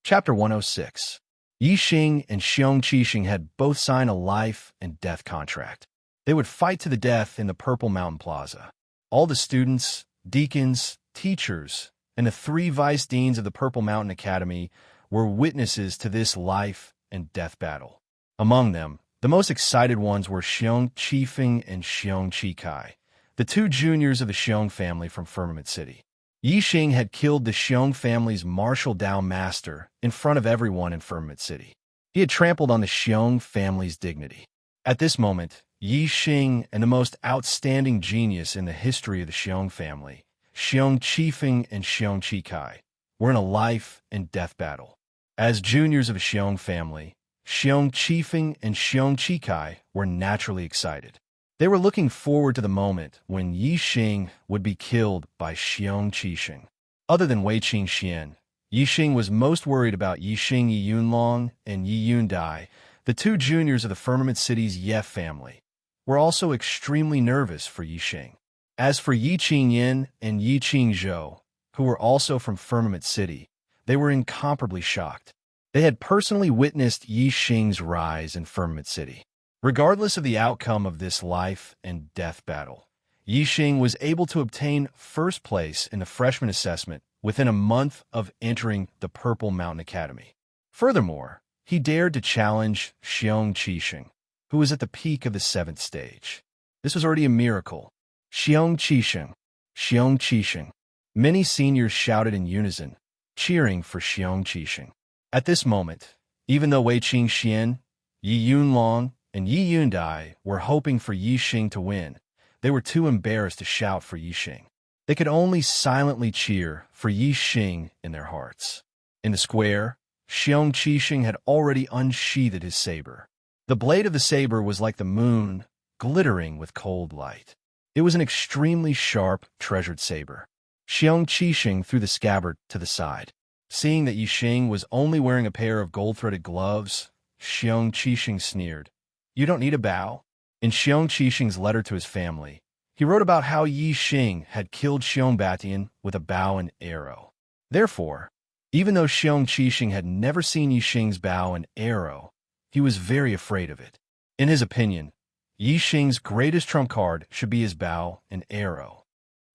Chapter 106. Yi Xing and Xiong Qixing had both signed a life and death contract. They would fight to the death in the Purple Mountain Plaza. All the students, deacons, teachers, and the 3 vice deans of the Purple Mountain Academy were witnesses to this life and death battle. Among them, the most excited ones were Xiong Qifeng and Xiong Qikai, the 2 juniors of the Xiong family from Firmament City. Yi Xing had killed the Xiong family's martial Bowmaster in front of everyone in Firmament City. He had trampled on the Xiong family's dignity. At this moment, Yi Xing and the most outstanding genius in the history of the Xiong family, Xiong Qifeng and Xiong Qikai, were in a life and death battle. As juniors of the Xiong family, Xiong Qifeng and Xiong Qikai were naturally excited. They were looking forward to the moment when Yi Xing would be killed by Xiong Qixing. Other than Wei Qingxian, Yi Xing was most worried about Yi Xing Yi Yunlong and Yi Yundai, the 2 juniors of the Firmament City's Ye family, were also extremely nervous for Yi Xing. As for Yi Qingyin and Yi Qingzhou, who were also from Firmament City, they were incomparably shocked. They had personally witnessed Yi Xing's rise in Firmament City. Regardless of the outcome of this life and death battle, Yi Xing was able to obtain first place in the freshman assessment within a month of entering the Purple Mountain Academy. Furthermore, he dared to challenge Xiong Qixing, who was at the peak of the 7th stage. This was already a miracle. Xiong Qixing, Xiong Qixing. Many seniors shouted in unison, cheering for Xiong Qixing. At this moment, even though Wei Qingxian, Yi Yunlong, and Yi Yundai were hoping for Yi Xing to win, they were too embarrassed to shout for Yi Xing. They could only silently cheer for Yi Xing in their hearts. In the square, Xiong Qixing had already unsheathed his saber. The blade of the saber was like the moon, glittering with cold light. It was an extremely sharp, treasured saber. Xiong Qixing threw the scabbard to the side. Seeing that Yi Xing was only wearing a pair of gold-threaded gloves, Xiong Qixing sneered. "You don't need a bow." In Xiong Qixing's letter to his family, he wrote about how Yi Xing had killed Xiong Batian with a bow and arrow. Therefore, even though Xiong Qixing had never seen Yi Xing's bow and arrow, he was very afraid of it. In his opinion, Yi Xing's greatest trump card should be his bow and arrow.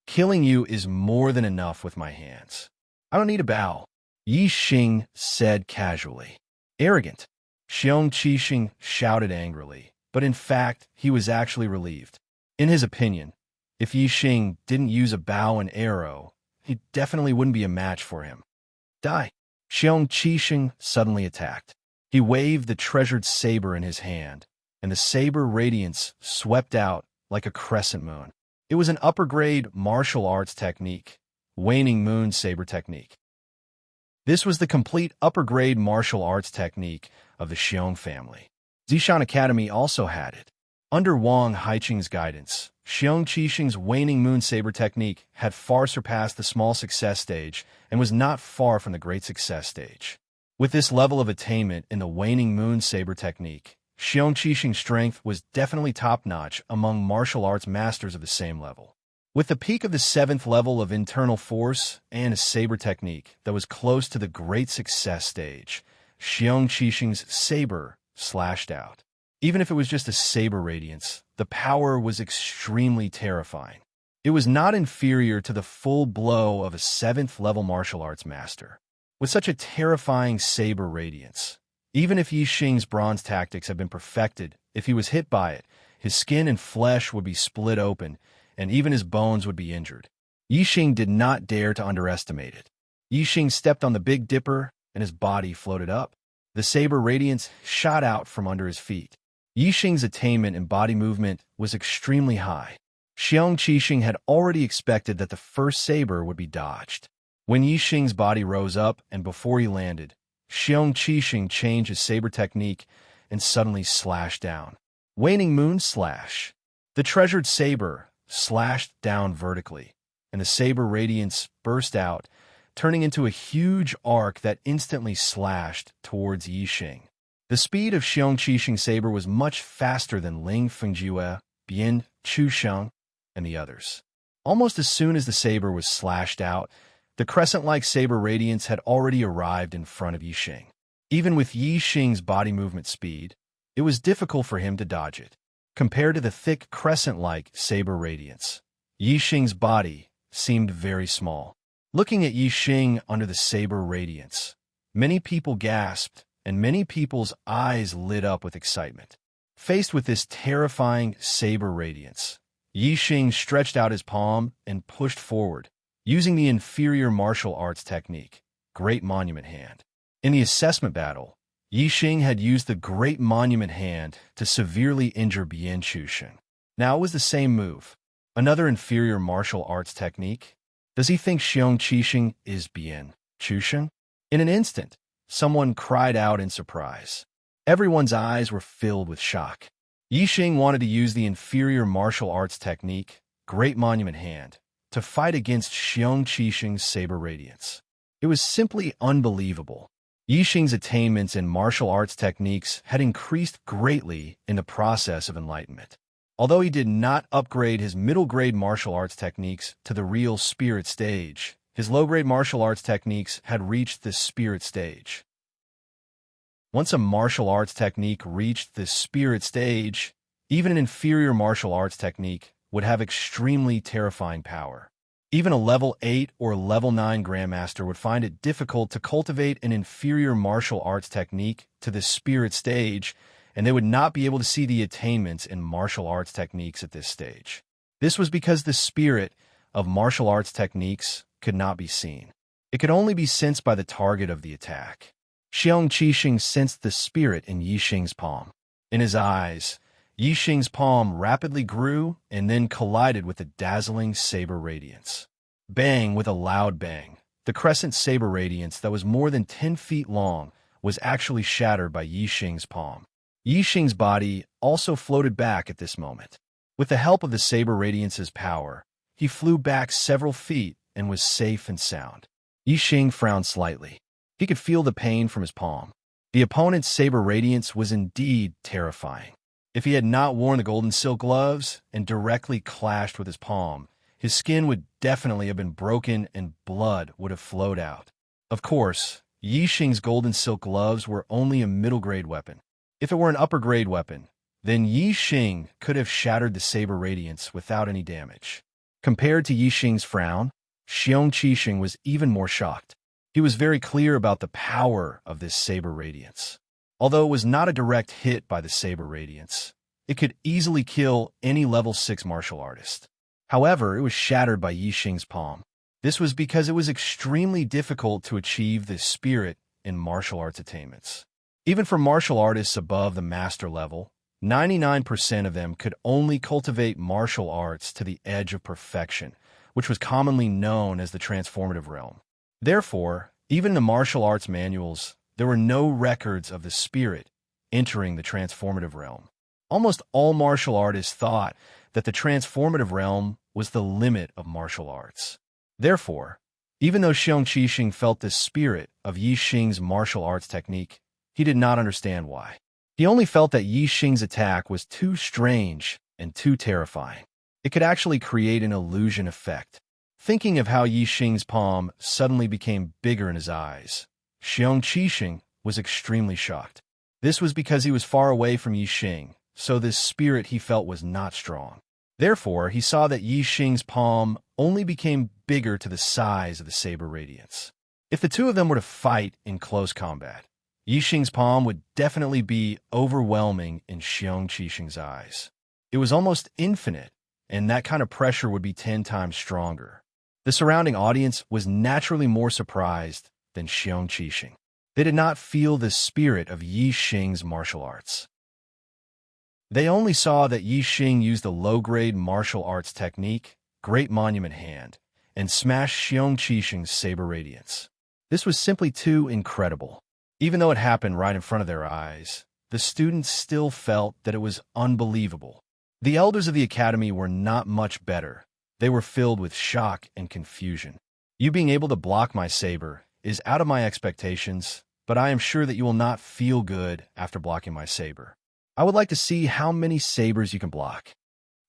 "Killing you is more than enough with my hands. I don't need a bow," Yi Xing said casually. "Arrogant," Xiong Qixing shouted angrily, but in fact, he was actually relieved. In his opinion, if Yi Xing didn't use a bow and arrow, he definitely wouldn't be a match for him. "Die!" Xiong Qixing suddenly attacked. He waved the treasured saber in his hand, and the saber radiance swept out like a crescent moon. It was an upper-grade martial arts technique, waning moon saber technique. This was the complete upper-grade martial arts technique of the Xiong family. Zishan Academy also had it. Under Wang Haiqing's guidance, Xiong Qixing's waning moon saber technique had far surpassed the small success stage and was not far from the great success stage. With this level of attainment in the waning moon saber technique, Xiong Qixing's strength was definitely top-notch among martial arts masters of the same level. With the peak of the 7th level of internal force and a saber technique that was close to the great success stage, Xiong Qixing's saber slashed out. Even if it was just a saber radiance, the power was extremely terrifying. It was not inferior to the full blow of a 7th level martial arts master. With such a terrifying saber radiance, even if Yi Xing's bronze tactics had been perfected, if he was hit by it, his skin and flesh would be split open, and even his bones would be injured. Yi Xing did not dare to underestimate it. Yi Xing stepped on the Big Dipper, and his body floated up. The saber radiance shot out from under his feet. Yi Xing's attainment in body movement was extremely high. Xiong Qixing had already expected that the first saber would be dodged. When Yi Xing's body rose up and before he landed, Xiong Qixing changed his saber technique and suddenly slashed down. Waning Moon Slash. The treasured saber slashed down vertically, and the saber radiance burst out, turning into a huge arc that instantly slashed towards Yi Xing. The speed of Xiong Qixing's saber was much faster than Ling Fengjue, Bian Chusheng, and the others. Almost as soon as the saber was slashed out, The crescent-like saber radiance had already arrived in front of Yixing. Even with Yixing's body movement speed, it was difficult for him to dodge it. Compared to the thick crescent-like saber radiance, Yixing's body seemed very small. Looking at Yixing under the saber radiance, many people gasped, and many people's eyes lit up with excitement. Faced with this terrifying saber radiance, Yixing stretched out his palm and pushed forward, using the inferior martial arts technique, Great Monument Hand. In the assessment battle, Yixing had used the Great Monument Hand to severely injure Bian Chushin. Now it was the same move, another inferior martial arts technique. Does he think Xiong Qixing is Bian Chushin? In an instant, someone cried out in surprise. Everyone's eyes were filled with shock. Yixing wanted to use the inferior martial arts technique, Great Monument Hand, to fight against Xiong Qixing's saber radiance. It was simply unbelievable. Yixing's attainments in martial arts techniques had increased greatly in the process of enlightenment. Although he did not upgrade his middle-grade martial arts techniques to the real spirit stage, his low-grade martial arts techniques had reached the spirit stage. Once a martial arts technique reached the spirit stage, even an inferior martial arts technique would have extremely terrifying power. Even a level 8 or level 9 Grandmaster would find it difficult to cultivate an inferior martial arts technique to the spirit stage, and they would not be able to see the attainments in martial arts techniques at this stage. This was because the spirit of martial arts techniques could not be seen. It could only be sensed by the target of the attack. Xiong Qixing sensed the spirit in Yixing's palm. In his eyes, Yixing's palm rapidly grew and then collided with the dazzling saber radiance. Bang! With a loud bang, the crescent saber radiance that was more than 10 feet long was actually shattered by Yixing's palm. Yixing's body also floated back at this moment. With the help of the saber radiance's power, he flew back several feet and was safe and sound. Yixing frowned slightly. He could feel the pain from his palm. The opponent's saber radiance was indeed terrifying. If he had not worn the golden silk gloves and directly clashed with his palm, his skin would definitely have been broken and blood would have flowed out. Of course, Yixing's golden silk gloves were only a middle-grade weapon. If it were an upper-grade weapon, then Yixing could have shattered the saber radiance without any damage. Compared to Yixing's frown, Xiong Qixing was even more shocked. He was very clear about the power of this saber radiance. Although it was not a direct hit by the saber radiance, it could easily kill any level 6 martial artist. However, it was shattered by Yixing's palm. This was because it was extremely difficult to achieve this spirit in martial arts attainments. Even for martial artists above the master level, 99% of them could only cultivate martial arts to the edge of perfection, which was commonly known as the transformative realm. Therefore, even in the martial arts manuals, there were no records of the spirit entering the transformative realm. Almost all martial artists thought that the transformative realm was the limit of martial arts. Therefore, even though Xiong Qixing felt the spirit of Yixing's martial arts technique, he did not understand why. He only felt that Yixing's attack was too strange and too terrifying. It could actually create an illusion effect. Thinking of how Yixing's palm suddenly became bigger in his eyes, Xiong Qixing was extremely shocked. This was because he was far away from Yixing, so this spirit he felt was not strong. Therefore, he saw that Yixing's palm only became bigger to the size of the saber radiance. If the two of them were to fight in close combat, Yixing's palm would definitely be overwhelming in Xiong Qixing's eyes. It was almost infinite, and that kind of pressure would be 10 times stronger. The surrounding audience was naturally more surprised than Xiong Qixing. They did not feel the spirit of Yixing's martial arts. They only saw that Yixing used a low-grade martial arts technique, Great Monument Hand, and smashed Xiong Qixing's saber radiance. This was simply too incredible. Even though it happened right in front of their eyes, the students still felt that it was unbelievable. The elders of the academy were not much better. They were filled with shock and confusion. You being able to block my saber is out of my expectations, but I am sure that you will not feel good after blocking my saber. I would like to see how many sabers you can block.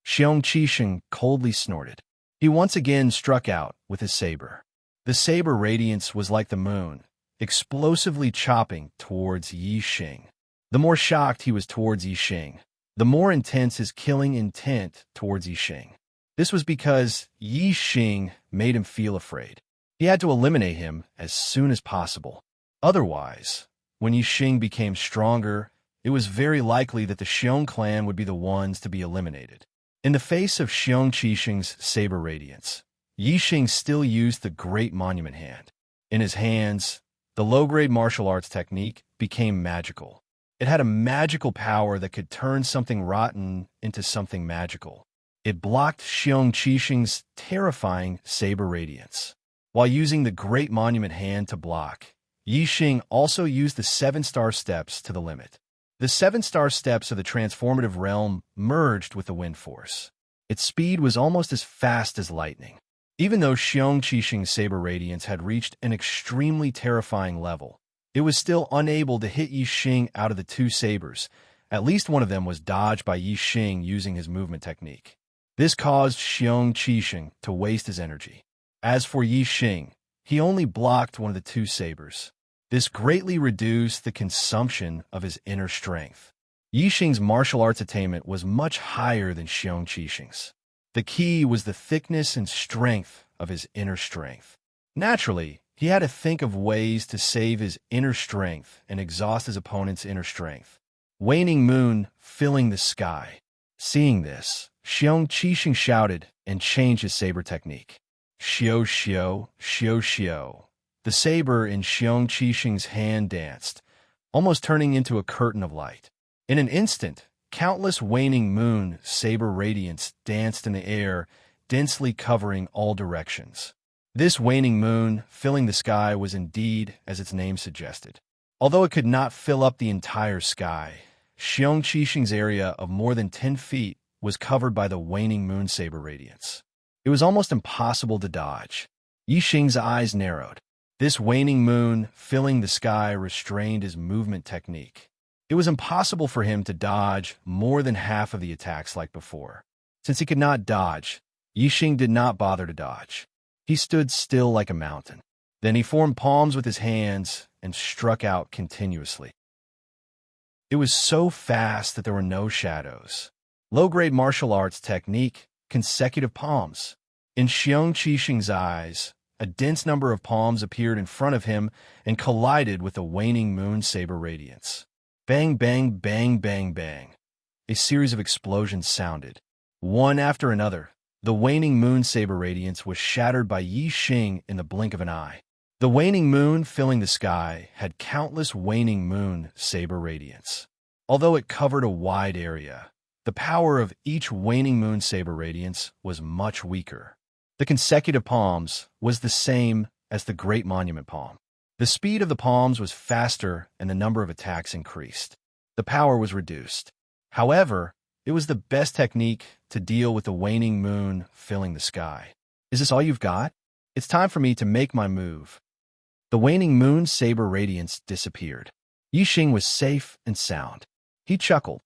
Xiong Qixing coldly snorted. He once again struck out with his saber. The saber radiance was like the moon, explosively chopping towards Yi Xing. The more shocked he was towards Yi Xing, the more intense his killing intent towards Yi Xing. This was because Yi Xing made him feel afraid. He had to eliminate him as soon as possible. Otherwise, when Yi Xing became stronger, it was very likely that the Xiong clan would be the ones to be eliminated. In the face of Xiong Qixing's saber radiance, Yi Xing still used the Great Monument Hand. In his hands, the low-grade martial arts technique became magical. It had a magical power that could turn something rotten into something magical. It blocked Xiong Qixing's terrifying saber radiance. While using the Great Monument Hand to block, Yi Xing also used the 7-star steps to the limit. The 7-star steps of the transformative realm merged with the wind force. Its speed was almost as fast as lightning. Even though Xiong Qixing's saber radiance had reached an extremely terrifying level, it was still unable to hit Yi Xing out of the 2 sabers. At least one of them was dodged by Yi Xing using his movement technique. This caused Xiong Qixing to waste his energy. As for Yi Xing, he only blocked one of the 2 sabers. This greatly reduced the consumption of his inner strength. Yi Xing's martial arts attainment was much higher than Xiong Qixing's. The key was the thickness and strength of his inner strength. Naturally, he had to think of ways to save his inner strength and exhaust his opponent's inner strength. Waning moon filling the sky. Seeing this, Xiong Qixing shouted and changed his saber technique. Xiao Xiao, Xiao Xiao. The saber in Xiong Qixing's hand danced, almost turning into a curtain of light. In an instant, countless waning moon saber radiance danced in the air, densely covering all directions. This waning moon filling the sky was indeed as its name suggested. Although it could not fill up the entire sky, Xiong Qixing's area of more than 10 feet was covered by the waning moon saber radiance. It was almost impossible to dodge. Yi Xing's eyes narrowed. This waning moon filling the sky restrained his movement technique. It was impossible for him to dodge more than half of the attacks like before. Since he could not dodge, Yi Xing did not bother to dodge. He stood still like a mountain. Then he formed palms with his hands and struck out continuously. It was so fast that there were no shadows. Low-grade martial arts technique, consecutive palms. In Xiong Qixing's eyes, a dense number of palms appeared in front of him and collided with the waning moon saber radiance. Bang, bang, bang, bang, bang. A series of explosions sounded. One after another, the waning moon saber radiance was shattered by Yi Xing in the blink of an eye. The waning moon filling the sky had countless waning moon saber radiance. Although it covered a wide area, the power of each waning moon saber radiance was much weaker. The consecutive palms was the same as the Great Monument Palm. The speed of the palms was faster and the number of attacks increased. The power was reduced. However, it was the best technique to deal with the waning moon filling the sky. Is this all you've got? It's time for me to make my move. The waning moon saber radiance disappeared. Yi Xing was safe and sound. He chuckled.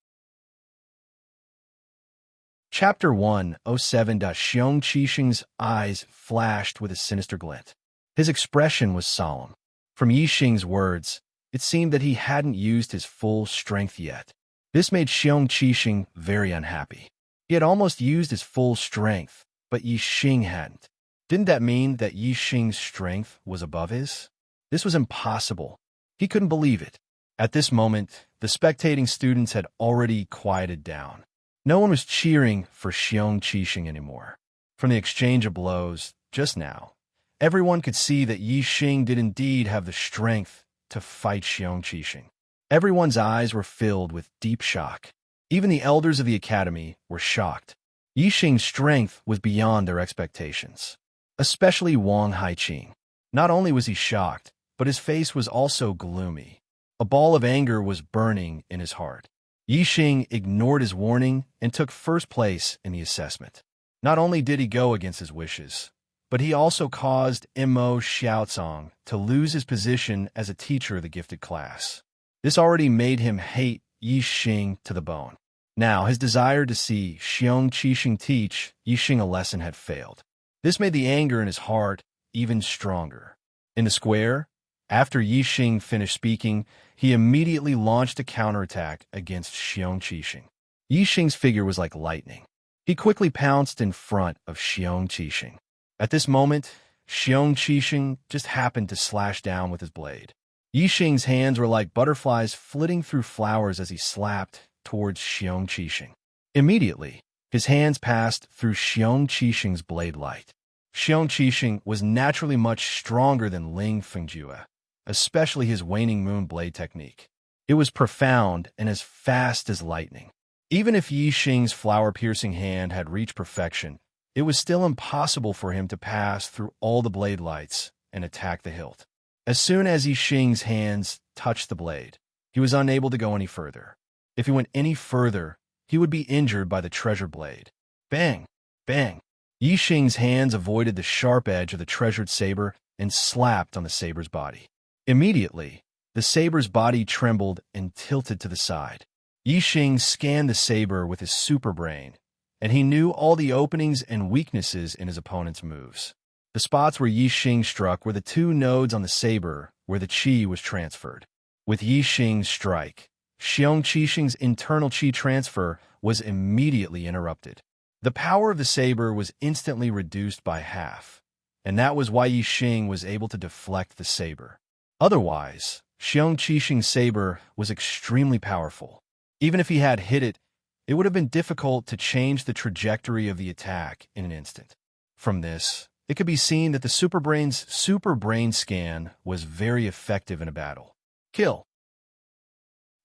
Chapter 107. Xiong Qixing's eyes flashed with a sinister glint. His expression was solemn. From Yi Xing's words, it seemed that he hadn't used his full strength yet. This made Xiong Qixing very unhappy. He had almost used his full strength, but Yi Xing hadn't. Didn't that mean that Yi Xing's strength was above his? This was impossible. He couldn't believe it. At this moment, the spectating students had already quieted down. No one was cheering for Xiong Qixing anymore. From the exchange of blows just now, everyone could see that Yi Xing did indeed have the strength to fight Xiong Qixing. Everyone's eyes were filled with deep shock. Even the elders of the academy were shocked. Yi Xing's strength was beyond their expectations, especially Wang Haiqing. Not only was he shocked, but his face was also gloomy. A ball of anger was burning in his heart. Yi Xing ignored his warning and took first place in the assessment. Not only did he go against his wishes, but he also caused Mo Xiaocong to lose his position as a teacher of the gifted class. This already made him hate Yi Xing to the bone. Now, his desire to see Xiong Qixing teach Yi Xing a lesson had failed. This made the anger in his heart even stronger. In the square, after Yi Xing finished speaking, he immediately launched a counterattack against Xiong Qixing. Yi Xing's figure was like lightning. He quickly pounced in front of Xiong Qixing. At this moment, Xiong Qixing just happened to slash down with his blade. Yi Xing's hands were like butterflies flitting through flowers as he slapped towards Xiong Qixing. Immediately, his hands passed through Xiong Qixing's blade light. Xiong Qixing was naturally much stronger than Ling Fengjue, especially his waning moon blade technique. It was profound and as fast as lightning. Even if Yi Xing's flower-piercing hand had reached perfection, it was still impossible for him to pass through all the blade lights and attack the hilt. As soon as Yi Xing's hands touched the blade, he was unable to go any further. If he went any further, he would be injured by the treasure blade. Bang! Bang! Yi Xing's hands avoided the sharp edge of the treasured saber and slapped on the saber's body. Immediately, the saber's body trembled and tilted to the side. Yi Xing scanned the saber with his super brain, and he knew all the openings and weaknesses in his opponent's moves. The spots where Yi Xing struck were the two nodes on the saber where the qi was transferred. With Yi Xing's strike, Xiong Qixing's internal qi transfer was immediately interrupted. The power of the saber was instantly reduced by half, and that was why Yi Xing was able to deflect the saber. Otherwise, Xiong Qixing's saber was extremely powerful. Even if he had hit it, it would have been difficult to change the trajectory of the attack in an instant. From this, it could be seen that the super brain scan was very effective in a battle. Kill!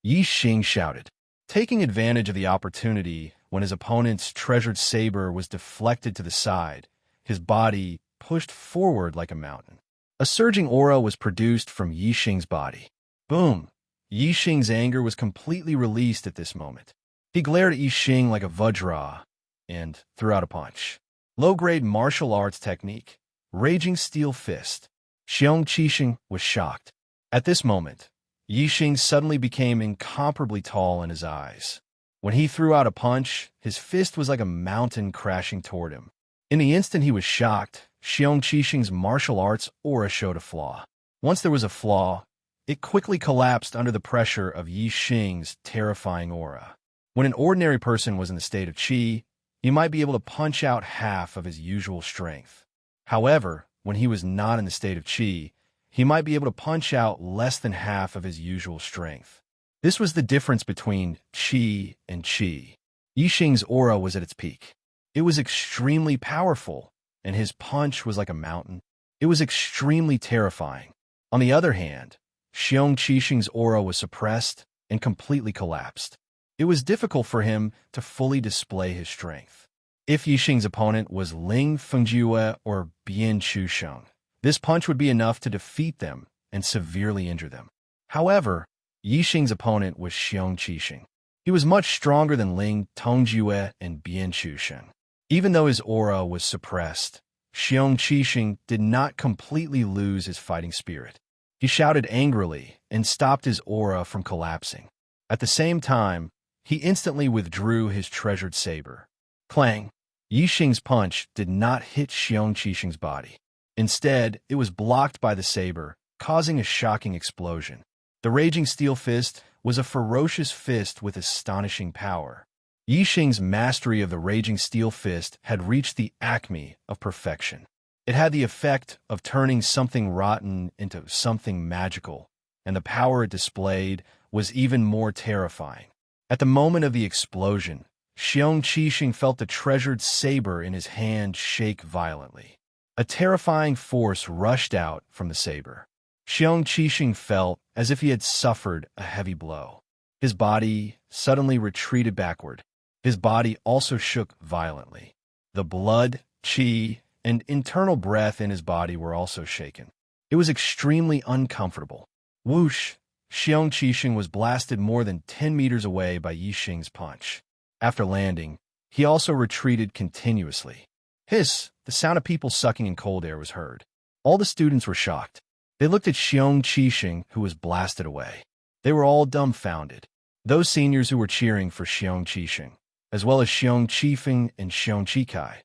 Yi Xing shouted, taking advantage of the opportunity when his opponent's treasured saber was deflected to the side. His body pushed forward like a mountain. A surging aura was produced from Yi Xing's body. Boom! Yi Xing's anger was completely released at this moment. He glared at Yi Xing like a Vajra and threw out a punch. Low-grade martial arts technique, Raging Steel Fist. Xiong Qixing was shocked. At this moment, Yi Xing suddenly became incomparably tall in his eyes. When he threw out a punch, his fist was like a mountain crashing toward him. In the instant he was shocked, Xiong Qixing's martial arts aura showed a flaw. Once there was a flaw, it quickly collapsed under the pressure of Yi Xing's terrifying aura. When an ordinary person was in the state of qi, he might be able to punch out half of his usual strength. However, when he was not in the state of qi, he might be able to punch out less than half of his usual strength. This was the difference between qi and qi. Yi Xing's aura was at its peak. It was extremely powerful, and his punch was like a mountain. It was extremely terrifying. On the other hand, Xiong Qixing's aura was suppressed and completely collapsed. It was difficult for him to fully display his strength. If Yi Xing's opponent was Ling Fengjue or Bian Chusheng, this punch would be enough to defeat them and severely injure them. However, Yi Xing's opponent was Xiong Qixing. He was much stronger than Ling Tongjue and Bian Chusheng. Even though his aura was suppressed, Xiong Qixing did not completely lose his fighting spirit. He shouted angrily and stopped his aura from collapsing. At the same time, he instantly withdrew his treasured saber. Clang! Yi Xing's punch did not hit Xiong Qixing's body. Instead, it was blocked by the saber, causing a shocking explosion. The Raging Steel Fist was a ferocious fist with astonishing power. Yi Xing's mastery of the Raging Steel Fist had reached the acme of perfection. It had the effect of turning something rotten into something magical, and the power it displayed was even more terrifying. At the moment of the explosion, Xiong Qixing felt the treasured saber in his hand shake violently. A terrifying force rushed out from the saber. Xiong Qixing felt as if he had suffered a heavy blow. His body suddenly retreated backward. His body also shook violently. The blood, qi, and internal breath in his body were also shaken. It was extremely uncomfortable. Whoosh! Xiong Qixing was blasted more than 10 meters away by Yi Xing's punch. After landing, he also retreated continuously. Hiss! The sound of people sucking in cold air was heard. All the students were shocked. They looked at Xiong Qixing, who was blasted away. They were all dumbfounded. Those seniors who were cheering for Xiong Qixing, as well as Xiong Qifeng and Xiong Chikai,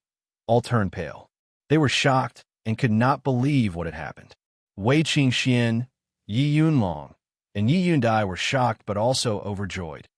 all turned pale. They were shocked, and could not believe what had happened. Wei Qingxian, Yi Yunlong, and Yi Yundai were shocked but also overjoyed.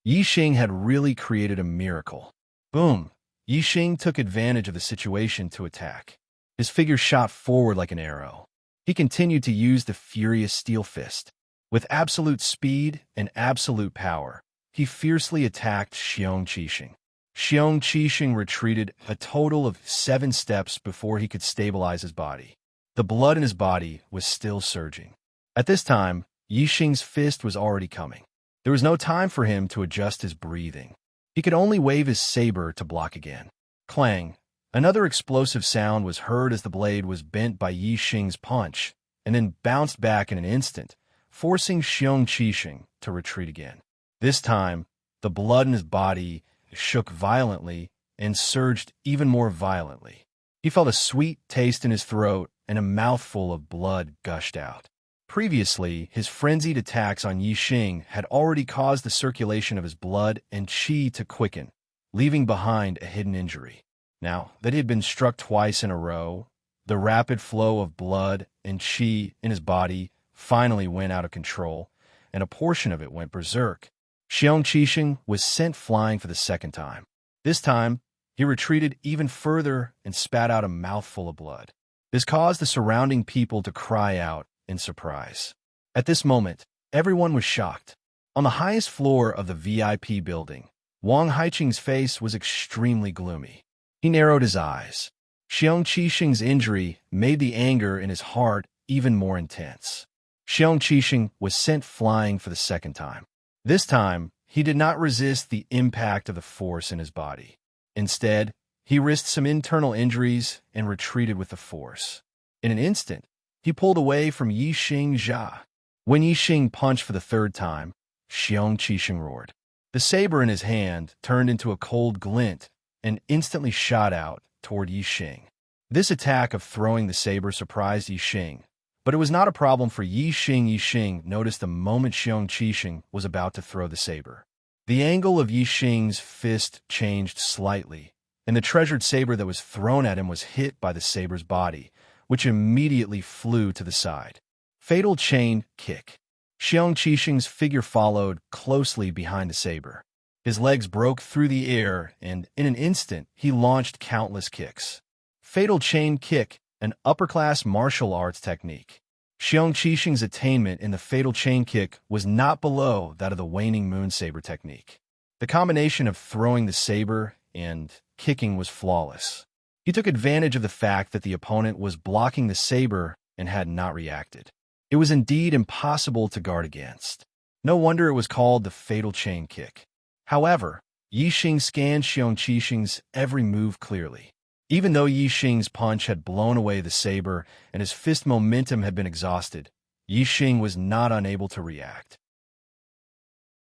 Yi Xing had really created a miracle. Boom! Yi Xing took advantage of the situation to attack. His figure shot forward like an arrow. He continued to use the furious steel fist. With absolute speed and absolute power, he fiercely attacked Xiong Qixing. Xiong Qixing retreated a total of 7 steps before he could stabilize his body. The blood in his body was still surging. At this time, Yi Xing's fist was already coming. There was no time for him to adjust his breathing. He could only wave his saber to block again. Clang! Another explosive sound was heard as the blade was bent by Yi Xing's punch, and then bounced back in an instant, forcing Xiong Qixing to retreat again. This time, the blood in his body shook violently and surged even more violently. He felt a sweet taste in his throat, and a mouthful of blood gushed out. Previously, his frenzied attacks on Yi Xing had already caused the circulation of his blood and qi to quicken, leaving behind a hidden injury. Now that he had been struck twice in a row, the rapid flow of blood and qi in his body finally went out of control, and a portion of it went berserk. Xiong Qixing was sent flying for the second time. This time, he retreated even further and spat out a mouthful of blood. This caused the surrounding people to cry out in surprise. At this moment, everyone was shocked. On the highest floor of the VIP building, Wang Haiqing's face was extremely gloomy. He narrowed his eyes. Xiong Qixing's injury made the anger in his heart even more intense. Xiong Qixing was sent flying for the second time. This time, he did not resist the impact of the force in his body. Instead, he risked some internal injuries and retreated with the force. In an instant, he pulled away from Yi Xing Jia. When Yi Xing punched for the third time, Xiong Qixing roared. The saber in his hand turned into a cold glint and instantly shot out toward Yi Xing. This attack of throwing the saber surprised Yi Xing, but it was not a problem for Yi Xing. Yi Xing noticed the moment Xiong Qixing was about to throw the saber. The angle of Yi Xing's fist changed slightly, and the treasured saber that was thrown at him was hit by the saber's body, which immediately flew to the side. Fatal chain kick. Xiong Qixing's figure followed closely behind the saber. His legs broke through the air, and in an instant, he launched countless kicks. Fatal chain kick, an upper-class martial arts technique. Xiong Qixing's attainment in the fatal chain kick was not below that of the waning moon saber technique. The combination of throwing the saber and kicking was flawless. He took advantage of the fact that the opponent was blocking the saber and had not reacted. It was indeed impossible to guard against. No wonder it was called the fatal chain kick. However, Yi Xing scanned Xiong Qixing's every move clearly. Even though Yi Xing's punch had blown away the saber and his fist momentum had been exhausted, Yi Xing was not unable to react.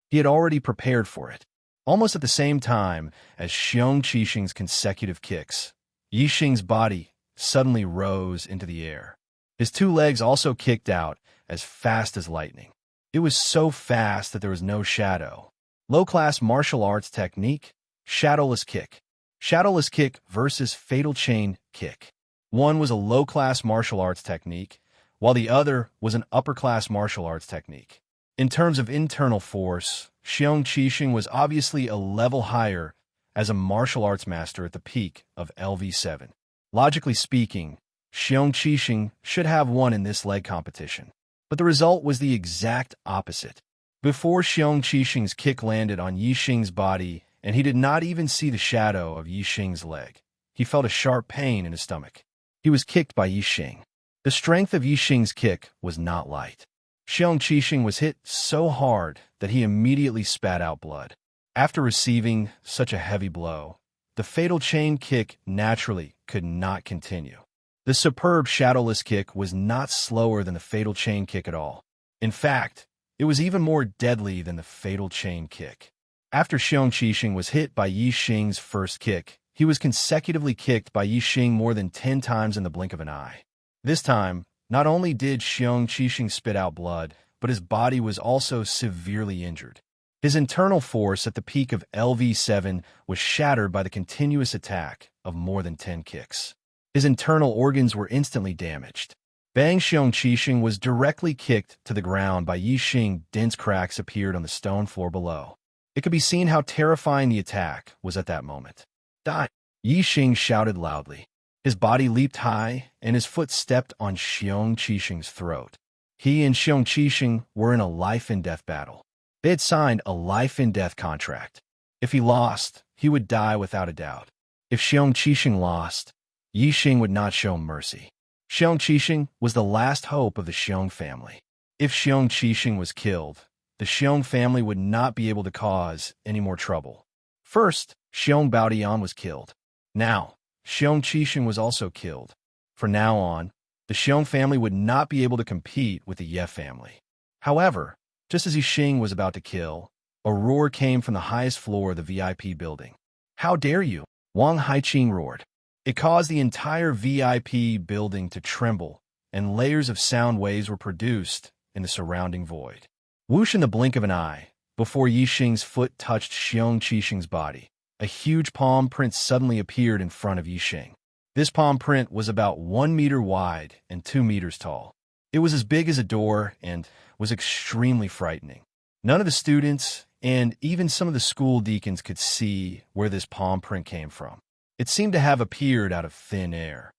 He had already prepared for it. Almost at the same time as Xiong Qixing's consecutive kicks, Yi Xing's body suddenly rose into the air. His 2 legs also kicked out as fast as lightning. It was so fast that there was no shadow. Low-class martial arts technique, shadowless kick. Shadowless kick versus fatal chain kick. One was a low-class martial arts technique, while the other was an upper-class martial arts technique. In terms of internal force, Xiong Qixing was obviously a level higher as a martial arts master at the peak of LV7. Logically speaking, Xiong Qixing should have won in this leg competition. But the result was the exact opposite. Before Xiong Qixing's kick landed on Yi Xing's body, and he did not even see the shadow of Yi Xing's leg, he felt a sharp pain in his stomach. He was kicked by Yi Xing. The strength of Yi Xing's kick was not light. Xiong Qixing was hit so hard that he immediately spat out blood. After receiving such a heavy blow, the fatal chain kick naturally could not continue. The superb shadowless kick was not slower than the fatal chain kick at all. In fact, it was even more deadly than the fatal chain kick. After Xiong Qixing was hit by Yi Xing's first kick, he was consecutively kicked by Yi Xing more than 10 times in the blink of an eye. This time, not only did Xiong Qixing spit out blood, but his body was also severely injured. His internal force at the peak of LV7 was shattered by the continuous attack of more than 10 kicks. His internal organs were instantly damaged. Bang Xiong Qixing was directly kicked to the ground by Yi Xing. Dense cracks appeared on the stone floor below. It could be seen how terrifying the attack was at that moment. Die! Yi Xing shouted loudly. His body leaped high, and his foot stepped on Xiong Qixing's throat. He and Xiong Qixing were in a life-and-death battle. They had signed a life-and-death contract. If he lost, he would die without a doubt. If Xiong Qixing lost, Yi Xing would not show mercy. Xiong Qixing was the last hope of the Xiong family. If Xiong Qixing was killed, the Xiong family would not be able to cause any more trouble. First, Xiong Baodian was killed. Now, Xiong Qixing was also killed. From now on, the Xiong family would not be able to compete with the Ye family. However, just as Yi Xing was about to kill, a roar came from the highest floor of the VIP building. "How dare you?" Wang Haiqing roared. It caused the entire VIP building to tremble, and layers of sound waves were produced in the surrounding void. Whoosh, in the blink of an eye, before Yi Xing's foot touched Xiong Qixing's body, a huge palm print suddenly appeared in front of Yi Xing. This palm print was about 1 meter wide and 2 meters tall. It was as big as a door and was extremely frightening. None of the students and even some of the school deacons could see where this palm print came from. It seemed to have appeared out of thin air.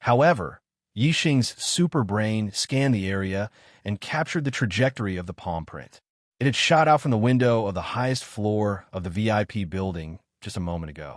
However, Yi Xing's super brain scanned the area and captured the trajectory of the palm print. It had shot out from the window of the highest floor of the VIP building just a moment ago.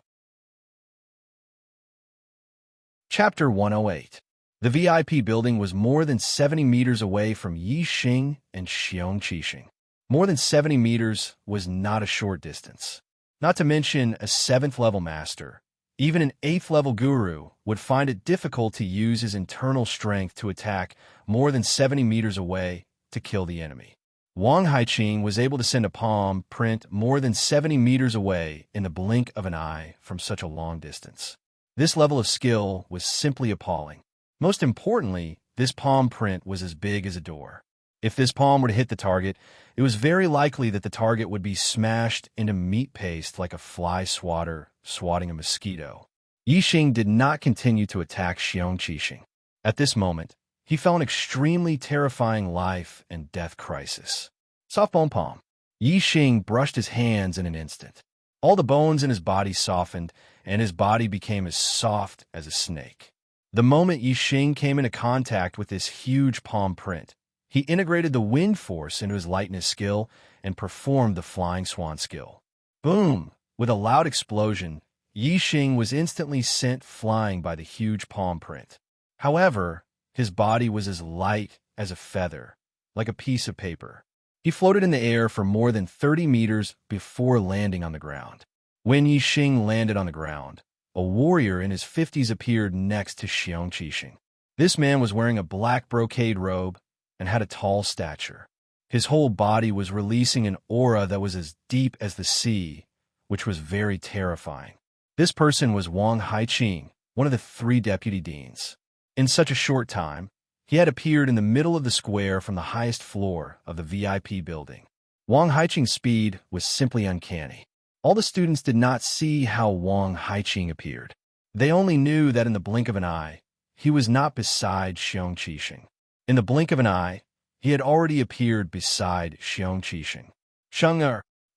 Chapter 108. The VIP building was more than 70 meters away from Yi Xing and Xiong Qixing. More than 70 meters was not a short distance. Not to mention a 7th-level master. Even an 8th-level guru would find it difficult to use his internal strength to attack more than 70 meters away to kill the enemy. Wang Haiqing was able to send a palm print more than 70 meters away in the blink of an eye from such a long distance. This level of skill was simply appalling. Most importantly, this palm print was as big as a door. If this palm were to hit the target, it was very likely that the target would be smashed into meat paste like a fly swatter swatting a mosquito. Yi Xing did not continue to attack Xiong Qixing. At this moment, he felt an extremely terrifying life and death crisis. Soft bone palm. Yi Xing brushed his hands in an instant. All the bones in his body softened, and his body became as soft as a snake. The moment Yi Xing came into contact with this huge palm print, he integrated the wind force into his lightness skill and performed the flying swan skill. Boom! With a loud explosion, Yi Xing was instantly sent flying by the huge palm print. However, his body was as light as a feather, like a piece of paper. He floated in the air for more than 30 meters before landing on the ground. When Yi Xing landed on the ground, a warrior in his 50s appeared next to Xiong Qixing. This man was wearing a black brocade robe and had a tall stature. His whole body was releasing an aura that was as deep as the sea, which was very terrifying. This person was Wang Haiqing, one of the 3 deputy deans. In such a short time, he had appeared in the middle of the square from the highest floor of the VIP building. Wang Haiqing's speed was simply uncanny. All the students did not see how Wang Haiqing appeared. They only knew that in the blink of an eye, he was not beside Xiong Qixing. In the blink of an eye, he had already appeared beside Xiong Qixing. Sheng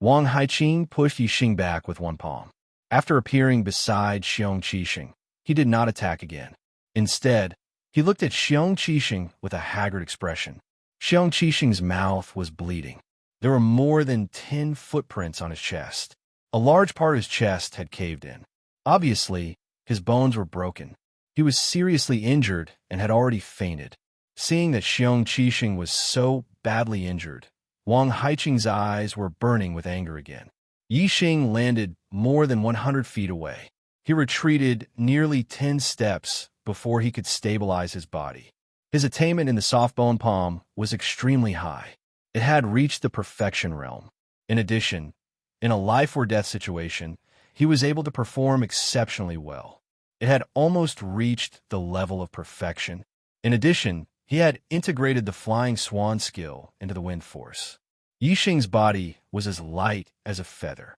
Wang Haiqing pushed Yi Xing back with one palm. After appearing beside Xiong Qixing, he did not attack again. Instead, he looked at Xiong Qixing with a haggard expression. Xiong Qixing's mouth was bleeding. There were more than 10 footprints on his chest. A large part of his chest had caved in. Obviously, his bones were broken. He was seriously injured and had already fainted. Seeing that Xiong Qixing was so badly injured, Wang Haiqing's eyes were burning with anger again. Yi Xing landed more than 100 feet away. He retreated nearly 10 steps before he could stabilize his body. His attainment in the soft bone palm was extremely high. It had reached the perfection realm. In addition, in a life-or-death situation, he was able to perform exceptionally well. It had almost reached the level of perfection. In addition, he had integrated the flying swan skill into the wind force. Yi Xing's body was as light as a feather.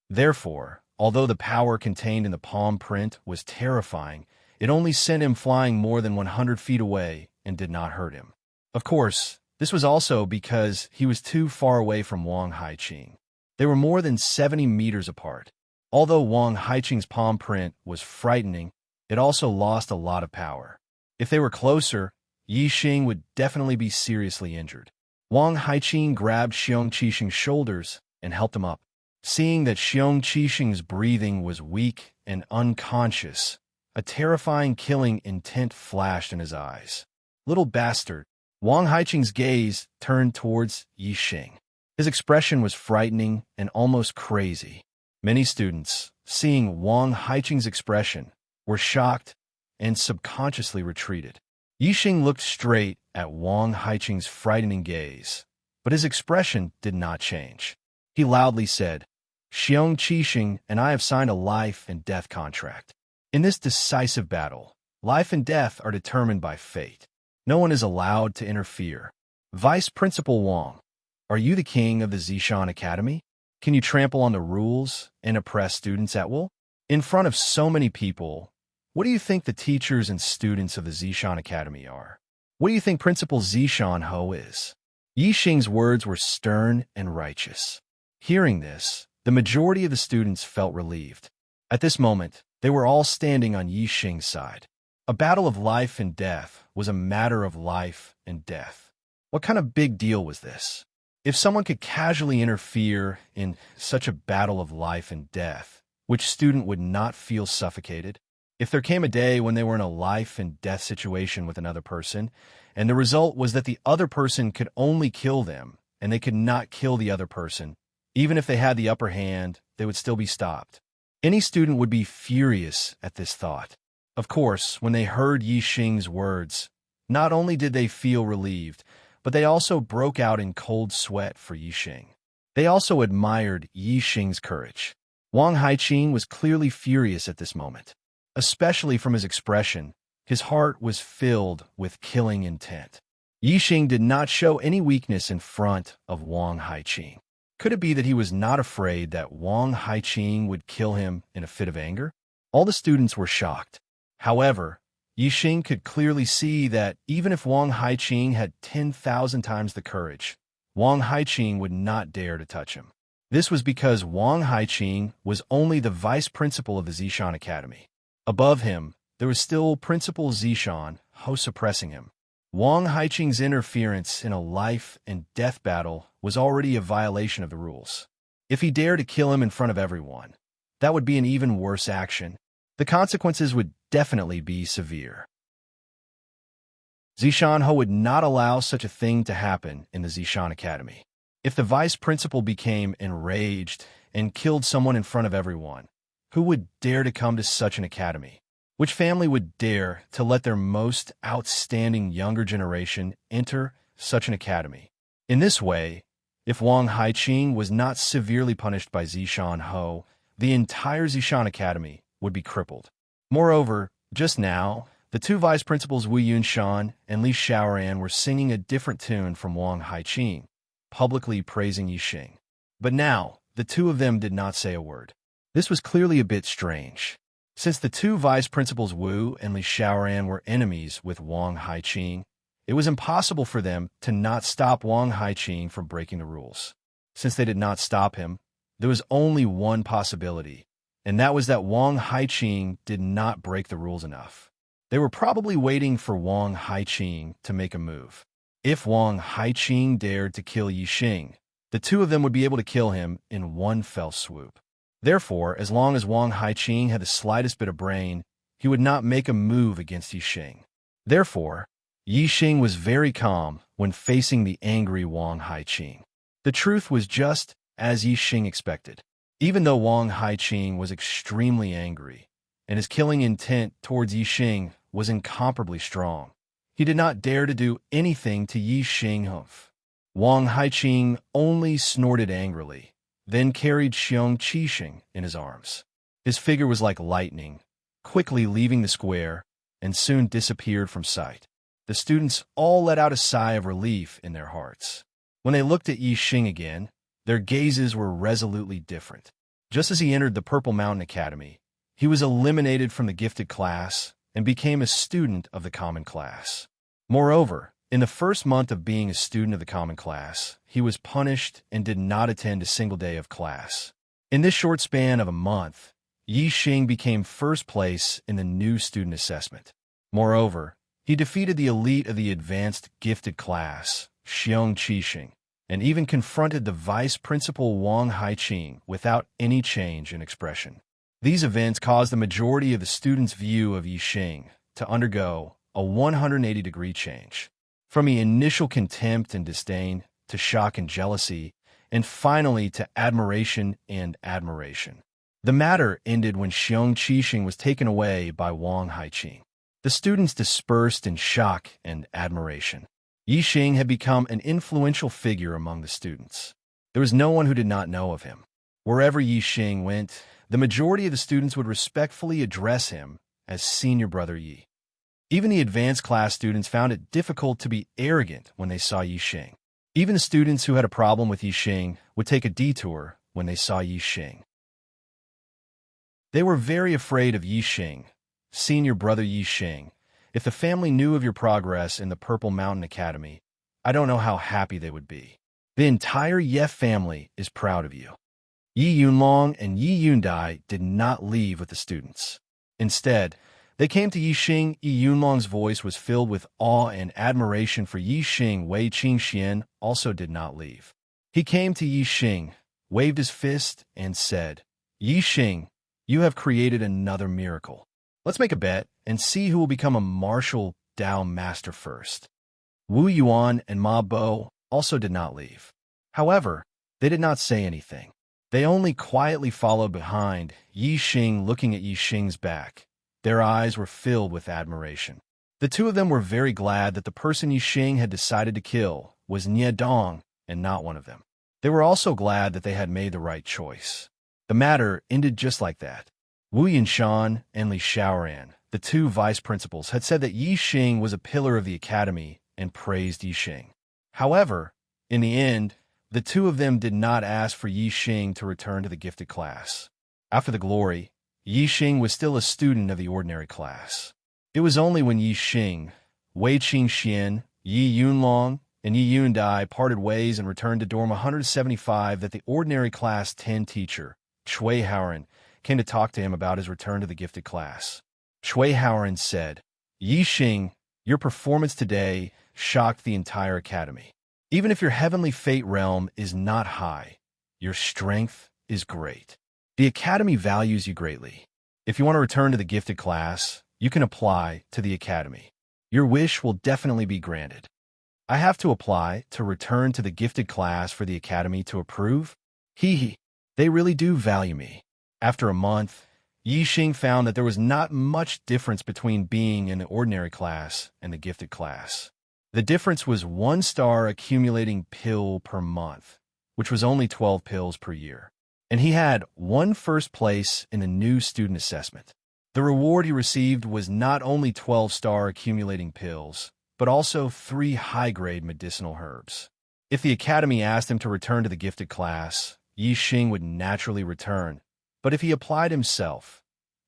Therefore, Although the power contained in the palm print was terrifying, it only sent him flying more than 100 feet away and did not hurt him. Of course, this was also because he was too far away from Wang Haiqing. They were more than 70 meters apart. Although Wang Haiqing's palm print was frightening, it also lost a lot of power. If they were closer, Yi Xing would definitely be seriously injured. Wang Haiqing grabbed Xiong Qixing's shoulders and helped him up. Seeing that Xiong Qixing's breathing was weak and unconscious, a terrifying killing intent flashed in his eyes. Little bastard. Wang Haiqing's gaze turned towards Yi Xing. His expression was frightening and almost crazy. Many students, seeing Wang Haiqing's expression, were shocked and subconsciously retreated. Yi Xing looked straight at Wang Haiqing's frightening gaze, but his expression did not change. He loudly said, "Xiong Qixing and I have signed a life and death contract. In this decisive battle, life and death are determined by fate. No one is allowed to interfere. Vice Principal Wang, are you the king of the Zishan Academy? Can you trample on the rules and oppress students at will? In front of so many people, what do you think the teachers and students of the Zishan Academy are? What do you think Principal Zishan Ho is?" Yi Xing's words were stern and righteous. Hearing this, the majority of the students felt relieved. At this moment, they were all standing on Yi Xing's side. A battle of life and death was a matter of life and death. What kind of big deal was this? If someone could casually interfere in such a battle of life and death, which student would not feel suffocated? If there came a day when they were in a life and death situation with another person, and the result was that the other person could only kill them, and they could not kill the other person, even if they had the upper hand, they would still be stopped. Any student would be furious at this thought. Of course, when they heard Yi Xing's words, not only did they feel relieved, but they also broke out in cold sweat for Yi Xing. They also admired Yi Xing's courage. Wang Haiqing was clearly furious at this moment. Especially from his expression, his heart was filled with killing intent. Yi Xing did not show any weakness in front of Wang Haiqing. Could it be that he was not afraid that Wang Haiqing would kill him in a fit of anger? All the students were shocked. However, Yi Xing could clearly see that even if Wang Haiqing had 10,000 times the courage, Wang Haiqing would not dare to touch him. This was because Wang Haiqing was only the vice principal of the Zishan Academy. Above him, there was still Principal Zishan Ho suppressing him. Wang Haiqing's interference in a life and death battle was already a violation of the rules. If he dared to kill him in front of everyone, that would be an even worse action. The consequences would definitely be severe. Zishan Ho would not allow such a thing to happen in the Zishan Academy. If the vice principal became enraged and killed someone in front of everyone, who would dare to come to such an academy? Which family would dare to let their most outstanding younger generation enter such an academy? In this way, if Wang Haiqing was not severely punished by Zishan Ho, the entire Zishan Academy would be crippled. Moreover, just now, the two vice principals Wu Yunshan and Li Xiaoran were singing a different tune from Wang Haiqing, publicly praising Yi Xing. But now, the two of them did not say a word. This was clearly a bit strange. Since the two vice principals Wu and Li Xiaoran were enemies with Wang Haiqing, it was impossible for them to not stop Wang Haiqing from breaking the rules. Since they did not stop him, there was only one possibility, and that was that Wang Haiqing did not break the rules enough. They were probably waiting for Wang Haiqing to make a move. If Wang Haiqing dared to kill Yi Xing, the two of them would be able to kill him in one fell swoop. Therefore, as long as Wang Haiqing had the slightest bit of brain, he would not make a move against Yi Xing. Therefore, Yi Xing was very calm when facing the angry Wang Haiqing. The truth was just as Yi Xing expected. Even though Wang Haiqing was extremely angry, and his killing intent towards Yi Xing was incomparably strong, he did not dare to do anything to Yi Xing. Wang Haiqing only snorted angrily, then carried Xiong Qixing in his arms. His figure was like lightning, quickly leaving the square, and soon disappeared from sight. The students all let out a sigh of relief in their hearts. When they looked at Yi Xing again, their gazes were resolutely different. Just as he entered the Purple Mountain Academy, he was eliminated from the gifted class and became a student of the common class. Moreover, in the first month of being a student of the common class, he was punished and did not attend a single day of class. In this short span of a month, Yi Xing became first place in the new student assessment. Moreover, he defeated the elite of the advanced gifted class, Xiong Qixing, and even confronted the vice principal Wang Haiqing without any change in expression. These events caused the majority of the students' view of Yi Xing to undergo a 180-degree change. From the initial contempt and disdain to shock and jealousy, and finally to admiration and admiration. The matter ended when Xiong Qixing was taken away by Wang Haiqing. The students dispersed in shock and admiration. Yi Xing had become an influential figure among the students. There was no one who did not know of him. Wherever Yi Xing went, the majority of the students would respectfully address him as Senior Brother Yi. Even the advanced class students found it difficult to be arrogant when they saw Yi Xing. Even the students who had a problem with Yi Xing would take a detour when they saw Yi Xing. They were very afraid of Yi Xing, Senior Brother Yi Xing. If the family knew of your progress in the Purple Mountain Academy, I don't know how happy they would be. The entire Ye family is proud of you. Yi Yunlong and Yi Yundai did not leave with the students. Instead, they came to Yi Xing. Yi Yunlong's voice was filled with awe and admiration for Yi Xing. Wei Qingxian also did not leave. He came to Yi Xing, waved his fist, and said, Yi Xing, you have created another miracle. Let's make a bet and see who will become a martial Dao master first. Wu Yuan and Ma Bo also did not leave. However, they did not say anything. They only quietly followed behind Yi Xing, looking at Yi Xing's back. Their eyes were filled with admiration. The two of them were very glad that the person Yi Xing had decided to kill was Nie Dong and not one of them. They were also glad that they had made the right choice. The matter ended just like that. Wu Yinshan and Li Xiaoran, the two vice principals, had said that Yi Xing was a pillar of the academy and praised Yi Xing. However, in the end, the two of them did not ask for Yi Xing to return to the gifted class. After the glory, Yi Xing was still a student of the ordinary class. It was only when Yi Xing, Wei Qingxian, Yi Yunlong, and Yi Yundai parted ways and returned to dorm 175 that the ordinary class 10 teacher, Chui Haoran, came to talk to him about his return to the gifted class. Chui Haoran said, Yi Xing, your performance today shocked the entire academy. Even if your heavenly fate realm is not high, your strength is great. The academy values you greatly. If you want to return to the gifted class, you can apply to the academy. Your wish will definitely be granted. I have to apply to return to the gifted class for the academy to approve? Hee. They really do value me. After a month, Yi Xing found that there was not much difference between being in the ordinary class and the gifted class. The difference was 1 star accumulating pill per month, which was only 12 pills per year. And he had 1 first place in the new student assessment. The reward he received was not only 12-star accumulating pills, but also 3 high-grade medicinal herbs. If the academy asked him to return to the gifted class, Yi Xing would naturally return. But if he applied himself,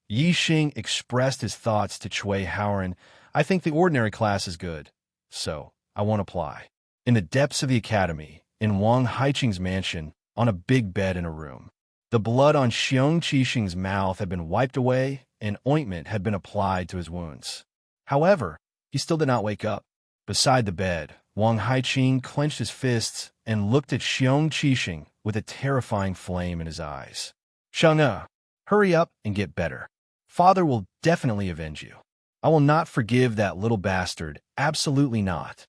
Yi Xing expressed his thoughts to Chui Haoran. I think the ordinary class is good, so I won't apply. In the depths of the academy, in Wang Haiqing's mansion, on a big bed in a room, the blood on Xiong Qixing's mouth had been wiped away and ointment had been applied to his wounds. However, he still did not wake up. Beside the bed, Wang Haiqing clenched his fists and looked at Xiong Qixing with a terrifying flame in his eyes. Shang, hurry up and get better. Father will definitely avenge you. I will not forgive that little bastard, absolutely not.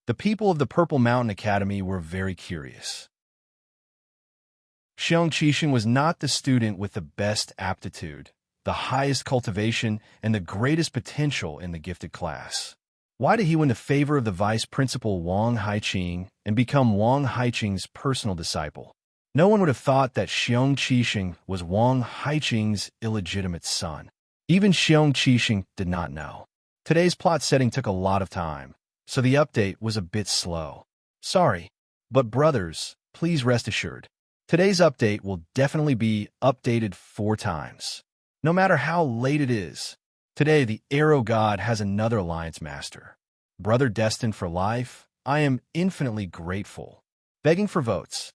The people of the Purple Mountain Academy were very curious. Xiong Qixing was not the student with the best aptitude, the highest cultivation, and the greatest potential in the gifted class. Why did he win the favor of the vice principal Wang Haiqing and become Wang Haiqing's personal disciple? No one would have thought that Xiong Qixing was Wang Haiqing's illegitimate son. Even Xiong Qixing did not know. Today's plot setting took a lot of time, so the update was a bit slow. Sorry, but brothers, please rest assured. Today's update will definitely be updated 4 times. No matter how late it is, today the Arrow God has another Alliance Master. Brother destined for life, I am infinitely grateful. Begging for votes.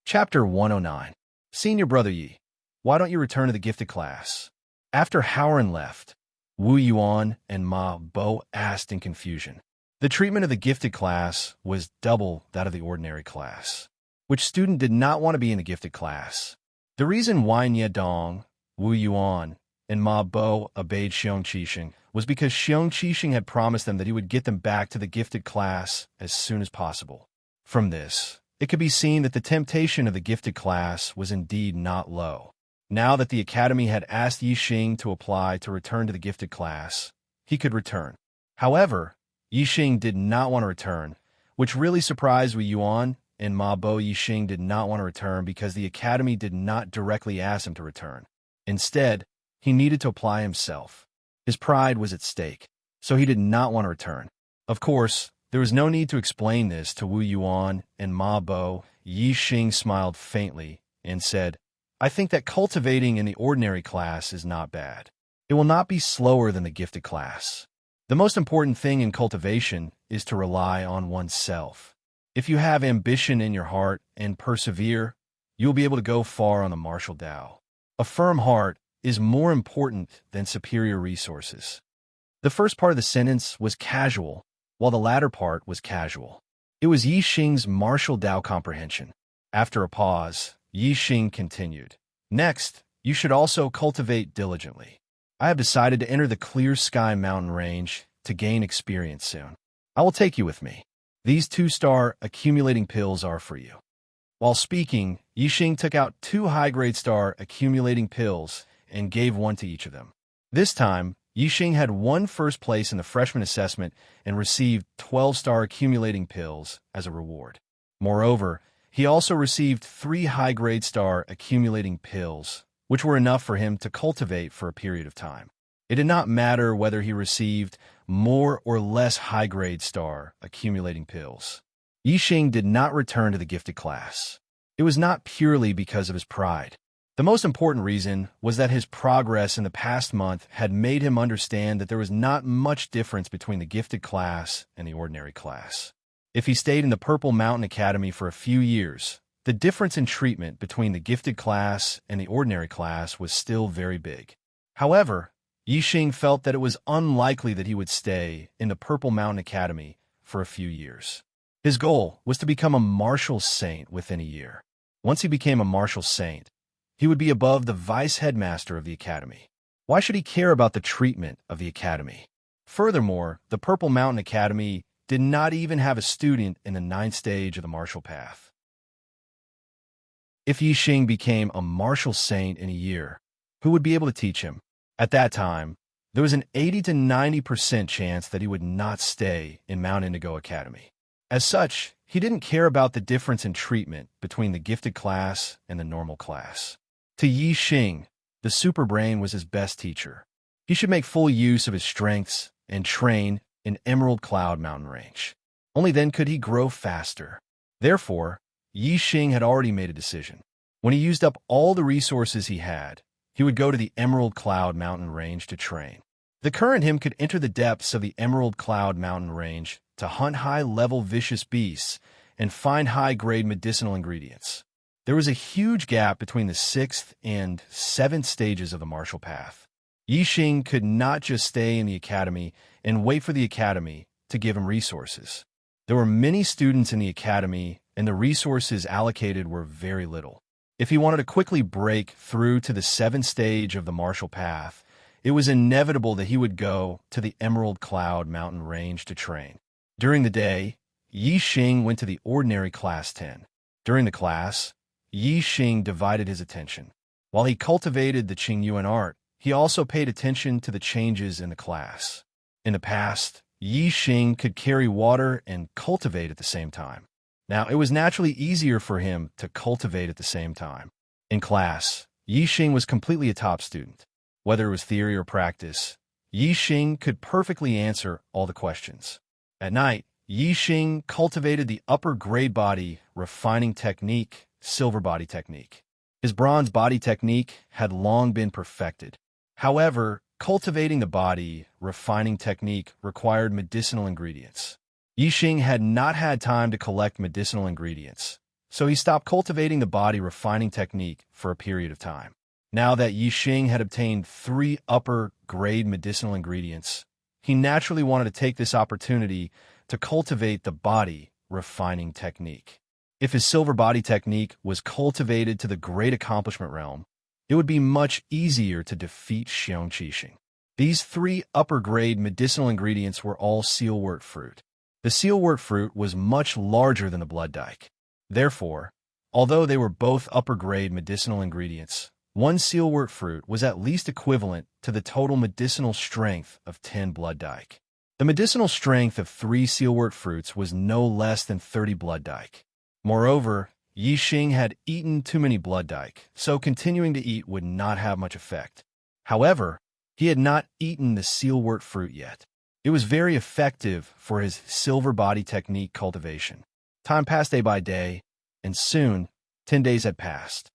Chapter 109. Senior Brother Yi, why don't you return to the gifted class? After Howren left, Wu Yuan and Ma Bo asked in confusion. The treatment of the gifted class was double that of the ordinary class. Which student did not want to be in the gifted class? The reason why Nye Dong, Wu Yuan, and Ma Bo obeyed Xiong Qixing was because Xiong Qixing had promised them that he would get them back to the gifted class as soon as possible. From this, it could be seen that the temptation of the gifted class was indeed not low. Now that the academy had asked Yixing to apply to return to the gifted class, he could return. However, Yixing did not want to return, which really surprised Wu Yuan and Ma Bo. Yixing did not want to return because the academy did not directly ask him to return. Instead, he needed to apply himself. His pride was at stake, so he did not want to return. Of course, there was no need to explain this to Wu Yuan and Ma Bo. Yixing smiled faintly and said, I think that cultivating in the ordinary class is not bad. It will not be slower than the gifted class. The most important thing in cultivation is to rely on oneself. If you have ambition in your heart and persevere, you will be able to go far on the martial Tao. A firm heart is more important than superior resources. The first part of the sentence was casual, while the latter part was casual. It was Yixing's martial Tao comprehension. After a pause, Yixing continued. Next, you should also cultivate diligently. I have decided to enter the Clear Sky mountain range to gain experience soon. I will take you with me. These 2-star accumulating pills are for you. While speaking, Yixing took out 2 high-grade star accumulating pills and gave one to each of them. This time, Yixing had won first place in the freshman assessment and received 12-star accumulating pills as a reward. Moreover, he also received 3 high-grade star accumulating pills, which were enough for him to cultivate for a period of time. It did not matter whether he received more or less high-grade star accumulating pills. Yixing did not return to the gifted class. It was not purely because of his pride. The most important reason was that his progress in the past month had made him understand that there was not much difference between the gifted class and the ordinary class. If he stayed in the Purple Mountain Academy for a few years, the difference in treatment between the gifted class and the ordinary class was still very big. However, Yixing felt that it was unlikely that he would stay in the Purple Mountain Academy for a few years. His goal was to become a martial saint within a year. Once he became a martial saint, he would be above the vice headmaster of the academy. Why should he care about the treatment of the academy? Furthermore, the Purple Mountain Academy did not even have a student in the 9th stage of the martial path. If Yixing became a martial saint in a year, who would be able to teach him? At that time, there was an 80 to 90% chance that he would not stay in Mount Indigo Academy. As such, he didn't care about the difference in treatment between the gifted class and the normal class. To Yixing, the super brain was his best teacher. He should make full use of his strengths and train in Emerald Cloud Mountain Range. Only then could he grow faster. Therefore, Yixing had already made a decision. When he used up all the resources he had, he would go to the Emerald Cloud Mountain Range to train. The current him could enter the depths of the Emerald Cloud Mountain Range to hunt high-level vicious beasts and find high-grade medicinal ingredients. There was a huge gap between the 6th and 7th stages of the martial path. Yixing could not just stay in the academy and wait for the academy to give him resources. There were many students in the academy, and the resources allocated were very little. If he wanted to quickly break through to the 7th stage of the martial path, it was inevitable that he would go to the Emerald Cloud Mountain Range to train. During the day, Yixing went to the ordinary class 10. During the class, Yixing divided his attention. While he cultivated the Qingyuan art, he also paid attention to the changes in the class. In the past, Yixing could carry water and cultivate at the same time. Now, it was naturally easier for him to cultivate at the same time. In class, Yixing was completely a top student. Whether it was theory or practice, Yixing could perfectly answer all the questions. At night, Yixing cultivated the upper grade body refining technique, silver body technique. His bronze body technique had long been perfected. However, cultivating the body refining technique required medicinal ingredients. Yixing had not had time to collect medicinal ingredients, so he stopped cultivating the body refining technique for a period of time. Now that Yixing had obtained 3 upper-grade medicinal ingredients, he naturally wanted to take this opportunity to cultivate the body refining technique. If his silver body technique was cultivated to the great accomplishment realm, it would be much easier to defeat Xiongqixing. These 3 upper-grade medicinal ingredients were all sealwort fruit. The sealwort fruit was much larger than the blood dyke. Therefore, although they were both upper-grade medicinal ingredients, one sealwort fruit was at least equivalent to the total medicinal strength of 10 blood dyke. The medicinal strength of 3 sealwort fruits was no less than 30 blood dyke. Moreover, Yixing had eaten too many blood dyke, so continuing to eat would not have much effect. However, he had not eaten the sealwort fruit yet. It was very effective for his silver body technique cultivation. Time passed day by day, and soon, 10 days had passed.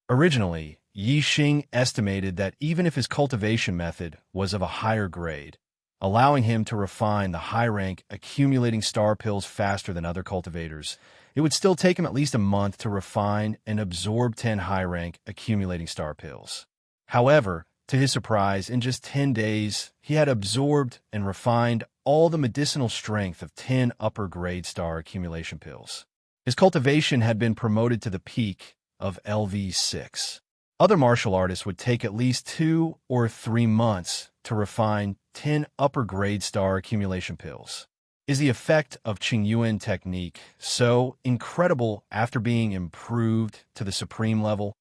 Originally, Yixing estimated that even if his cultivation method was of a higher grade, allowing him to refine the high-rank accumulating star pills faster than other cultivators, it would still take him at least a month to refine and absorb 10 high-rank accumulating star pills. However, to his surprise, in just 10 days, he had absorbed and refined all the medicinal strength of 10 upper-grade star accumulation pills. His cultivation had been promoted to the peak of LV6. Other martial artists would take at least 2 or 3 months to refine 10 upper-grade star accumulation pills. Is the effect of Qingyuan technique so incredible after being improved to the supreme level?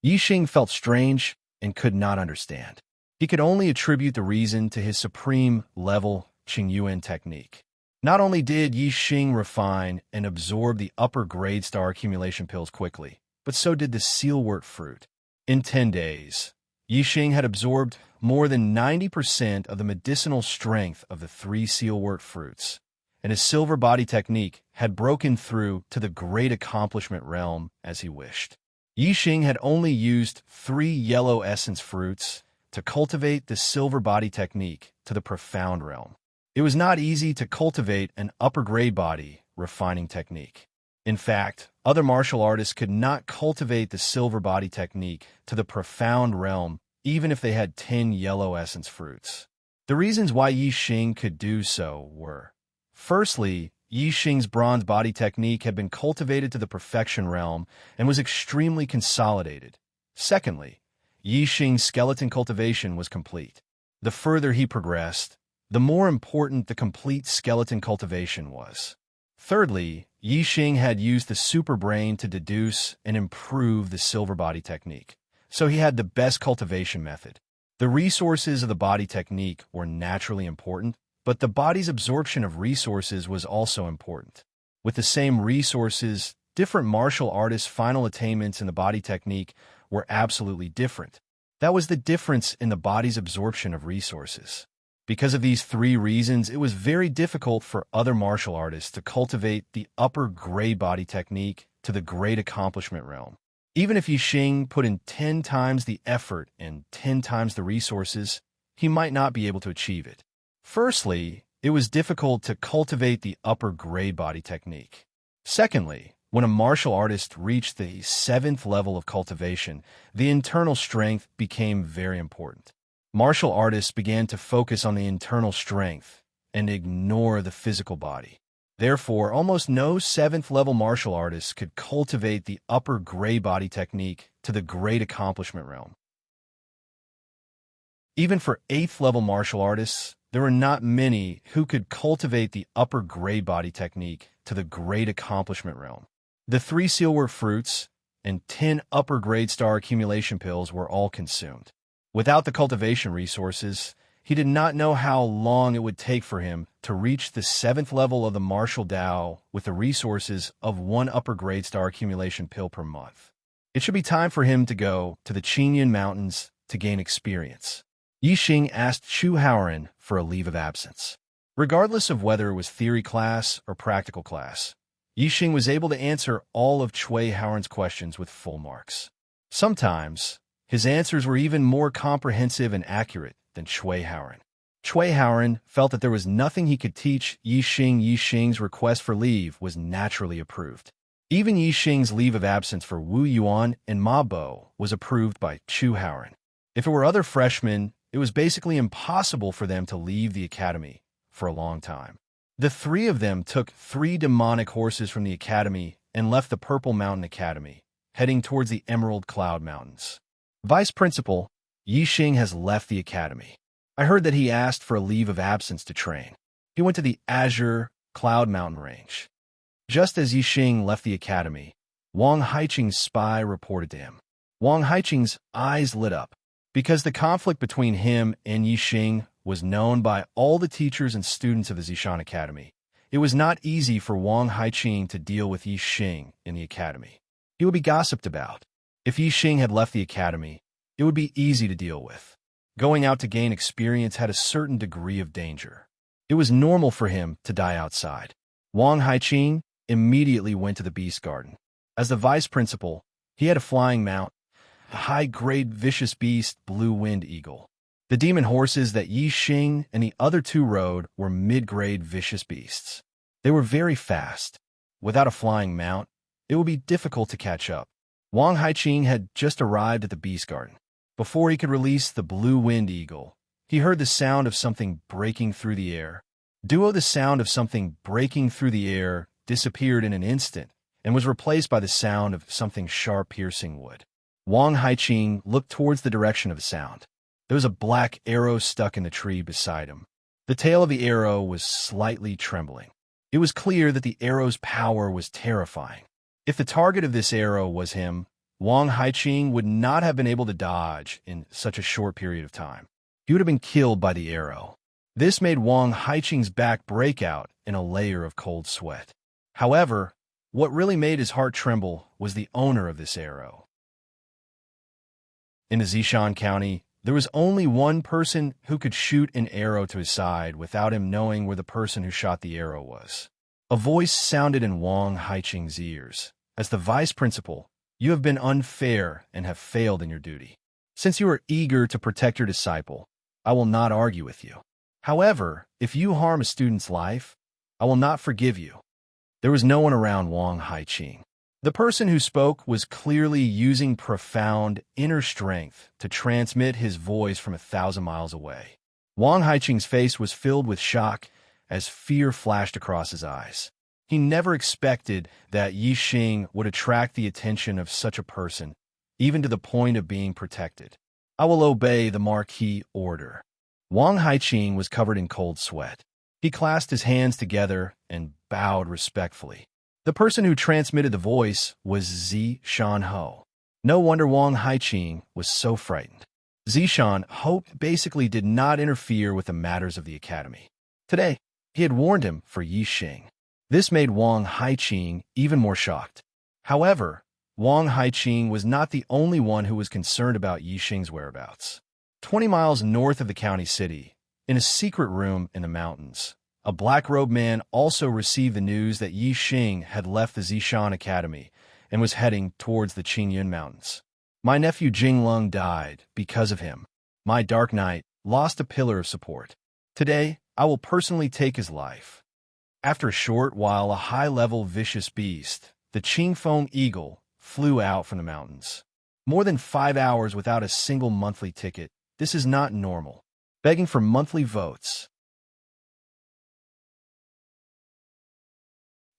Yixing felt strange and could not understand. He could only attribute the reason to his supreme level Qingyuan technique. Not only did Yixing refine and absorb the upper-grade star accumulation pills quickly, but so did the sealwort fruit. In 10 days, Yixing had absorbed more than 90% of the medicinal strength of the 3 sealwort fruits, and his silver body technique had broken through to the great accomplishment realm as he wished. Yixing had only used 3 yellow essence fruits to cultivate the silver body technique to the profound realm. It was not easy to cultivate an upper-grade body refining technique. In fact, other martial artists could not cultivate the silver body technique to the profound realm even if they had 10 yellow essence fruits. The reasons why Yixing could do so were: firstly, Yixing's bronze body technique had been cultivated to the perfection realm and was extremely consolidated. Secondly, Yixing's skeleton cultivation was complete. The further he progressed, the more important the complete skeleton cultivation was. Thirdly, Yixing had used the super brain to deduce and improve the silver body technique, so he had the best cultivation method. The resources of the body technique were naturally important, but the body's absorption of resources was also important. With the same resources, different martial artists' final attainments in the body technique were absolutely different. That was the difference in the body's absorption of resources. Because of these 3 reasons, it was very difficult for other martial artists to cultivate the upper grade body technique to the great accomplishment realm. Even if Yixing put in 10 times the effort and 10 times the resources, he might not be able to achieve it. Firstly, it was difficult to cultivate the upper grade body technique. Secondly, when a martial artist reached the 7th level of cultivation, the internal strength became very important. Martial artists began to focus on the internal strength and ignore the physical body. Therefore, almost no 7th level martial artist could cultivate the upper grade body technique to the great accomplishment realm. Even for 8th level martial artists, there were not many who could cultivate the upper grade body technique to the great accomplishment realm. The 3 sealwort fruits and 10 upper grade star accumulation pills were all consumed. Without the cultivation resources, he did not know how long it would take for him to reach the 7th level of the martial Tao with the resources of 1 upper grade star accumulation pill per month. It should be time for him to go to the Qingyuan Mountains to gain experience. Yixing asked Chu Haoran for a leave of absence. Regardless of whether it was theory class or practical class, Yixing was able to answer all of Cui Haoren's questions with full marks. Sometimes, his answers were even more comprehensive and accurate than Cui Haoren. Cui Haoren felt that there was nothing he could teach Yixing. Yixing's request for leave was naturally approved. Even Yixing's leave of absence for Wu Yuan and Ma Bo was approved by Chu Haoren. If it were other freshmen, it was basically impossible for them to leave the academy for a long time. The three of them took 3 demonic horses from the academy and left the Purple Mountain Academy, heading towards the Emerald Cloud Mountains. Vice Principal, Yixing has left the academy. I heard that he asked for a leave of absence to train. He went to the Azure Cloud Mountain Range. Just as Yixing left the academy, Wang Haiqing's spy reported to him. Wang Haiqing's eyes lit up. Because the conflict between him and Yixing was known by all the teachers and students of the Zishan Academy, it was not easy for Wang Haiqing to deal with Yixing in the academy. He would be gossiped about. If Yixing had left the academy, it would be easy to deal with. Going out to gain experience had a certain degree of danger. It was normal for him to die outside. Wang Haiqing immediately went to the Beast Garden. As the vice principal, he had a flying mount, a high-grade vicious beast, Blue Wind Eagle. The demon horses that Yixing and the other 2 rode were mid-grade vicious beasts. They were very fast. Without a flying mount, it would be difficult to catch up. Wang Haiqing had just arrived at the Beast Garden. Before he could release the Blue Wind Eagle, he heard the sound of something breaking through the air. The sound of something breaking through the air disappeared in an instant and was replaced by the sound of something sharp piercing wood. Wang Haiqing looked towards the direction of the sound. There was a black arrow stuck in the tree beside him. The tail of the arrow was slightly trembling. It was clear that the arrow's power was terrifying. If the target of this arrow was him, Wang Haiqing would not have been able to dodge in such a short period of time. He would have been killed by the arrow. This made Wang Haiqing's back break out in a layer of cold sweat. However, what really made his heart tremble was the owner of this arrow. In the Zishan County, there was only one person who could shoot an arrow to his side without him knowing where the person who shot the arrow was. A voice sounded in Wang Haiqing's ears. As the vice principal, you have been unfair and have failed in your duty. Since you are eager to protect your disciple, I will not argue with you. However, if you harm a student's life, I will not forgive you. There was no one around Wang Haiqing. The person who spoke was clearly using profound inner strength to transmit his voice from 1,000 miles away. Wang Haiqing's face was filled with shock as fear flashed across his eyes. He never expected that Yixing would attract the attention of such a person, even to the point of being protected. I will obey the Marquis order. Wang Haiqing was covered in cold sweat. He clasped his hands together and bowed respectfully. The person who transmitted the voice was Zishan Ho. No wonder Wang Haiqing was so frightened. Zishan Ho basically did not interfere with the matters of the academy. Today, he had warned him for Yixing. This made Wang Haiqing even more shocked. However, Wang Haiqing was not the only one who was concerned about Yixing's whereabouts. 20 miles north of the county city, in a secret room in the mountains, a black-robed man also received the news that Yixing had left the Zishan Academy and was heading towards the Qingyun Mountains. My nephew Jinglong died because of him. My Dark Knight lost a pillar of support. Today, I will personally take his life. After a short while, a high-level vicious beast, the Qingfeng Eagle, flew out from the mountains. More than 5 hours without a single monthly ticket. This is not normal. Begging for monthly votes.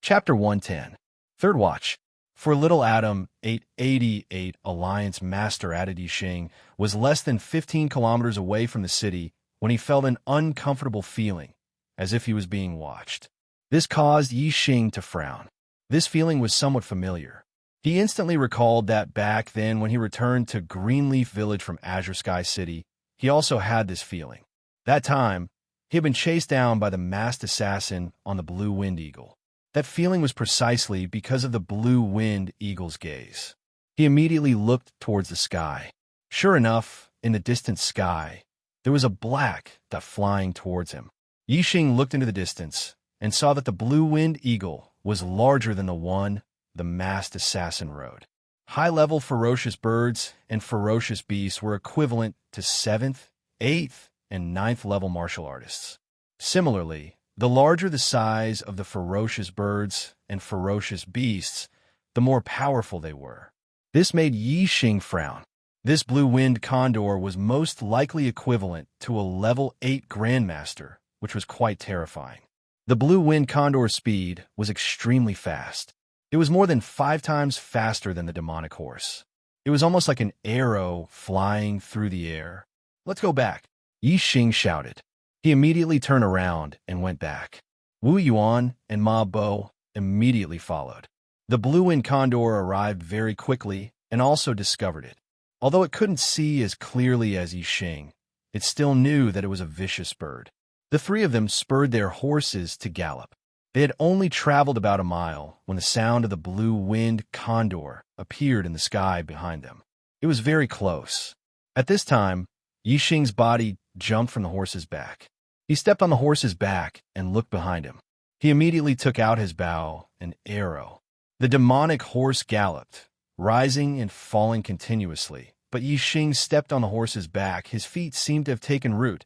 Chapter 110. Third Watch. For Little Adam, 888 Alliance Master added Yixing was less than 15 kilometers away from the city when he felt an uncomfortable feeling, as if he was being watched. This caused Yixing to frown. This feeling was somewhat familiar. He instantly recalled that back then when he returned to Greenleaf Village from Azure Sky City, he also had this feeling. That time, he had been chased down by the masked assassin on the Blue Wind Eagle. That feeling was precisely because of the Blue Wind Eagle's gaze. He immediately looked towards the sky. Sure enough, in the distant sky, there was a black dot flying towards him. Yixing looked into the distance and saw that the blue-winged eagle was larger than the one the masked assassin rode. High-level ferocious birds and ferocious beasts were equivalent to 7th, 8th, and 9th level martial artists. Similarly, the larger the size of the ferocious birds and ferocious beasts, the more powerful they were. This made Yixing frown. This blue-winged condor was most likely equivalent to a level 8 grandmaster, which was quite terrifying. The blue-winged condor's speed was extremely fast. It was more than 5 times faster than the demonic horse. It was almost like an arrow flying through the air. "Let's go back," Yixing shouted. He immediately turned around and went back. Wu Yuan and Ma Bo immediately followed. The blue-winged condor arrived very quickly and also discovered it. Although it couldn't see as clearly as Yixing, it still knew that it was a vicious bird. The 3 of them spurred their horses to gallop. They had only traveled about a mile when the sound of the blue-winged condor appeared in the sky behind them. It was very close. At this time, Yixing's body jumped from the horse's back. He stepped on the horse's back and looked behind him. He immediately took out his bow and arrow. The demonic horse galloped, rising and falling continuously, but Yixing stepped on the horse's back. His feet seemed to have taken root,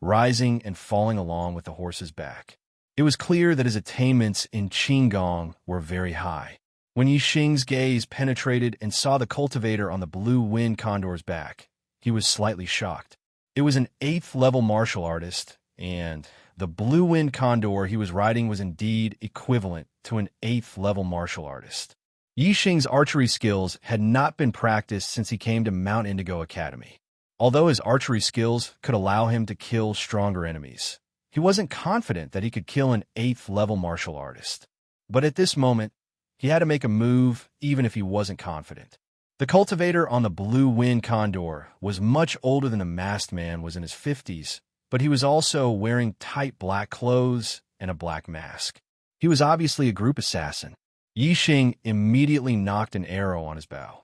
rising and falling along with the horse's back. It was clear that his attainments in Qigong were very high. When Yixing's gaze penetrated and saw the cultivator on the blue-winged condor's back, he was slightly shocked. It was an 8th level martial artist, and the blue-winged condor he was riding was indeed equivalent to an 8th level martial artist. Yixing's archery skills had not been practiced since he came to Mount Indigo Academy. Although his archery skills could allow him to kill stronger enemies, he wasn't confident that he could kill an 8th level martial artist. But at this moment, he had to make a move even if he wasn't confident. The cultivator on the blue-winged condor was much older than the masked man was in his 50s, but he was also wearing tight black clothes and a black mask. He was obviously a group assassin. Yixing immediately knocked an arrow on his bow.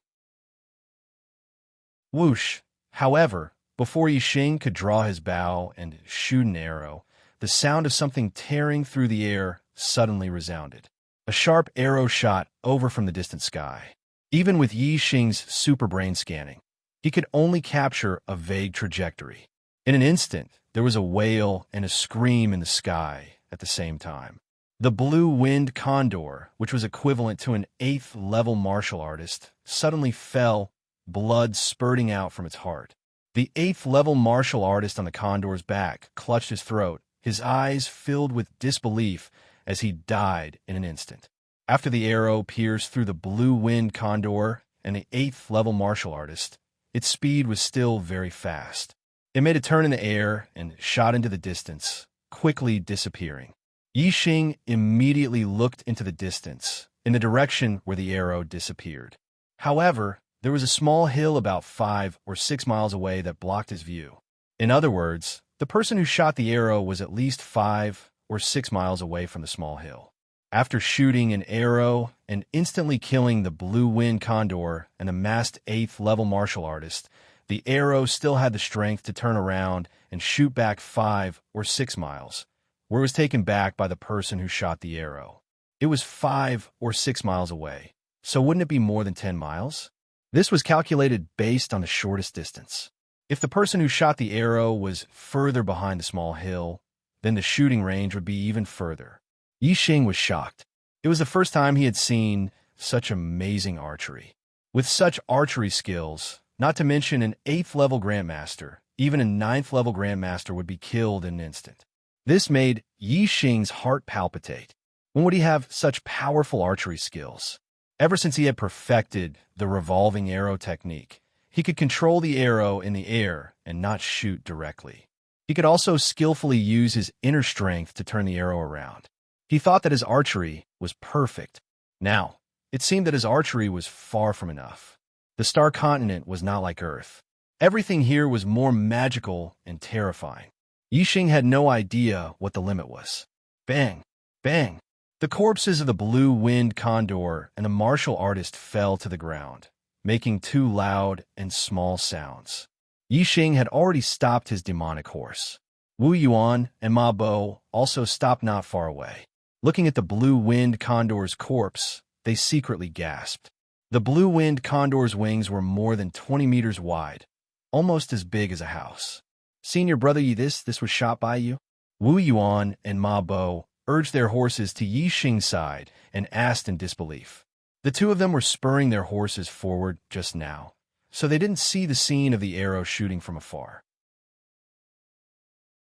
Whoosh! However, before Yixing could draw his bow and shoot an arrow, the sound of something tearing through the air suddenly resounded. A sharp arrow shot over from the distant sky. Even with Yixing's super brain scanning, he could only capture a vague trajectory. In an instant, there was a wail and a scream in the sky at the same time. The blue-winged condor, which was equivalent to an 8th level martial artist, suddenly fell, blood spurting out from its heart. The 8th level martial artist on the condor's back clutched his throat, his eyes filled with disbelief as he died in an instant. After the arrow pierced through the blue-winged condor and the 8th level martial artist, its speed was still very fast. It made a turn in the air and shot into the distance, quickly disappearing. Yixing immediately looked into the distance, in the direction where the arrow disappeared. However, there was a small hill about 5 or 6 miles away that blocked his view. In other words, the person who shot the arrow was at least 5 or 6 miles away from the small hill. After shooting an arrow and instantly killing the blue-winged condor and the masked 8th level martial artist, the arrow still had the strength to turn around and shoot back 5 or 6 miles, where it was taken back by the person who shot the arrow. It was 5 or 6 miles away, so wouldn't it be more than 10 miles? This was calculated based on the shortest distance. If the person who shot the arrow was further behind the small hill, then the shooting range would be even further. Yixing was shocked. It was the first time he had seen such amazing archery. With such archery skills, not to mention an 8th level grandmaster, even a 9th level grandmaster would be killed in an instant. This made Yixing's heart palpitate. When would he have such powerful archery skills? Ever since he had perfected the revolving arrow technique, he could control the arrow in the air and not shoot directly. He could also skillfully use his inner strength to turn the arrow around. He thought that his archery was perfect. Now, it seemed that his archery was far from enough. The star continent was not like Earth. Everything here was more magical and terrifying. Yixing had no idea what the limit was. Bang! Bang! The corpses of the blue-winged condor and the martial artist fell to the ground, making 2 loud and small sounds. Yixing had already stopped his demonic horse. Wu Yuan and Ma Bo also stopped not far away. Looking at the blue-winged condor's corpse, they secretly gasped. The blue-winged condor's wings were more than 20 meters wide, almost as big as a house. "Seen your brother Yi this was shot by you?" Wu Yuan and Ma Bo urged their horses to Yi Xing's side and asked in disbelief. The two of them were spurring their horses forward just now, so they didn't see the scene of the arrow shooting from afar.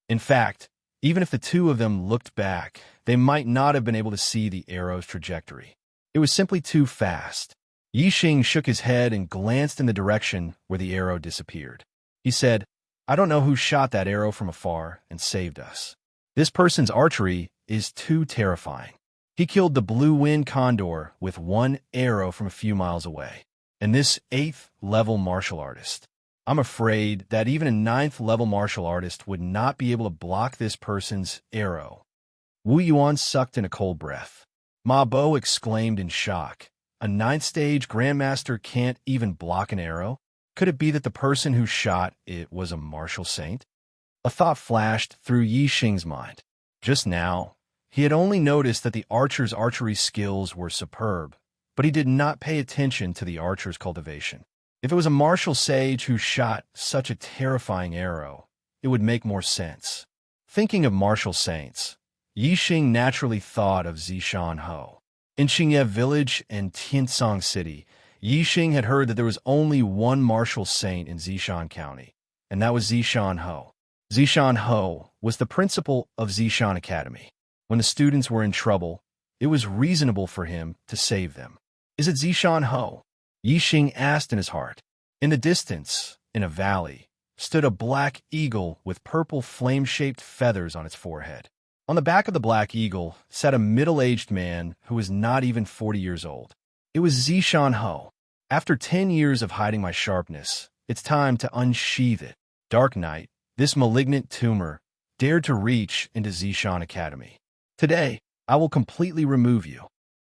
In fact, even if the two of them looked back, they might not have been able to see the arrow's trajectory. It was simply too fast. Yi Xing shook his head and glanced in the direction where the arrow disappeared. He said, "I don't know who shot that arrow from afar and saved us. This person's archery is too terrifying. He killed the blue-winged condor with one arrow from a few miles away. And this 8th-level martial artist. I'm afraid that even a 9th-level martial artist would not be able to block this person's arrow." Wu Yuan sucked in a cold breath. Ma Bo exclaimed in shock. "A 9th-stage grandmaster can't even block an arrow? Could it be that the person who shot it was a martial saint?" A thought flashed through Yi Xing's mind. Just now, he had only noticed that the archer's archery skills were superb, but he did not pay attention to the archer's cultivation. If it was a martial sage who shot such a terrifying arrow, it would make more sense. Thinking of martial saints, Yi Xing naturally thought of Zishan Ho. In Qingye Village and Tiansong City, Yi Xing had heard that there was only one martial saint in Zishan County, and that was Zishan Ho. Zishan Ho was the principal of Zishan Academy. When the students were in trouble, it was reasonable for him to save them. "Is it Zishan Ho?" Yi Xing asked in his heart. In the distance, in a valley, stood a black eagle with purple flame-shaped feathers on its forehead. On the back of the black eagle sat a middle-aged man who was not even 40 years old. It was Zishan Ho. "After 10 years of hiding my sharpness, it's time to unsheathe it. Dark night, this malignant tumor, dared to reach into Zishan Academy. Today, I will completely remove you."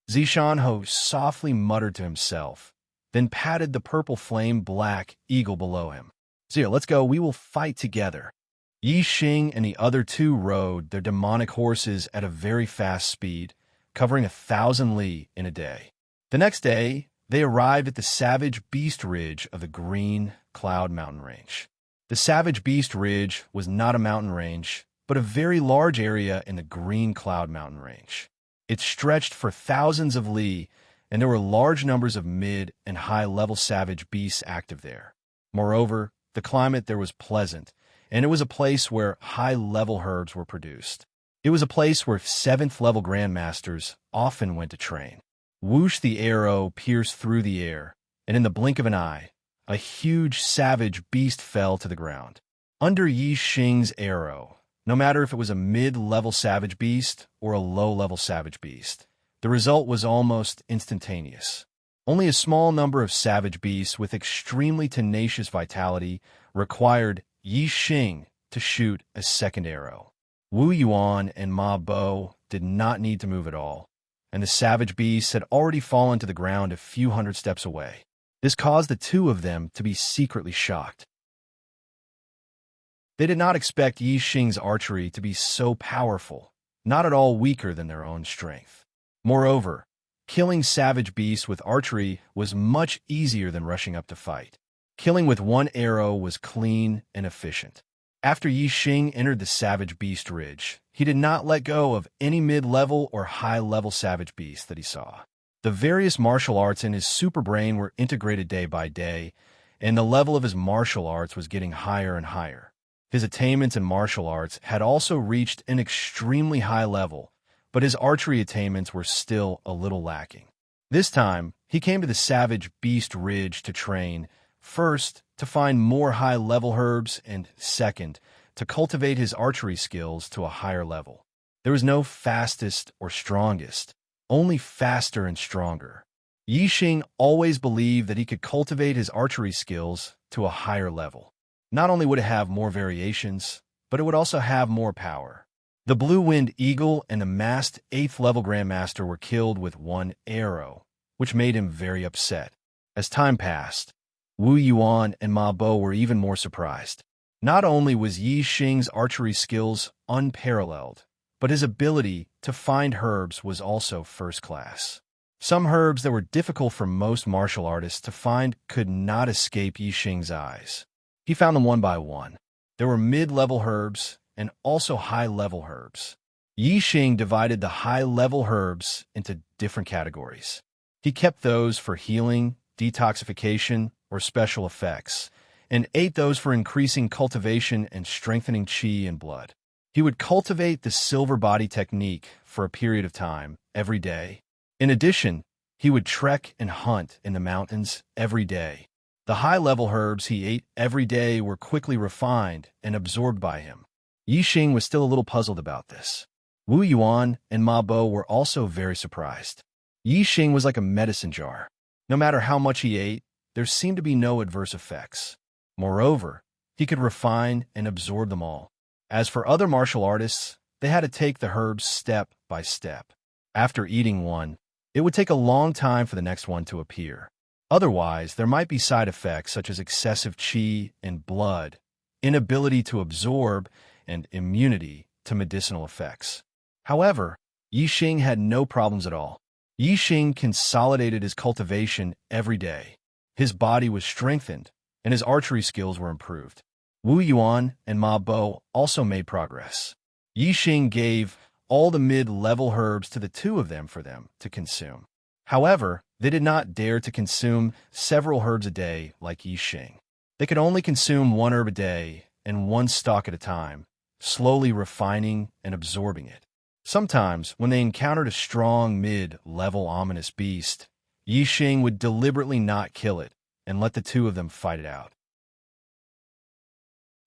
Zishan Ho softly muttered to himself, then patted the purple flame black eagle below him. "Zia, let's go, we will fight together." Yi Xing and the other two rode their demonic horses at a very fast speed, covering 1,000 li in a day. The next day, they arrived at the Savage Beast Ridge of the Green Cloud Mountain Range. The Savage Beast Ridge was not a mountain range, but a very large area in the Green Cloud Mountain Range. It stretched for thousands of li, and there were large numbers of mid- and high-level savage beasts active there. Moreover, the climate there was pleasant, and it was a place where high-level herbs were produced. It was a place where 7th-level grandmasters often went to train. Whoosh, the arrow pierced through the air, and in the blink of an eye, a huge savage beast fell to the ground. Under Yi Xing's arrow, no matter if it was a mid-level savage beast or a low-level savage beast, the result was almost instantaneous. Only a small number of savage beasts with extremely tenacious vitality required Yi Xing to shoot a second arrow. Wu Yuan and Ma Bo did not need to move at all, and the savage beasts had already fallen to the ground a few hundred steps away. This caused the two of them to be secretly shocked. They did not expect Yi Xing's archery to be so powerful, not at all weaker than their own strength. Moreover, killing savage beasts with archery was much easier than rushing up to fight. Killing with one arrow was clean and efficient. After Yi Xing entered the Savage Beast Ridge, he did not let go of any mid-level or high-level savage beast that he saw. The various martial arts in his super brain were integrated day by day, and the level of his martial arts was getting higher and higher. His attainments in martial arts had also reached an extremely high level, but his archery attainments were still a little lacking. This time, he came to the Savage Beast Ridge to train, first, to find more high-level herbs, and second, to cultivate his archery skills to a higher level. There was no fastest or strongest, only faster and stronger. Yi Xing always believed that he could cultivate his archery skills to a higher level. Not only would it have more variations, but it would also have more power. The blue-winged eagle and the masked 8th-level grandmaster were killed with one arrow, which made him very upset. As time passed, Wu Yuan and Ma Bo were even more surprised. Not only was Yi Xing's archery skills unparalleled, but his ability to find herbs was also first class. Some herbs that were difficult for most martial artists to find could not escape Yi Xing's eyes. He found them one by one. There were mid-level herbs and also high-level herbs. Yi Xing divided the high-level herbs into different categories. He kept those for healing, detoxification, or special effects, and ate those for increasing cultivation and strengthening qi and blood. He would cultivate the silver body technique for a period of time every day. In addition, he would trek and hunt in the mountains every day. The high-level herbs he ate every day were quickly refined and absorbed by him. Yi Xing was still a little puzzled about this. Wu Yuan and Ma Bo were also very surprised. Yi Xing was like a medicine jar. No matter how much he ate, there seemed to be no adverse effects. Moreover, he could refine and absorb them all. As for other martial artists, they had to take the herbs step by step. After eating one, it would take a long time for the next one to appear. Otherwise, there might be side effects such as excessive qi and blood, inability to absorb, and immunity to medicinal effects. However, Yi Xing had no problems at all. Yi Xing consolidated his cultivation every day. His body was strengthened, and his archery skills were improved. Wu Yuan and Ma Bo also made progress. Yi Xing gave all the mid-level herbs to the two of them for them to consume. However, they did not dare to consume several herbs a day like Yi Xing. They could only consume one herb a day and one stalk at a time, slowly refining and absorbing it. Sometimes, when they encountered a strong mid-level ominous beast, Yi Xing would deliberately not kill it and let the two of them fight it out.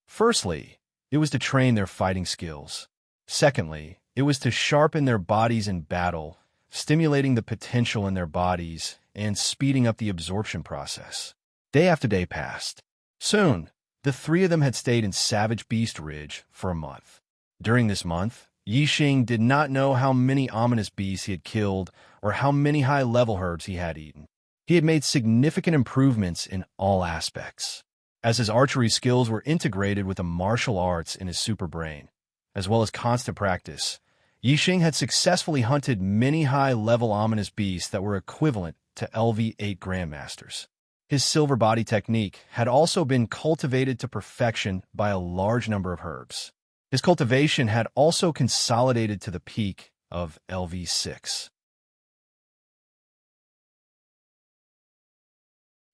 Firstly, it was to train their fighting skills. Secondly, it was to sharpen their bodies in battle, stimulating the potential in their bodies and speeding up the absorption process. Day after day passed. Soon, the three of them had stayed in Savage Beast Ridge for a month. During this month, Yi Xing did not know how many ominous beasts he had killed or how many high-level herbs he had eaten. He had made significant improvements in all aspects. As his archery skills were integrated with the martial arts in his super brain, as well as constant practice, Yi Xing had successfully hunted many high-level ominous beasts that were equivalent to LV8 Grandmasters. His silver body technique had also been cultivated to perfection by a large number of herbs. His cultivation had also consolidated to the peak of LV6.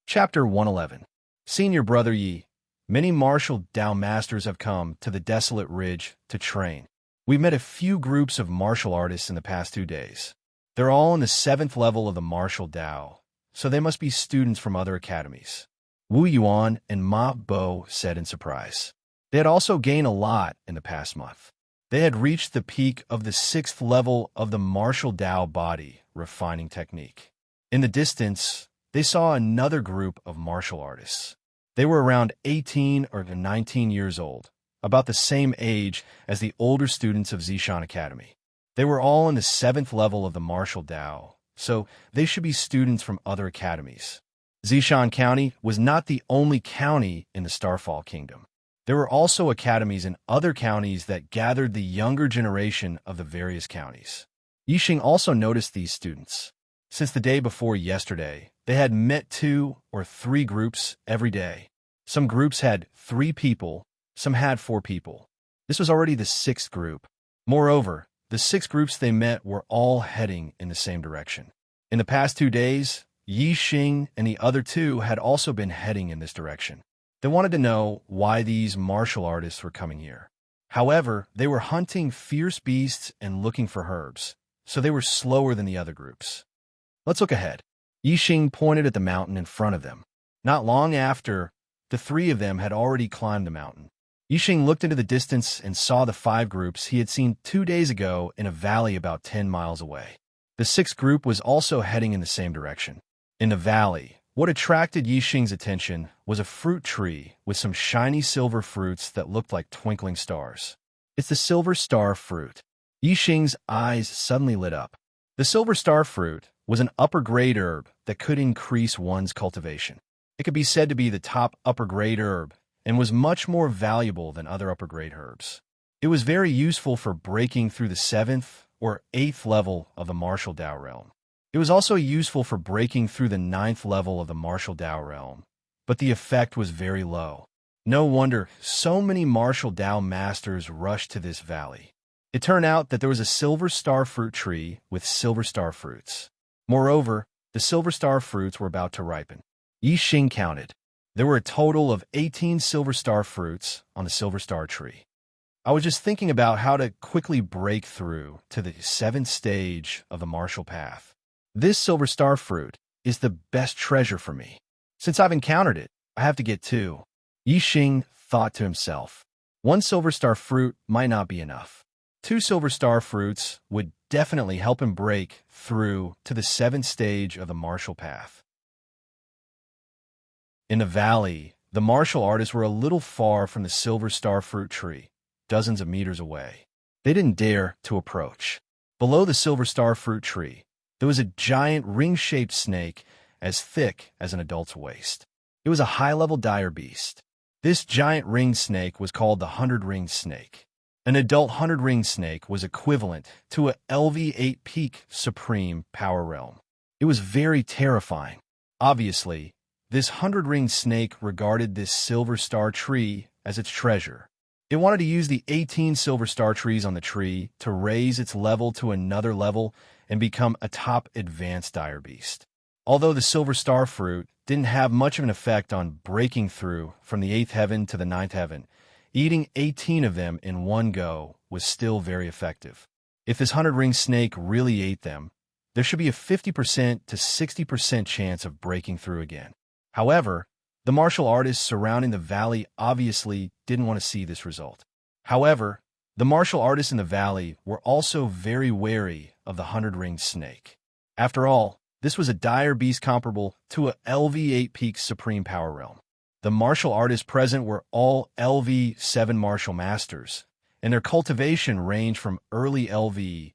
Chapter 111. Senior Brother Yi, many martial Dao masters have come to the desolate ridge to train. We met a few groups of martial artists in the past 2 days. They're all in the 7th level of the martial Dao, so they must be students from other academies. Wu Yuan and Ma Bo said in surprise. They had also gained a lot in the past month. They had reached the peak of the 6th level of the martial Dao body refining technique. In the distance, they saw another group of martial artists. They were around 18 or 19 years old, about the same age as the older students of Zishan Academy. They were all in the 7th level of the martial Dao, so they should be students from other academies. Zishan County was not the only county in the Starfall Kingdom. There were also academies in other counties that gathered the younger generation of the various counties. Yi Xing also noticed these students. Since the day before yesterday, they had met 2 or 3 groups every day. Some groups had 3 people, some had 4 people. This was already the 6th group. Moreover, the 6 groups they met were all heading in the same direction. In the past 2 days, Yi Xing and the other 2 had also been heading in this direction. They wanted to know why these martial artists were coming here. However, they were hunting fierce beasts and looking for herbs, so they were slower than the other groups. Let's look ahead. Yi Xing pointed at the mountain in front of them. Not long after, the 3 of them had already climbed the mountain. Yi Xing looked into the distance and saw the 5 groups he had seen 2 days ago in a valley about 10 miles away. The 6th group was also heading in the same direction. In the valley, what attracted Yi Xing's attention was a fruit tree with some shiny silver fruits that looked like twinkling stars. It's the silver star fruit. Yi Xing's eyes suddenly lit up. The silver star fruit was an upper-grade herb that could increase one's cultivation. It could be said to be the top upper-grade herb and was much more valuable than other upper-grade herbs. It was very useful for breaking through the 7th or 8th level of the martial Dao realm. It was also useful for breaking through the 9th level of the martial Dao realm, but the effect was very low. No wonder so many martial Dao masters rushed to this valley. It turned out that there was a silver star fruit tree with silver star fruits. Moreover, the silver star fruits were about to ripen. Yi Xing counted. There were a total of 18 silver star fruits on the silver star tree. I was just thinking about how to quickly break through to the 7th stage of the martial path. This silver star fruit is the best treasure for me. Since I've encountered it, I have to get 2. Yi Xing thought to himself. 1 silver star fruit might not be enough. 2 silver star fruits would definitely help him break through to the 7th stage of the martial path. In the valley, the martial artists were a little far from the silver star fruit tree, dozens of meters away. They didn't dare to approach. Below the silver star fruit tree, there was a giant ring-shaped snake as thick as an adult's waist. It was a high-level dire beast. This giant ringed snake was called the 100-ringed snake. An adult 100-ringed snake was equivalent to a LV8 peak supreme power realm. It was very terrifying. Obviously, this 100-ringed snake regarded this silver star tree as its treasure. It wanted to use the 18 silver star trees on the tree to raise its level to another level and become a top advanced dire beast. Although the silver star fruit didn't have much of an effect on breaking through from the 8th heaven to the 9th heaven, eating 18 of them in one go was still very effective. If this 100-ringed snake really ate them, there should be a 50% to 60% chance of breaking through again. However, the martial artists surrounding the valley obviously didn't want to see this result. However, the martial artists in the valley were also very wary of the 100-ringed snake. After all, this was a dire beast comparable to a LV8 peak supreme power realm. The martial artists present were all LV7 martial masters, and their cultivation ranged from early LV7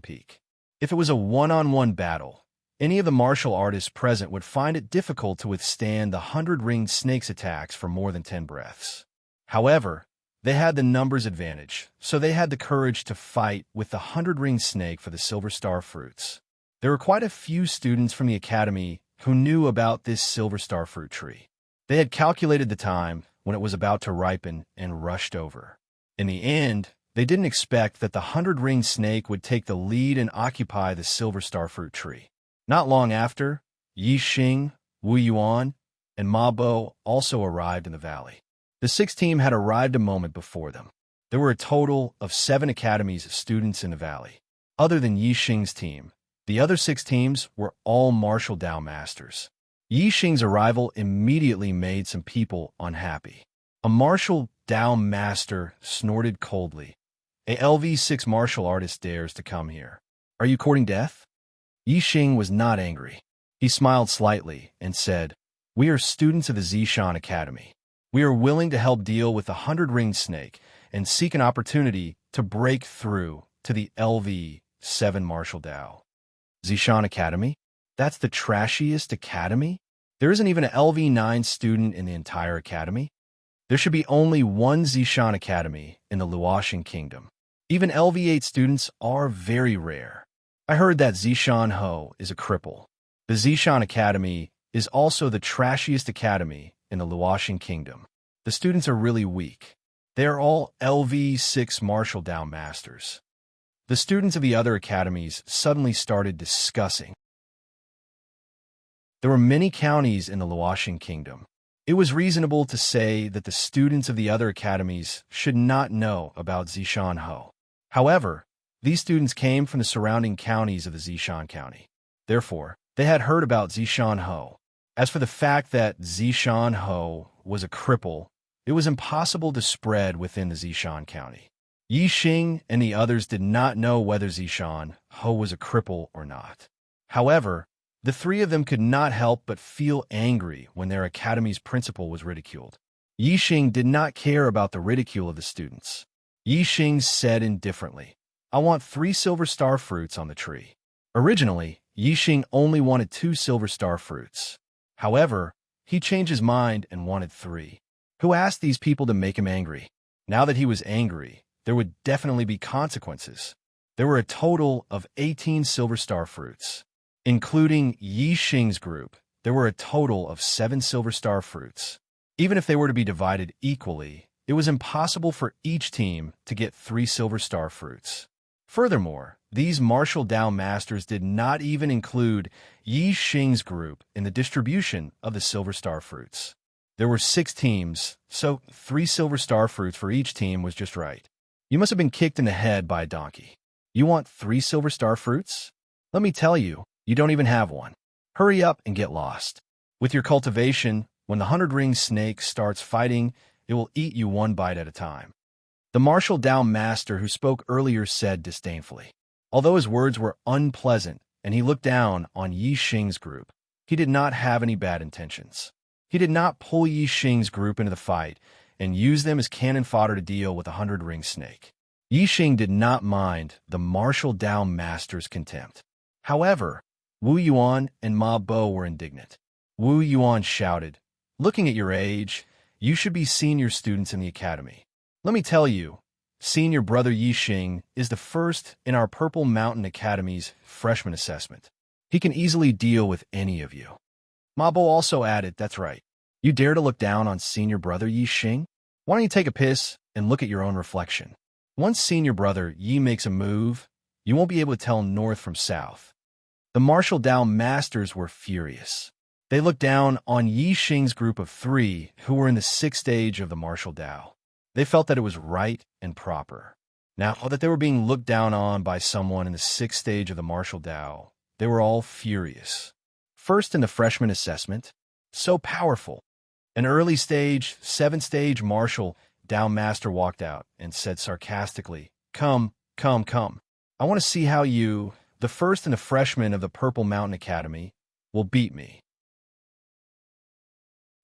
peak. If it was a one-on-one battle, any of the martial artists present would find it difficult to withstand the 100-ringed snake's attacks for more than 10 breaths. However, they had the numbers advantage, so they had the courage to fight with the 100-ringed snake for the silver star fruits. There were quite a few students from the academy who knew about this silver star fruit tree. They had calculated the time when it was about to ripen and rushed over. In the end, they didn't expect that the 100-ringed snake would take the lead and occupy the silver star fruit tree. Not long after, Yi Xing, Wu Yuan, and Ma Bo also arrived in the valley. The 6th team had arrived a moment before them. There were a total of 7 academies of students in the valley. Other than Yi Xing's team, the other 6 teams were all martial Dao masters. Yi Xing's arrival immediately made some people unhappy. A martial Dao master snorted coldly. A LV6 martial artist dares to come here. Are you courting death? Yi Xing was not angry. He smiled slightly and said, "We are students of the Zishan Academy. We are willing to help deal with the 100-ringed snake and seek an opportunity to break through to the LV7 martial Dao." Zishan Academy? That's the trashiest academy? There isn't even an LV9 student in the entire academy? There should be only one Zishan Academy in the Luoxin Kingdom. Even LV8 students are very rare. I heard that Zishan Ho is a cripple. The Zishan Academy is also the trashiest academy in the Luoxin Kingdom. The students are really weak. They are all LV6 martial Dao masters. The students of the other academies suddenly started discussing. There were many counties in the Luoxin Kingdom. It was reasonable to say that the students of the other academies should not know about Zishan Ho. However, these students came from the surrounding counties of the Zishan County. Therefore, they had heard about Zishan Ho. As for the fact that Zishan Ho was a cripple, it was impossible to spread within the Zishan County. Yi Xing and the others did not know whether Zishan Ho was a cripple or not. However, the 3 of them could not help but feel angry when their academy's principal was ridiculed. Yi Xing did not care about the ridicule of the students. Yi Xing said indifferently, "I want 3 silver star fruits on the tree." Originally, Yi Xing only wanted 2 silver star fruits. However, he changed his mind and wanted 3. Who asked these people to make him angry? Now that he was angry, there would definitely be consequences. There were a total of 18 silver star fruits. Including Yi Xing's group, there were a total of 7 silver star fruits. Even if they were to be divided equally, it was impossible for each team to get 3 silver star fruits. Furthermore, these martial Dao masters did not even include Yi Xing's group in the distribution of the silver star fruits. There were 6 teams, so 3 silver star fruits for each team was just right. You must have been kicked in the head by a donkey. You want 3 silver star fruits? Let me tell you, you don't even have one. Hurry up and get lost. With your cultivation, when the 100-ring snake starts fighting, it will eat you 1 bite at a time. The martial Dao master who spoke earlier said disdainfully. Although his words were unpleasant and he looked down on Yi Xing's group, he did not have any bad intentions. He did not pull Yi Xing's group into the fight and use them as cannon fodder to deal with a 100-ring snake. Yi Xing did not mind the martial Dao master's contempt. However, Wu Yuan and Ma Bo were indignant. Wu Yuan shouted, "Looking at your age, you should be senior students in the academy. Let me tell you, senior brother Yi Xing is the first in our Purple Mountain Academy's freshman assessment. He can easily deal with any of you." Ma Bo also added, "That's right. You dare to look down on senior brother Yi Xing? Why don't you take a piss and look at your own reflection? Once senior brother Yi makes a move, you won't be able to tell north from south." The martial Dao masters were furious. They looked down on Yi Xing's group of 3 who were in the 6th stage of the martial Dao. They felt that it was right and proper. Now that they were being looked down on by someone in the 6th stage of the martial Dao, they were all furious. First in the freshman assessment, so powerful. An early stage, 7th stage martial Dao master walked out and said sarcastically, Come. I want to see how you, the first and the freshman of the Purple Mountain Academy, will beat me.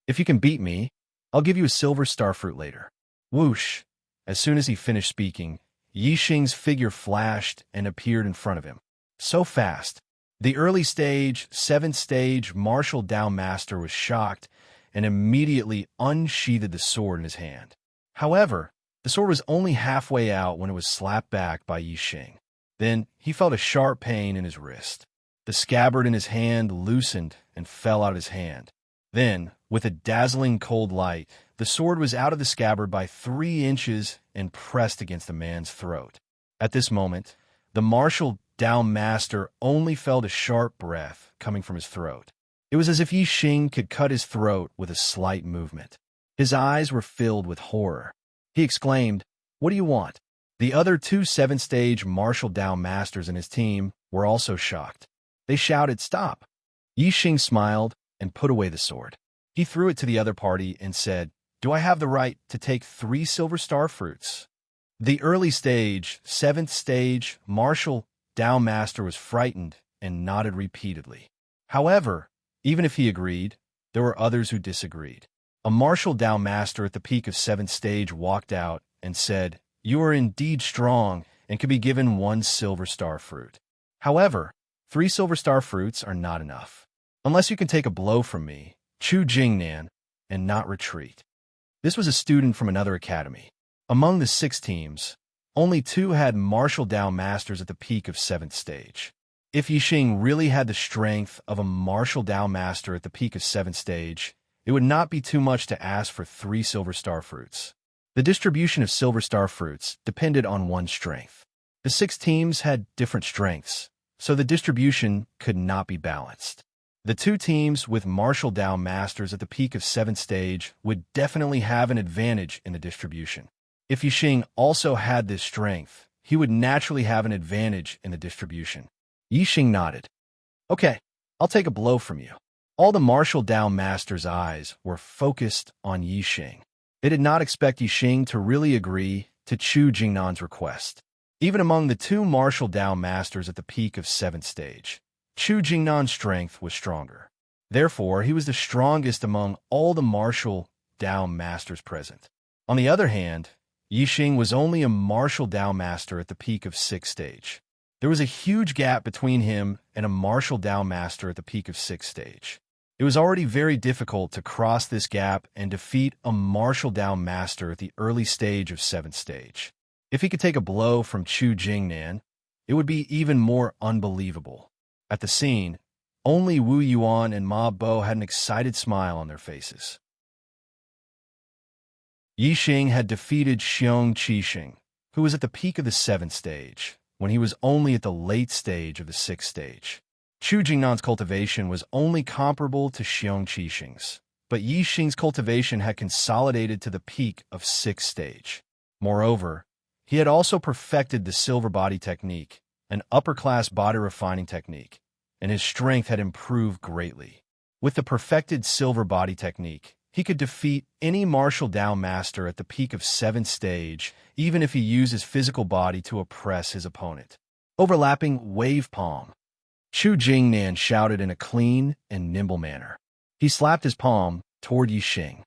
If you can beat me, I'll give you a silver star fruit later." Whoosh! As soon as he finished speaking, Yi Xing's figure flashed and appeared in front of him. So fast. The early stage, 7th stage martial Dao master was shocked and immediately unsheathed the sword in his hand. However, the sword was only halfway out when it was slapped back by Yi Xing. Then he felt a sharp pain in his wrist. The scabbard in his hand loosened and fell out of his hand. Then, with a dazzling cold light, the sword was out of the scabbard by 3 inches and pressed against the man's throat. At this moment, the martial Dao master only felt a sharp breath coming from his throat. It was as if Yi Xing could cut his throat with a slight movement. His eyes were filled with horror. He exclaimed, "What do you want?" The other 2 7th stage martial Dao masters in his team were also shocked. They shouted, "Stop!" Yi Xing smiled and put away the sword. He threw it to the other party and said, "Do I have the right to take 3 silver star fruits?" The early stage, 7th stage martial Dao master was frightened and nodded repeatedly. However, even if he agreed, there were others who disagreed. A martial Dao master at the peak of 7th stage walked out and said, "You are indeed strong and can be given 1 silver star fruit. However, 3 silver star fruits are not enough. Unless you can take a blow from me, Chu Jingnan, and not retreat." This was a student from another academy. Among the 6 teams, only 2 had martial Dao masters at the peak of 7th stage. If Yi Xing really had the strength of a martial Dao master at the peak of 7th stage, it would not be too much to ask for 3 silver star fruits. The distribution of silver star fruits depended on one's strength. The 6 teams had different strengths, so the distribution could not be balanced. The 2 teams with martial Dao masters at the peak of 7th stage would definitely have an advantage in the distribution. If Yi Xing also had this strength, he would naturally have an advantage in the distribution. Yi Xing nodded. "Okay, I'll take a blow from you." All the martial Dao masters' eyes were focused on Yi Xing. They did not expect Yi Xing to really agree to Chu Jingnan's request. Even among the 2 martial Dao masters at the peak of 7th stage, Chu Jingnan's strength was stronger. Therefore, he was the strongest among all the martial Dao masters present. On the other hand, Yi Xing was only a martial Dao master at the peak of 6th stage. There was a huge gap between him and a martial Dao master at the peak of 6th stage. It was already very difficult to cross this gap and defeat a martial Dao master at the early stage of 7th stage. If he could take a blow from Chu Jingnan, it would be even more unbelievable. At the scene, only Wu Yuan and Ma Bo had an excited smile on their faces. Yi Xing had defeated Xiong Qixing, who was at the peak of the 7th stage, when he was only at the late stage of the 6th stage. Chu Jingnan's cultivation was only comparable to Xiong Qixing's, but Yi Xing's cultivation had consolidated to the peak of 6th stage. Moreover, he had also perfected the silver body technique, an upper-class body refining technique, and his strength had improved greatly. With the perfected silver body technique, he could defeat any martial Dao master at the peak of 7th stage, even if he used his physical body to oppress his opponent. Overlapping wave palm. Chu Jingnan shouted in a clean and nimble manner. He slapped his palm toward Yi Xing.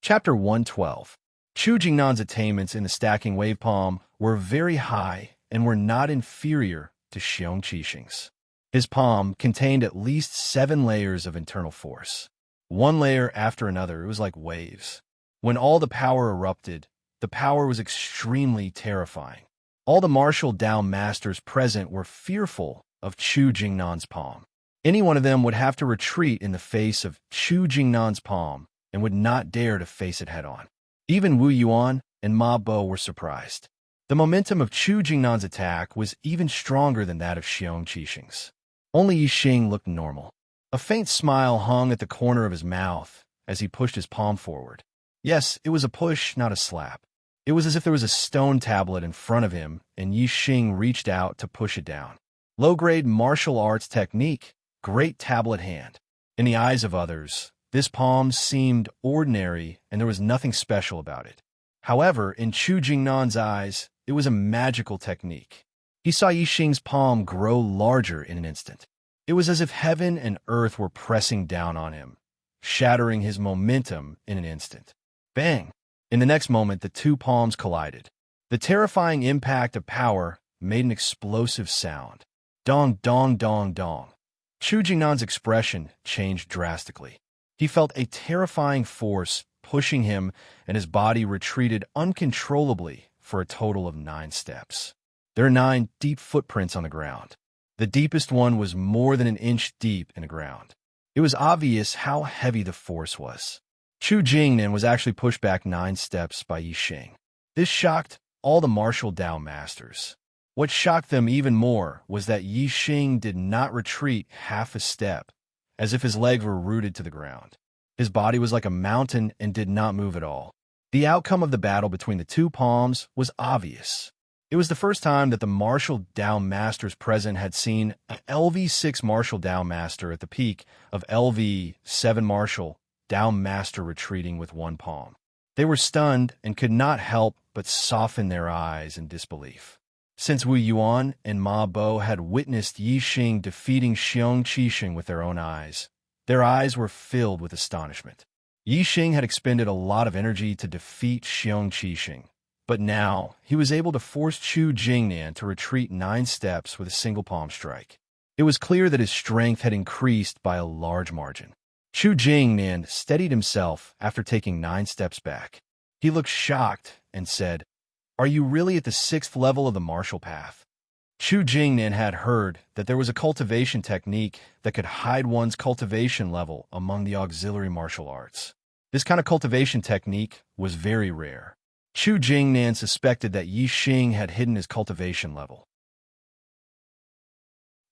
Chapter 112. Chu Jingnan's attainments in the stacking wave palm were very high and were not inferior to Xiong Qixing's. His palm contained at least 7 layers of internal force. One layer after another, it was like waves. When all the power erupted, the power was extremely terrifying. All the martial Dao masters present were fearful of Chu Jingnan's palm. Any one of them would have to retreat in the face of Chu Jingnan's palm and would not dare to face it head-on. Even Wu Yuan and Ma Bo were surprised. The momentum of Chu Jingnan's attack was even stronger than that of Xiong Qixing's. Only Yi Xing looked normal. A faint smile hung at the corner of his mouth as he pushed his palm forward. Yes, it was a push, not a slap. It was as if there was a stone tablet in front of him, and Yi Xing reached out to push it down. Low-grade martial arts technique, great tablet hand. In the eyes of others, this palm seemed ordinary, and there was nothing special about it. However, in Chu Jingnan's eyes, it was a magical technique. He saw Yi Xing's palm grow larger in an instant. It was as if heaven and earth were pressing down on him, shattering his momentum in an instant. Bang! In the next moment, the two palms collided. The terrifying impact of power made an explosive sound. Dong, dong, dong, dong. Chu Jingnan's expression changed drastically. He felt a terrifying force pushing him, and his body retreated uncontrollably for a total of 9 steps. There are 9 deep footprints on the ground. The deepest one was more than an inch deep in the ground. It was obvious how heavy the force was. Chu Jingnan was actually pushed back 9 steps by Yi Xing. This shocked all the martial Dao masters. What shocked them even more was that Yi Xing did not retreat half a step, as if his legs were rooted to the ground. His body was like a mountain and did not move at all. The outcome of the battle between the two palms was obvious. It was the first time that the martial Dao masters present had seen an LV6 martial Dao master at the peak of LV7 martial Dao master retreating with one palm. They were stunned and could not help but soften their eyes in disbelief. Since Wu Yuan and Ma Bo had witnessed Yi Xing defeating Xiong Qixing with their own eyes, their eyes were filled with astonishment. Yi Xing had expended a lot of energy to defeat Xiong Qixing, but now he was able to force Chu Jingnan to retreat 9 steps with a single palm strike. It was clear that his strength had increased by a large margin. Chu Jingnan steadied himself after taking 9 steps back. He looked shocked and said, "Are you really at the 6th level of the martial path?" Chu Jingnan had heard that there was a cultivation technique that could hide one's cultivation level among the auxiliary martial arts. This kind of cultivation technique was very rare. Chu Jingnan suspected that Yi Xing had hidden his cultivation level.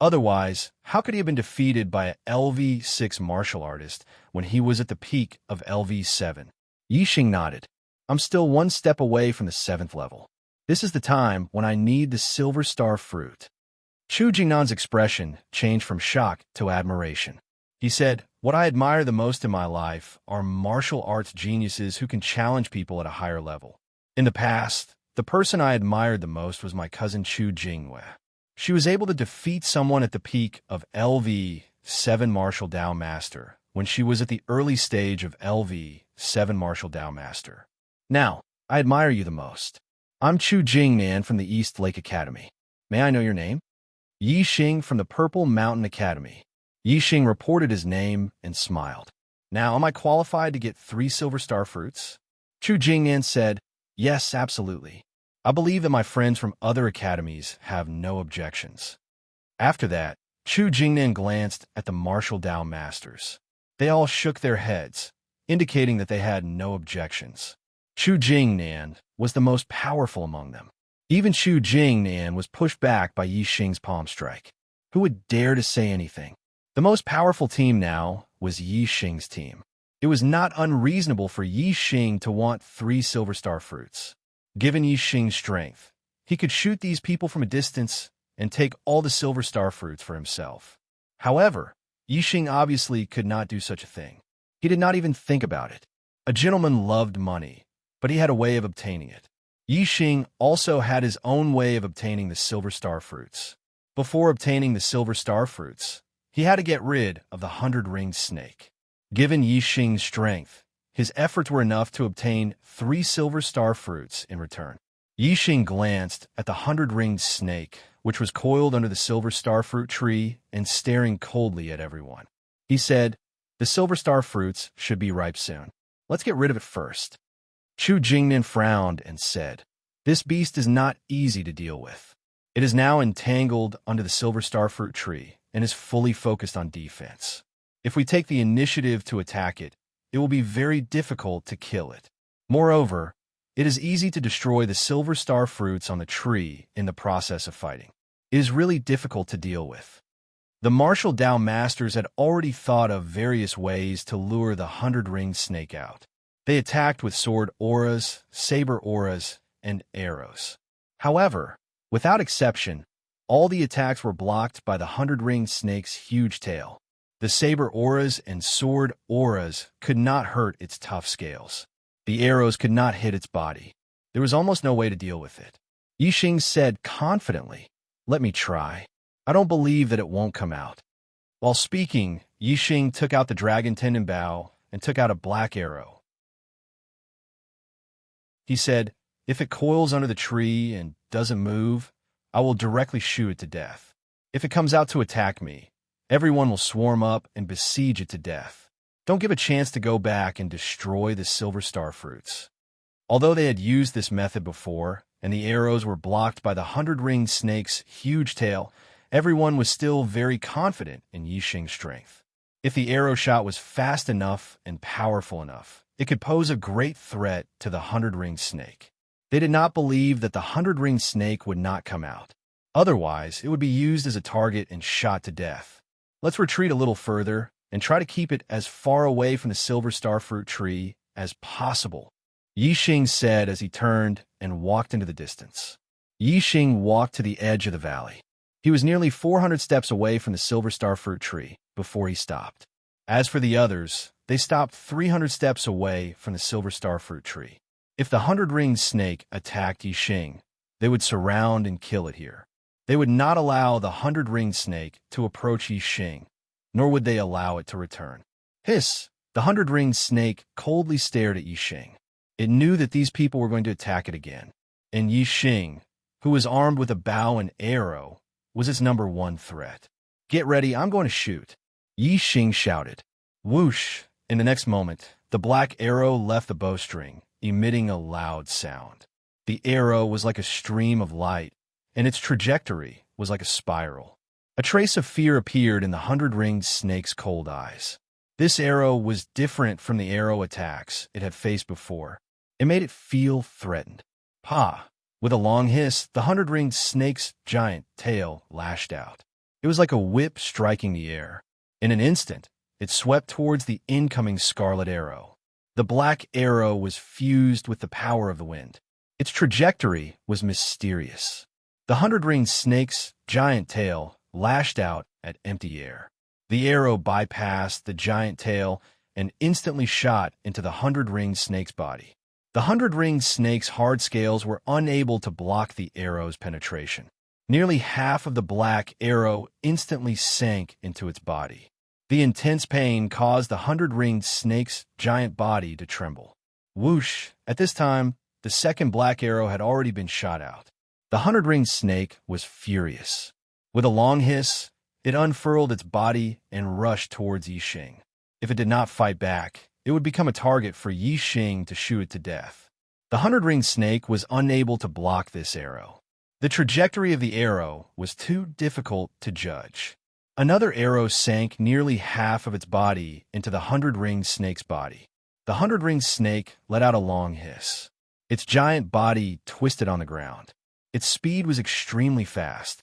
Otherwise, how could he have been defeated by a LV6 martial artist when he was at the peak of LV7? Yi Xing nodded. "I'm still 1 step away from the 7th level. This is the time when I need the Silver Star Fruit." Chu Jingnan's expression changed from shock to admiration. He said, "What I admire the most in my life are martial arts geniuses who can challenge people at a higher level. In the past, the person I admired the most was my cousin Chu Jingwei. She was able to defeat someone at the peak of LV7 Martial Dao Master when she was at the early stage of LV7 Martial Dao Master. Now, I admire you the most. I'm Chu Jingnan from the East Lake Academy. May I know your name?" Yixing from the Purple Mountain Academy. Yixing reported his name and smiled. Now, am I qualified to get 3 silver star fruits? Chu Jingnian said, yes, absolutely. I believe that my friends from other academies have no objections. After that, Chu Jingnian glanced at the martial Dao masters. They all shook their heads, indicating that they had no objections. Chu Jingnian was the most powerful among them. Even Chu Jingnian was pushed back by Yixing's palm strike. Who would dare to say anything? The most powerful team now was Yixing's team. It was not unreasonable for Yixing to want 3 silver star fruits. Given Yixing's strength, he could shoot these people from a distance and take all the silver star fruits for himself. However, Yixing obviously could not do such a thing. He did not even think about it. A gentleman loved money, but he had a way of obtaining it. Yixing also had his own way of obtaining the silver star fruits. Before obtaining the silver star fruits, he had to get rid of the 100-ringed snake. Given Yixing's strength, his efforts were enough to obtain 3 silver star fruits in return. Yixing glanced at the 100-ringed snake, which was coiled under the silver star fruit tree and staring coldly at everyone. He said, the silver star fruits should be ripe soon. Let's get rid of it first. Chu Jingnian frowned and said, this beast is not easy to deal with. It is now entangled under the silver star fruit tree and is fully focused on defense. If we take the initiative to attack it, it will be very difficult to kill it. Moreover, it is easy to destroy the silver star fruits on the tree in the process of fighting. It is really difficult to deal with. The martial Dao masters had already thought of various ways to lure the 100-ringed snake out. They attacked with sword auras, saber auras, and arrows. However, without exception, all the attacks were blocked by the 100-ringed snake's huge tail. The saber auras and sword auras could not hurt its tough scales. The arrows could not hit its body. There was almost no way to deal with it. Yixing said confidently, let me try. I don't believe that it won't come out. While speaking, Yixing took out the dragon tendon bow and took out a black arrow. He said, if it coils under the tree and doesn't move, I will directly shoot it to death. If it comes out to attack me, everyone will swarm up and besiege it to death. Don't give a chance to go back and destroy the silver star fruits. Although they had used this method before, and the arrows were blocked by the 100-ringed snake's huge tail, everyone was still very confident in Yixing's strength. If the arrow shot was fast enough and powerful enough, it could pose a great threat to the 100-ringed snake. They did not believe that the 100-ringed snake would not come out. Otherwise, it would be used as a target and shot to death. Let's retreat a little further and try to keep it as far away from the silver star fruit tree as possible, Yixing said as he turned and walked into the distance. Yixing walked to the edge of the valley. He was nearly 400 steps away from the silver star fruit tree before he stopped. As for the others, they stopped 300 steps away from the silver star fruit tree. If the 100-ringed snake attacked Yixing, they would surround and kill it here. They would not allow the 100-ringed snake to approach Yixing, nor would they allow it to return. Hiss! The 100-ringed snake coldly stared at Yixing. It knew that these people were going to attack it again, and Yixing, who was armed with a bow and arrow, was its number 1 threat. Get ready, I'm going to shoot. Yixing shouted. Whoosh! In the next moment, the black arrow left the bowstring, emitting a loud sound. The arrow was like a stream of light, and its trajectory was like a spiral. A trace of fear appeared in the 100-ringed snake's cold eyes. This arrow was different from the arrow attacks it had faced before. It made it feel threatened. Pa! With a long hiss, the 100-ringed snake's giant tail lashed out. It was like a whip striking the air. In an instant, it swept towards the incoming scarlet arrow. The black arrow was fused with the power of the wind. Its trajectory was mysterious. The 100-ringed snake's giant tail lashed out at empty air. The arrow bypassed the giant tail and instantly shot into the 100-ringed snake's body. The 100-ringed snake's hard scales were unable to block the arrow's penetration. Nearly half of the black arrow instantly sank into its body. The intense pain caused the 100-ringed snake's giant body to tremble. Whoosh! At this time, the second black arrow had already been shot out. The 100-ringed snake was furious. With a long hiss, it unfurled its body and rushed towards Yixing. If it did not fight back, it would become a target for Yixing to shoot it to death. The 100-ringed snake was unable to block this arrow. The trajectory of the arrow was too difficult to judge. Another arrow sank nearly half of its body into the 100-ringed snake's body. The 100-ringed snake let out a long hiss. Its giant body twisted on the ground. Its speed was extremely fast.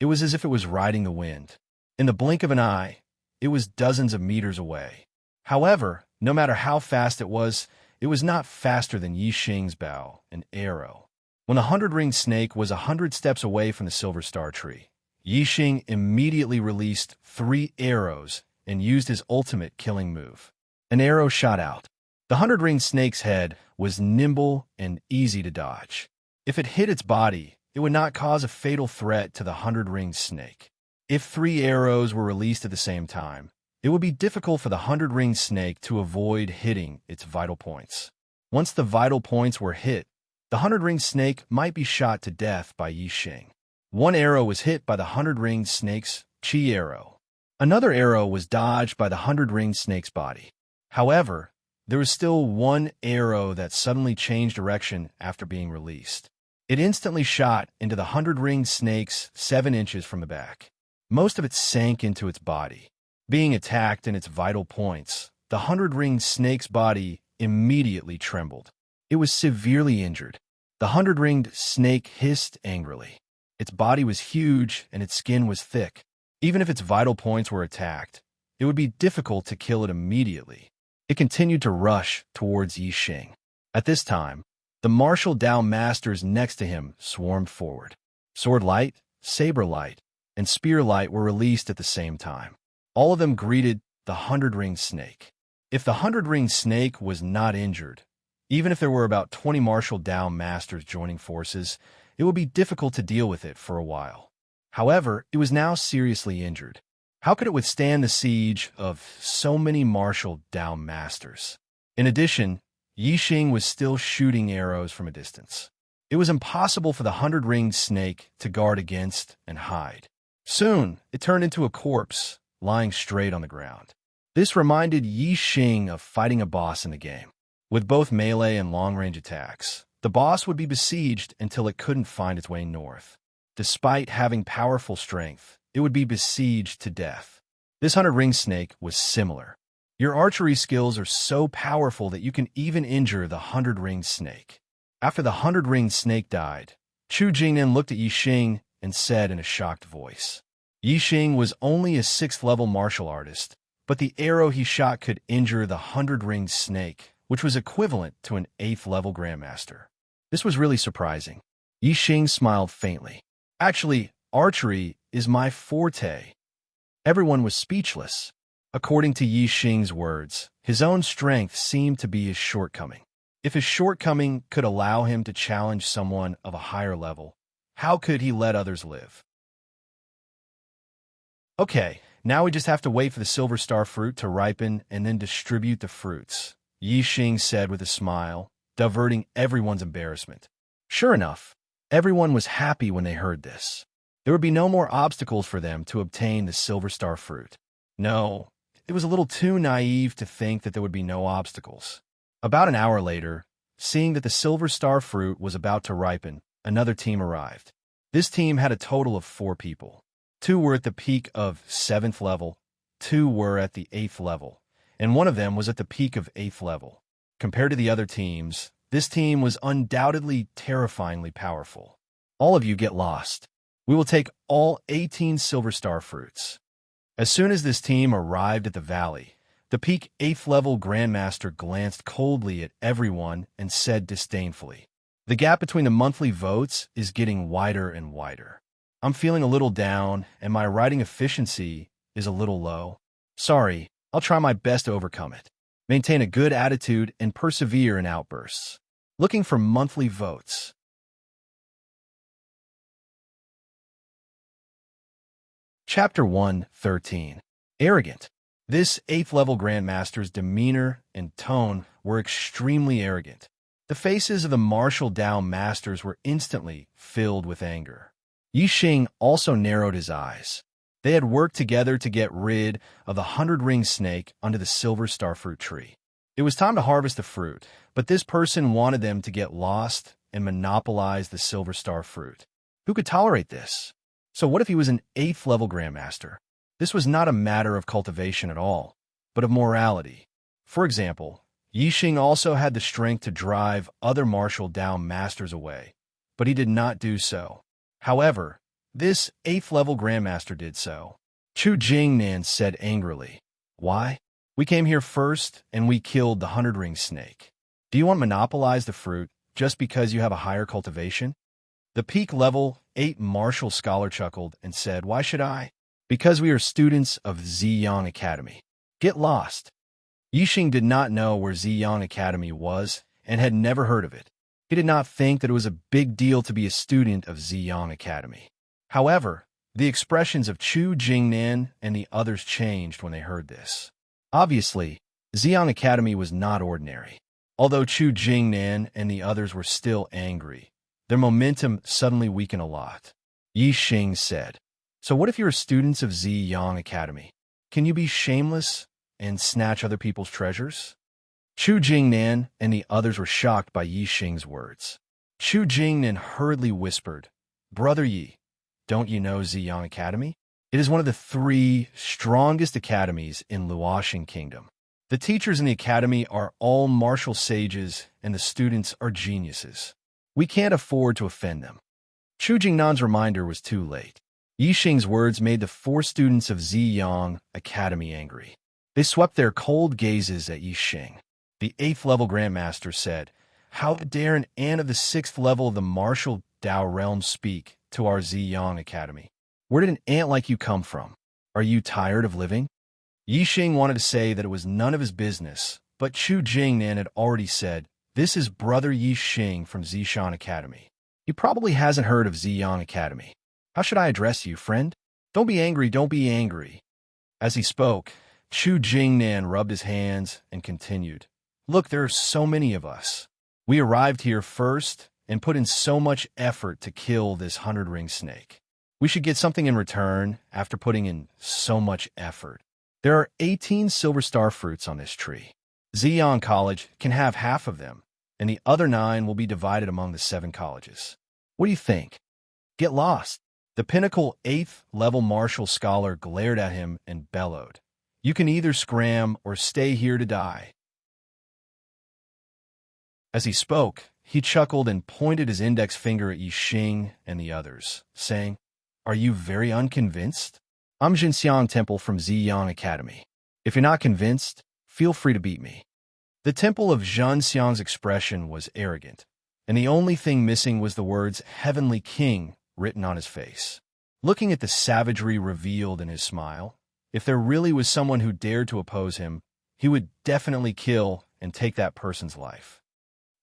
It was as if it was riding the wind. In the blink of an eye, it was dozens of meters away. However, no matter how fast it was not faster than Yixing's bow and arrow. When the 100-ringed snake was 100 steps away from the Silver Star Tree, Yixing immediately released 3 arrows and used his ultimate killing move. An arrow shot out. The 100-ringed snake's head was nimble and easy to dodge. If it hit its body, it would not cause a fatal threat to the 100-ringed snake. If 3 arrows were released at the same time, it would be difficult for the 100-ringed snake to avoid hitting its vital points. Once the vital points were hit, the 100-ringed snake might be shot to death by Yixing. 1 arrow was hit by the 100-ringed snake's chi arrow. Another arrow was dodged by the 100-ringed snake's body. However, there was still 1 arrow that suddenly changed direction after being released. It instantly shot into the 100-ringed snake's 7 inches from the back. Most of it sank into its body. Being attacked in its vital points, the 100-ringed snake's body immediately trembled. It was severely injured. The 100-ringed snake hissed angrily. Its body was huge and its skin was thick. Even if its vital points were attacked, it would be difficult to kill it immediately. It continued to rush towards Yixing. At this time, the martial Dao masters next to him swarmed forward. Sword Light, Saber Light, and Spear Light were released at the same time. All of them greeted the 100-ringed snake. If the 100-ringed snake was not injured, even if there were about 20 martial Dao masters joining forces, it would be difficult to deal with it for a while. However, it was now seriously injured. How could it withstand the siege of so many martial Dao masters? In addition, Yixing was still shooting arrows from a distance. It was impossible for the 100-ringed snake to guard against and hide. Soon, it turned into a corpse, lying straight on the ground. This reminded Yixing of fighting a boss in the game. With both melee and long-range attacks, the boss would be besieged until it couldn't find its way north. Despite having powerful strength, it would be besieged to death. This 100-ringed snake was similar. Your archery skills are so powerful that you can even injure the 100-ringed snake. After the 100-ringed snake died, Chu Jingnan looked at Yixing and said in a shocked voice. Yixing was only a 6th-level martial artist, but the arrow he shot could injure the 100-ringed snake, which was equivalent to an 8th-level grandmaster. This was really surprising. Yixing smiled faintly. Actually, archery is my forte. Everyone was speechless. According to Yixing's words, his own strength seemed to be his shortcoming. If his shortcoming could allow him to challenge someone of a higher level, how could he let others live? Okay, now we just have to wait for the Silver Star fruit to ripen and then distribute the fruits, Yixing said with a smile, diverting everyone's embarrassment. Sure enough, everyone was happy when they heard this. There would be no more obstacles for them to obtain the Silver Star fruit. No, it was a little too naive to think that there would be no obstacles. About an hour later, seeing that the Silver Star fruit was about to ripen, another team arrived. This team had a total of 4 people. 2 were at the peak of 7th level, 2 were at the 8th level, and 1 of them was at the peak of 8th level. Compared to the other teams, this team was undoubtedly terrifyingly powerful. All of you get lost. We will take all 18 Silver Star fruits. As soon as this team arrived at the valley, the peak 8th level Grandmaster glanced coldly at everyone and said disdainfully, "The gap between the monthly votes is getting wider and wider. I'm feeling a little down, and my writing efficiency is a little low. Sorry, I'll try my best to overcome it. Maintain a good attitude and persevere in outbursts. Looking for monthly votes." Chapter 1:13. Arrogant. This 8th-level Grandmaster's demeanor and tone were extremely arrogant. The faces of the martial Dao masters were instantly filled with anger. Yixing also narrowed his eyes. They had worked together to get rid of the 100-ring snake under the silver starfruit tree. It was time to harvest the fruit, but this person wanted them to get lost and monopolize the silver starfruit. Who could tolerate this? So what if he was an 8th level Grandmaster? This was not a matter of cultivation at all, but of morality. For example, Yixing also had the strength to drive other martial Dao masters away, but he did not do so. However, this 8th level Grandmaster did so. Chu Jingnan said angrily, "Why? We came here first, and we killed the 100-ring snake. Do you want to monopolize the fruit just because you have a higher cultivation?" The peak level 8 martial scholar chuckled and said, "Why should I? Because we are students of Ziyang Academy. Get lost." Yixing did not know where Ziyang Academy was and had never heard of it. He did not think that it was a big deal to be a student of Ziyang Academy. However, the expressions of Chu Jingnan and the others changed when they heard this. Obviously, Ziyang Academy was not ordinary. Although Chu Jingnan and the others were still angry, their momentum suddenly weakened a lot. Yixing said, "So what if you're students of Ziyang Academy? Can you be shameless and snatch other people's treasures?" Chu Jingnan and the others were shocked by Yixing's words. Chu Jingnan hurriedly whispered, "Brother Yi, don't you know Ziyang Academy? It is one of the 3 strongest academies in Luoxing Kingdom. The teachers in the academy are all martial sages, and the students are geniuses. We can't afford to offend them." Chu Jingnan's reminder was too late. Yixing's words made the 4 students of Ziyang Academy angry. They swept their cold gazes at Yixing. The 8th level Grandmaster said, "How dare an ant of the 6th level of the martial Dao realm speak to our Ziyang Academy? Where did an ant like you come from? Are you tired of living?" Yixing wanted to say that it was none of his business, but Chu Jingnan had already said, "This is Brother Yixing from Zishan Academy. He probably hasn't heard of Ziyang Academy. How should I address you, friend? Don't be angry, don't be angry." As he spoke, Chu Jingnan rubbed his hands and continued, "Look, there are so many of us. We arrived here first and put in so much effort to kill this 100-ring snake. We should get something in return after putting in so much effort. There are 18 silver star fruits on this tree. Ziyang College can have half of them, and the other 9 will be divided among the 7 colleges. What do you think? Get lost." The pinnacle 8th level martial scholar glared at him and bellowed, "You can either scram or stay here to die." As he spoke, he chuckled and pointed his index finger at Yixing and the others, saying, "Are you very unconvinced? I'm Jinxiang Temple from Ziyang Academy. If you're not convinced, feel free to beat me." The temple of Zhanxiang's expression was arrogant, and the only thing missing was the words "Heavenly King" written on his face. Looking at the savagery revealed in his smile, if there really was someone who dared to oppose him, he would definitely kill and take that person's life.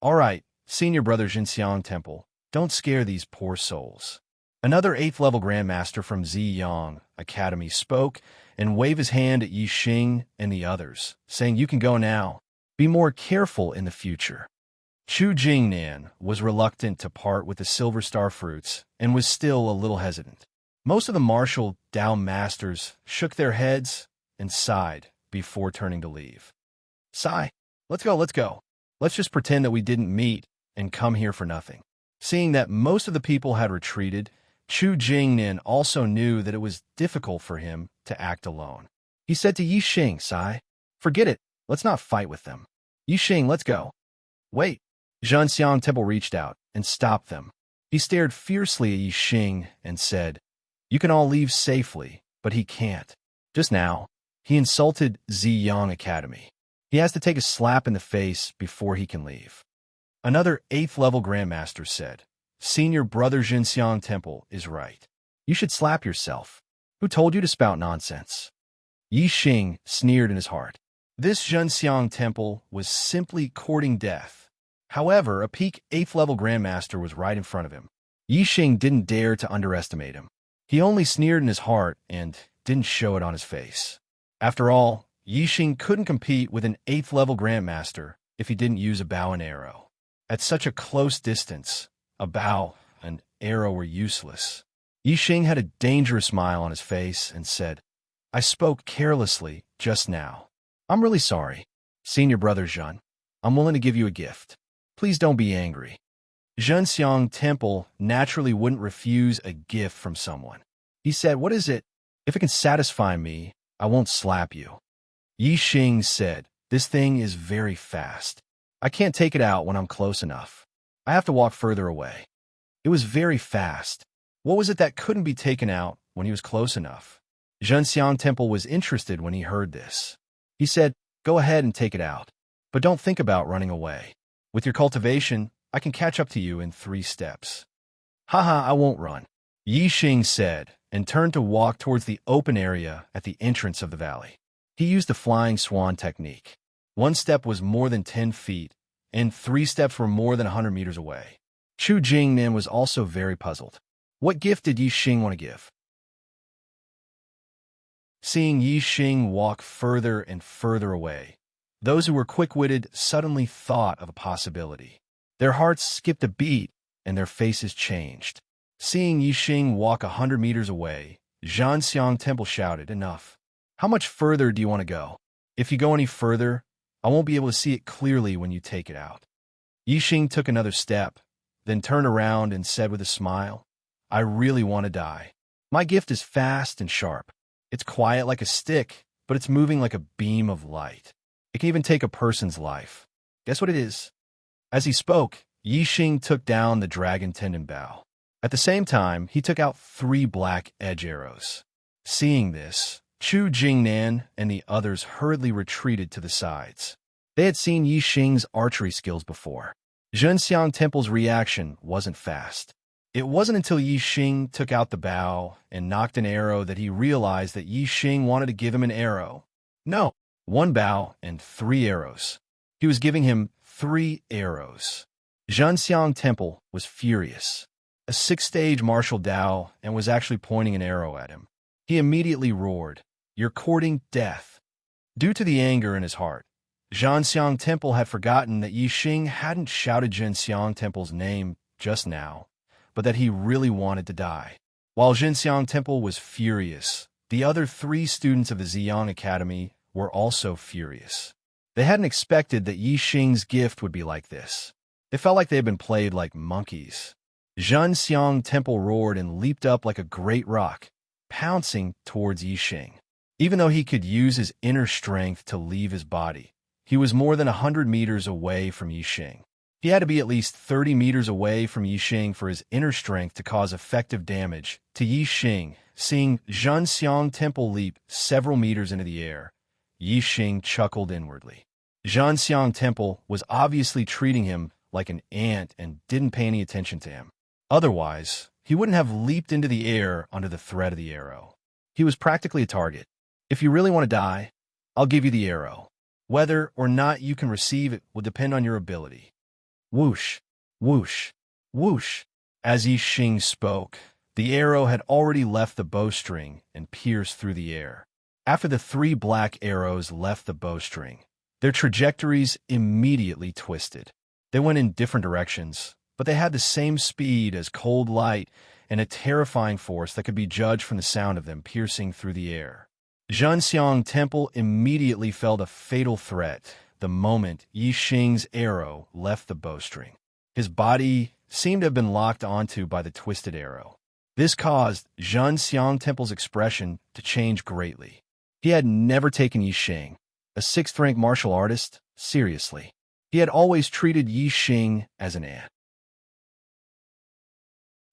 "All right, Senior Brother Jinxiang Temple, don't scare these poor souls." Another 8th level Grandmaster from Ziyang Academy spoke and waved his hand at Yixing and the others, saying, "You can go now. Be more careful in the future." Chu Jingnan was reluctant to part with the silver star fruits and was still a little hesitant. Most of the martial Dao masters shook their heads and sighed before turning to leave. "Sigh, let's go, let's go. Let's just pretend that we didn't meet and come here for nothing." Seeing that most of the people had retreated, Chu Jingnan also knew that it was difficult for him to act alone. He said to Yixing, "Sai, forget it. Let's not fight with them. Yixing, let's go." "Wait." Zhanxiang Temple reached out and stopped them. He stared fiercely at Yixing and said, "You can all leave safely, but he can't. Just now, he insulted Ziyang Academy. He has to take a slap in the face before he can leave." Another 8th level Grandmaster said, "Senior Brother Jinxiang Temple is right. You should slap yourself. Who told you to spout nonsense?" Yixing sneered in his heart. This Jinxiang Temple was simply courting death. However, a peak 8th level Grandmaster was right in front of him. Yixing didn't dare to underestimate him. He only sneered in his heart and didn't show it on his face. After all, Yixing couldn't compete with an 8th level Grandmaster if he didn't use a bow and arrow. At such a close distance, a bow and arrow were useless. Yixing had a dangerous smile on his face and said, I spoke carelessly just now. I'm really sorry. Senior brother Zhen, I'm willing to give you a gift. Please don't be angry. Zhenxiang Temple naturally wouldn't refuse a gift from someone. He said, what is it? If it can satisfy me, I won't slap you. Yixing said, this thing is very fast. I can't take it out when I'm close enough. I have to walk further away. It was very fast. What was it that couldn't be taken out when he was close enough? Zhenxiang Temple was interested when he heard this. He said, go ahead and take it out, but don't think about running away. With your cultivation, I can catch up to you in 3 steps. Haha, I won't run, Yixing said, and turned to walk towards the open area at the entrance of the valley. He used the flying swan technique. 1 step was more than 10 feet, and 3 steps were more than 100 meters away. Chu Jingnan was also very puzzled. What gift did Yixing want to give? Seeing Yixing walk further and further away, those who were quick-witted suddenly thought of a possibility. Their hearts skipped a beat, and their faces changed. Seeing Yixing walk 100 meters away, Zhenxiang Temple shouted, enough. How much further do you want to go? If you go any further, I won't be able to see it clearly when you take it out. Yixing took another step, then turned around and said with a smile, I really want to die. My gift is fast and sharp. It's quiet like a stick, but it's moving like a beam of light. It can even take a person's life. Guess what it is? As he spoke, Yixing took down the dragon tendon bow. At the same time, he took out 3 black edge arrows. Seeing this, Chu Jingnan and the others hurriedly retreated to the sides. They had seen Yixing's archery skills before. Zhenxiang Temple's reaction wasn't fast. It wasn't until Yixing took out the bow and knocked an arrow that he realized that Yixing wanted to give him an arrow. No, 1 bow and 3 arrows. He was giving him 3 arrows. Zhenxiang Temple was furious. A 6-stage martial Dao and was actually pointing an arrow at him. He immediately roared, You're courting death. Due to the anger in his heart, Zhenxiang Temple had forgotten that Yixing hadn't shouted Zhenxiang Temple's name just now, but that he really wanted to die. While Zhenxiang Temple was furious, the other 3 students of the Ziyang Academy were also furious. They hadn't expected that Yixing's gift would be like this. They felt like they had been played like monkeys. Zhenxiang Temple roared and leaped up like a great rock, pouncing towards Yixing. Even though he could use his inner strength to leave his body, he was more than 100 meters away from Yixing. He had to be at least 30 meters away from Yixing for his inner strength to cause effective damage to Yixing. Seeing Zhenxiang Temple leap several meters into the air, Yixing chuckled inwardly. Zhenxiang Temple was obviously treating him like an ant and didn't pay any attention to him. Otherwise, he wouldn't have leaped into the air under the threat of the arrow. He was practically a target. If you really want to die, I'll give you the arrow. Whether or not you can receive it will depend on your ability. Whoosh, whoosh, whoosh. As Yixing spoke, the arrow had already left the bowstring and pierced through the air. After the 3 black arrows left the bowstring, their trajectories immediately twisted. They went in different directions, but they had the same speed as cold light and a terrifying force that could be judged from the sound of them piercing through the air. Zhenxiang Temple immediately felt a fatal threat the moment Yixing's arrow left the bowstring. His body seemed to have been locked onto by the twisted arrow. This caused Zhenxiang Temple's expression to change greatly. He had never taken Yixing, a 6th-rank martial artist, seriously. He had always treated Yixing as an ant.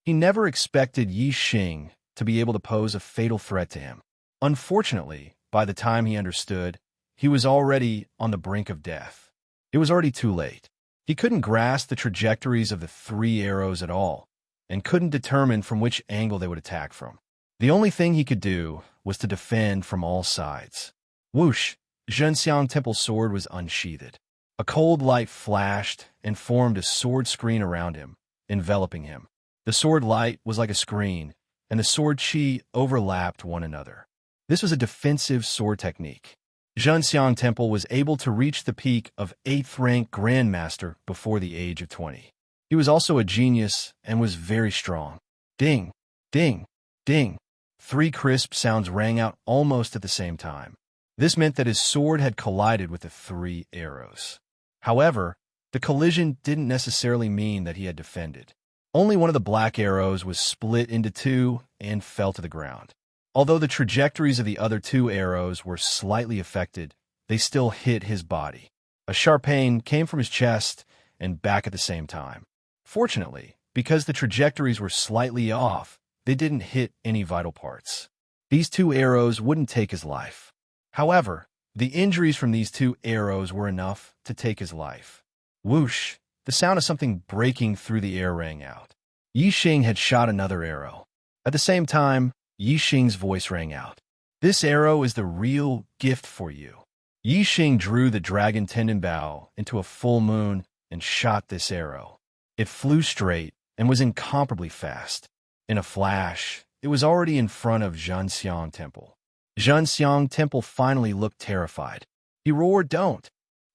He never expected Yixing to be able to pose a fatal threat to him. Unfortunately, by the time he understood, he was already on the brink of death. It was already too late. He couldn't grasp the trajectories of the 3 arrows at all, and couldn't determine from which angle they would attack from. The only thing he could do was to defend from all sides. Whoosh! Zhenxiang Temple's sword was unsheathed. A cold light flashed and formed a sword screen around him, enveloping him. The sword light was like a screen, and the sword chi overlapped one another. This was a defensive sword technique. Zhenxiang Temple was able to reach the peak of 8th-rank Grandmaster before the age of 20. He was also a genius and was very strong. Ding! Ding! Ding! 3 crisp sounds rang out almost at the same time. This meant that his sword had collided with the 3 arrows. However, the collision didn't necessarily mean that he had defended. Only one of the black arrows was split into 2 and fell to the ground. Although the trajectories of the other 2 arrows were slightly affected, they still hit his body. A sharp pain came from his chest and back at the same time. Fortunately, because the trajectories were slightly off, they didn't hit any vital parts. These 2 arrows wouldn't take his life. However, the injuries from these 2 arrows were enough to take his life. Whoosh! The sound of something breaking through the air rang out. Yi Xing had shot another arrow. At the same time, Yi Xing's voice rang out. "This arrow is the real gift for you." Yi Xing drew the dragon tendon bow into a full moon and shot this arrow. It flew straight and was incomparably fast. In a flash, it was already in front of Zhanxiang Temple. Zhanxiang Temple finally looked terrified. He roared, "Don't!"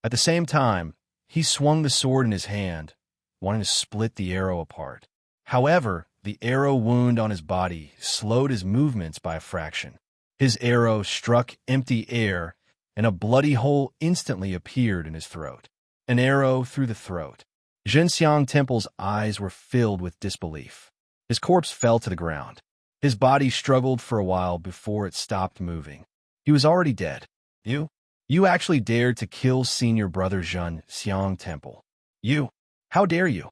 At the same time, he swung the sword in his hand, wanting to split the arrow apart. However, the arrow wound on his body slowed his movements by a fraction. His arrow struck empty air, and a bloody hole instantly appeared in his throat. An arrow through the throat. Zhanxiang Temple's eyes were filled with disbelief. His corpse fell to the ground. His body struggled for a while before it stopped moving. He was already dead. You actually dared to kill senior brother Zhanxiang Temple. You! How dare you!"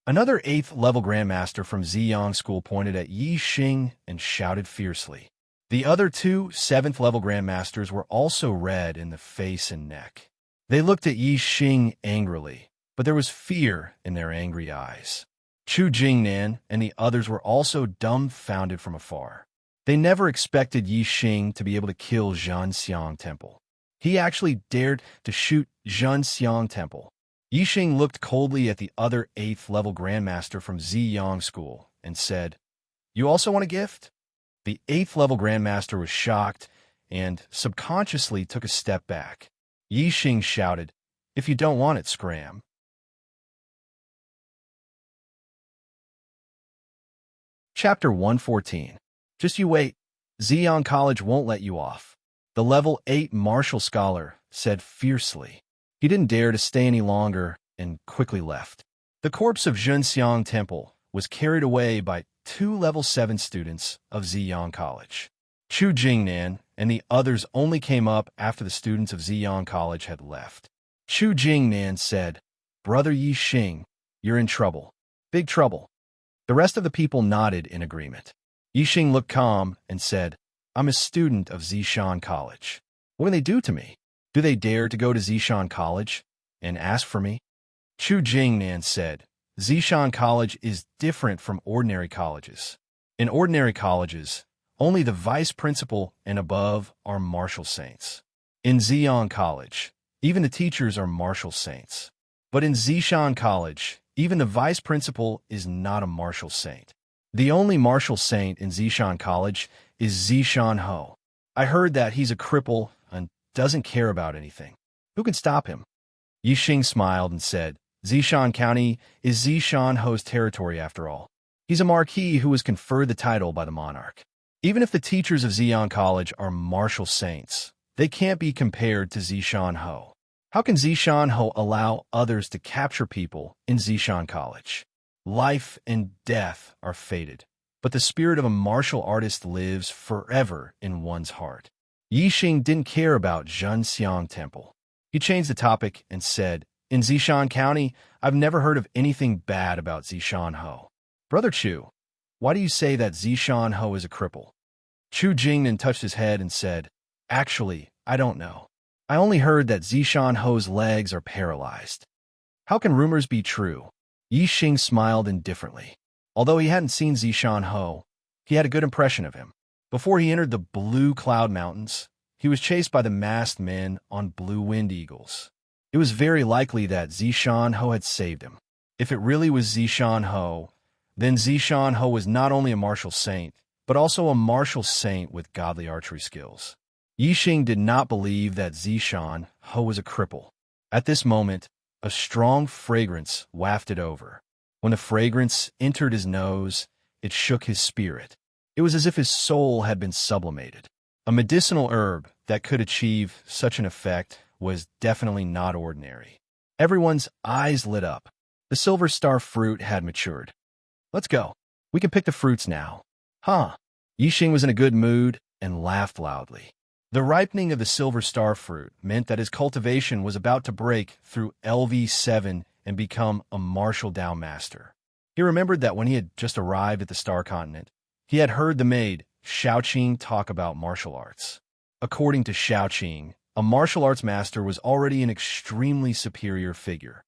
Another 8th-level Grandmaster from Ziyang School pointed at Yi Xing and shouted fiercely. The other 2 7th-level Grandmasters were also red in the face and neck. They looked at Yi Xing angrily, but there was fear in their angry eyes. Chu Jingnan and the others were also dumbfounded from afar. They never expected Yi Xing to be able to kill Zhanxiang Temple. He actually dared to shoot Zhanxiang Temple. Yi Xing looked coldly at the other 8th-level Grandmaster from Ziyang School and said, "You also want a gift?" The 8th-level Grandmaster was shocked and subconsciously took a step back. Yi Xing shouted, "If you don't want it, scram." Chapter 114. Just you wait. Ziyang College won't let you off. The level 8 martial scholar said fiercely. He didn't dare to stay any longer and quickly left. The corpse of Zhanxiang Temple was carried away by 2 level 7 students of Ziyang College. Chu Jingnan and the others only came up after the students of Ziyang College had left. Chu Jingnan said, "Brother Yi Xing, you're in trouble. Big trouble." The rest of the people nodded in agreement. Yi Xing looked calm and said, "I'm a student of Zishan College. What can they do to me? Do they dare to go to Zishan College and ask for me?" Chu Jingnan said, "Zishan College is different from ordinary colleges. In ordinary colleges, only the vice principal and above are martial saints. In Ziyang College, even the teachers are martial saints. But in Zishan College, even the vice principal is not a martial saint. The only martial saint in Zishan College is Zishan Ho. I heard that he's a cripple and doesn't care about anything. Who can stop him?" Yi Xing smiled and said, "Zishan County is Zishan Ho's territory after all. He's a marquis who was conferred the title by the monarch. Even if the teachers of Ziyang College are martial saints, they can't be compared to Zishan Ho. How can Zishan Ho allow others to capture people in Zishan College? Life and death are fated, but the spirit of a martial artist lives forever in one's heart." Yi Xing didn't care about Zhanxiang Temple. He changed the topic and said, "In Zishan County, I've never heard of anything bad about Zishan Ho. Brother Chu, why do you say that Zishan Ho is a cripple?" Chu Jingnan touched his head and said, "Actually, I don't know. I only heard that Zishan Ho's legs are paralyzed." "How can rumors be true?" Yi Xing smiled indifferently. Although he hadn't seen Zishan Ho, he had a good impression of him. Before he entered the Blue Cloud Mountains, he was chased by the masked men on Blue Wind Eagles. It was very likely that Zishan Ho had saved him. If it really was Zishan Ho, then Zishan Ho was not only a martial saint, but also a martial saint with godly archery skills. Yi Xing did not believe that Zishan Ho was a cripple. At this moment, a strong fragrance wafted over. When the fragrance entered his nose, it shook his spirit. It was as if his soul had been sublimated. A medicinal herb that could achieve such an effect was definitely not ordinary. Everyone's eyes lit up. The silver star fruit had matured. Let's go. We can pick the fruits now. Huh? Yixing was in a good mood and laughed loudly. The ripening of the silver star fruit meant that his cultivation was about to break through LV7 and become a martial Bowmaster. He remembered that when he had just arrived at the Star Continent, he had heard the maid, Xiaoqing, talk about martial arts. According to Xiaoqing, a martial arts master was already an extremely superior figure.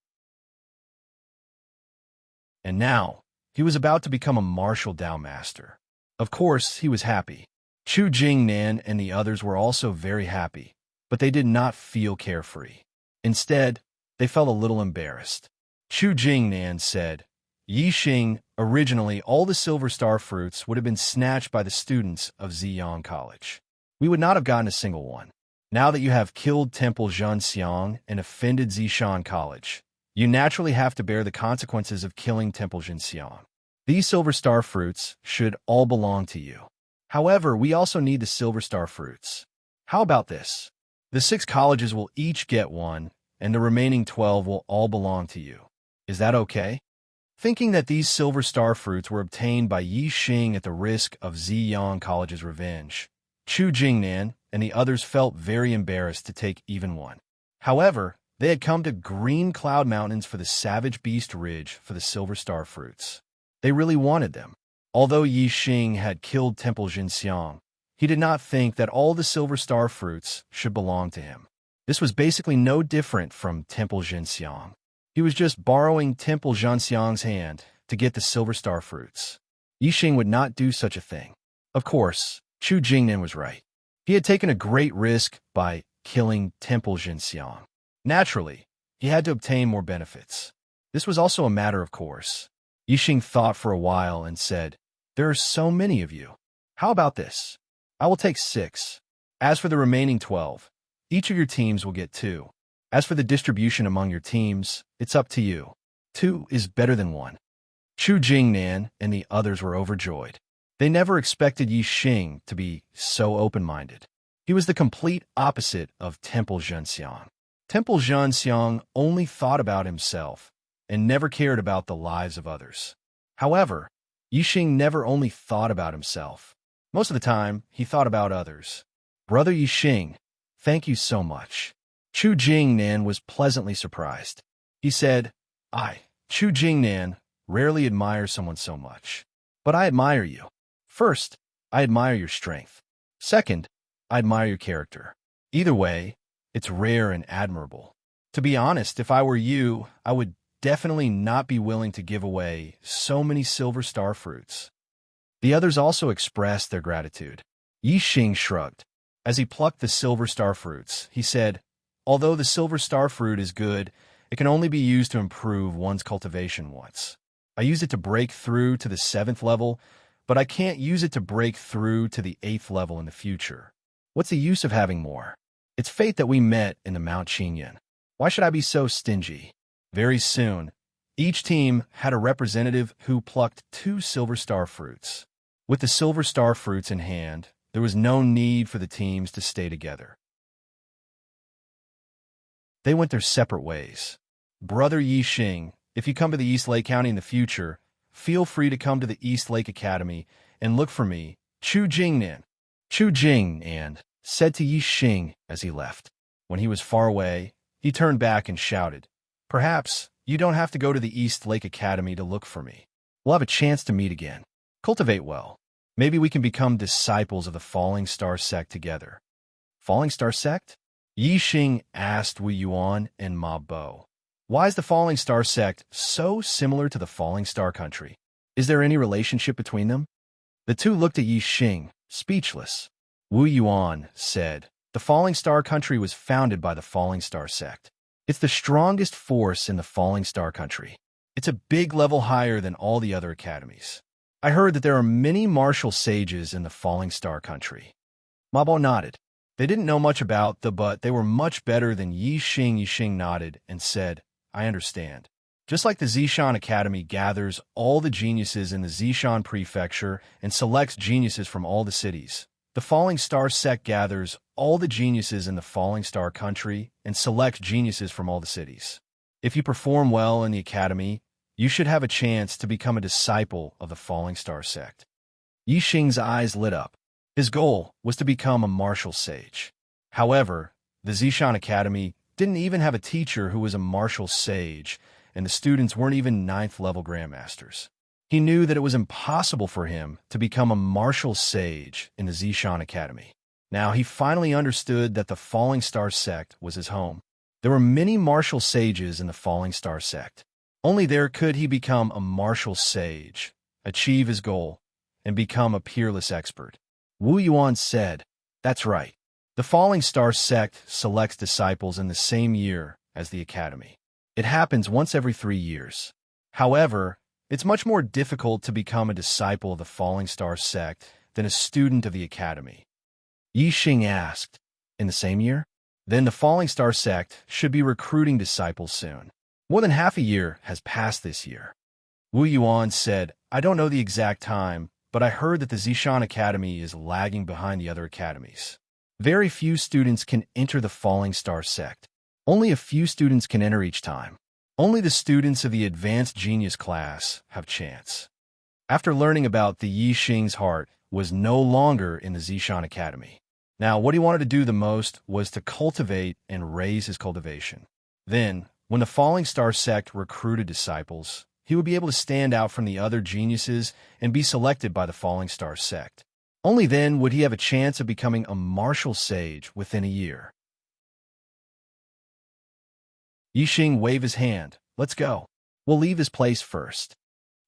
And now, he was about to become a martial Bowmaster. Of course, he was happy. Chu Jingnan and the others were also very happy, but they did not feel carefree. Instead, they felt a little embarrassed. Chu Jingnan said, Yixing, originally all the silver star fruits would have been snatched by the students of Ziyang College. We would not have gotten a single one. Now that you have killed Temple Zhanxiang and offended Zishan College, you naturally have to bear the consequences of killing Temple Zhanxiang. These silver star fruits should all belong to you. However, we also need the silver star fruits. How about this? The 6 colleges will each get one, and the remaining 12 will all belong to you. Is that okay? Thinking that these silver star fruits were obtained by Yixing at the risk of Ziyang College's revenge, Chu Jingnan and the others felt very embarrassed to take even one. However, they had come to Green Cloud Mountains for the Savage Beast Ridge for the silver star fruits. They really wanted them. Although Yixing had killed Temple Zhanxiang, he did not think that all the silver star fruits should belong to him. This was basically no different from Temple Zhanxiang. He was just borrowing Temple Zhanxiang's hand to get the silver star fruits. Yixing would not do such a thing. Of course, Chu Jingnan was right. He had taken a great risk by killing Temple Zhanxiang. Naturally, he had to obtain more benefits. This was also a matter of course. Yixing thought for a while and said, There are so many of you. How about this? I will take 6. As for the remaining 12, each of your teams will get 2. As for the distribution among your teams, it's up to you. 2 is better than 1. Chu Jingnan and the others were overjoyed. They never expected Yixing to be so open-minded. He was the complete opposite of Temple Zhanxiang. Temple Zhanxiang only thought about himself and never cared about the lives of others. However, Yixing never only thought about himself. Most of the time, he thought about others. Brother Yixing, thank you so much. Chu Jingnan was pleasantly surprised. He said, Chu Jingnan, rarely admire someone so much. But I admire you. First, I admire your strength. Second, I admire your character. Either way, it's rare and admirable. To be honest, if I were you, I would definitely not be willing to give away so many silver star fruits. The others also expressed their gratitude. Yixing shrugged. As he plucked the silver star fruits, he said, Although the silver star fruit is good, it can only be used to improve one's cultivation once. I used it to break through to the 7th level, but I can't use it to break through to the 8th level in the future. What's the use of having more? It's fate that we met in the Mount Qingyan. Why should I be so stingy? Very soon, each team had a representative who plucked 2 silver star fruits. With the silver star fruits in hand, there was no need for the teams to stay together. They went their separate ways. Brother Yixing, if you come to the East Lake County in the future, feel free to come to the East Lake Academy and look for me, Chu Jingnan. Chu Jingnan said to Yixing as he left. When he was far away, he turned back and shouted, Perhaps you don't have to go to the East Lake Academy to look for me. We'll have a chance to meet again. Cultivate well. Maybe we can become disciples of the Falling Star Sect together. Falling Star Sect? Yixing asked Wu Yuan and Ma Bo. Why is the Falling Star Sect so similar to the Falling Star Country? Is there any relationship between them? The two looked at Yixing, speechless. Wu Yuan said, The Falling Star Country was founded by the Falling Star Sect. It's the strongest force in the Falling Star Country. It's a big level higher than all the other academies. I heard that there are many martial sages in the Falling Star Country. Ma Bo nodded. They didn't know much about but they were much better than Yixing. Yixing nodded and said, I understand. Just like the Zishan Academy gathers all the geniuses in the Zishan Prefecture and selects geniuses from all the cities, the Falling Star sect gathers all the geniuses in the Falling Star country and selects geniuses from all the cities. If you perform well in the academy, you should have a chance to become a disciple of the Falling Star sect. Yixing's eyes lit up. His goal was to become a martial sage. However, the Zishan Academy didn't even have a teacher who was a martial sage, and the students weren't even 9th-level grandmasters. He knew that it was impossible for him to become a martial sage in the Zishan Academy. Now he finally understood that the Falling Star sect was his home. There were many martial sages in the Falling Star sect. Only there could he become a martial sage, achieve his goal, and become a peerless expert. Wu Yuan said, "That's right. The Falling Star sect selects disciples in the same year as the academy. It happens once every 3 years. However, it's much more difficult to become a disciple of the Falling Star sect than a student of the academy." Yixing asked, "In the same year? Then the Falling Star sect should be recruiting disciples soon. More than half a year has passed this year." Wu Yuan said, "I don't know the exact time, but I heard that the Zishan Academy is lagging behind the other academies. Very few students can enter the Falling Star sect. Only a few students can enter each time. Only the students of the Advanced Genius class have chance." After learning about the Yixing's heart was no longer in the Zishan Academy. Now, what he wanted to do the most was to cultivate and raise his cultivation. Then, when the Falling Star sect recruited disciples, he would be able to stand out from the other geniuses and be selected by the Falling Star sect. Only then would he have a chance of becoming a martial sage within a year. Yixing waved his hand. "Let's go. We'll leave this place first."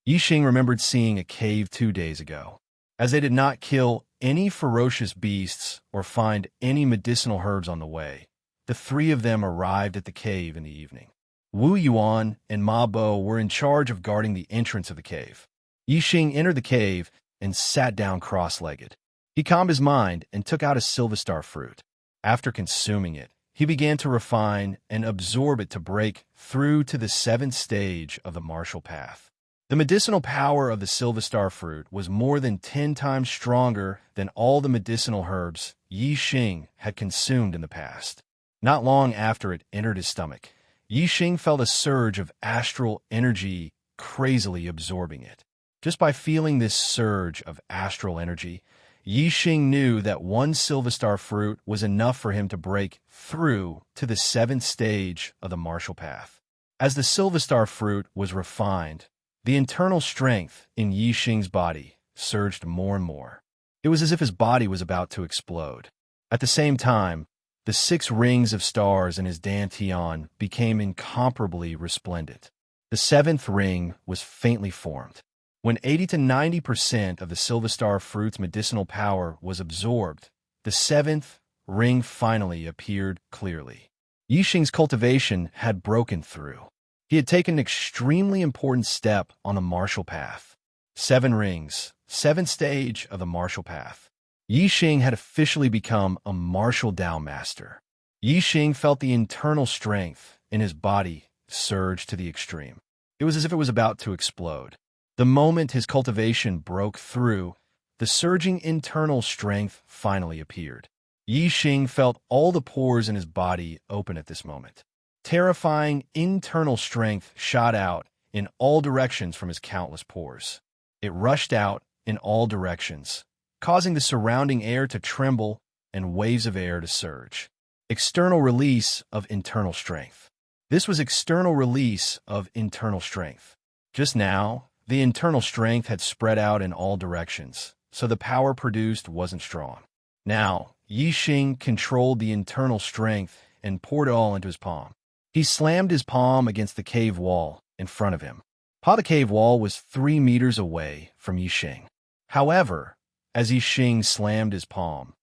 Yixing remembered seeing a cave 2 days ago. As they did not kill any ferocious beasts or find any medicinal herbs on the way, the 3 of them arrived at the cave in the evening. Wu Yuan and Ma Bo were in charge of guarding the entrance of the cave. Yixing entered the cave and sat down cross-legged. He calmed his mind and took out a Silverstar fruit. After consuming it, he began to refine and absorb it to break through to the 7th stage of the martial path. The medicinal power of the Silverstar fruit was more than 10 times stronger than all the medicinal herbs Yixing had consumed in the past. Not long after it entered his stomach, Yixing felt a surge of astral energy crazily absorbing it. Just by feeling this surge of astral energy, Yixing knew that 1 Silverstar fruit was enough for him to break through to the 7th stage of the martial path. As the Silverstar fruit was refined, the internal strength in Yixing's body surged more and more. It was as if his body was about to explode. At the same time, the 6 rings of stars in his dantian became incomparably resplendent. The 7th ring was faintly formed. When 80 to 90% of the Silverstar fruit's medicinal power was absorbed, the 7th ring finally appeared clearly. Yixing's cultivation had broken through. He had taken an extremely important step on the martial path. 7 rings, 7th stage of the martial path. Yixing had officially become a martial Bowmaster. Yixing felt the internal strength in his body surge to the extreme. It was as if it was about to explode. The moment his cultivation broke through, the surging internal strength finally appeared. Yixing felt all the pores in his body open at this moment. Terrifying internal strength shot out in all directions from his countless pores. It rushed out in all directions, causing the surrounding air to tremble and waves of air to surge. External release of internal strength. This was external release of internal strength. Just now, the internal strength had spread out in all directions, so the power produced wasn't strong. Now, Yixing controlled the internal strength and poured it all into his palm. He slammed his palm against the cave wall in front of him. The cave wall was 3 meters away from Yixing. However, as Yixing slammed his palm,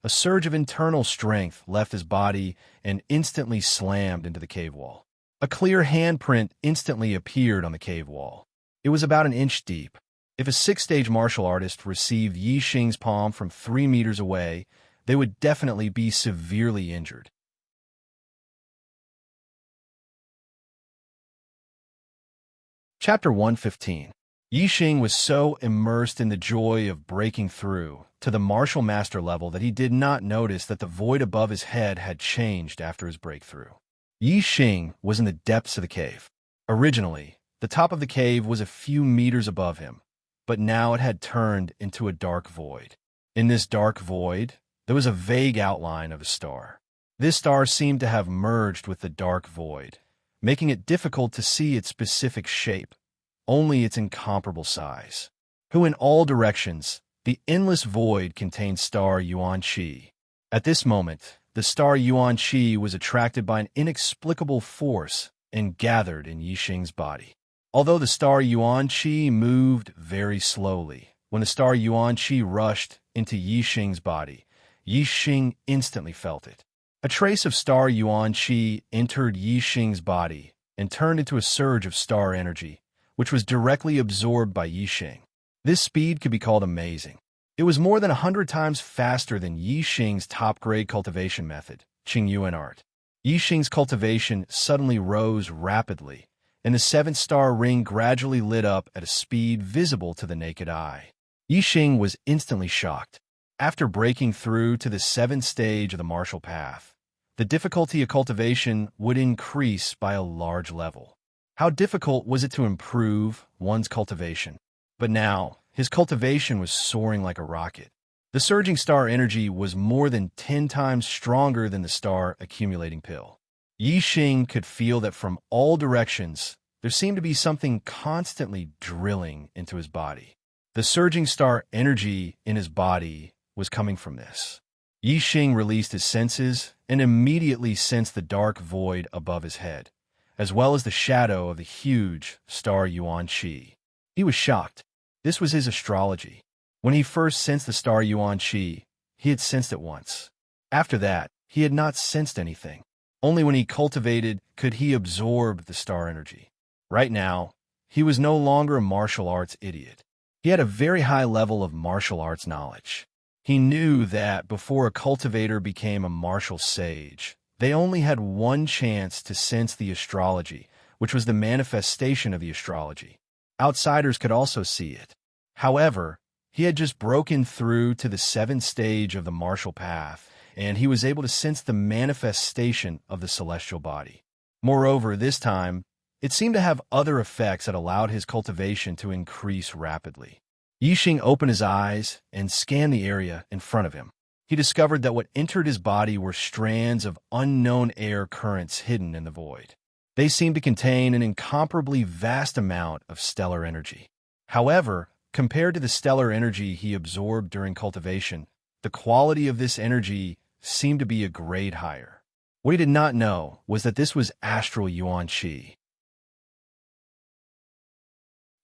a surge of internal strength left his body and instantly slammed into the cave wall. A clear handprint instantly appeared on the cave wall. It was about 1 inch deep. If a 6th-stage martial artist received Yixing's palm from 3 meters away, they would definitely be severely injured. Chapter 115. Yixing was so immersed in the joy of breaking through to the martial master level that he did not notice that the void above his head had changed after his breakthrough. Yixing was in the depths of the cave. Originally, the top of the cave was a few meters above him, but now it had turned into a dark void. In this dark void, there was a vague outline of a star. This star seemed to have merged with the dark void, making it difficult to see its specific shape, only its incomparable size. Who in all directions, the endless void contained star Yuan Qi. At this moment, the star Yuan Qi was attracted by an inexplicable force and gathered in Yixing's body. Although the star Yuan Qi moved very slowly, when the star Yuan Qi rushed into Yixing's body, Yixing instantly felt it. A trace of star Yuan Qi entered Yixing's body and turned into a surge of star energy, which was directly absorbed by Yixing. This speed could be called amazing. It was more than 100 times faster than Yixing's top-grade cultivation method, Qingyuan art. Yixing's cultivation suddenly rose rapidly, and the seventh-star ring gradually lit up at a speed visible to the naked eye. Yixing was instantly shocked. After breaking through to the seventh stage of the martial path, the difficulty of cultivation would increase by a large level. How difficult was it to improve one's cultivation? But now, his cultivation was soaring like a rocket. The surging star energy was more than 10 times stronger than the star accumulating pill. Yixing could feel that from all directions, there seemed to be something constantly drilling into his body. The surging star energy in his body was coming from this. Yixing released his senses and immediately sensed the dark void above his head, as well as the shadow of the huge star Yuan Qi. He was shocked. This was his astrology. When he first sensed the star Yuan Qi, he had sensed it once. After that, he had not sensed anything. Only when he cultivated could he absorb the star energy. Right now, he was no longer a martial arts idiot. He had a very high level of martial arts knowledge. He knew that before a cultivator became a martial sage, they only had one chance to sense the astrology, which was the manifestation of the astrology. Outsiders could also see it. However, he had just broken through to the seventh stage of the martial path, and he was able to sense the manifestation of the celestial body. Moreover, this time, it seemed to have other effects that allowed his cultivation to increase rapidly. Yixing opened his eyes and scanned the area in front of him. He discovered that what entered his body were strands of unknown air currents hidden in the void. They seemed to contain an incomparably vast amount of stellar energy. However, compared to the stellar energy he absorbed during cultivation, the quality of this energy seemed to be a grade higher. What he did not know was that this was astral Yuan Qi.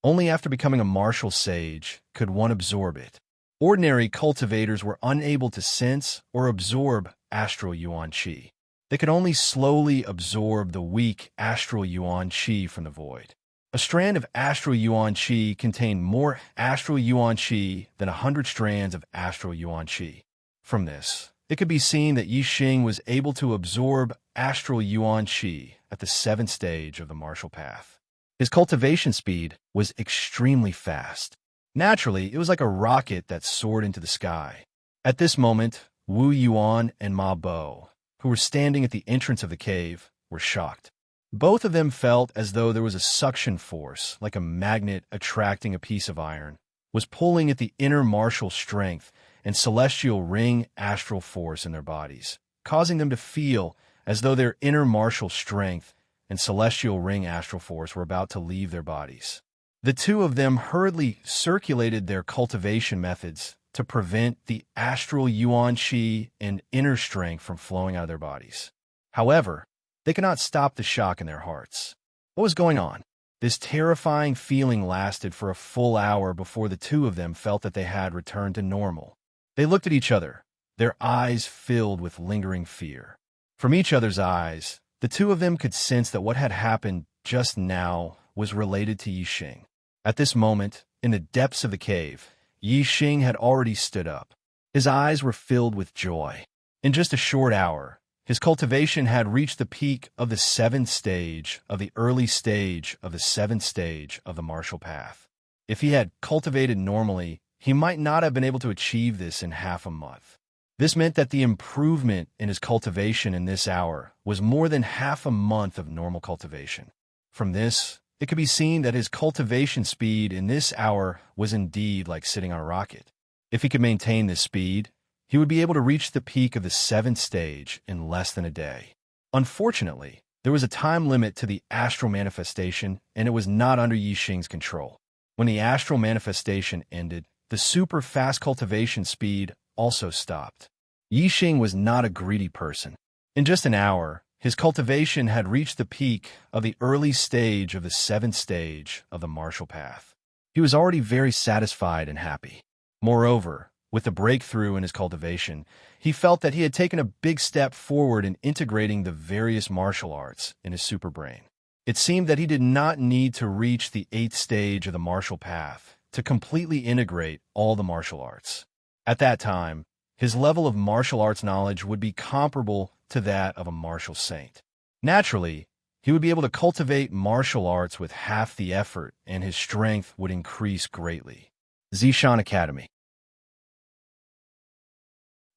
Only after becoming a martial sage could one absorb it. Ordinary cultivators were unable to sense or absorb astral Yuan Qi. They could only slowly absorb the weak astral Yuan Qi from the void. A strand of astral Yuan Qi contained more astral Yuan Qi than 100 strands of astral Yuan Qi. From this, it could be seen that Yixing was able to absorb astral Yuan Qi at the seventh stage of the martial path. His cultivation speed was extremely fast. Naturally, it was like a rocket that soared into the sky. At this moment, Wu Yuan and Ma Bo, who were standing at the entrance of the cave, were shocked. Both of them felt as though there was a suction force, like a magnet attracting a piece of iron, was pulling at the inner martial strength and celestial ring astral force in their bodies, causing them to feel as though their inner martial strength and celestial ring astral force were about to leave their bodies. The two of them hurriedly circulated their cultivation methods to prevent the astral Yuan Qi and inner strength from flowing out of their bodies. However, they could not stop the shock in their hearts. What was going on? This terrifying feeling lasted for a full hour before the two of them felt that they had returned to normal. They looked at each other, their eyes filled with lingering fear. From each other's eyes, the two of them could sense that what had happened just now was related to Yixing. At this moment, in the depths of the cave, Yixing had already stood up. His eyes were filled with joy. In just a short hour, His cultivation had reached the peak of the seventh stage of the early stage of the seventh stage of the martial path. If he had cultivated normally, he might not have been able to achieve this in half a month. This meant that the improvement in his cultivation in this hour was more than half a month of normal cultivation. From this, it could be seen that his cultivation speed in this hour was indeed like sitting on a rocket. If he could maintain this speed, he would be able to reach the peak of the seventh stage in less than a day. Unfortunately, there was a time limit to the astral manifestation, and it was not under Yixing's control. When the astral manifestation ended, the super fast cultivation speed also stopped. Yixing was not a greedy person. In just an hour, his cultivation had reached the peak of the early stage of the seventh stage of the martial path. He was already very satisfied and happy. Moreover, with the breakthrough in his cultivation, he felt that he had taken a big step forward in integrating the various martial arts in his superbrain. It seemed that he did not need to reach the eighth stage of the martial path to completely integrate all the martial arts. At that time, his level of martial arts knowledge would be comparable to that of a martial saint. Naturally, he would be able to cultivate martial arts with half the effort, and his strength would increase greatly. Zishan Academy.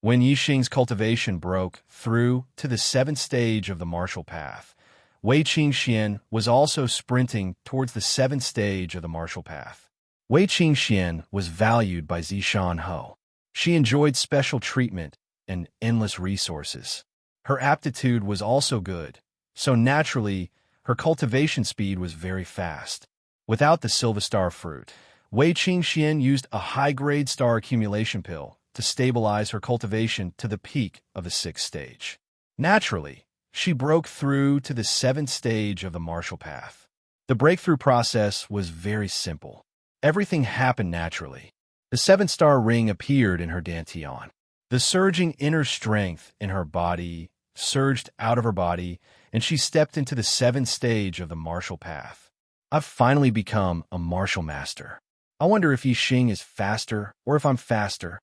When Yixing's cultivation broke through to the seventh stage of the martial path, Wei Qingxian was also sprinting towards the seventh stage of the martial path. Wei Qingxian was valued by Zishan Ho. She enjoyed special treatment and endless resources. Her aptitude was also good, so naturally, her cultivation speed was very fast. Without the Silver Star fruit, Wei Qingxian used a high-grade star accumulation pill to stabilize her cultivation to the peak of the sixth stage. Naturally, she broke through to the seventh stage of the martial path. The breakthrough process was very simple. Everything happened naturally. The seventh-star ring appeared in her dantian. The surging inner strength in her body surged out of her body, and she stepped into the seventh stage of the martial path. I've finally become a martial master. I wonder if Yixing is faster or if I'm faster.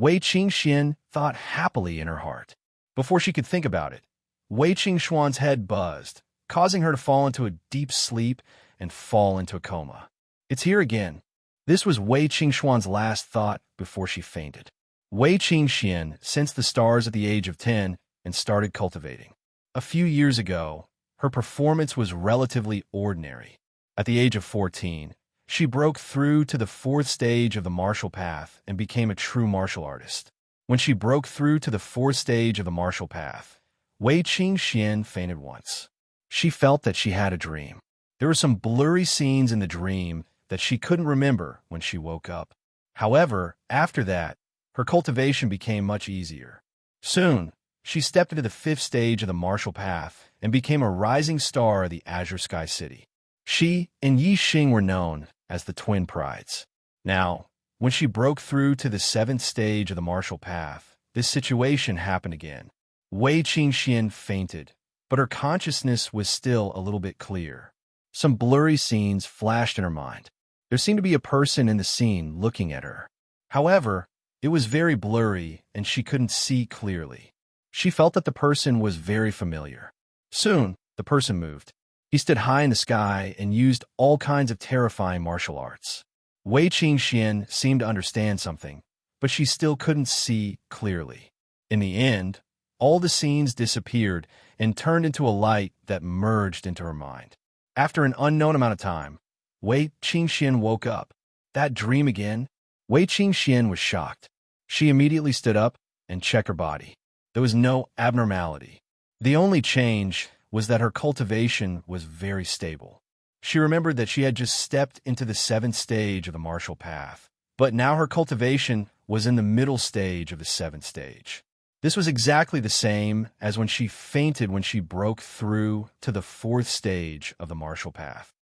Wei Qingxian thought happily in her heart. Before she could think about it, Wei Qingxuan's head buzzed, causing her to fall into a deep sleep and fall into a coma. It's here again. This was Wei Qingxuan's last thought before she fainted. Wei Qingxian sensed the stars at the age of 10 and started cultivating. A few years ago, her performance was relatively ordinary. At the age of 14, she broke through to the fourth stage of the martial path and became a true martial artist. When she broke through to the fourth stage of the martial path, Wei Qingxian fainted once. She felt that she had a dream. There were some blurry scenes in the dream that she couldn't remember when she woke up. However, after that, her cultivation became much easier. Soon, she stepped into the fifth stage of the martial path and became a rising star of the Azure Sky City. She and Yixing were known as the twin prides. Now, when she broke through to the seventh stage of the martial path, this situation happened again. Wei Qingxian fainted, but her consciousness was still a little bit clear. Some blurry scenes flashed in her mind. There seemed to be a person in the scene looking at her. However, it was very blurry and she couldn't see clearly. She felt that the person was very familiar. Soon, the person moved. He stood high in the sky and used all kinds of terrifying martial arts. Wei Qingxian seemed to understand something, but she still couldn't see clearly. In the end, all the scenes disappeared and turned into a light that merged into her mind. After an unknown amount of time, Wei Qingxian woke up. That dream again? Wei Qingxian was shocked. She immediately stood up and checked her body. There was no abnormality. The only change was that her cultivation was very stable. She remembered that she had just stepped into the seventh stage of the martial path, but now her cultivation was in the middle stage of the seventh stage. This was exactly the same as when she fainted when she broke through to the fourth stage of the martial path.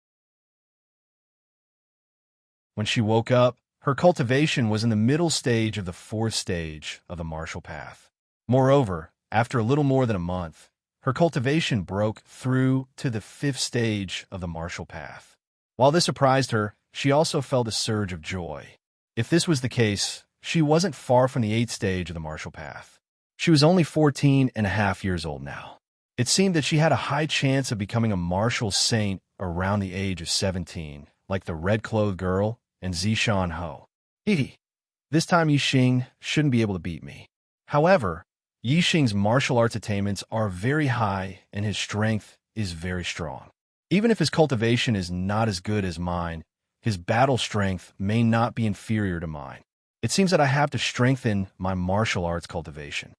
When she woke up, her cultivation was in the middle stage of the fourth stage of the martial path. Moreover, after a little more than a month, her cultivation broke through to the fifth stage of the martial path. While this surprised her, she also felt a surge of joy. If this was the case, she wasn't far from the eighth stage of the martial path. She was only 14.5 years old now. It seemed that she had a high chance of becoming a martial saint around the age of 17, like the red-clothed girl and Zishan Ho. This time Yixing shouldn't be able to beat me. However, Yixing's martial arts attainments are very high and his strength is very strong. Even if his cultivation is not as good as mine, his battle strength may not be inferior to mine. It seems that I have to strengthen my martial arts cultivation.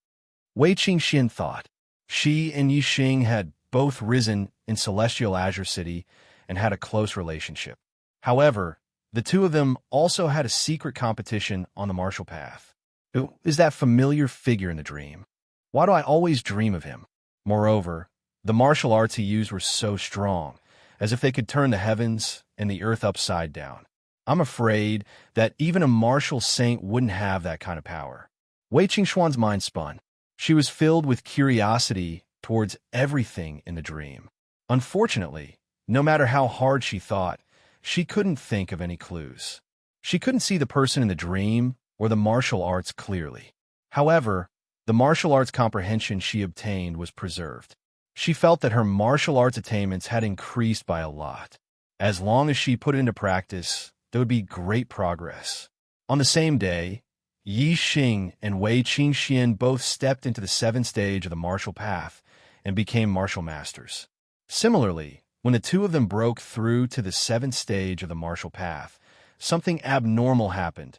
Wei Qingxian thought. She and Yixing had both risen in Celestial Azure City and had a close relationship. However, the two of them also had a secret competition on the martial path. Who is that familiar figure in the dream? Why do I always dream of him? Moreover, the martial arts he used were so strong, as if they could turn the heavens and the earth upside down. I'm afraid that even a martial saint wouldn't have that kind of power. Wei Qingxuan's mind spun. She was filled with curiosity towards everything in the dream. Unfortunately, no matter how hard she thought, she couldn't think of any clues. She couldn't see the person in the dream or the martial arts clearly. However, the martial arts comprehension she obtained was preserved. She felt that her martial arts attainments had increased by a lot. As long as she put it into practice, there would be great progress. On the same day, Yixing and Wei Qingxian both stepped into the 7th stage of the martial path and became martial masters. Similarly, when the two of them broke through to the 7th stage of the martial path, something abnormal happened.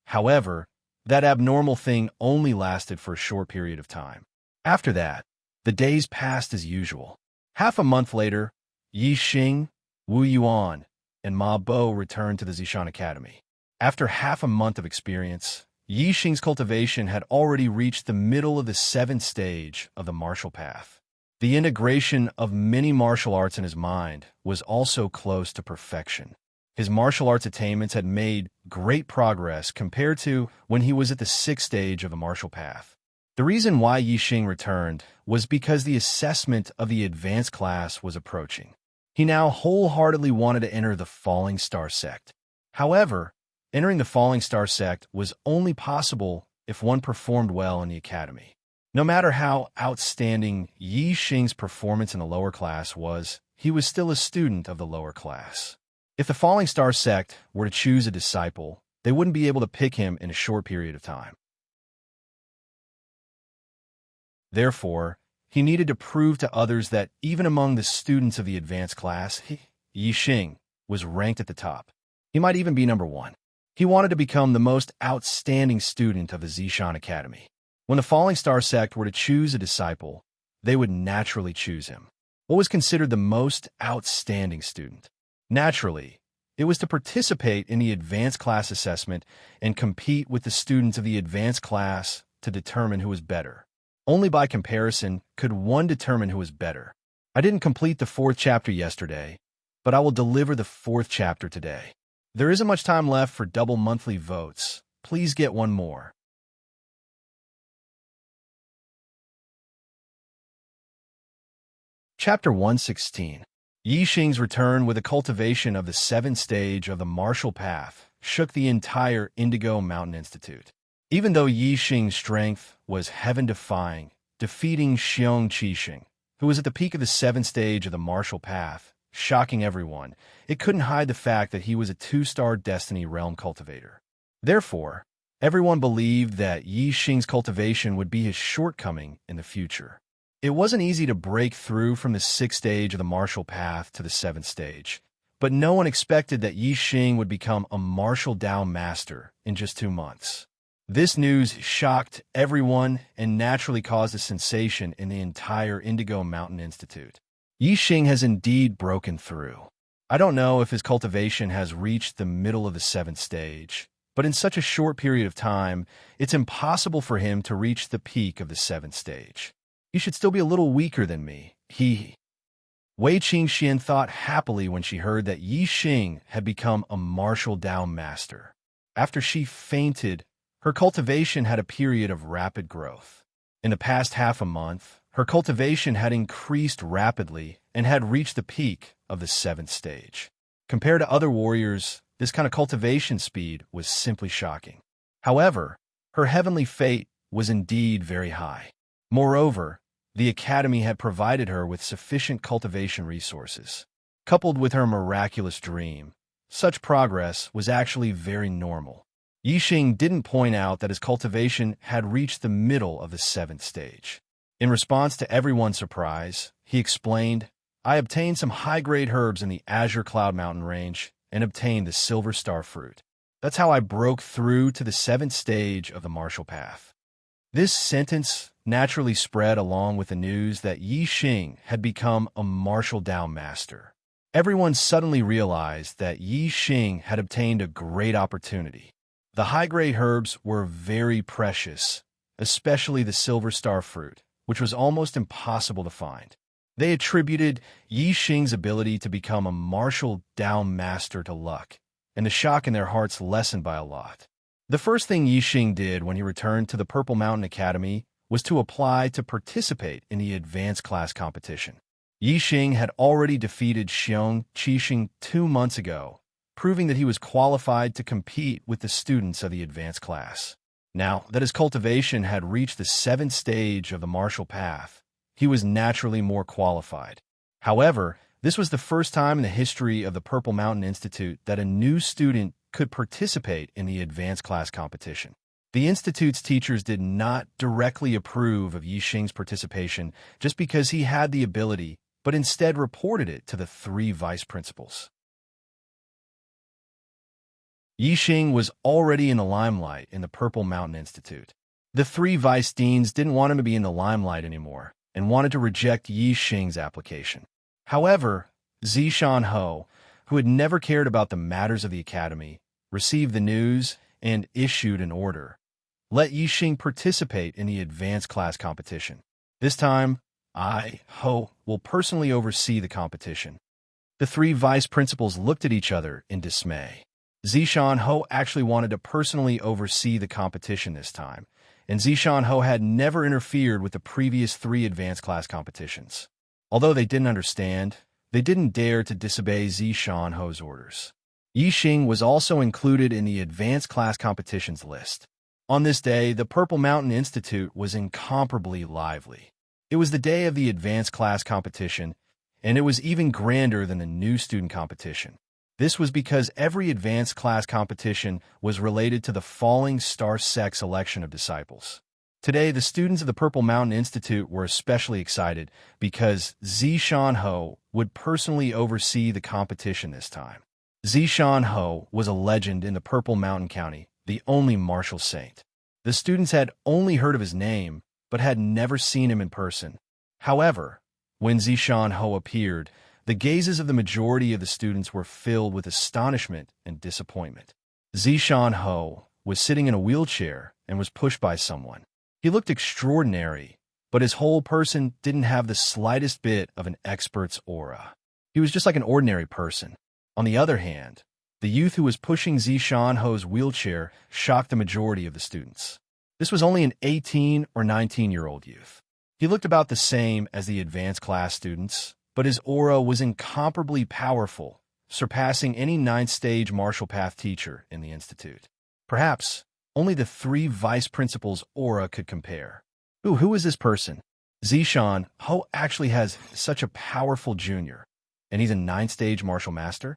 However, that abnormal thing only lasted for a short period of time. After that, the days passed as usual. Half a month later, Yixing, Wu Yuan, and Ma Bo returned to the Zishan Academy. After half a month of experience, Yixing's cultivation had already reached the middle of the 7th stage of the martial path. The integration of many martial arts in his mind was also close to perfection. His martial arts attainments had made great progress compared to when he was at the 6th stage of the martial path. The reason why Yixing returned was because the assessment of the advanced class was approaching. He now wholeheartedly wanted to enter the Falling Star sect. However, entering the Falling Star sect was only possible if one performed well in the academy. No matter how outstanding Yixing's performance in the lower class was, he was still a student of the lower class. If the Falling Star sect were to choose a disciple, they wouldn't be able to pick him in a short period of time. Therefore, he needed to prove to others that even among the students of the advanced class, Yixing was ranked at the top. He might even be number 1. He wanted to become the most outstanding student of the Zishan Academy. When the Falling Star sect were to choose a disciple, they would naturally choose him. What was considered the most outstanding student? Naturally, it was to participate in the advanced class assessment and compete with the students of the advanced class to determine who was better. Only by comparison could one determine who was better. I didn't complete the 4th chapter yesterday, but I will deliver the 4th chapter today. There isn't much time left for double monthly votes. Please get one more. Chapter 116. Yixing's return with the cultivation of the 7th stage of the martial path shook the entire Indigo Mountain Institute. Even though Yixing's strength was heaven-defying, defeating Xiong Qixing, who was at the peak of the 7th stage of the martial path, shocking everyone, it couldn't hide the fact that he was a 2-star Destiny Realm cultivator. Therefore, everyone believed that Yixing's cultivation would be his shortcoming in the future. It wasn't easy to break through from the 6th stage of the martial path to the 7th stage, but no one expected that Yixing would become a martial Dao master in just 2 months. This news shocked everyone and naturally caused a sensation in the entire Indigo Mountain Institute. Yixing has indeed broken through. I don't know if his cultivation has reached the middle of the 7th stage, but in such a short period of time, it's impossible for him to reach the peak of the 7th stage. He should still be a little weaker than me. Wei Qingxian thought happily when she heard that Yixing had become a martial Dao master. After she fainted, her cultivation had a period of rapid growth. In the past half a month, her cultivation had increased rapidly and had reached the peak of the 7th stage. Compared to other warriors, this kind of cultivation speed was simply shocking. However, her heavenly fate was indeed very high. Moreover, the academy had provided her with sufficient cultivation resources. Coupled with her miraculous dream, such progress was actually very normal. Yixing didn't point out that his cultivation had reached the middle of the 7th stage. In response to everyone's surprise, he explained, "I obtained some high-grade herbs in the Azure Cloud Mountain range and obtained the Silver Star Fruit. That's how I broke through to the 7th stage of the martial path." This sentence naturally spread along with the news that Yixing had become a martial Dao master. Everyone suddenly realized that Yixing had obtained a great opportunity. The high-grade herbs were very precious, especially the Silver Star Fruit, which was almost impossible to find. They attributed Yixing's ability to become a martial Dao master to luck, and the shock in their hearts lessened by a lot. The first thing Yixing did when he returned to the Purple Mountain Academy was to apply to participate in the advanced class competition. Yixing had already defeated Xiong Qixing 2 months ago, proving that he was qualified to compete with the students of the advanced class. Now that his cultivation had reached the 7th stage of the martial path, he was naturally more qualified. However, this was the first time in the history of the Purple Mountain Institute that a new student could participate in the advanced class competition. The Institute's teachers did not directly approve of Yixing's participation just because he had the ability, but instead reported it to the 3 vice principals. Yixing was already in the limelight in the Purple Mountain Institute. The 3 vice deans didn't want him to be in the limelight anymore and wanted to reject Yixing's application. However, Zishan Ho, who had never cared about the matters of the academy, received the news and issued an order. Let Yixing participate in the advanced class competition. This time, I, Ho, will personally oversee the competition. The 3 vice principals looked at each other in dismay. Zishan Ho actually wanted to personally oversee the competition this time, and Zishan Ho had never interfered with the previous 3 advanced class competitions. Although they didn't understand, they didn't dare to disobey Zishan Ho's orders. Yixing was also included in the advanced class competitions list. On this day, the Purple Mountain Institute was incomparably lively. It was the day of the advanced class competition, and it was even grander than the new student competition. This was because every advanced class competition was related to the falling star sect selection of disciples. Today, the students of the Purple Mountain Institute were especially excited because Zishan Ho would personally oversee the competition this time. Zishan Ho was a legend in the Purple Mountain County, the only martial saint. The students had only heard of his name, but had never seen him in person. However, when Zishan Ho appeared, the gazes of the majority of the students were filled with astonishment and disappointment. Zishan Ho was sitting in a wheelchair and was pushed by someone. He looked extraordinary, but his whole person didn't have the slightest bit of an expert's aura. He was just like an ordinary person. On the other hand, the youth who was pushing Zishan Ho's wheelchair shocked the majority of the students. This was only an 18 or 19-year-old youth. He looked about the same as the advanced class students, but his aura was incomparably powerful, surpassing any 9th-stage martial path teacher in the institute. Perhaps only the 3 vice principals' aura could compare. Ooh, who is this person? Zishan Ho actually has such a powerful junior, and he's a 9th-stage martial master?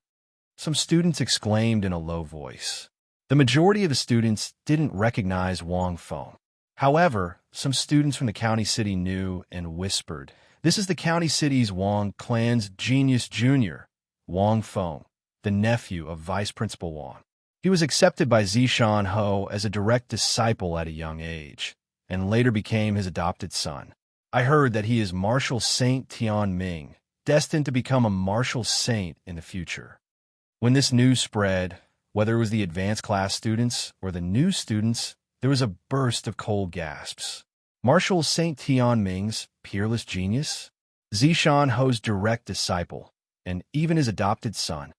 Some students exclaimed in a low voice. The majority of the students didn't recognize Wang Feng. However, some students from the county city knew and whispered, "This is the county city's Wang clan's genius junior, Wang Feng, the nephew of Vice Principal Wang." He was accepted by Zishan Ho as a direct disciple at a young age, and later became his adopted son. I heard that he is Martial Saint Tian Ming, destined to become a martial saint in the future. When this news spread, whether it was the advanced class students or the new students, there was a burst of cold gasps. Martial Saint Tian Ming's peerless genius? Zishan Ho's direct disciple, and even his adopted son.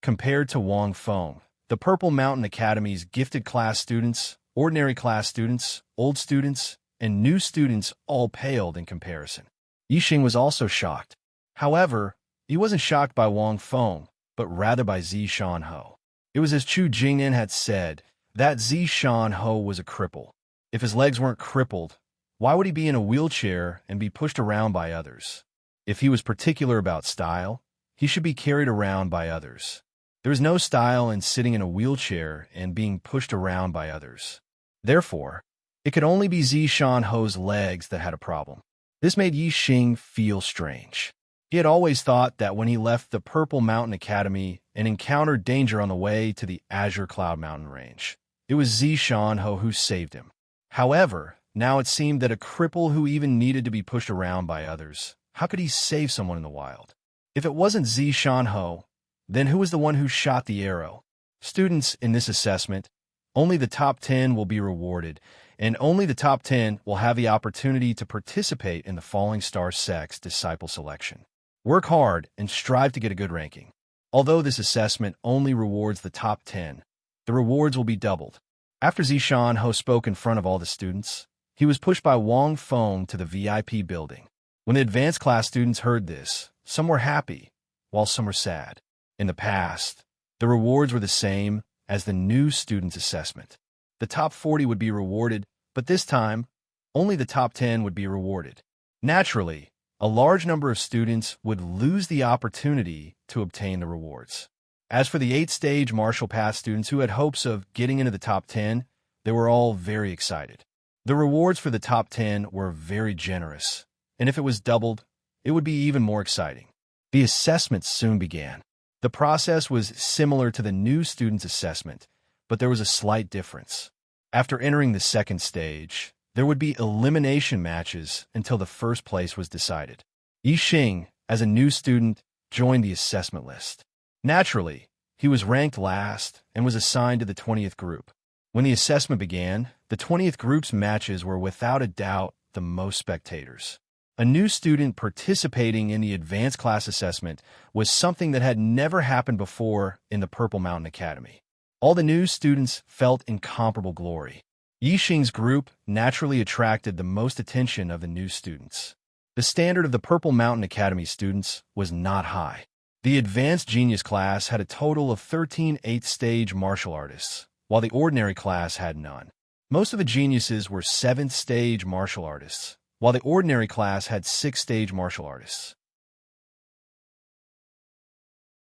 Compared to Wang Feng, the Purple Mountain Academy's gifted class students, ordinary class students, old students, and new students all paled in comparison. Yixing was also shocked. However, he wasn't shocked by Wang Feng, but rather by Zishan Ho. It was as Chu Jingnan had said, That Zishan Ho was a cripple. If his legs weren't crippled, why would he be in a wheelchair and be pushed around by others? If he was particular about style, he should be carried around by others. There is no style in sitting in a wheelchair and being pushed around by others. Therefore, it could only be Zishan Ho's legs that had a problem. This made Yixing feel strange. He had always thought that when he left the Purple Mountain Academy and encountered danger on the way to the Azure Cloud Mountain Range, it was Zishan Ho who saved him. However, now it seemed that a cripple who even needed to be pushed around by others, how could he save someone in the wild? If it wasn't Zishan Ho, then who was the one who shot the arrow? Students in this assessment, only the top 10 will be rewarded, and only the top 10 will have the opportunity to participate in the Falling Star Sex Disciple Selection. Work hard and strive to get a good ranking. Although this assessment only rewards the top 10, the rewards will be doubled. After Zishan Ho spoke in front of all the students, he was pushed by Wang Feng to the VIP building. When the advanced class students heard this, some were happy, while some were sad. In the past, the rewards were the same as the new students' assessment. The top 40 would be rewarded, but this time, only the top 10 would be rewarded. Naturally, a large number of students would lose the opportunity to obtain the rewards. As for the 8-stage Martial Path students who had hopes of getting into the top 10, they were all very excited. The rewards for the top 10 were very generous, and if it was doubled, it would be even more exciting. The assessment soon began. The process was similar to the new students' assessment, but there was a slight difference. After entering the second stage, there would be elimination matches until the first place was decided. Yixing, as a new student, joined the assessment list. Naturally, he was ranked last and was assigned to the 20th group. When the assessment began, the 20th group's matches were without a doubt the most spectators. A new student participating in the advanced class assessment was something that had never happened before in the Purple Mountain Academy. All the new students felt incomparable glory. Yixing's group naturally attracted the most attention of the new students. The standard of the Purple Mountain Academy students was not high. The Advanced Genius class had a total of 13 8th-stage martial artists, while the ordinary class had none. Most of the geniuses were 7th-stage martial artists, while the ordinary class had 6th-stage martial artists.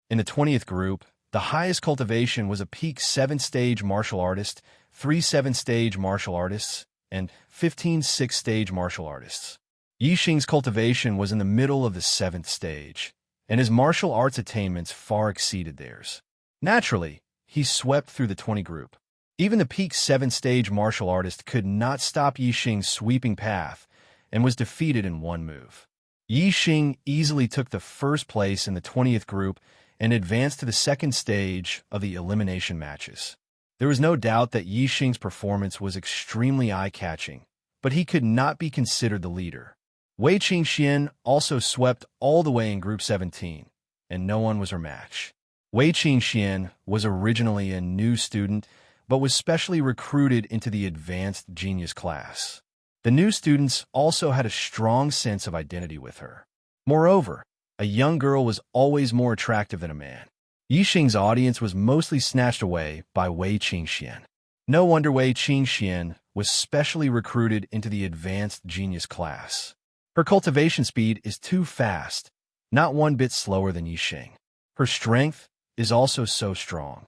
In the 20th group, the highest cultivation was a peak 7th-stage martial artist, 3 7th-stage martial artists, and 15 6th-stage martial artists. Yixing's cultivation was in the middle of the 7th stage, and his martial arts attainments far exceeded theirs. Naturally, he swept through the 20 group. Even the peak 7th-stage martial artist could not stop Yixing's sweeping path and was defeated in one move. Yixing easily took the first place in the 20th group and advanced to the second stage of the elimination matches. There was no doubt that Yixing's performance was extremely eye-catching, but he could not be considered the leader. Wei Qingxian also swept all the way in Group 17, and no one was her match. Wei Qingxian was originally a new student, but was specially recruited into the Advanced Genius class. The new students also had a strong sense of identity with her. Moreover, a young girl was always more attractive than a man. Yixing's audience was mostly snatched away by Wei Qingxian. No wonder Wei Qingxian was specially recruited into the Advanced Genius class. Her cultivation speed is too fast, not one bit slower than Yixing. Her strength is also so strong.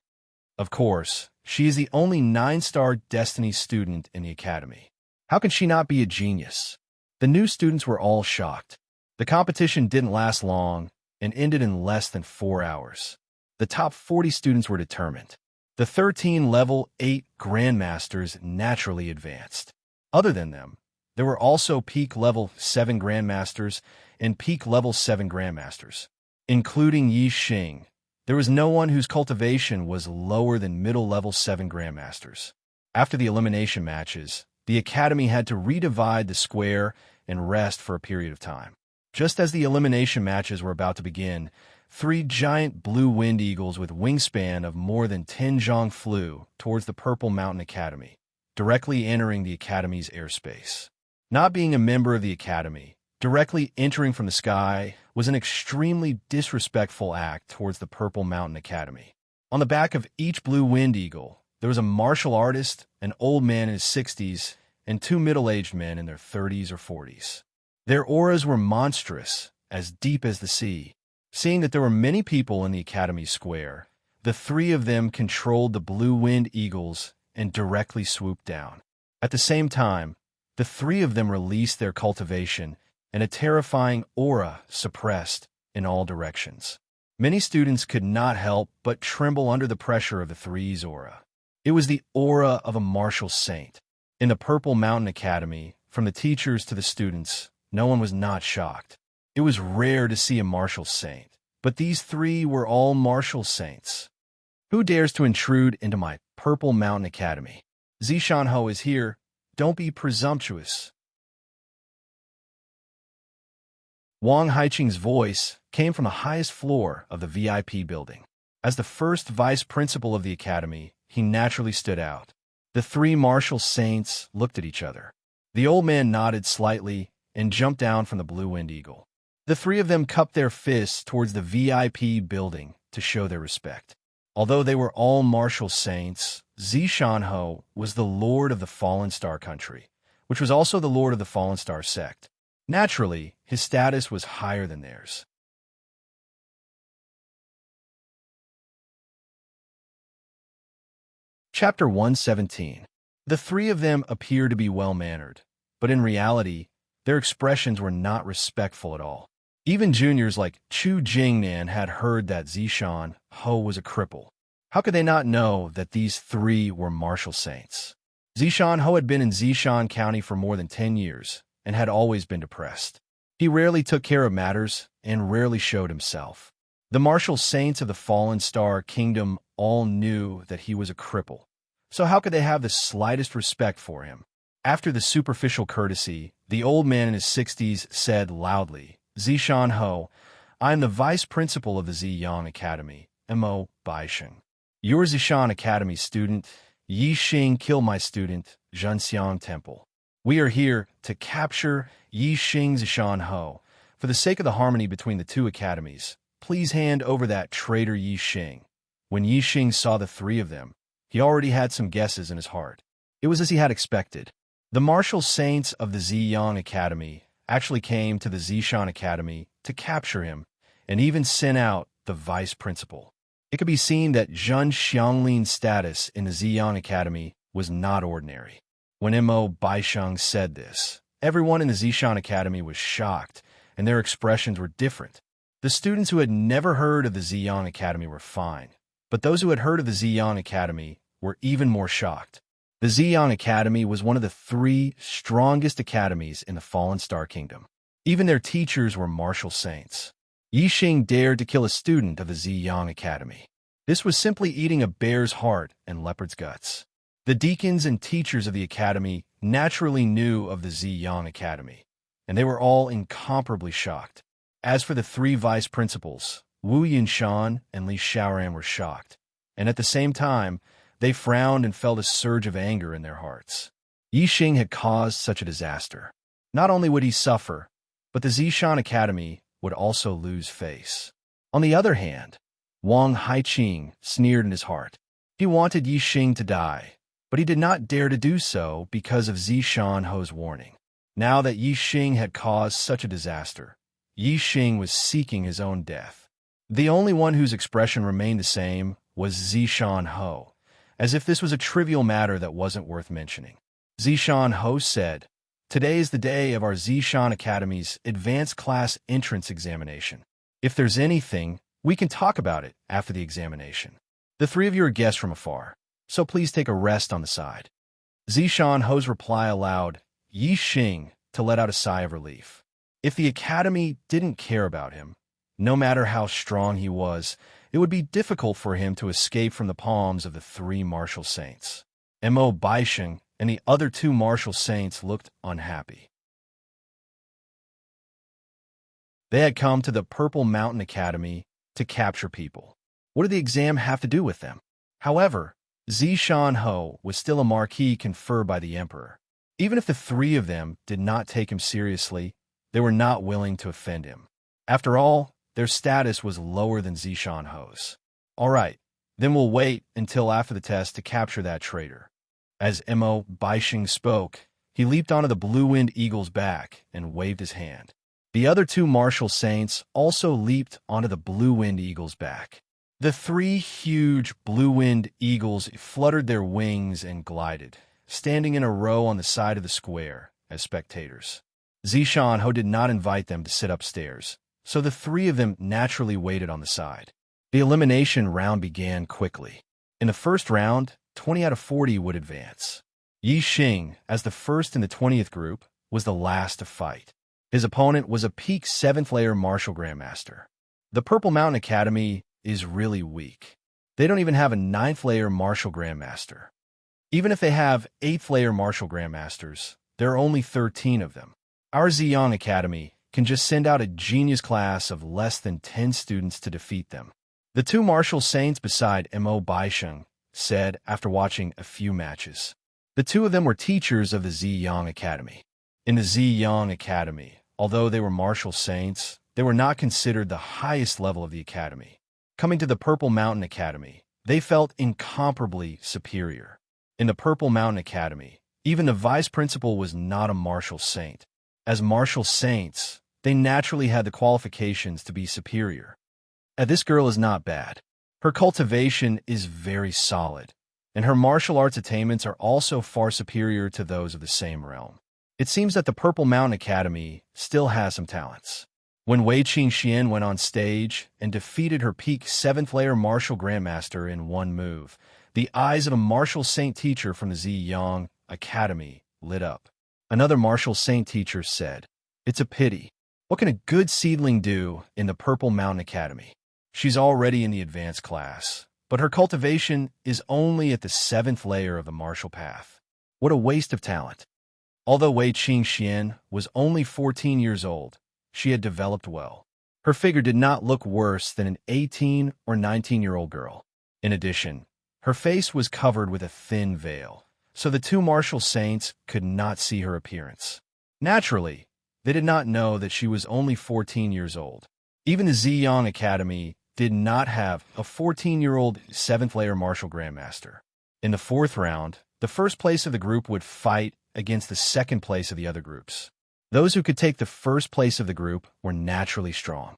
Of course, she is the only 9-star Destiny student in the academy. How can she not be a genius? The new students were all shocked. The competition didn't last long and ended in less than 4 hours. The top 40 students were determined. The 13 level 8 grandmasters naturally advanced. Other than them, there were also peak level 7 grandmasters and peak level 7 grandmasters. Including Yixing, there was no one whose cultivation was lower than middle level 7 grandmasters. After the elimination matches, the academy had to redivide the square and rest for a period of time. Just as the elimination matches were about to begin, 3 giant blue wind eagles with wingspan of more than 10 zhang flew towards the Purple Mountain Academy, directly entering the academy's airspace. Not being a member of the academy, directly entering from the sky was an extremely disrespectful act towards the Purple Mountain Academy. On the back of each blue wind eagle, There was a martial artist, an old man in his 60s, and two middle-aged men in their 30s or 40s. Their auras were monstrous, as deep as the sea. Seeing that there were many people in the Academy Square, the three of them controlled the blue-winged eagles and directly swooped down. At the same time, the three of them released their cultivation, and a terrifying aura suppressed in all directions. Many students could not help but tremble under the pressure of the three's aura. It was the aura of a martial saint. In the Purple Mountain Academy, from the teachers to the students, no one was not shocked. It was rare to see a martial saint, but these three were all martial saints. Who dares to intrude into my Purple Mountain Academy? Zishan Ho is here. Don't be presumptuous. Wang Haiqing's voice came from the highest floor of the VIP building. As the first vice principal of the academy, he naturally stood out. The three martial saints looked at each other. The old man nodded slightly and jumped down from the blue-winged eagle. The three of them cupped their fists towards the VIP building to show their respect. Although they were all martial saints, Zishan Ho was the lord of the Fallen Star country, which was also the lord of the Fallen Star sect. Naturally, his status was higher than theirs. Chapter 117. The three of them appeared to be well-mannered, but in reality, their expressions were not respectful at all. Even juniors like Chu Jingnan had heard that Zishan Ho was a cripple. How could they not know that these three were martial saints? Zishan Ho had been in Zishan County for more than 10 years and had always been depressed. He rarely took care of matters and rarely showed himself. The martial saints of the Fallen Star Kingdom all knew that he was a cripple, so how could they have the slightest respect for him? After the superficial courtesy, the old man in his 60s said loudly, Zishan Ho, I am the vice principal of the Ziyang Academy, Mo Baisheng. Your Zishan Academy student, Yi Xing killed my student, Zhenxiang Temple. We are here to capture Yi Xing Zishan Ho. For the sake of the harmony between the two academies, please hand over that traitor Yi Xing. When Yi Xing saw the three of them, he already had some guesses in his heart. It was as he had expected. The martial saints of the Ziyang Academy actually came to the Zishan Academy to capture him, and even sent out the vice principal. It could be seen that Zhen Xianglin's status in the Ziyang Academy was not ordinary. When Mo Baisheng said this, everyone in the Zishan Academy was shocked, and their expressions were different. The students who had never heard of the Ziyang Academy were fine, but those who had heard of the Ziyang Academy were even more shocked. The Ziyang Academy was one of the three strongest academies in the Fallen Star Kingdom. Even their teachers were martial saints. Yi Xing dared to kill a student of the Ziyang Academy. This was simply eating a bear's heart and leopard's guts. The deacons and teachers of the academy naturally knew of the Ziyang Academy, and they were all incomparably shocked. As for the three vice principals, Wu Yinshan and Li Xiaoran were shocked, and at the same time, they frowned and felt a surge of anger in their hearts. Yi Xing had caused such a disaster. Not only would he suffer, but the Zishan Academy would also lose face. On the other hand, Wang Haiqing sneered in his heart. He wanted Yi Xing to die, but he did not dare to do so because of Zishan Ho's warning. Now that Yi Xing had caused such a disaster, Yi Xing was seeking his own death. The only one whose expression remained the same was Zishan Ho, as if this was a trivial matter that wasn't worth mentioning. Zishan Ho said, Today is the day of our Zishan Academy's advanced class entrance examination. If there's anything, we can talk about it after the examination. The three of you are guests from afar, so please take a rest on the side. Zishan Ho's reply allowed Yi Xing to let out a sigh of relief. If the academy didn't care about him, no matter how strong he was, it would be difficult for him to escape from the palms of the three martial saints. Mo Baisheng and the other two martial saints looked unhappy. They had come to the Purple Mountain Academy to capture people. What did the exam have to do with them? However, Zishan Ho was still a marquis conferred by the emperor. Even if the three of them did not take him seriously, they were not willing to offend him. After all, their status was lower than Zishan Ho's. All right, Then we'll wait until after the test to capture that traitor. As Mo Baixing spoke, he leaped onto the blue-winged eagle's back and waved his hand. The other two martial saints also leaped onto the blue-winged eagle's back. The three huge blue-winged eagles fluttered their wings and glided, standing in a row on the side of the square as spectators. Zishan Ho did not invite them to sit upstairs, so the three of them naturally waited on the side. The elimination round began quickly. In the first round, 20 out of 40 would advance. Yi Xing, as the first in the 20th group, was the last to fight. His opponent was a peak 7th layer martial grandmaster. The Purple Mountain Academy is really weak. They don't even have a 9th layer martial grandmaster. Even if they have 8th layer martial grandmasters, there are only 13 of them. Our Ziyang Academy can just send out a genius class of less than 10 students to defeat them. The two martial saints beside Mo Baisheng said after watching a few matches. The two of them were teachers of the Ziyang Academy. In the Ziyang Academy, although they were martial saints, they were not considered the highest level of the academy. Coming to the Purple Mountain Academy, they felt incomparably superior. In the Purple Mountain Academy, even the vice principal was not a martial saint. As martial saints, they naturally had the qualifications to be superior. This girl is not bad. Her cultivation is very solid, and her martial arts attainments are also far superior to those of the same realm. It seems that the Purple Mountain Academy still has some talents. When Wei Qingxian went on stage and defeated her peak 7th layer martial grandmaster in one move, the eyes of a martial saint teacher from the Ziyang Academy lit up. Another martial saint teacher said, "It's a pity. What can a good seedling do in the Purple Mountain Academy? She's already in the advanced class, but her cultivation is only at the 7th layer of the martial path. What a waste of talent." Although Wei Qingxian was only 14 years old, she had developed well. Her figure did not look worse than an 18 or 19-year-old girl. In addition, her face was covered with a thin veil, so the two martial saints could not see her appearance. Naturally, they did not know that she was only 14 years old. Even the Ziyang Academy did not have a 14-year-old 7th layer martial grandmaster. In the 4th round, the first place of the group would fight against the second place of the other groups. Those who could take the first place of the group were naturally strong.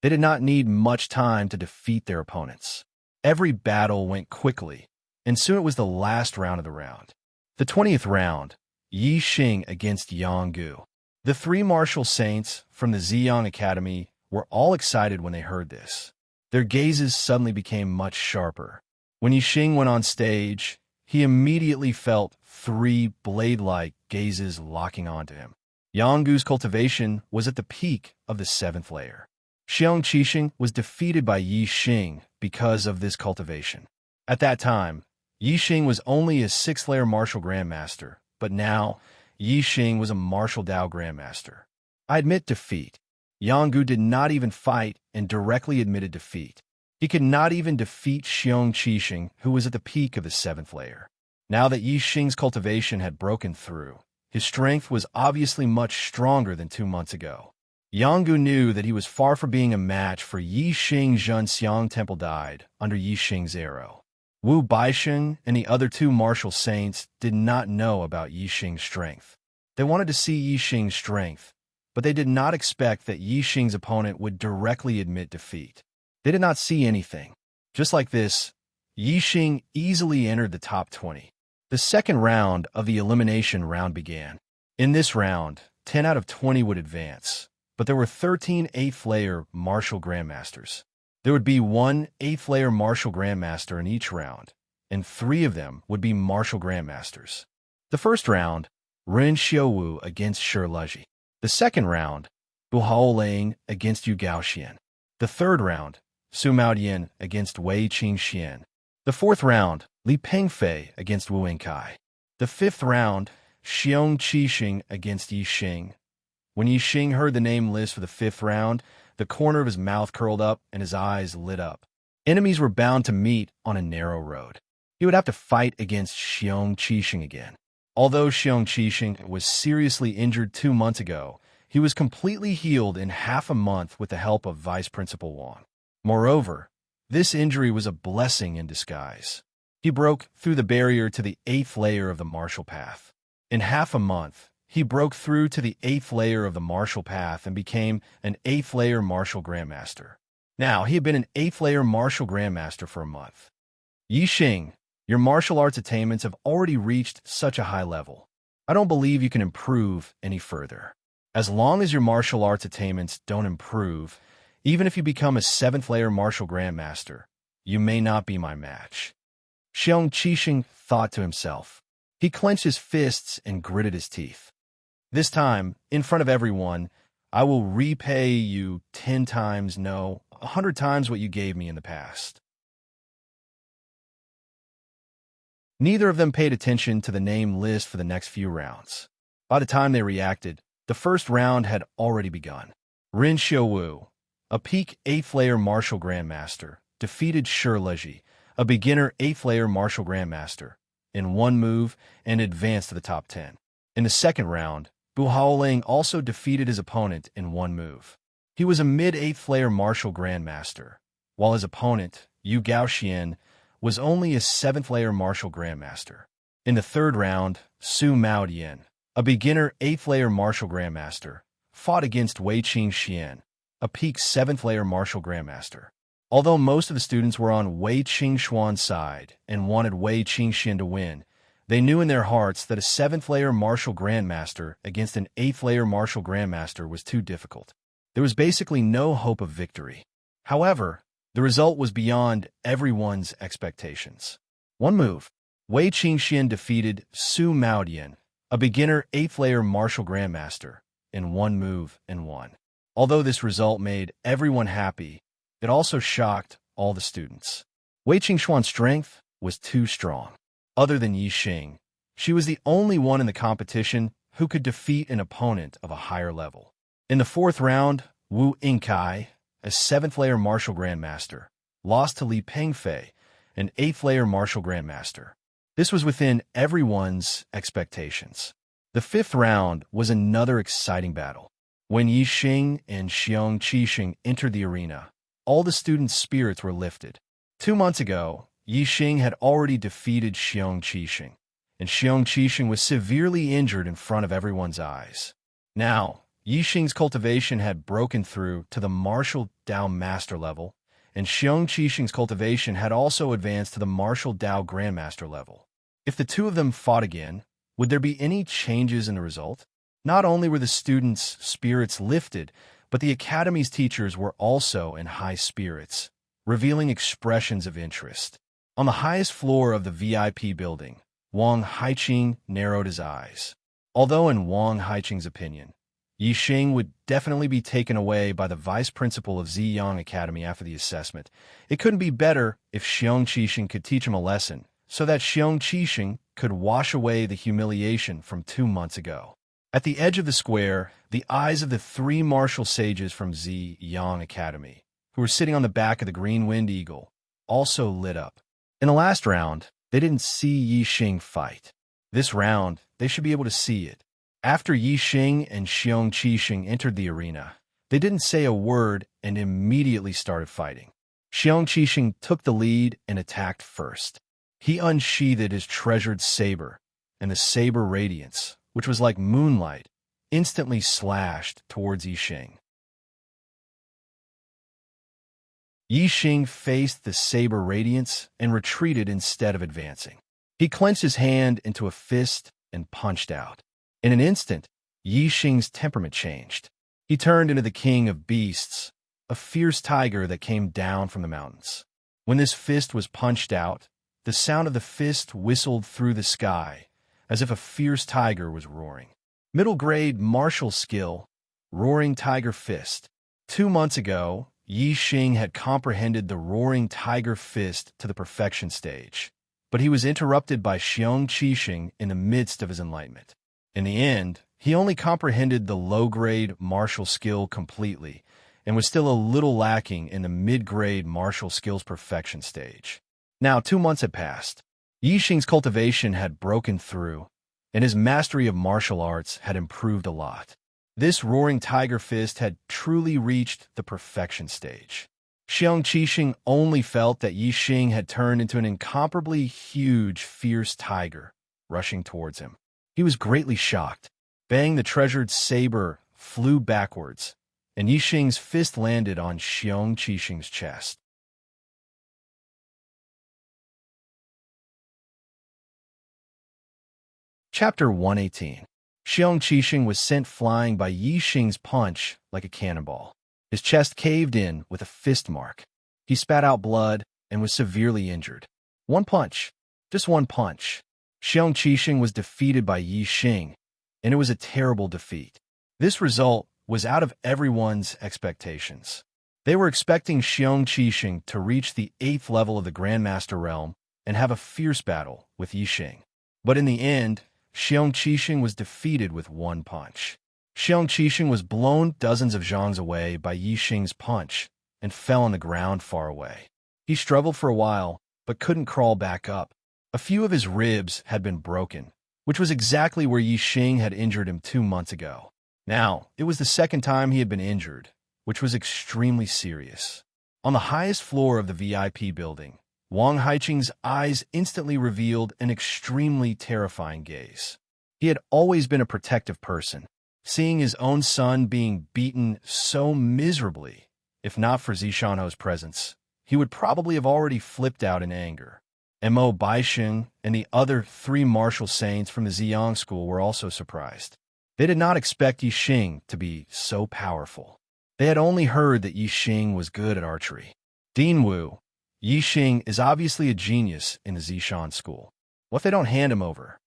They did not need much time to defeat their opponents. Every battle went quickly, and soon it was the last round of the round. The 20th round, Yi Xing against Yang Gu. The three martial saints from the Ziyang Academy were all excited when they heard this. Their gazes suddenly became much sharper. When Yi Xing went on stage, he immediately felt three blade-like gazes locking onto him. Yang Gu's cultivation was at the peak of the 7th layer. Xiong Qixing was defeated by Yi Xing because of this cultivation. At that time, Yi Xing was only a 6th layer martial grandmaster, but now Yi Xing was a martial Dao grandmaster. I admit defeat. Yang Gu did not even fight and directly admitted defeat. He could not even defeat Xiong Qixing, who was at the peak of the 7th layer. Now that Yi Xing's cultivation had broken through, his strength was obviously much stronger than 2 months ago. Yang Gu knew that he was far from being a match for Yi Xing. Zhenxiang Temple died under Yi Xing's arrow. Wu Baisheng and the other two martial saints did not know about Yi Xing's strength. They wanted to see Yi Xing's strength, but they did not expect that Yi Xing's opponent would directly admit defeat. They did not see anything. Just like this, Yi Xing easily entered the top 20. The second round of the elimination round began. In this round, 10 out of 20 would advance, but there were 13 8th layer martial grandmasters. There would be one 8th layer martial grandmaster in each round, and 3 of them would be martial grandmasters. The first round, Ren Xiuwu against Shi Leji. The second round, Bu Haoling against Yu Gaoxian. The third round, Su Maodian against Wei Qingxian. The fourth round, Li Pengfei against Wu Enkai. The fifth round, Xiong Qixing against Yi Xing. When Yi Xing heard the name list for the fifth round, the corner of his mouth curled up and his eyes lit up. Enemies were bound to meet on a narrow road. He would have to fight against Xiong Qixing again. Although Xiong Qixing was seriously injured 2 months ago, he was completely healed in half a month with the help of Vice Principal Wang. Moreover, this injury was a blessing in disguise. He broke through the barrier to the 8th layer of the martial path. In half a month, he broke through to the 8th layer of the martial path and became an 8th layer martial grandmaster. Now, he had been an 8th layer martial grandmaster for a month. Yixing, your martial arts attainments have already reached such a high level. I don't believe you can improve any further. As long as your martial arts attainments don't improve, even if you become a 7th layer martial grandmaster, you may not be my match. Xiong Qixing thought to himself. He clenched his fists and gritted his teeth. This time, in front of everyone, I will repay you 10 times, no, 100 times what you gave me in the past. Neither of them paid attention to the name list for the next few rounds. By the time they reacted, the first round had already begun. Rin Xiuwu, a peak 8th layer martial grandmaster, defeated Shi Leji, a beginner 8th layer martial grandmaster, in one move and advanced to the top 10. In the second round, Bu Haoling also defeated his opponent in one move. He was a mid-8th layer martial grandmaster, while his opponent, Yu Gaoxian, was only a 7th layer martial grandmaster. In the third round, Su Maodian, a beginner 8th layer martial grandmaster, fought against Wei Qingxian, a peak 7th layer martial grandmaster. Although most of the students were on Wei Qingxuan's side and wanted Wei Qingxian to win, they knew in their hearts that a 7th layer martial grandmaster against an 8th layer martial grandmaster was too difficult. There was basically no hope of victory. However, the result was beyond everyone's expectations. One move, Wei Qingxian defeated Su Maodian, a beginner 8th layer martial grandmaster, in one move and won. Although this result made everyone happy, it also shocked all the students. Wei Qingxuan's strength was too strong. Other than Yixing, she was the only one in the competition who could defeat an opponent of a higher level. In the fourth round, Wu Yingkai, a 7th layer martial grandmaster, lost to Li Pengfei, an 8th layer martial grandmaster. This was within everyone's expectations. The fifth round was another exciting battle. When Yixing and Xiong Qixing entered the arena, all the students' spirits were lifted. 2 months ago, Yixing had already defeated Xiong Qixing, and Xiong Qixing was severely injured in front of everyone's eyes. Now, Yixing's cultivation had broken through to the martial Dao master level, and Xiong Qixing's cultivation had also advanced to the martial Dao grandmaster level. If the two of them fought again, would there be any changes in the result? Not only were the students' spirits lifted, but the academy's teachers were also in high spirits, revealing expressions of interest. On the highest floor of the VIP building, Wang Haiqing narrowed his eyes. Although in Wang Haiqing's opinion, Yixing would definitely be taken away by the vice principal of Ziyang Academy after the assessment, it couldn't be better if Xiong Qixing could teach him a lesson, so that Xiong Qixing could wash away the humiliation from 2 months ago. At the edge of the square, the eyes of the 3 martial sages from Ziyang Academy, who were sitting on the back of the Green Wind Eagle, also lit up. In the last round, they didn't see Yixing fight. This round, they should be able to see it. After Yixing and Xiong Qixing entered the arena, they didn't say a word and immediately started fighting. Xiong Qixing took the lead and attacked first. He unsheathed his treasured saber, and the saber radiance, which was like moonlight, instantly slashed towards Yixing. Yixing faced the saber radiance and retreated instead of advancing. He clenched his hand into a fist and punched out. In an instant, Yixing's temperament changed. He turned into the king of beasts, a fierce tiger that came down from the mountains. When this fist was punched out, the sound of the fist whistled through the sky, as if a fierce tiger was roaring. Middle-grade martial skill, Roaring Tiger Fist. 2 months ago, Yixing had comprehended the Roaring Tiger Fist to the perfection stage, but he was interrupted by Xiong Qixing in the midst of his enlightenment. In the end, he only comprehended the low-grade martial skill completely and was still a little lacking in the mid-grade martial skills perfection stage. Now 2 months had passed. Yixing's cultivation had broken through, and his mastery of martial arts had improved a lot. This Roaring Tiger Fist had truly reached the perfection stage. Xiong Qixing only felt that Yi Xing had turned into an incomparably huge, fierce tiger, rushing towards him. He was greatly shocked. Bang, the treasured saber flew backwards, and Yi Xing's fist landed on Xiong Qixing's chest. Chapter 118. Xiong Qixing was sent flying by Yi Xing's punch like a cannonball. His chest caved in with a fist mark. He spat out blood and was severely injured. One punch. Just one punch. Xiong Qixing was defeated by Yi Xing, and it was a terrible defeat. This result was out of everyone's expectations. They were expecting Xiong Qixing to reach the 8th level of the Grandmaster realm and have a fierce battle with Yi Xing. But in the end, Xiong Qixing was defeated with one punch. Xiong Qixing was blown dozens of zhongs away by Yi Xing's punch and fell on the ground far away. He struggled for a while, but couldn't crawl back up. A few of his ribs had been broken, which was exactly where Yi Xing had injured him 2 months ago. Now, it was the second time he had been injured, which was extremely serious. On the highest floor of the VIP building, Wang Haiqing's eyes instantly revealed an extremely terrifying gaze. He had always been a protective person. Seeing his own son being beaten so miserably, if not for Zishanho's presence, he would probably have already flipped out in anger. Mo Baixing and the other 3 martial saints from the Ziyang school were also surprised. They did not expect Yi Xing to be so powerful. They had only heard that Yi Xing was good at archery. Dean Wu, Yi Xing is obviously a genius in the Zishan school. What if they don't hand him over?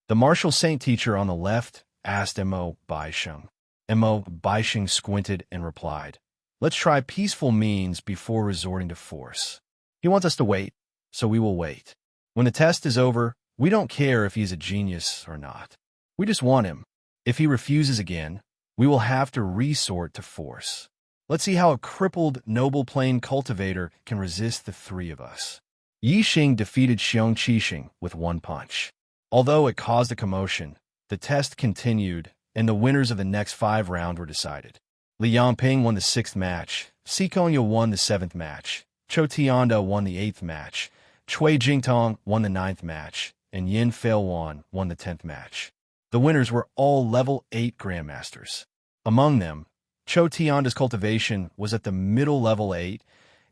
The martial saint teacher on the left asked Mo Baixing. Mo Baixing squinted and replied, "Let's try peaceful means before resorting to force. He wants us to wait, so we will wait. When the test is over, we don't care if he's a genius or not. We just want him. If he refuses again, we will have to resort to force. Let's see how a crippled noble plane cultivator can resist the 3 of us." Yi Xing defeated Xiong Qixing with one punch. Although it caused a commotion, the test continued, and the winners of the next 5 rounds were decided. Li Yangping won the 6th match, Si Konya won the 7th match, Chou Tianda won the 8th match, Cui Jingtong won the 9th match, and Yin Feilwan won the 10th match. The winners were all level 8 Grandmasters. Among them, Chou Tianda's cultivation was at the middle level 8,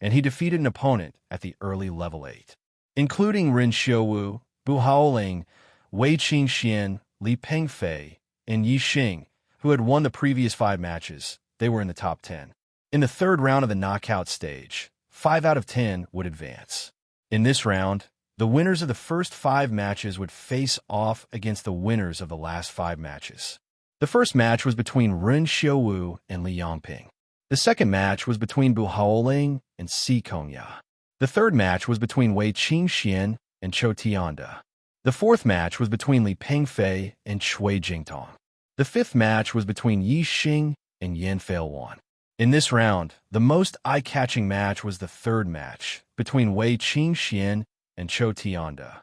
and he defeated an opponent at the early level 8, including Ren Xiuwu, Bu Haoling, Wei Qingxian, Li Pengfei, and Yi Xing, who had won the previous 5 matches. They were in the top 10. In the 3rd round of the knockout stage, 5 out of 10 would advance. In this round, the winners of the first 5 matches would face off against the winners of the last 5 matches. The first match was between Ren Xiuwu and Li Yangping. The second match was between Bu Haoling and Si Konya. The third match was between Wei Qingxian and Chou Tianda. The fourth match was between Li Pengfei and Cui Jingtong. The fifth match was between Yi Xing and Yin Feilwan. In this round, the most eye-catching match was the third match between Wei Qingxian and Chou Tianda.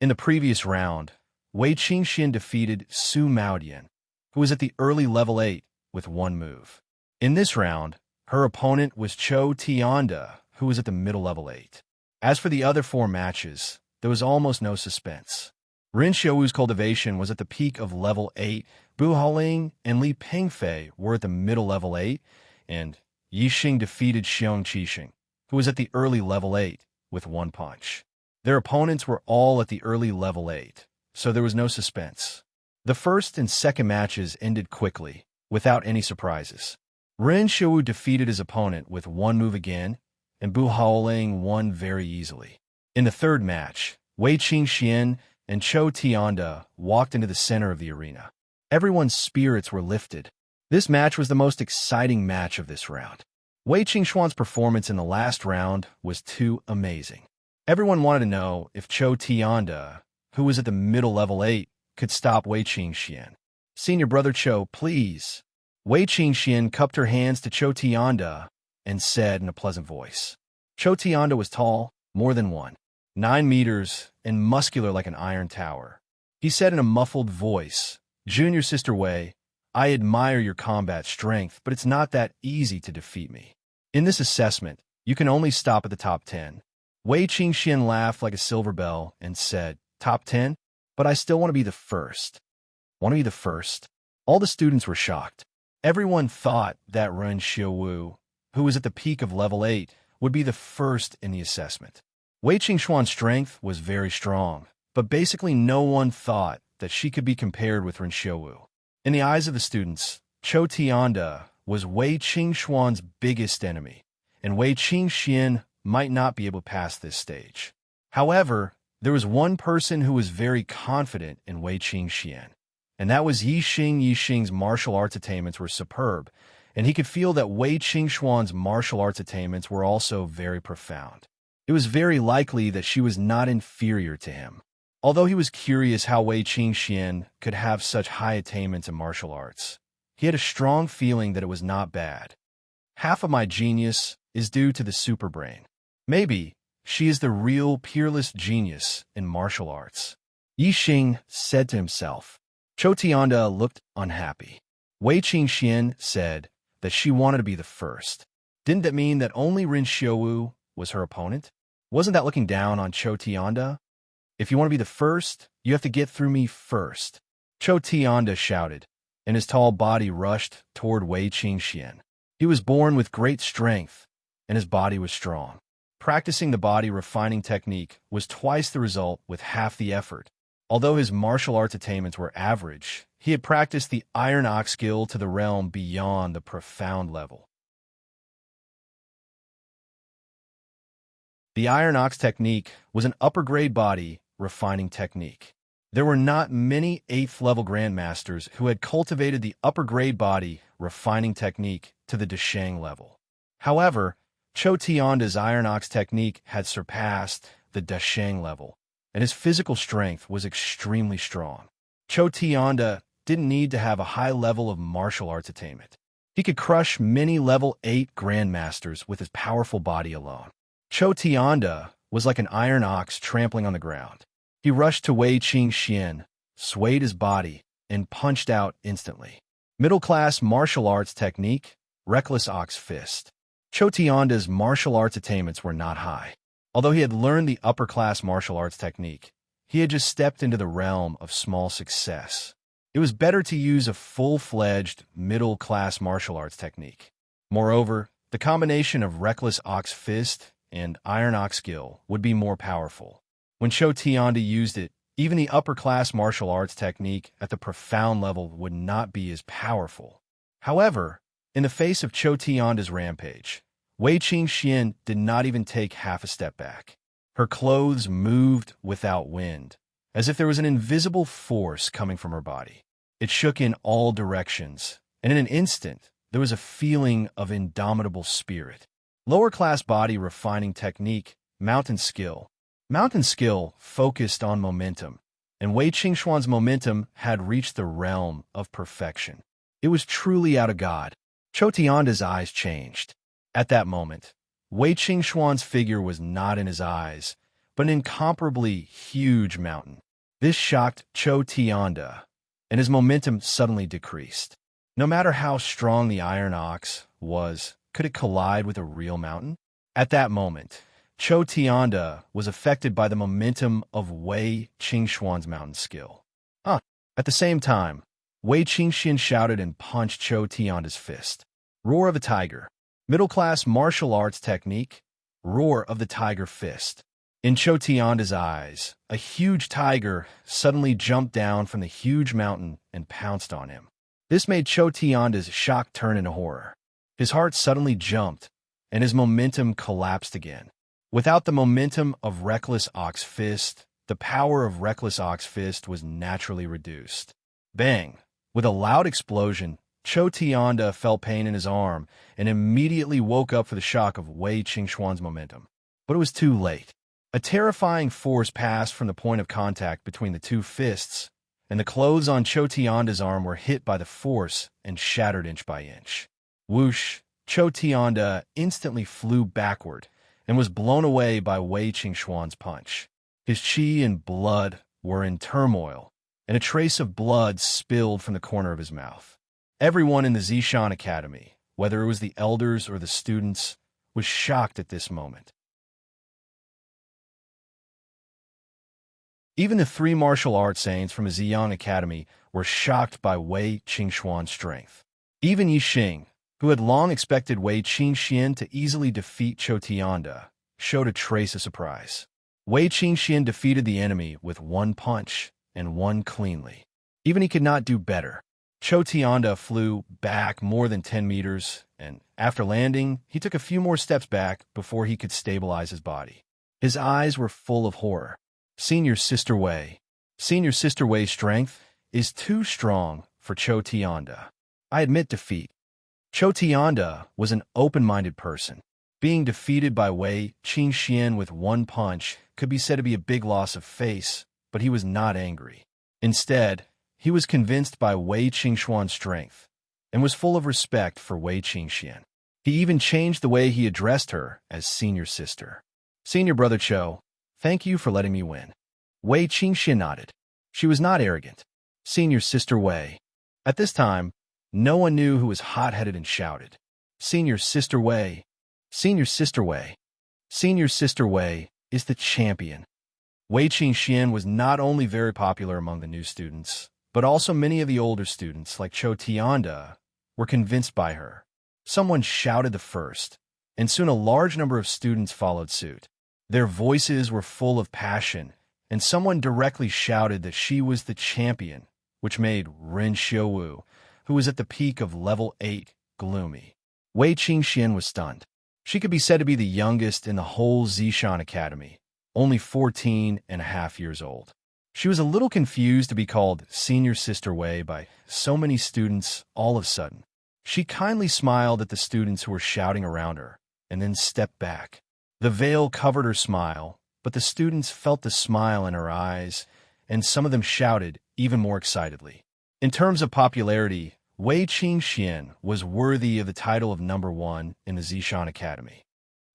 In the previous round, Wei Qingxian defeated Su Maodian, who was at the early level 8 with one move. In this round, her opponent was Chou Tianda, who was at the middle level 8. As for the other 4 matches, there was almost no suspense. Ren Xiuwu's cultivation was at the peak of level 8, Bu Haoling and Li Pengfei were at the middle level 8, and Yi Xing defeated Xiong Qixing, who was at the early level 8, with one punch. Their opponents were all at the early level 8, so there was no suspense. The first and second matches ended quickly, without any surprises. Ren Xiuwu defeated his opponent with one move again, and Bu Haoling won very easily. In the third match, Wei Qingxian and Chou Tianda walked into the center of the arena. Everyone's spirits were lifted. This match was the most exciting match of this round. Wei Qingxuan's performance in the last round was too amazing. Everyone wanted to know if Chou Tianda, who was at the middle level 8, could stop Wei Qingxian. "Senior brother Chou, please." Wei Qingxian cupped her hands to Chou Tianda and said in a pleasant voice. Chou Tianda was tall, more than 9 meters, and muscular like an iron tower. He said in a muffled voice, "Junior Sister Wei, I admire your combat strength, but it's not that easy to defeat me. In this assessment, you can only stop at the top 10. Wei Qingxian laughed like a silver bell and said, Top 10? But I still want to be the first. Want to be the first? All the students were shocked. Everyone thought that Ren Xiaowu, who was at the peak of level 8, would be the first in the assessment. Wei Qingxuan's strength was very strong, but basically no one thought that she could be compared with Ren Xiaowu. In the eyes of the students, Chou Tianda was Wei Qingxuan's biggest enemy, and Wei Qingxian might not be able to pass this stage. However, there was one person who was very confident in Wei Qingxian, and that was Yixing. Yixing's martial arts attainments were superb, and he could feel that Wei Qingxuan's martial arts attainments were also very profound. It was very likely that she was not inferior to him. Although he was curious how Wei Qingxian could have such high attainments in martial arts, he had a strong feeling that it was not bad. Half of my genius is due to the superbrain. Maybe she is the real peerless genius in martial arts. Yixing said to himself. Chou Tianda looked unhappy. Wei Qingxian said that she wanted to be the first. Didn't that mean that only Ren Xiaowu was her opponent? Wasn't that looking down on Chou Tianda? If you want to be the first, you have to get through me first. Chou Tianda shouted, and his tall body rushed toward Wei Qingxian. He was born with great strength, and his body was strong. Practicing the body refining technique was twice the result with half the effort. Although his martial arts attainments were average, he had practiced the Iron Ox skill to the realm beyond the profound level. The Iron Ox technique was an upper-grade body refining technique. There were not many 8th-level grandmasters who had cultivated the upper-grade body refining technique to the Dashang level. However, Chou Tianda's Iron Ox technique had surpassed the Dashang level, and his physical strength was extremely strong. Chou Tianda didn't need to have a high level of martial arts attainment. He could crush many level 8 grandmasters with his powerful body alone. Chou Tianda was like an iron ox trampling on the ground. He rushed to Wei Qingxian, swayed his body, and punched out instantly. Middle-class martial arts technique, Reckless Ox Fist. Chou Tianda's martial arts attainments were not high. Although he had learned the upper-class martial arts technique, he had just stepped into the realm of small success. It was better to use a full-fledged, middle-class martial arts technique. Moreover, the combination of Reckless Ox Fist and Iron Ox skill would be more powerful. When Chou Tianda used it, even the upper-class martial arts technique at the profound level would not be as powerful. However, in the face of Chou Tianda's rampage, Wei Qingxian did not even take half a step back. Her clothes moved without wind, as if there was an invisible force coming from her body. It shook in all directions, and in an instant, there was a feeling of indomitable spirit. Lower-class body refining technique, Mountain Skill. Mountain Skill focused on momentum, and Wei Qingxuan's momentum had reached the realm of perfection. It was truly out of God. Chou Tianda's eyes changed. At that moment, Wei Qingxuan's figure was not in his eyes, but an incomparably huge mountain. This shocked Chou Tianda, and his momentum suddenly decreased. No matter how strong the Iron Ox was, could it collide with a real mountain? At that moment, Chou Tianda was affected by the momentum of Wei Qingxuan's mountain skill. At the same time, Wei Qingxian shouted and punched Chou Tianda's fist. Roar of the Tiger. Middle-class martial arts technique, Roar of the Tiger Fist. In Chou Tianda's eyes, a huge tiger suddenly jumped down from the huge mountain and pounced on him. This made Chou Tianda's shock turn into horror. His heart suddenly jumped, and his momentum collapsed again. Without the momentum of Reckless Ox Fist, the power of Reckless Ox Fist was naturally reduced. Bang! With a loud explosion, Chou Tianda felt pain in his arm and immediately woke up for the shock of Wei Qingxuan's momentum. But it was too late. A terrifying force passed from the point of contact between the two fists, and the clothes on Chou Tianda's arm were hit by the force and shattered inch by inch. Whoosh! Chou Tianda instantly flew backward and was blown away by Wei Qingxuan's punch. His qi and blood were in turmoil, and a trace of blood spilled from the corner of his mouth. Everyone in the Zishan Academy, whether it was the elders or the students, was shocked at this moment. Even the three martial arts saints from the Ziyang Academy were shocked by Wei Qingxuan's strength. Even Yixing, who had long expected Wei Qingxian to easily defeat Chou Tianda, showed a trace of surprise. Wei Qingxian defeated the enemy with one punch and one cleanly. Even he could not do better. Chou Tianda flew back more than 10 meters, and after landing, he took a few more steps back before he could stabilize his body. His eyes were full of horror. Senior Sister Wei. Senior Sister Wei's strength is too strong for Chou Tianda. I admit defeat. Chou Tianda was an open-minded person. Being defeated by Wei Qingxian with one punch could be said to be a big loss of face, but he was not angry. Instead, he was convinced by Wei Qingxuan's strength and was full of respect for Wei Qingxian. He even changed the way he addressed her as Senior Sister. Senior Brother Chou, thank you for letting me win. Wei Qingxian nodded. She was not arrogant. Senior Sister Wei. At this time, no one knew who was hot-headed and shouted, Senior Sister Wei. Senior Sister Wei. Senior Sister Wei is the champion. Wei Qingxian was not only very popular among the new students, but also many of the older students, like Chou Tianda, were convinced by her. Someone shouted the first, and soon a large number of students followed suit. Their voices were full of passion, and someone directly shouted that she was the champion, which made Ren Xiuwu, who was at the peak of level 8, gloomy. Wei Qingxian was stunned. She could be said to be the youngest in the whole Zishan Academy, only 14.5 years old. She was a little confused to be called Senior Sister Wei by so many students all of a sudden. She kindly smiled at the students who were shouting around her, and then stepped back. The veil covered her smile, but the students felt the smile in her eyes, and some of them shouted even more excitedly. In terms of popularity, Wei Qingxian was worthy of the title of number 1 in the Zishan Academy.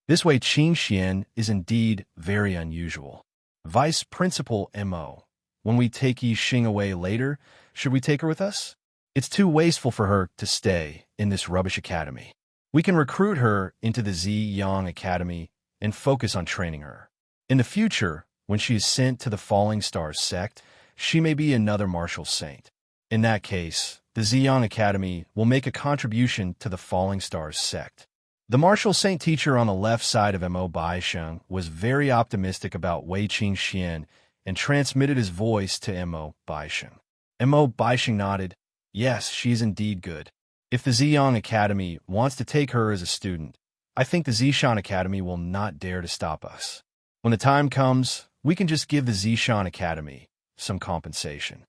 This Wei Qingxian is indeed very unusual. Vice Principal M.O. When we take Yixing away later, should we take her with us? It's too wasteful for her to stay in this rubbish academy. We can recruit her into the Ziyang Academy and focus on training her. In the future, when she is sent to the Falling Stars sect, she may be another martial saint. In that case, the Ziyang Academy will make a contribution to the Falling Stars sect. The martial saint teacher on the left side of Mo Baisheng was very optimistic about Wei Qingxian and transmitted his voice to Mo Baisheng. Mo Baisheng nodded. Yes, she is indeed good. If the Ziyang Academy wants to take her as a student, I think the Zishan Academy will not dare to stop us. When the time comes, we can just give the Zishan Academy some compensation.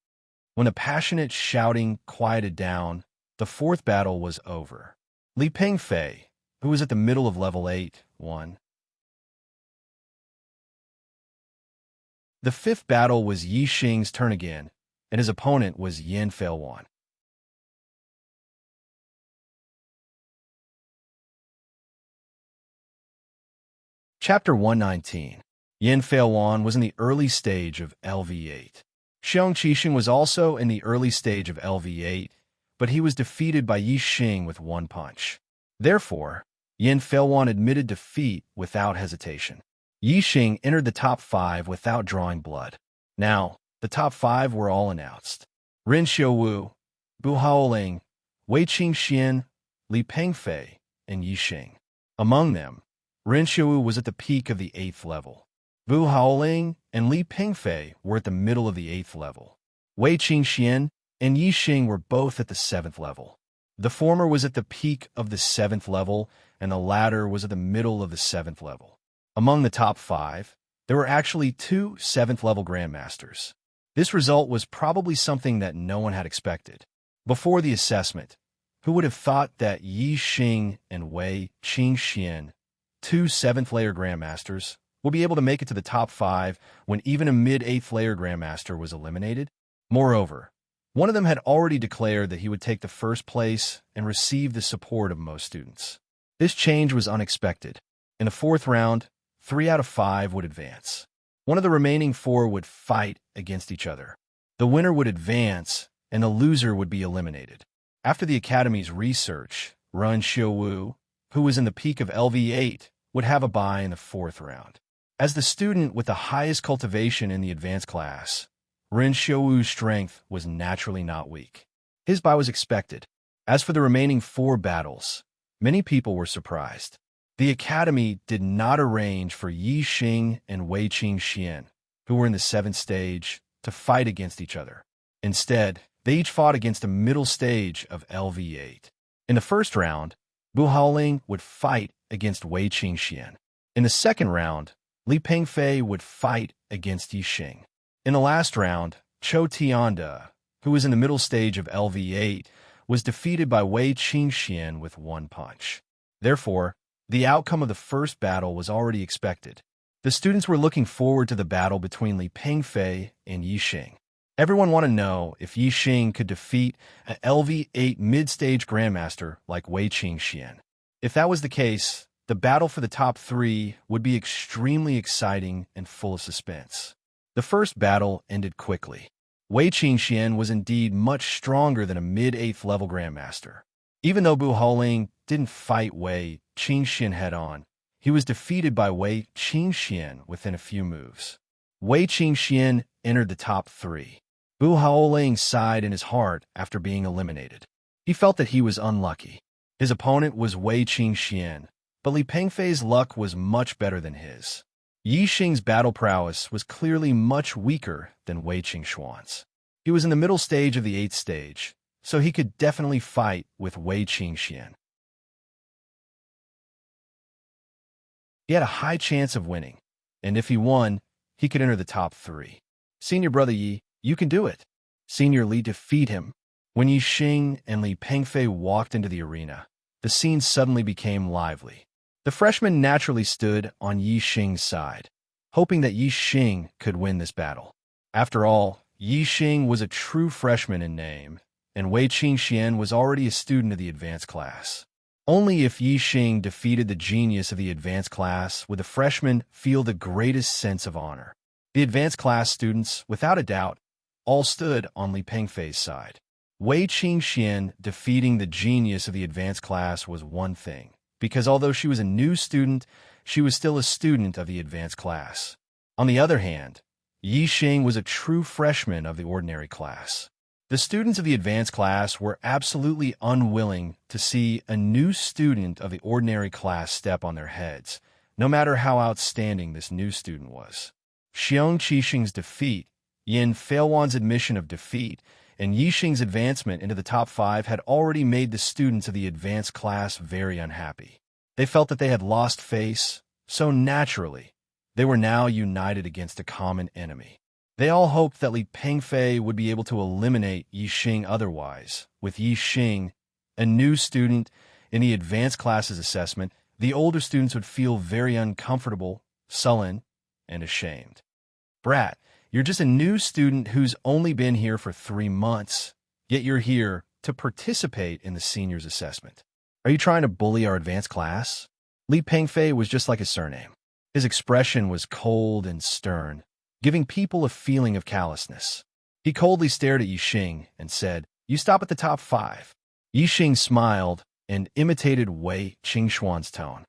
When the passionate shouting quieted down, the fourth battle was over. Li Pengfei, who was at the middle of level 8, won. The fifth battle was Yixing's turn again, and his opponent was Yin Feilwan. Chapter 119. Yin Feilwan was in the early stage of LV8. Xiong Qixing was also in the early stage of LV8, but he was defeated by Yixing with one punch. Therefore, Yin Feilwan admitted defeat without hesitation. Yixing entered the top 5 without drawing blood. Now, the top 5 were all announced. Ren Xiuwu, Bu Haoling, Wei Qingxian, Li Pengfei, and Yixing. Among them, Ren Xiuwu was at the peak of the 8th level. Bu Haoling and Li Pengfei were at the middle of the 8th level. Wei Qingxian and Yixing were both at the 7th level. The former was at the peak of the 7th level, and the latter was at the middle of the 7th level. Among the top 5, there were actually 2 7th-level Grandmasters. This result was probably something that no one had expected. Before the assessment, who would have thought that Yixing and Wei Qingxian, 2 7th-layer Grandmasters, will be able to make it to the top 5 when even a mid-8th-layer Grandmaster was eliminated? Moreover, one of them had already declared that he would take the first place and receive the support of most students. This change was unexpected. In the 4th round, 3 out of 5 would advance. One of the remaining 4 would fight against each other. The winner would advance, and the loser would be eliminated. After the Academy's research, Ren Xiuwu, who was in the peak of LV8, would have a bye in the 4th round. As the student with the highest cultivation in the advanced class, Ren Xiuwu's strength was naturally not weak. His bye was expected. As for the remaining 4 battles, many people were surprised. The Academy did not arrange for Yi Xing and Wei Qingxian, who were in the 7th stage, to fight against each other. Instead, they each fought against the middle stage of LV8. In the first round, Bu Haoling would fight against Wei Qingxian. In the second round, Li Pengfei would fight against Yi Xing. In the last round, Chou Tianda, who was in the middle stage of LV8, was defeated by Wei Qingxian with 1 punch. Therefore, the outcome of the first battle was already expected. The students were looking forward to the battle between Li Pengfei and Yi Xing. Everyone wanted to know if Yi Xing could defeat an LV8 mid-stage grandmaster like Wei Qingxian. If that was the case, the battle for the top 3 would be extremely exciting and full of suspense. The first battle ended quickly. Wei Qingxian was indeed much stronger than a mid-8th level grandmaster. Even though Bu Haoling didn't fight Wei Qingxian head-on, he was defeated by Wei Qingxian within a few moves. Wei Qingxian entered the top 3. Bu Haoling sighed in his heart after being eliminated. He felt that he was unlucky. His opponent was Wei Qingxian, but Li Pengfei's luck was much better than his. Yi Xing's battle prowess was clearly much weaker than Wei Qingxuan's. He was in the middle stage of the 8th stage, so he could definitely fight with Wei Qingxian. He had a high chance of winning, and if he won, he could enter the top 3. Senior Brother Yi, you can do it. Senior Li, defeat him. When Yi Xing and Li Pengfei walked into the arena, the scene suddenly became lively. The freshman naturally stood on Yi Xing's side, hoping that Yi Xing could win this battle. After all, Yi Xing was a true freshman in name, and Wei Qingxian was already a student of the advanced class. Only if Yi Xing defeated the genius of the advanced class would the freshman feel the greatest sense of honor. The advanced class students, without a doubt, all stood on Li Pengfei's side. Wei Qingxian defeating the genius of the advanced class was one thing, because although she was a new student, she was still a student of the advanced class. On the other hand, Yi Xing was a true freshman of the ordinary class. The students of the advanced class were absolutely unwilling to see a new student of the ordinary class step on their heads, no matter how outstanding this new student was. Xiong Qixing's defeat, Yin Feilwan's admission of defeat, and Yi Xing's advancement into the top 5 had already made the students of the advanced class very unhappy. They felt that they had lost face, so naturally, they were now united against a common enemy. They all hoped that Li Pengfei would be able to eliminate Yi Xing otherwise. With Yi Xing, a new student in the advanced classes assessment, the older students would feel very uncomfortable, sullen, and ashamed. Brat, you're just a new student who's only been here for 3 months, yet you're here to participate in the seniors assessment. Are you trying to bully our advanced class? Li Pengfei was just like his surname. His expression was cold and stern, giving people a feeling of callousness. He coldly stared at Yi Xing and said, "You stop at the top 5. Yi Xing smiled and imitated Wei Qingxuan's tone.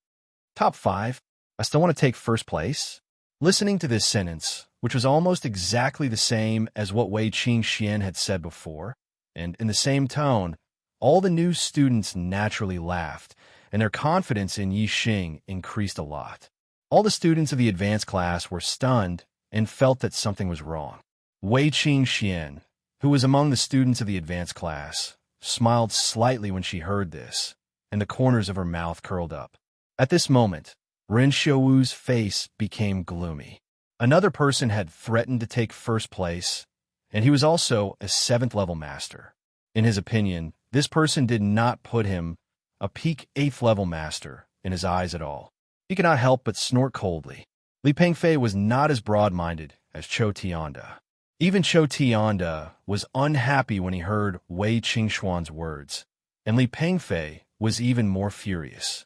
"Top 5? I still want to take first place?" Listening to this sentence, which was almost exactly the same as what Wei Qingxian had said before, and in the same tone, all the new students naturally laughed, and their confidence in Yi Xing increased a lot. All the students of the advanced class were stunned and felt that something was wrong. Wei Qingxian, who was among the students of the advanced class, smiled slightly when she heard this, and the corners of her mouth curled up. At this moment, Ren Xiuwu's face became gloomy. Another person had threatened to take first place, and he was also a 7th level master. In his opinion, this person did not put him, a peak 8th level master, in his eyes at all. He could not help but snort coldly. Li Pengfei was not as broad-minded as Chou Tianda. Even Chou Tianda was unhappy when he heard Wei Qingxuan's words, and Li Pengfei was even more furious.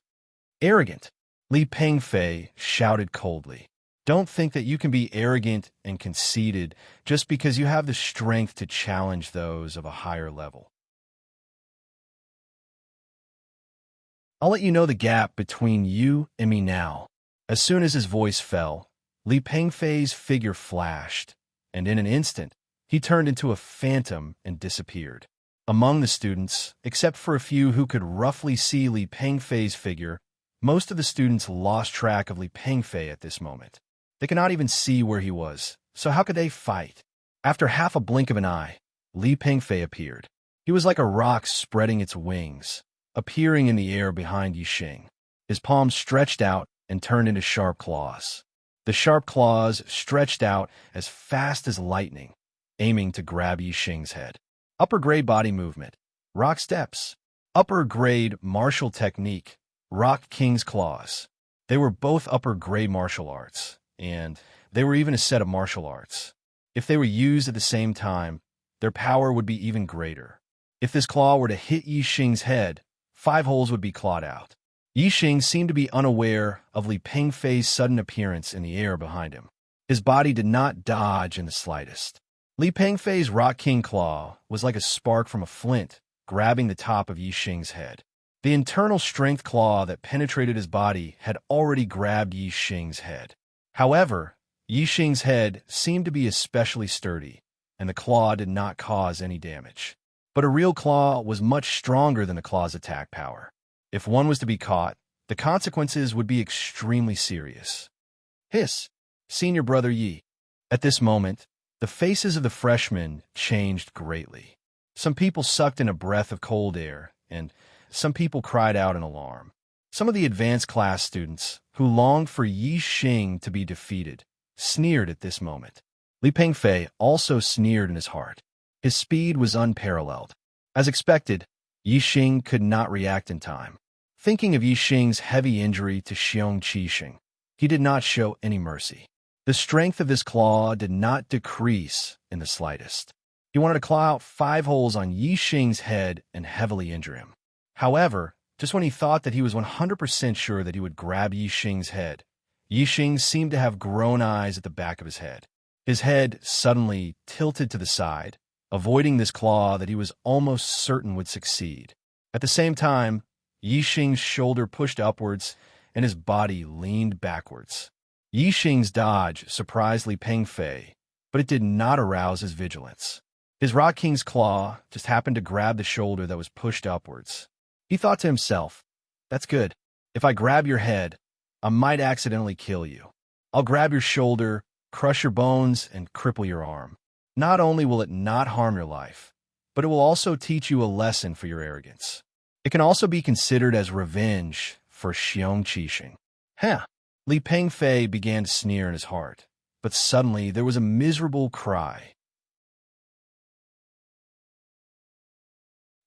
"Arrogant!" Li Pengfei shouted coldly. "Don't think that you can be arrogant and conceited just because you have the strength to challenge those of a higher level. I'll let you know the gap between you and me now." As soon as his voice fell, Li Pengfei's figure flashed, and in an instant, he turned into a phantom and disappeared. Among the students, except for a few who could roughly see Li Pengfei's figure, most of the students lost track of Li Pengfei at this moment. They could not even see where he was, so how could they fight? After half a blink of an eye, Li Pengfei appeared. He was like a rock spreading its wings, appearing in the air behind Yixing. His palms stretched out and turned into sharp claws. The sharp claws stretched out as fast as lightning, aiming to grab Yixing's head. Upper grade body movement, rock steps. Upper grade martial technique, rock king's claws. They were both upper grade martial arts, and they were even a set of martial arts. If they were used at the same time, their power would be even greater. If this claw were to hit Yixing's head, 5 holes would be clawed out. Yixing seemed to be unaware of Li Pengfei's sudden appearance in the air behind him. His body did not dodge in the slightest. Li Pengfei's Rock King claw was like a spark from a flint, grabbing the top of Yixing's head. The internal strength claw that penetrated his body had already grabbed Yixing's head. However, Yixing's head seemed to be especially sturdy, and the claw did not cause any damage. But a real claw was much stronger than the claw's attack power. If one was to be caught, the consequences would be extremely serious. Hiss, senior brother Yi. At this moment, the faces of the freshmen changed greatly. Some people sucked in a breath of cold air, and some people cried out in alarm. Some of the advanced class students, who longed for Yixing to be defeated, sneered at this moment. Li Pengfei also sneered in his heart. His speed was unparalleled. As expected, Yixing could not react in time. Thinking of Yixing's heavy injury to Xiong Qixing, he did not show any mercy. The strength of his claw did not decrease in the slightest. He wanted to claw out 5 holes on Yixing's head and heavily injure him. However, just when he thought that he was 100% sure that he would grab Yixing's head, Yixing seemed to have grown eyes at the back of his head. His head suddenly tilted to the side, avoiding this claw that he was almost certain would succeed. At the same time, Yixing's shoulder pushed upwards and his body leaned backwards. Yixing's dodge surprised Li Pengfei, but it did not arouse his vigilance. His Rock King's claw just happened to grab the shoulder that was pushed upwards. He thought to himself, "That's good. If I grab your head, I might accidentally kill you. I'll grab your shoulder, crush your bones, and cripple your arm. Not only will it not harm your life, but it will also teach you a lesson for your arrogance. It can also be considered as revenge for Xiong Qixing." Huh! Li Pengfei began to sneer in his heart, but suddenly there was a miserable cry.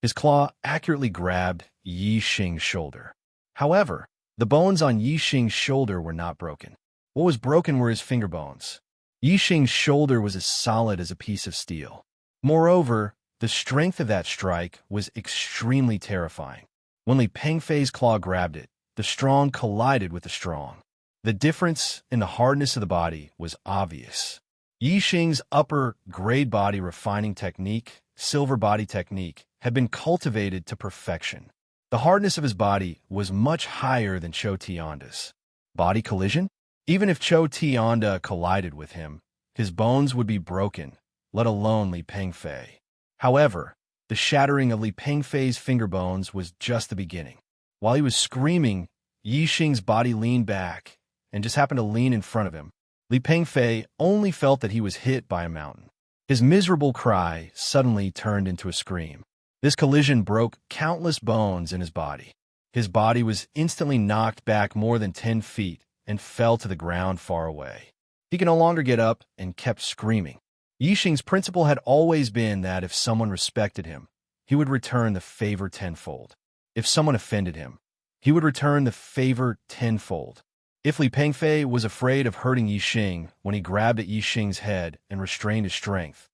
His claw accurately grabbed Yixing's shoulder. However, the bones on Yixing's shoulder were not broken. What was broken were his finger bones. Yixing's shoulder was as solid as a piece of steel. Moreover, the strength of that strike was extremely terrifying. When Li Pengfei's claw grabbed it, the strong collided with the strong. The difference in the hardness of the body was obvious. Yixing's upper-grade body refining technique, silver body technique, had been cultivated to perfection. The hardness of his body was much higher than Chou Tianda's. Body collision? Even if Chou Tianda collided with him, his bones would be broken, let alone Li Pengfei. However, the shattering of Li Pengfei's finger bones was just the beginning. While he was screaming, Yixing's body leaned back and just happened to lean in front of him. Li Pengfei only felt that he was hit by a mountain. His miserable cry suddenly turned into a scream. This collision broke countless bones in his body. His body was instantly knocked back more than 10 feet and fell to the ground far away. He could no longer get up and kept screaming. Yixing's principle had always been that if someone respected him, he would return the favor tenfold. If someone offended him, he would return the favor tenfold. If Li Pengfei was afraid of hurting Yixing when he grabbed at Yixing's head and restrained his strength,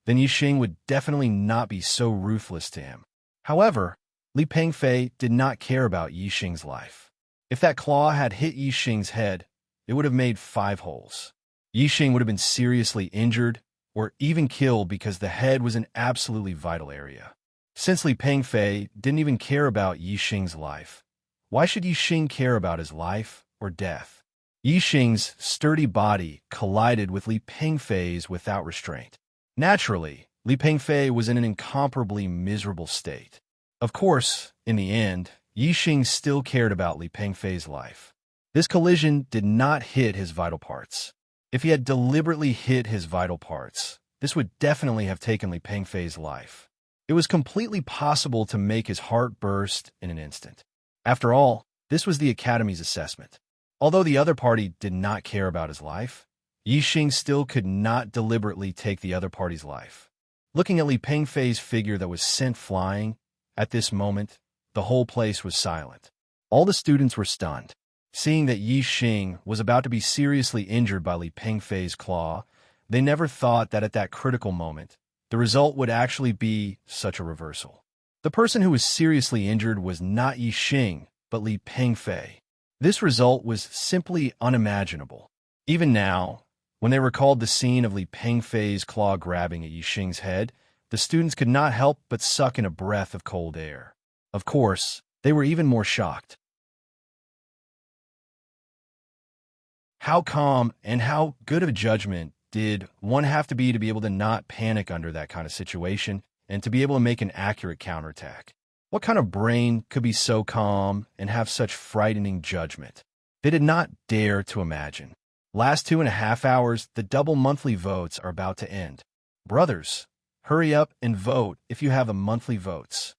then Yixing would definitely not be so ruthless to him. However, Li Pengfei did not care about Yixing's life. If that claw had hit Yixing's head, it would have made 5 holes. Yixing would have been seriously injured or even killed because the head was an absolutely vital area. Since Li Pengfei didn't even care about Yixing's life, Why should Yixing care about his life or death? Yixing's sturdy body collided with Li Pengfei's without restraint. Naturally, Li Pengfei was in an incomparably miserable state. Of course, in the end, Yixing still cared about Li Pengfei's life. This collision did not hit his vital parts. If he had deliberately hit his vital parts, this would definitely have taken Li Pengfei's life. It was completely possible to make his heart burst in an instant. After all, this was the Academy's assessment. Although the other party did not care about his life, Yixing still could not deliberately take the other party's life. Looking at Li Pengfei's figure that was sent flying, at this moment, the whole place was silent. All the students were stunned. Seeing that Yixing was about to be seriously injured by Li Pengfei's claw, they never thought that at that critical moment, the result would actually be such a reversal. The person who was seriously injured was not Yixing, but Li Pengfei. This result was simply unimaginable. Even now, when they recalled the scene of Li Pengfei's claw grabbing at Yixing's head, the students could not help but suck in a breath of cold air. Of course, they were even more shocked. How calm and how good of a judgment did one have to be able to not panic under that kind of situation and to be able to make an accurate counterattack? What kind of brain could be so calm and have such frightening judgment? They did not dare to imagine. Last 2.5 hours, the double monthly votes are about to end. Brothers, hurry up and vote if you have the monthly votes.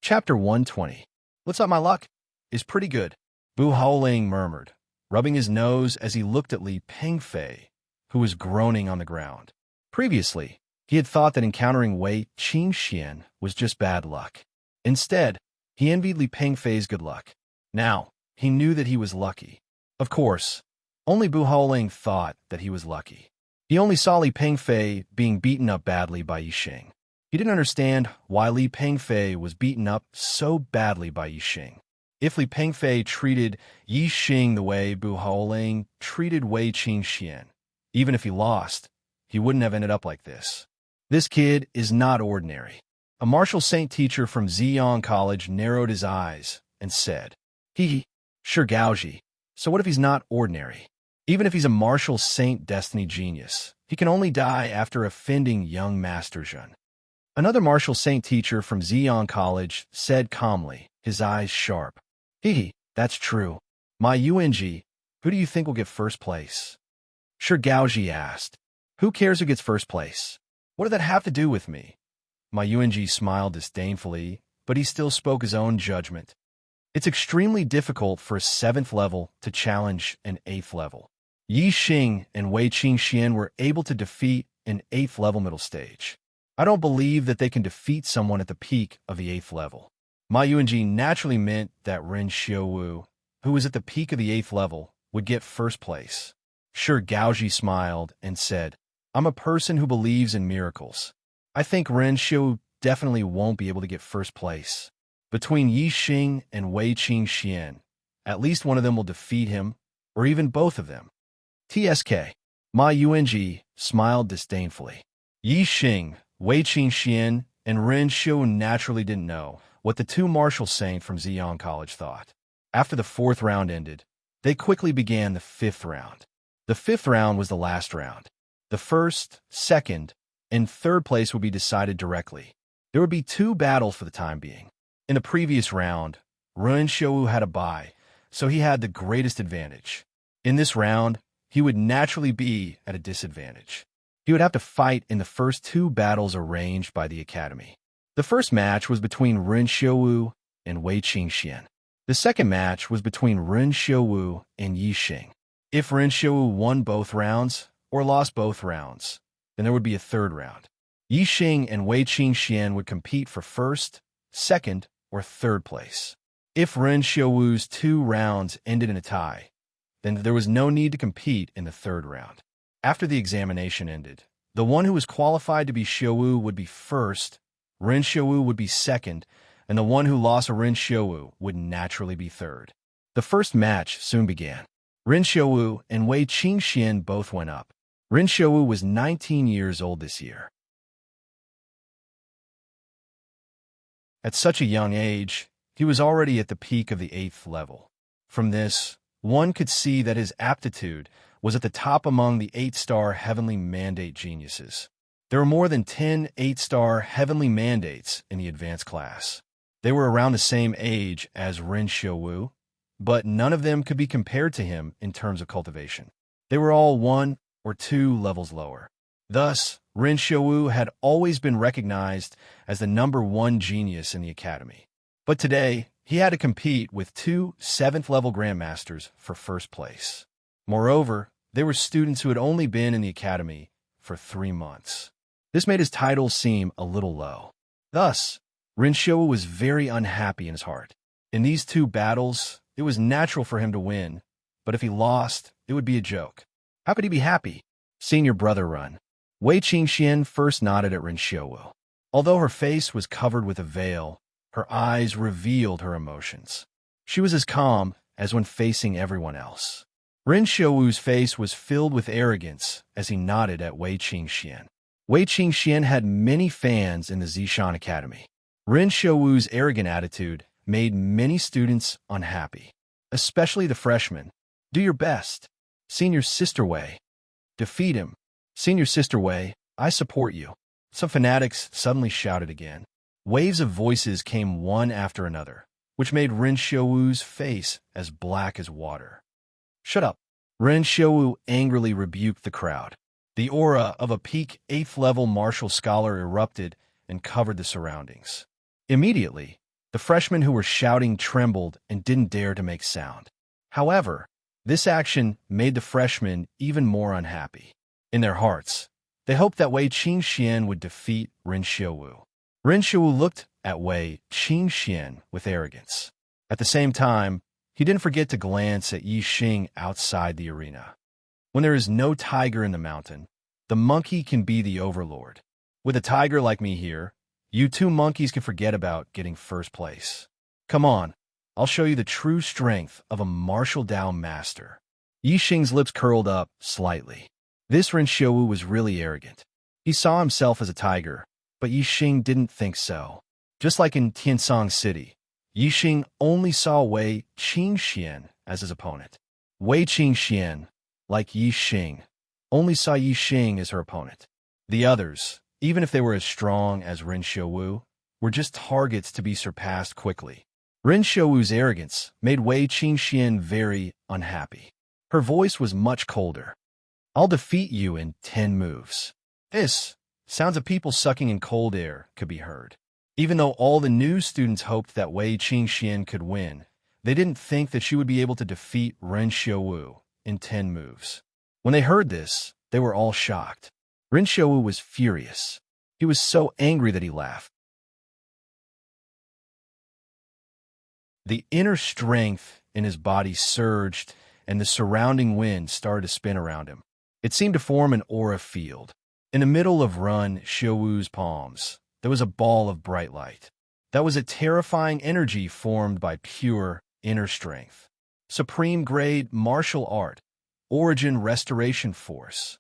Chapter 120. What's up, my luck? Is pretty good, Bu Haoling murmured, rubbing his nose as he looked at Li Pengfei, who was groaning on the ground. Previously, he had thought that encountering Wei Qingxian was just bad luck. Instead, he envied Li Pengfei's good luck. Now, he knew that he was lucky. Of course, only Bu Haoling thought that he was lucky. He only saw Li Pengfei being beaten up badly by Yixing. He didn't understand why Li Pengfei was beaten up so badly by Yixing. If Li Pengfei treated Yixing the way Bu Haoling treated Wei Qingxian, even if he lost, he wouldn't have ended up like this. This kid is not ordinary. A martial saint teacher from Ziyang College narrowed his eyes and said, sure Gaoji. So what if he's not ordinary? Even if he's a martial saint destiny genius, he can only die after offending young Master Zhen. Another martial saint teacher from Ziyang College said calmly, his eyes sharp. That's true. My UNG, who do you think will get first place? Sure Gaoji asked. Who cares who gets first place? What did that have to do with me? My UNG smiled disdainfully, but he still spoke his own judgment. It's extremely difficult for a 7th level to challenge an 8th level. Yixing and Wei Qingxian were able to defeat an 8th level middle stage. I don't believe that they can defeat someone at the peak of the 8th level. My UNG naturally meant that Ren Xiuwu, who was at the peak of the 8th level, would get first place. Sure Gaoji smiled and said, I'm a person who believes in miracles. I think Ren Xiuwu definitely won't be able to get first place. Between Yixing and Wei Qingxian, at least one of them will defeat him, or even both of them. TSK. My UNG smiled disdainfully. Yixing, Wei Qingxian, and Ren Xiuwu naturally didn't know what the two martial saints from Ziyang College thought. After the 4th round ended, they quickly began the 5th round. The 5th round was the last round. The 1st, 2nd, and 3rd place would be decided directly. There would be 2 battles for the time being. In the previous round, Ren Xiuwu had a bye, so he had the greatest advantage. In this round, he would naturally be at a disadvantage. He would have to fight in the first 2 battles arranged by the Academy. The first match was between Ren Xiuwu and Wei Qingxian. The second match was between Ren Xiuwu and Yixing. If Ren Xiuwu won both rounds or lost both rounds, then there would be a 3rd round. Yixing and Wei Qingxian would compete for 1st, 2nd, or 3rd place. If Ren Xiuwu's 2 rounds ended in a tie, then there was no need to compete in the 3rd round. After the examination ended, the one who was qualified to be Xiuwu would be 1st, Ren Xiuwu would be 2nd, and the one who lost a Ren Xiuwu would naturally be 3rd. The first match soon began. Ren Xiuwu and Wei Qingxian both went up. Ren Xiuwu was 19 years old this year. At such a young age, he was already at the peak of the 8th level. From this, one could see that his aptitude was at the top among the 8-star heavenly mandate geniuses. There were more than 10 8-star heavenly mandates in the advanced class. They were around the same age as Rendezvous, but none of them could be compared to him in terms of cultivation. They were all 1 or 2 levels lower. Thus, Rendezvous had always been recognized as the #1 genius in the academy. But today, he had to compete with 2 7th-level grandmasters for first place. Moreover, they were students who had only been in the academy for 3 months. This made his title seem a little low. Thus, Rendezvous was very unhappy in his heart. In these 2 battles, it was natural for him to win, but if he lost, it would be a joke. How could he be happy? Seeing your brother run. Wei Qingxian first nodded at Rendezvous. Although her face was covered with a veil, her eyes revealed her emotions. She was as calm as when facing everyone else. Rendezvous's face was filled with arrogance as he nodded at Wei Qingxian. Wei Qingxian had many fans in the Zishan Academy. Rendezvous's arrogant attitude made many students unhappy, especially the freshmen. Do your best. Senior Sister Wei. Defeat him. Senior Sister Wei, I support you. Some fanatics suddenly shouted again. Waves of voices came one after another, which made Rendezvous's face as black as water. Shut up. Rendezvous angrily rebuked the crowd. The aura of a peak 8th-level martial scholar erupted and covered the surroundings. Immediately, the freshmen who were shouting trembled and didn't dare to make sound. However, this action made the freshmen even more unhappy. In their hearts, they hoped that Wei Qingxian would defeat Rendezvous. Rendezvous looked at Wei Qingxian with arrogance. At the same time, he didn't forget to glance at Yi Xing outside the arena. When there is no tiger in the mountain, the monkey can be the overlord. With a tiger like me here, you 2 monkeys can forget about getting first place. Come on, I'll show you the true strength of a martial Dao master. Yi Xing's lips curled up slightly. This Rendezvous was really arrogant. He saw himself as a tiger, but Yi Xing didn't think so. Just like in Tiansong City, Yi Xing only saw Wei Qingxian as his opponent. Wei Qingxian, like Yi Xing, only saw Yi Xing as her opponent. The others, even if they were as strong as Rendezvous, were just targets to be surpassed quickly. Rendezvou's arrogance made Wei Qingxian very unhappy. Her voice was much colder. I'll defeat you in 10 moves. This, sounds of people sucking in cold air, could be heard. Even though all the new students hoped that Wei Qingxian could win, they didn't think that she would be able to defeat Rendezvous in 10 moves. When they heard this, they were all shocked. Rendezvous was furious. He was so angry that he laughed. The inner strength in his body surged, and the surrounding wind started to spin around him. It seemed to form an aura field. In the middle of Rendezvous's palms, there was a ball of bright light. That was a terrifying energy formed by pure inner strength. Supreme grade martial art, origin restoration force.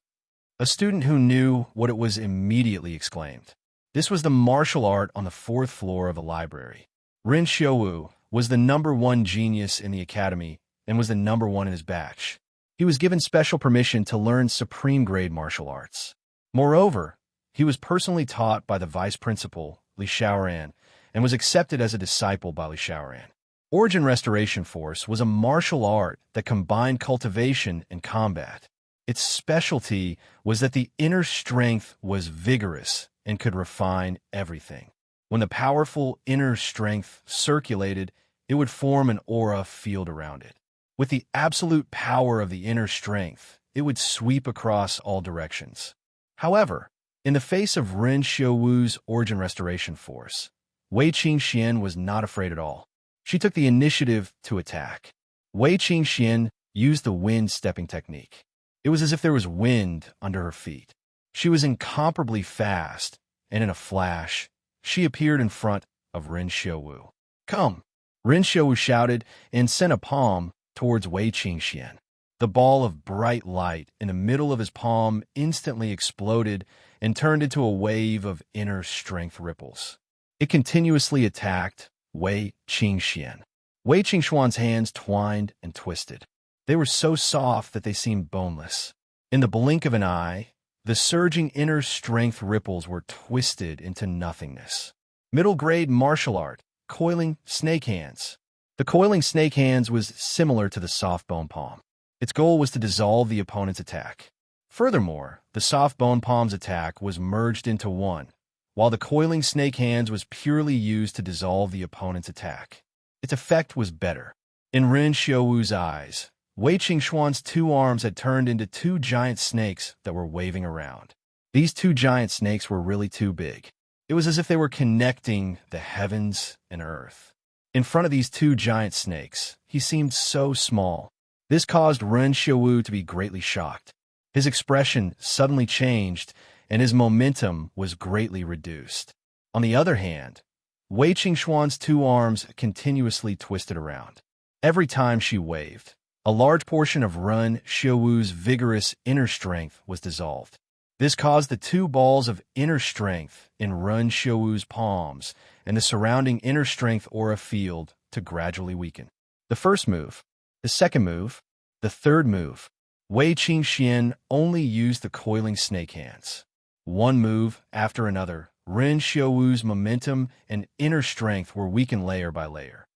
A student who knew what it was immediately exclaimed. This was the martial art on the 4th floor of the library. Rendezvous was the #1 genius in the academy and was the #1 in his batch. He was given special permission to learn supreme grade martial arts. Moreover, he was personally taught by the vice principal, Li Shaoran, and was accepted as a disciple by Li Shaoran. Origin Restoration Force was a martial art that combined cultivation and combat. Its specialty was that the inner strength was vigorous and could refine everything. When the powerful inner strength circulated, it would form an aura field around it. With the absolute power of the inner strength, it would sweep across all directions. However, in the face of Rendezvous's Origin Restoration Force, Wei Qingxian was not afraid at all. She took the initiative to attack. Wei Qingxian used the wind stepping technique. It was as if there was wind under her feet. She was incomparably fast, and in a flash, she appeared in front of Rendezvous. Come! Rendezvous shouted and sent a palm towards Wei Qingxian. The ball of bright light in the middle of his palm instantly exploded and turned into a wave of inner strength ripples. It continuously attacked Wei Qingxian. Wei Qingxuan's hands twined and twisted. They were so soft that they seemed boneless. In the blink of an eye, the surging inner strength ripples were twisted into nothingness. Middle-grade martial art, coiling snake hands. The coiling snake hands was similar to the soft bone palm. Its goal was to dissolve the opponent's attack. Furthermore, the soft bone palm's attack was merged into one, while the coiling snake hands was purely used to dissolve the opponent's attack. Its effect was better. In Ren Xiaowu's eyes, Wei Qingxuan's two arms had turned into two giant snakes that were waving around. These two giant snakes were really too big. It was as if they were connecting the heavens and earth. In front of these two giant snakes, he seemed so small. This caused Ren Xiaowu to be greatly shocked. His expression suddenly changed, and his momentum was greatly reduced. On the other hand, Wei Qingxuan's two arms continuously twisted around. Every time she waved, a large portion of Ren Xiaowu's vigorous inner strength was dissolved. This caused the two balls of inner strength in Ren Xiaowu's palms and the surrounding inner strength aura field to gradually weaken. The first move, the second move, the third move, Wei Qingxian only used the coiling snake hands. One move after another, Ren Xiaowu's momentum and inner strength were weakened layer by layer.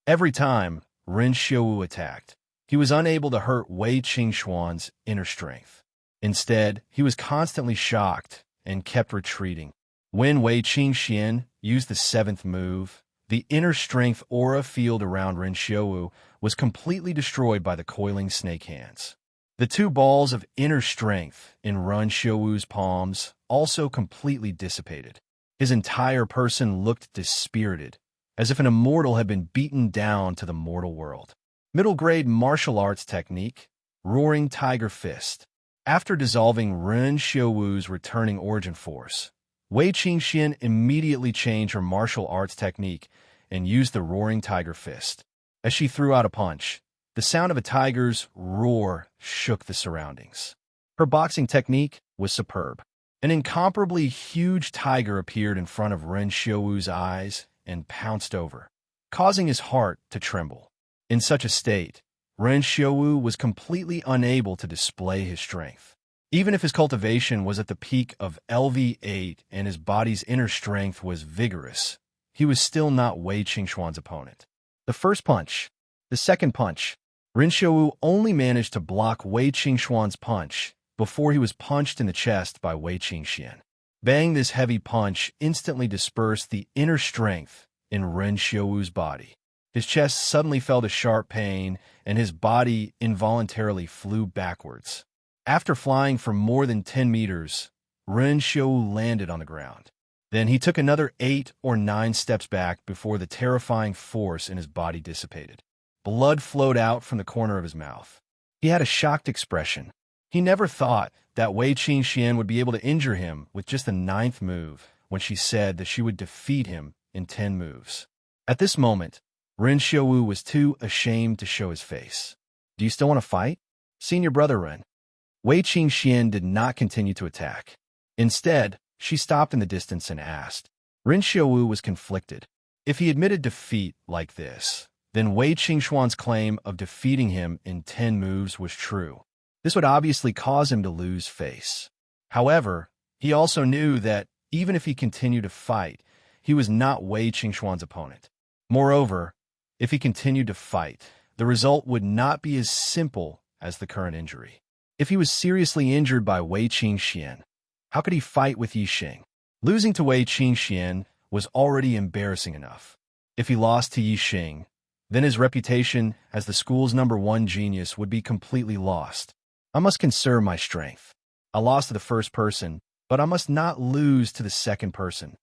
Every time Ren Xiaowu attacked, he was unable to hurt Wei Qingxuan's inner strength. Instead, he was constantly shocked and kept retreating. When Wei Qingxian used the seventh move, the inner strength aura field around Ren Xiaowu was completely destroyed by the coiling snake hands. The two balls of inner strength in Ren Xiaowu's palms also completely dissipated. His entire person looked dispirited, as if an immortal had been beaten down to the mortal world. Middle-grade martial arts technique, Roaring Tiger Fist. After dissolving Ren Xiaowu's returning origin force, Wei Qingxian immediately changed her martial arts technique and used the Roaring Tiger Fist. As she threw out a punch, the sound of a tiger's roar shook the surroundings. Her boxing technique was superb. An incomparably huge tiger appeared in front of Ren Xiaowu's eyes and pounced over, causing his heart to tremble. In such a state, Ren Xiaowu was completely unable to display his strength. Even if his cultivation was at the peak of LV8 and his body's inner strength was vigorous, he was still not Wei Qingxuan's opponent. The first punch, the second punch, Ren Xiaowu only managed to block Wei Qingxuan's punch before he was punched in the chest by Wei Qingxian. Bang! This heavy punch instantly dispersed the inner strength in Ren Xiaowu's body. His chest suddenly felt a sharp pain, and his body involuntarily flew backwards. After flying for more than 10 meters, Ren Xiaowu landed on the ground. Then he took another 8 or 9 steps back before the terrifying force in his body dissipated. Blood flowed out from the corner of his mouth. He had a shocked expression. He never thought that Wei Qingxian would be able to injure him with just the 9th move when she said that she would defeat him in 10 moves. At this moment, Ren Xiaowu was too ashamed to show his face. "Do you still want to fight? Senior brother Ren." Wei Qingxian did not continue to attack. Instead, she stopped in the distance and asked. Ren Xiaowu was conflicted. If he admitted defeat like this, then Wei Qingxuan's claim of defeating him in 10 moves was true. This would obviously cause him to lose face. However, he also knew that even if he continued to fight, he was not Wei Qingxuan's opponent. Moreover, if he continued to fight, the result would not be as simple as the current injury. If he was seriously injured by Wei Qingxian, how could he fight with Yixing? Losing to Wei Qingxian was already embarrassing enough. If he lost to Yixing, then his reputation as the school's #1 genius would be completely lost. I must conserve my strength. I lost to the first person, but I must not lose to the second person.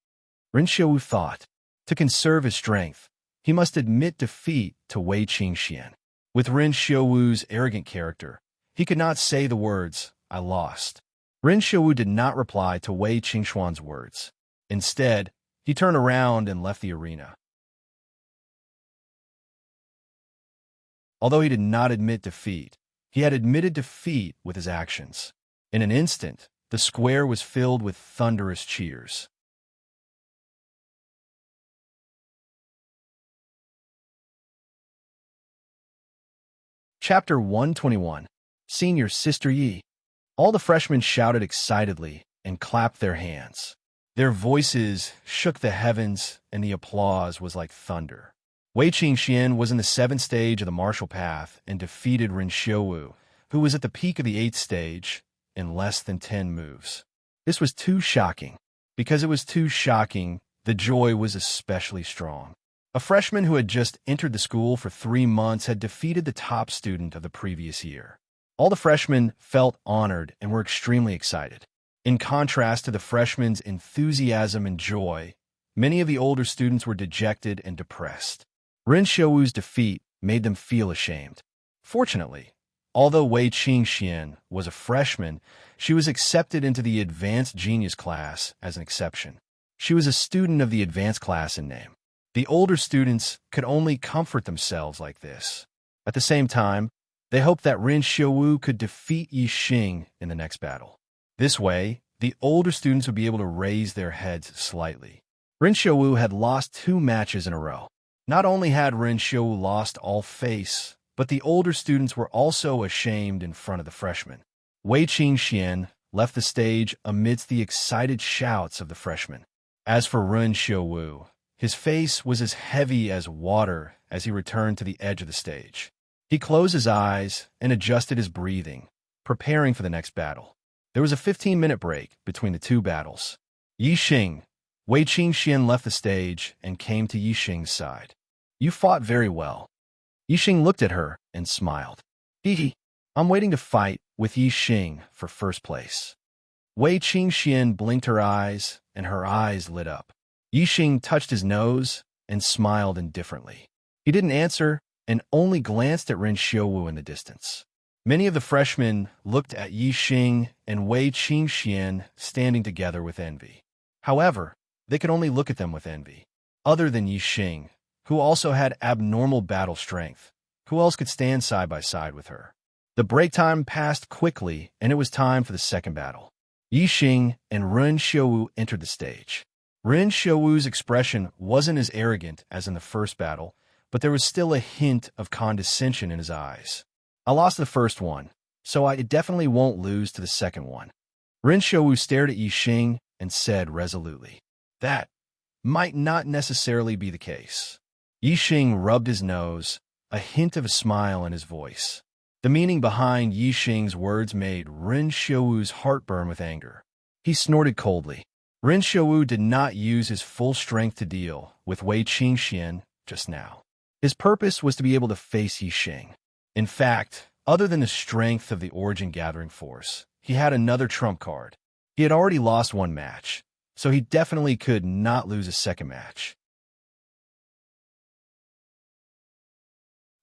Ren Xiaowu thought. To conserve his strength, he must admit defeat to Wei Qingxian. With Ren Xiaowu's arrogant character, he could not say the words, "I lost." Ren Xiaowu did not reply to Wei Qingxuan's words. Instead, he turned around and left the arena. Although he did not admit defeat, he had admitted defeat with his actions. In an instant, The square was filled with thunderous cheers. Chapter 121. Senior Sister Yi. All the freshmen shouted excitedly and clapped their hands. Their voices shook the heavens, and the applause was like thunder. Wei Qingxian was in the 7th stage of the martial path and defeated Ren Xiuwu, who was at the peak of the 8th stage, in less than 10 moves. This was too shocking. Because it was too shocking, the joy was especially strong. A freshman who had just entered the school for 3 months had defeated the top student of the previous year. All the freshmen felt honored and were extremely excited. In contrast to the freshmen's enthusiasm and joy, many of the older students were dejected and depressed. Ren Xiuwu's defeat made them feel ashamed. Fortunately, although Wei Qingxian was a freshman, she was accepted into the Advanced Genius class as an exception. She was a student of the advanced class in name. The older students could only comfort themselves like this. At the same time, they hoped that Ren Xiuwu could defeat Yi Xing in the next battle. This way, the older students would be able to raise their heads slightly. Ren Xiuwu had lost 2 matches in a row. Not only had Ren Xiuwu lost all face, but the older students were also ashamed in front of the freshmen. Wei Qingxian left the stage amidst the excited shouts of the freshmen. As for Ren Xiuwu, his face was as heavy as water as he returned to the edge of the stage. He closed his eyes and adjusted his breathing, preparing for the next battle. There was a 15-minute break between the 2 battles. Yi Xing. Wei Qingxian left the stage and came to Yi Xing's side. You fought very well. Yi Xing looked at her and smiled. Hee. I'm waiting to fight with Yi Xing for first place. Wei Qingxian blinked her eyes, and her eyes lit up. Yi Xing touched his nose and smiled indifferently. He didn't answer and only glanced at Ren Xiuwu in the distance. Many of the freshmen looked at Yi Xing and Wei Qingxian standing together with envy. However, they could only look at them with envy. Other than Yi Xing, who also had abnormal battle strength, who else could stand side by side with her? The break time passed quickly, and it was time for the second battle. Yi Xing and Ren Xiuwu entered the stage. Ren Xiuwu's expression wasn't as arrogant as in the first battle, but there was still a hint of condescension in his eyes. I lost the first one, so I definitely won't lose to the second one. Ren Xiuwu stared at Yi Xing and said resolutely, That might not necessarily be the case. Yi Xing rubbed his nose, a hint of a smile in his voice. The meaning behind Yi Xing's words made Ren Xiuwu's heart burn with anger. He snorted coldly. Ren Xiuwu did not use his full strength to deal with Wei Qingxian just now. His purpose was to be able to face Yi Xing. In fact, other than the strength of the Origin Gathering Force, he had another trump card. He had already lost 1 match, so he definitely could not lose a second match.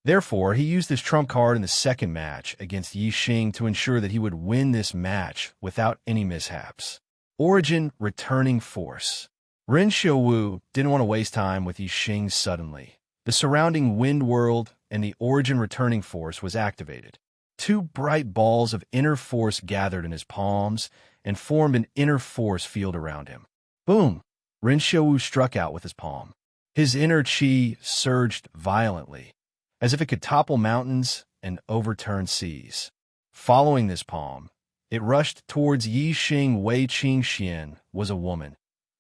Therefore, he used this trump card in the second match against Yi Xing to ensure that he would win this match without any mishaps. Origin Returning Force. Ren Xiuwu didn't want to waste time with Yi Xing suddenly. The surrounding wind world and the Origin Returning Force was activated. 2 bright balls of inner force gathered in his palms and formed an inner force field around him. Boom! Ren Xiuwu struck out with his palm. His inner chi surged violently, as if it could topple mountains and overturn seas. Following this palm, it rushed towards Yi Xing. Wei Qingxian was a woman,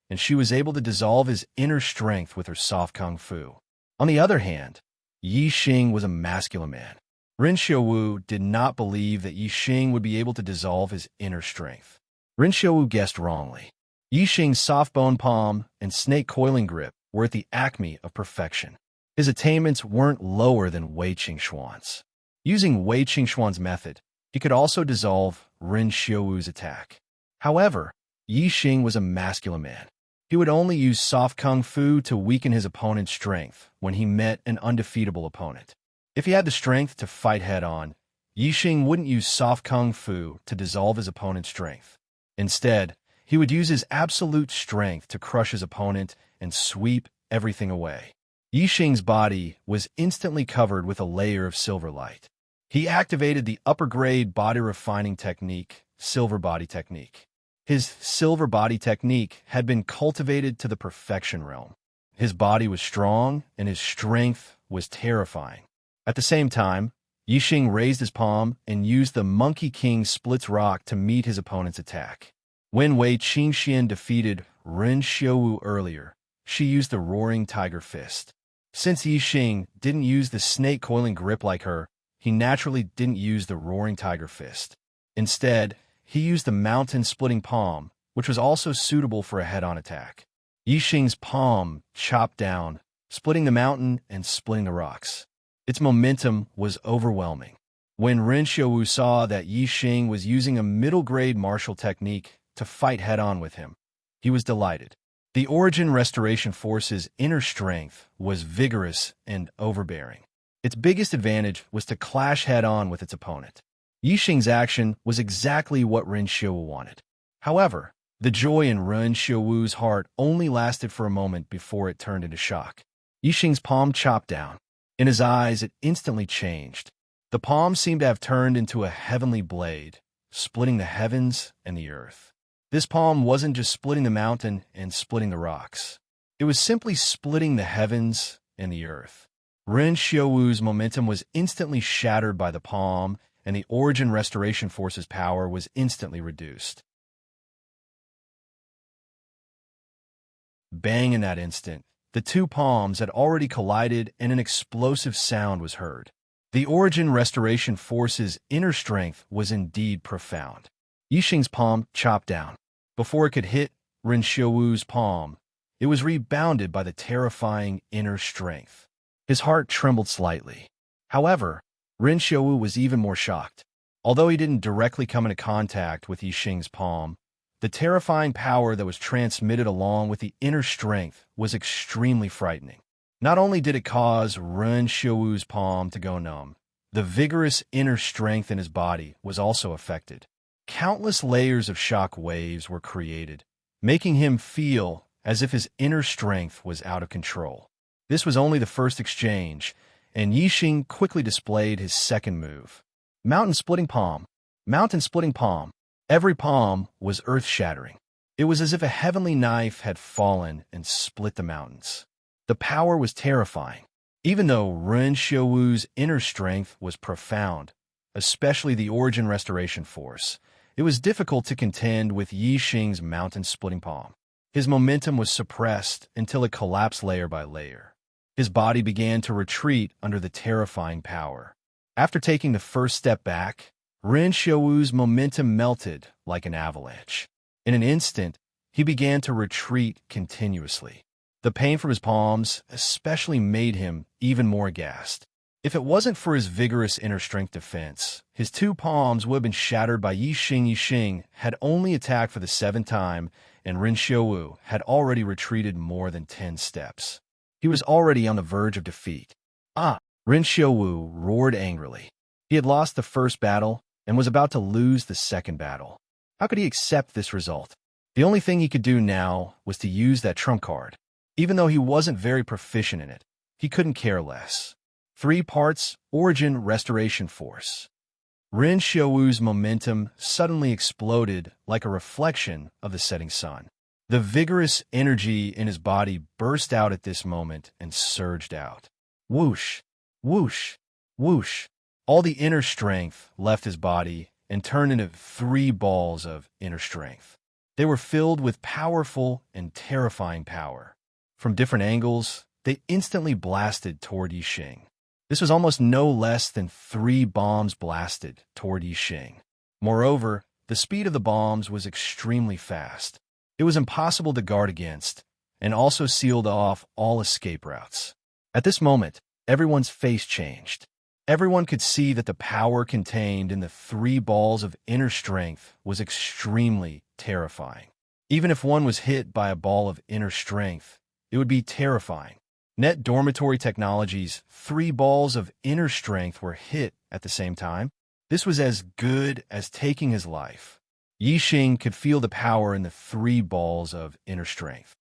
and she was able to dissolve his inner strength with her soft kung fu. On the other hand, Yi Xing was a masculine man. Ren Xiuwu did not believe that Yi Xing would be able to dissolve his inner strength. Ren Xiuwu guessed wrongly. Yi Xing's soft bone palm and snake coiling grip were at the acme of perfection. His attainments weren't lower than Wei Qingxuan's. Using Wei Qingxuan's method, he could also dissolve Ren Xiuwu's attack. However, Yi Xing was a masculine man. He would only use soft kung fu to weaken his opponent's strength when he met an undefeatable opponent. If he had the strength to fight head-on, Yi Xing wouldn't use soft kung fu to dissolve his opponent's strength. Instead, he would use his absolute strength to crush his opponent and sweep everything away. Yi Xing's body was instantly covered with a layer of silver light. He activated the upper-grade body refining technique, Silver Body Technique. His silver body technique had been cultivated to the perfection realm. His body was strong, and his strength was terrifying. At the same time, Yixing raised his palm and used the Monkey King Splits Rock to meet his opponent's attack. When Wei Qingxian defeated Ren Xiaowu earlier, she used the Roaring Tiger Fist. Since Yixing didn't use the snake coiling grip like her, he naturally didn't use the Roaring Tiger Fist. Instead, he used the Mountain Splitting Palm, which was also suitable for a head-on attack. Yixing's palm chopped down, splitting the mountain and splitting the rocks. Its momentum was overwhelming. When Ren Xiaowu saw that Yixing was using a middle-grade martial technique to fight head-on with him, he was delighted. The Origin Restoration Force's inner strength was vigorous and overbearing. Its biggest advantage was to clash head-on with its opponent. Yixing's action was exactly what Ren Xiaowu wanted. However, the joy in Ren Xiaowu's heart only lasted for a moment before it turned into shock. Yixing's palm chopped down. In his eyes, it instantly changed. The palm seemed to have turned into a heavenly blade, splitting the heavens and the earth. This palm wasn't just splitting the mountain and splitting the rocks. It was simply splitting the heavens and the earth. Ren Xiaowu's momentum was instantly shattered by the palm, and the Origin Restoration Force's power was instantly reduced. Bang! In that instant, the two palms had already collided and an explosive sound was heard. The Origin Restoration Force's inner strength was indeed profound. Yixing's palm chopped down. Before it could hit Ren Xiaowu's palm, it was rebounded by the terrifying inner strength. His heart trembled slightly. However, Ren Xiaowu was even more shocked. Although he didn't directly come into contact with Yixing's palm, the terrifying power that was transmitted along with the inner strength was extremely frightening. Not only did it cause Ren Xiaowu's palm to go numb, the vigorous inner strength in his body was also affected. Countless layers of shock waves were created, making him feel as if his inner strength was out of control. This was only the first exchange, and Yixing quickly displayed his second move. Mountain Splitting Palm. Mountain Splitting Palm. Every palm was earth-shattering. It was as if a heavenly knife had fallen and split the mountains. The power was terrifying. Even though Ren Xiaowu's inner strength was profound, especially the Origin Restoration Force, it was difficult to contend with Yixing's mountain-splitting palm. His momentum was suppressed until it collapsed layer by layer. His body began to retreat under the terrifying power. After taking the first step back, Ren Xiaowu's momentum melted like an avalanche. In an instant, he began to retreat continuously. The pain from his palms especially made him even more aghast. If it wasn't for his vigorous inner strength defense, his two palms would have been shattered by Yixing. Yixing had only attacked for the seventh time, and Ren Xiaowu had already retreated more than 10 steps. He was already on the verge of defeat. Ren Xiaowu roared angrily. He had lost the first battle and was about to lose the second battle. How could he accept this result? The only thing he could do now was to use that trump card. Even though he wasn't very proficient in it, he couldn't care less. 3 parts Origin Restoration Force. Ren Xiaowu's momentum suddenly exploded like a reflection of the setting sun. The vigorous energy in his body burst out at this moment and surged out. Whoosh, whoosh, whoosh. All the inner strength left his body and turned into 3 balls of inner strength. They were filled with powerful and terrifying power. From different angles, they instantly blasted toward Yixing. This was almost no less than 3 bombs blasted toward Yixing. Moreover, the speed of the bombs was extremely fast. It was impossible to guard against, and also sealed off all escape routes. At this moment, everyone's face changed. Everyone could see that the power contained in the 3 balls of inner strength was extremely terrifying. Even if one was hit by a ball of inner strength, it would be terrifying. Net Dormitory Technology's 3 balls of inner strength were hit at the same time. This was as good as taking his life. Yixing could feel the power in the 3 balls of inner strength.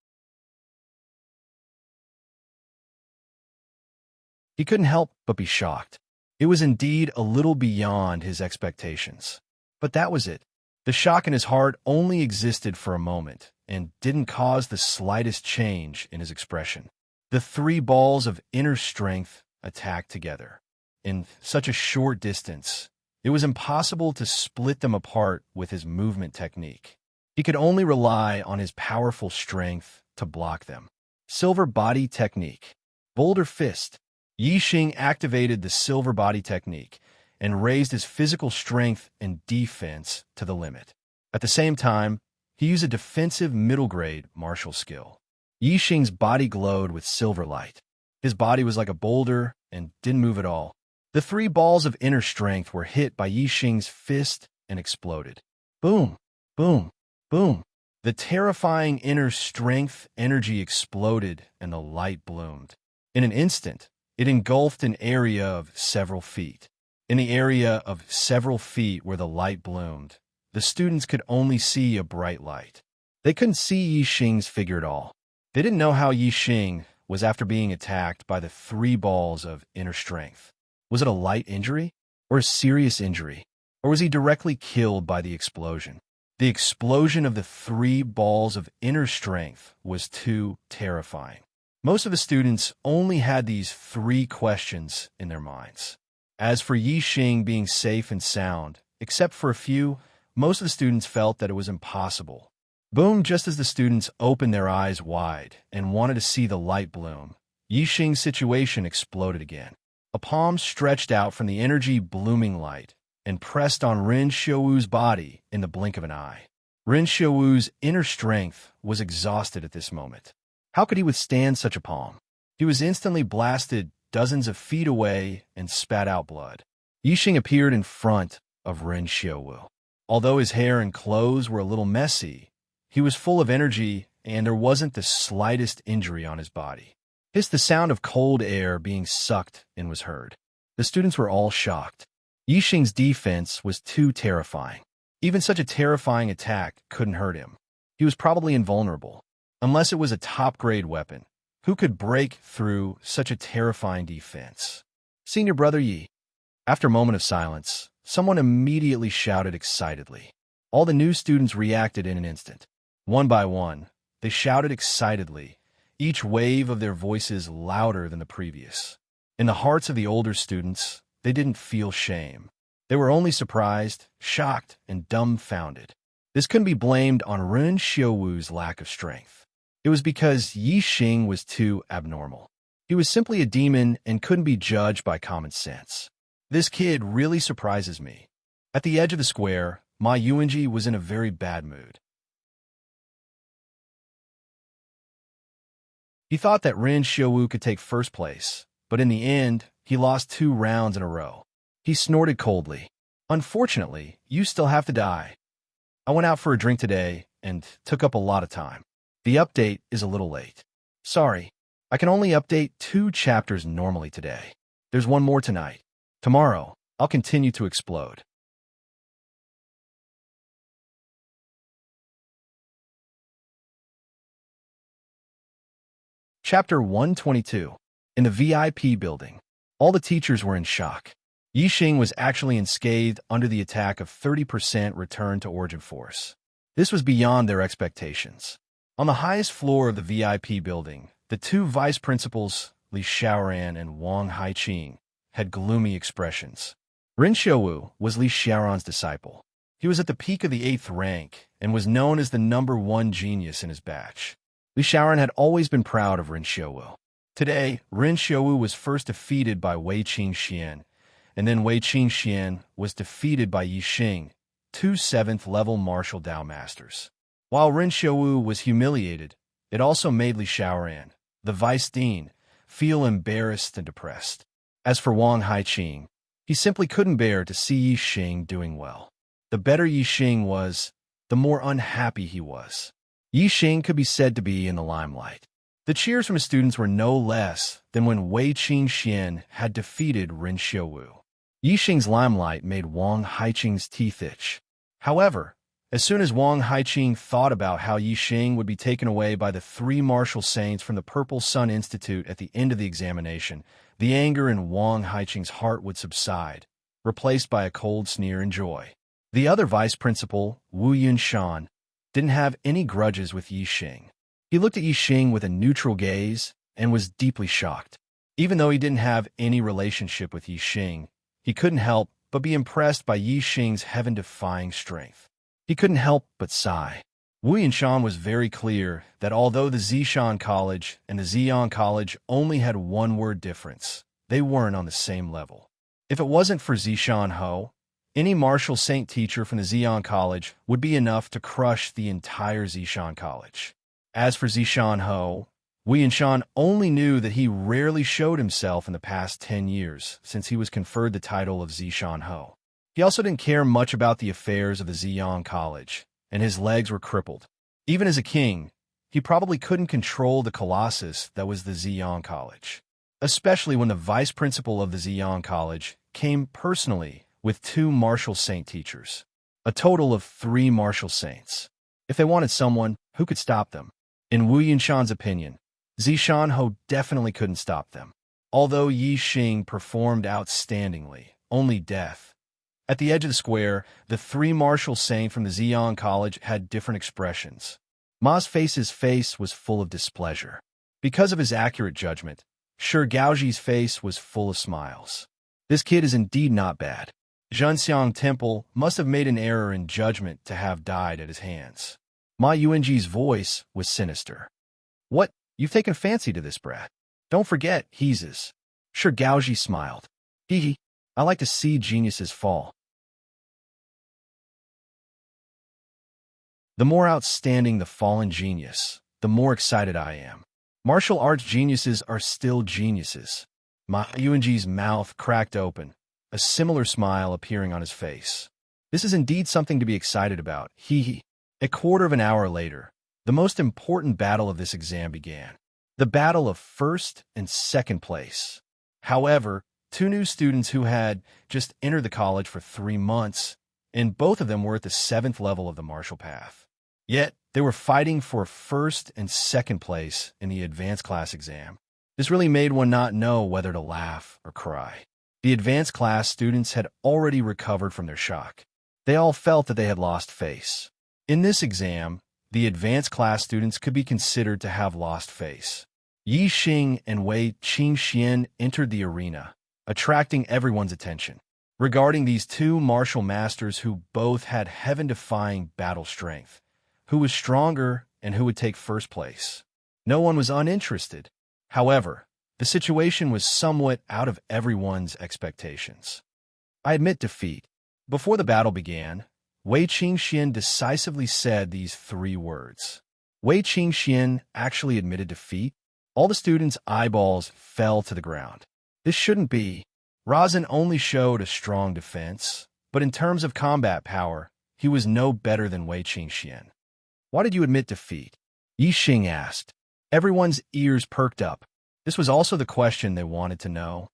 He couldn't help but be shocked. It was indeed a little beyond his expectations. But that was it. The shock in his heart only existed for a moment and didn't cause the slightest change in his expression. The three balls of inner strength attacked together. In such a short distance, it was impossible to split them apart with his movement technique. He could only rely on his powerful strength to block them. Silver Body Technique. Boulder Fist. Yixing activated the Silver Body Technique and raised his physical strength and defense to the limit. At the same time, he used a defensive middle-grade martial skill. Yixing's body glowed with silver light. His body was like a boulder and didn't move at all. The three balls of inner strength were hit by Yixing's fist and exploded. Boom, boom, boom. The terrifying inner strength energy exploded and the light bloomed. In an instant, it engulfed an area of several feet. In the area of several feet where the light bloomed, the students could only see a bright light. They couldn't see Yixing's figure at all. They didn't know how Yixing was after being attacked by the three balls of inner strength. Was it a light injury or a serious injury? Or was he directly killed by the explosion? The explosion of the three balls of inner strength was too terrifying. Most of the students only had these three questions in their minds. As for Yixing being safe and sound, except for a few, most of the students felt that it was impossible. Boom, just as the students opened their eyes wide and wanted to see the light bloom, Yixing's situation exploded again. A palm stretched out from the energy blooming light and pressed on Ren Xiaowu's body in the blink of an eye. Ren Xiaowu's inner strength was exhausted at this moment. How could he withstand such a palm? He was instantly blasted dozens of feet away and spat out blood. Yixing appeared in front of Ren Xiaowu. Although his hair and clothes were a little messy, he was full of energy and there wasn't the slightest injury on his body. The sound of cold air being sucked in was heard. The students were all shocked. Yixing's defense was too terrifying. Even such a terrifying attack couldn't hurt him. He was probably invulnerable. Unless it was a top-grade weapon, who could break through such a terrifying defense? Senior Brother Yi. After a moment of silence, someone immediately shouted excitedly. All the new students reacted in an instant. One by one, they shouted excitedly, each wave of their voices louder than the previous. In the hearts of the older students, they didn't feel shame. They were only surprised, shocked, and dumbfounded. This couldn't be blamed on Ren Xiaowu's lack of strength. It was because Yixing was too abnormal. He was simply a demon and couldn't be judged by common sense. This kid really surprises me. At the edge of the square, Ma Yuanji was in a very bad mood. He thought that Ren Xiaowu could take first place, but in the end, he lost 2 rounds in a row. He snorted coldly. Unfortunately, you still have to die. I went out for a drink today and took up a lot of time. The update is a little late. Sorry, I can only update 2 chapters normally today. There's one more tonight. Tomorrow, I'll continue to explode. Chapter 122. In the VIP building, all the teachers were in shock. Yixing was actually unscathed under the attack of 30% return to origin force. This was beyond their expectations. On the highest floor of the VIP building, the 2 vice principals, Li Xiaoran and Wang Haiqing, had gloomy expressions. Ren Xiaowu was Li Xiaoran's disciple. He was at the peak of the 8th rank and was known as the #1 genius in his batch. Li Xiaoran had always been proud of Ren Xiaowu. Today, Ren Xiaowu was first defeated by Wei Qingxian, and then Wei Qingxian was defeated by Yixing, 2 7th-level martial Dao masters. While Ren Xiaowu was humiliated, it also made Li Xiaoran, the vice dean, feel embarrassed and depressed. As for Wang Haiqing, he simply couldn't bear to see Yixing doing well. The better Yixing was, the more unhappy he was. Yixing could be said to be in the limelight. The cheers from his students were no less than when Wei Qingxian had defeated Ren Xiaowu. Yixing's limelight made Wang Haiqing's teeth itch. However, as soon as Wang Haiqing thought about how Yixing would be taken away by the 3 martial saints from the Purple Sun Institute at the end of the examination, the anger in Wang Haiqing's heart would subside, replaced by a cold sneer and joy. The other vice principal, Wu Yunshan, didn't have any grudges with Yi Xing. He looked at Yi Xing with a neutral gaze and was deeply shocked. Even though he didn't have any relationship with Yi Xing, he couldn't help but be impressed by Yi Xing's heaven-defying strength. He couldn't help but sigh. Wu Yunshan was very clear that although the Zishan College and the Ziyang College only had one word difference, they weren't on the same level. If it wasn't for Zishan Ho, any martial saint teacher from the Ziyang College would be enough to crush the entire Zishan College. As for Zishan Ho, Wu Yunshan only knew that he rarely showed himself in the past 10 years since he was conferred the title of Zishan Ho. He also didn't care much about the affairs of the Ziyang College, and his legs were crippled. Even as a king, he probably couldn't control the colossus that was the Ziyang College, especially when the vice principal of the Ziyang College came personally with 2 martial saint teachers, a total of 3 martial saints. If they wanted someone, who could stop them? In Wu Yunshan's opinion, Zishan Ho definitely couldn't stop them. Although Yi Xing performed outstandingly, only death. At the edge of the square, the 3 martial saints from the Ziyang College had different expressions. Ma's face was full of displeasure. Because of his accurate judgment, Shi Gaoji's face was full of smiles. This kid is indeed not bad. Zhenxiang Temple must have made an error in judgment to have died at his hands. Ma Yuanji's voice was sinister. What? You've taken fancy to this brat. Don't forget, he's his. Shi Gaoji smiled. Hee hee. I like to see geniuses fall. The more outstanding the fallen genius, the more excited I am. Martial arts geniuses are still geniuses. Ma Yuanji's mouth cracked open, a similar smile appearing on his face. This is indeed something to be excited about. Hee hee. A quarter of an hour later, the most important battle of this exam began. The battle of first and second place. However, 2 new students who had just entered the college for 3 months, and both of them were at the 7th level of the martial path. Yet, they were fighting for first and second place in the advanced class exam. This really made one not know whether to laugh or cry. The advanced class students had already recovered from their shock. They all felt that they had lost face. In this exam, the advanced class students could be considered to have lost face. Yi Xing and Wei Qingxian entered the arena, attracting everyone's attention. Regarding these 2 martial masters who both had heaven-defying battle strength, who was stronger and who would take first place? No one was uninterested. However, the situation was somewhat out of everyone's expectations. I admit defeat. Before the battle began, Wei Qingxian decisively said these 3 words. Wei Qingxian actually admitted defeat. All the students' eyeballs fell to the ground. This shouldn't be. Razin only showed a strong defense, but in terms of combat power, he was no better than Wei Qingxian. Why did you admit defeat? Yi Xing asked. Everyone's ears perked up. This was also the question they wanted to know.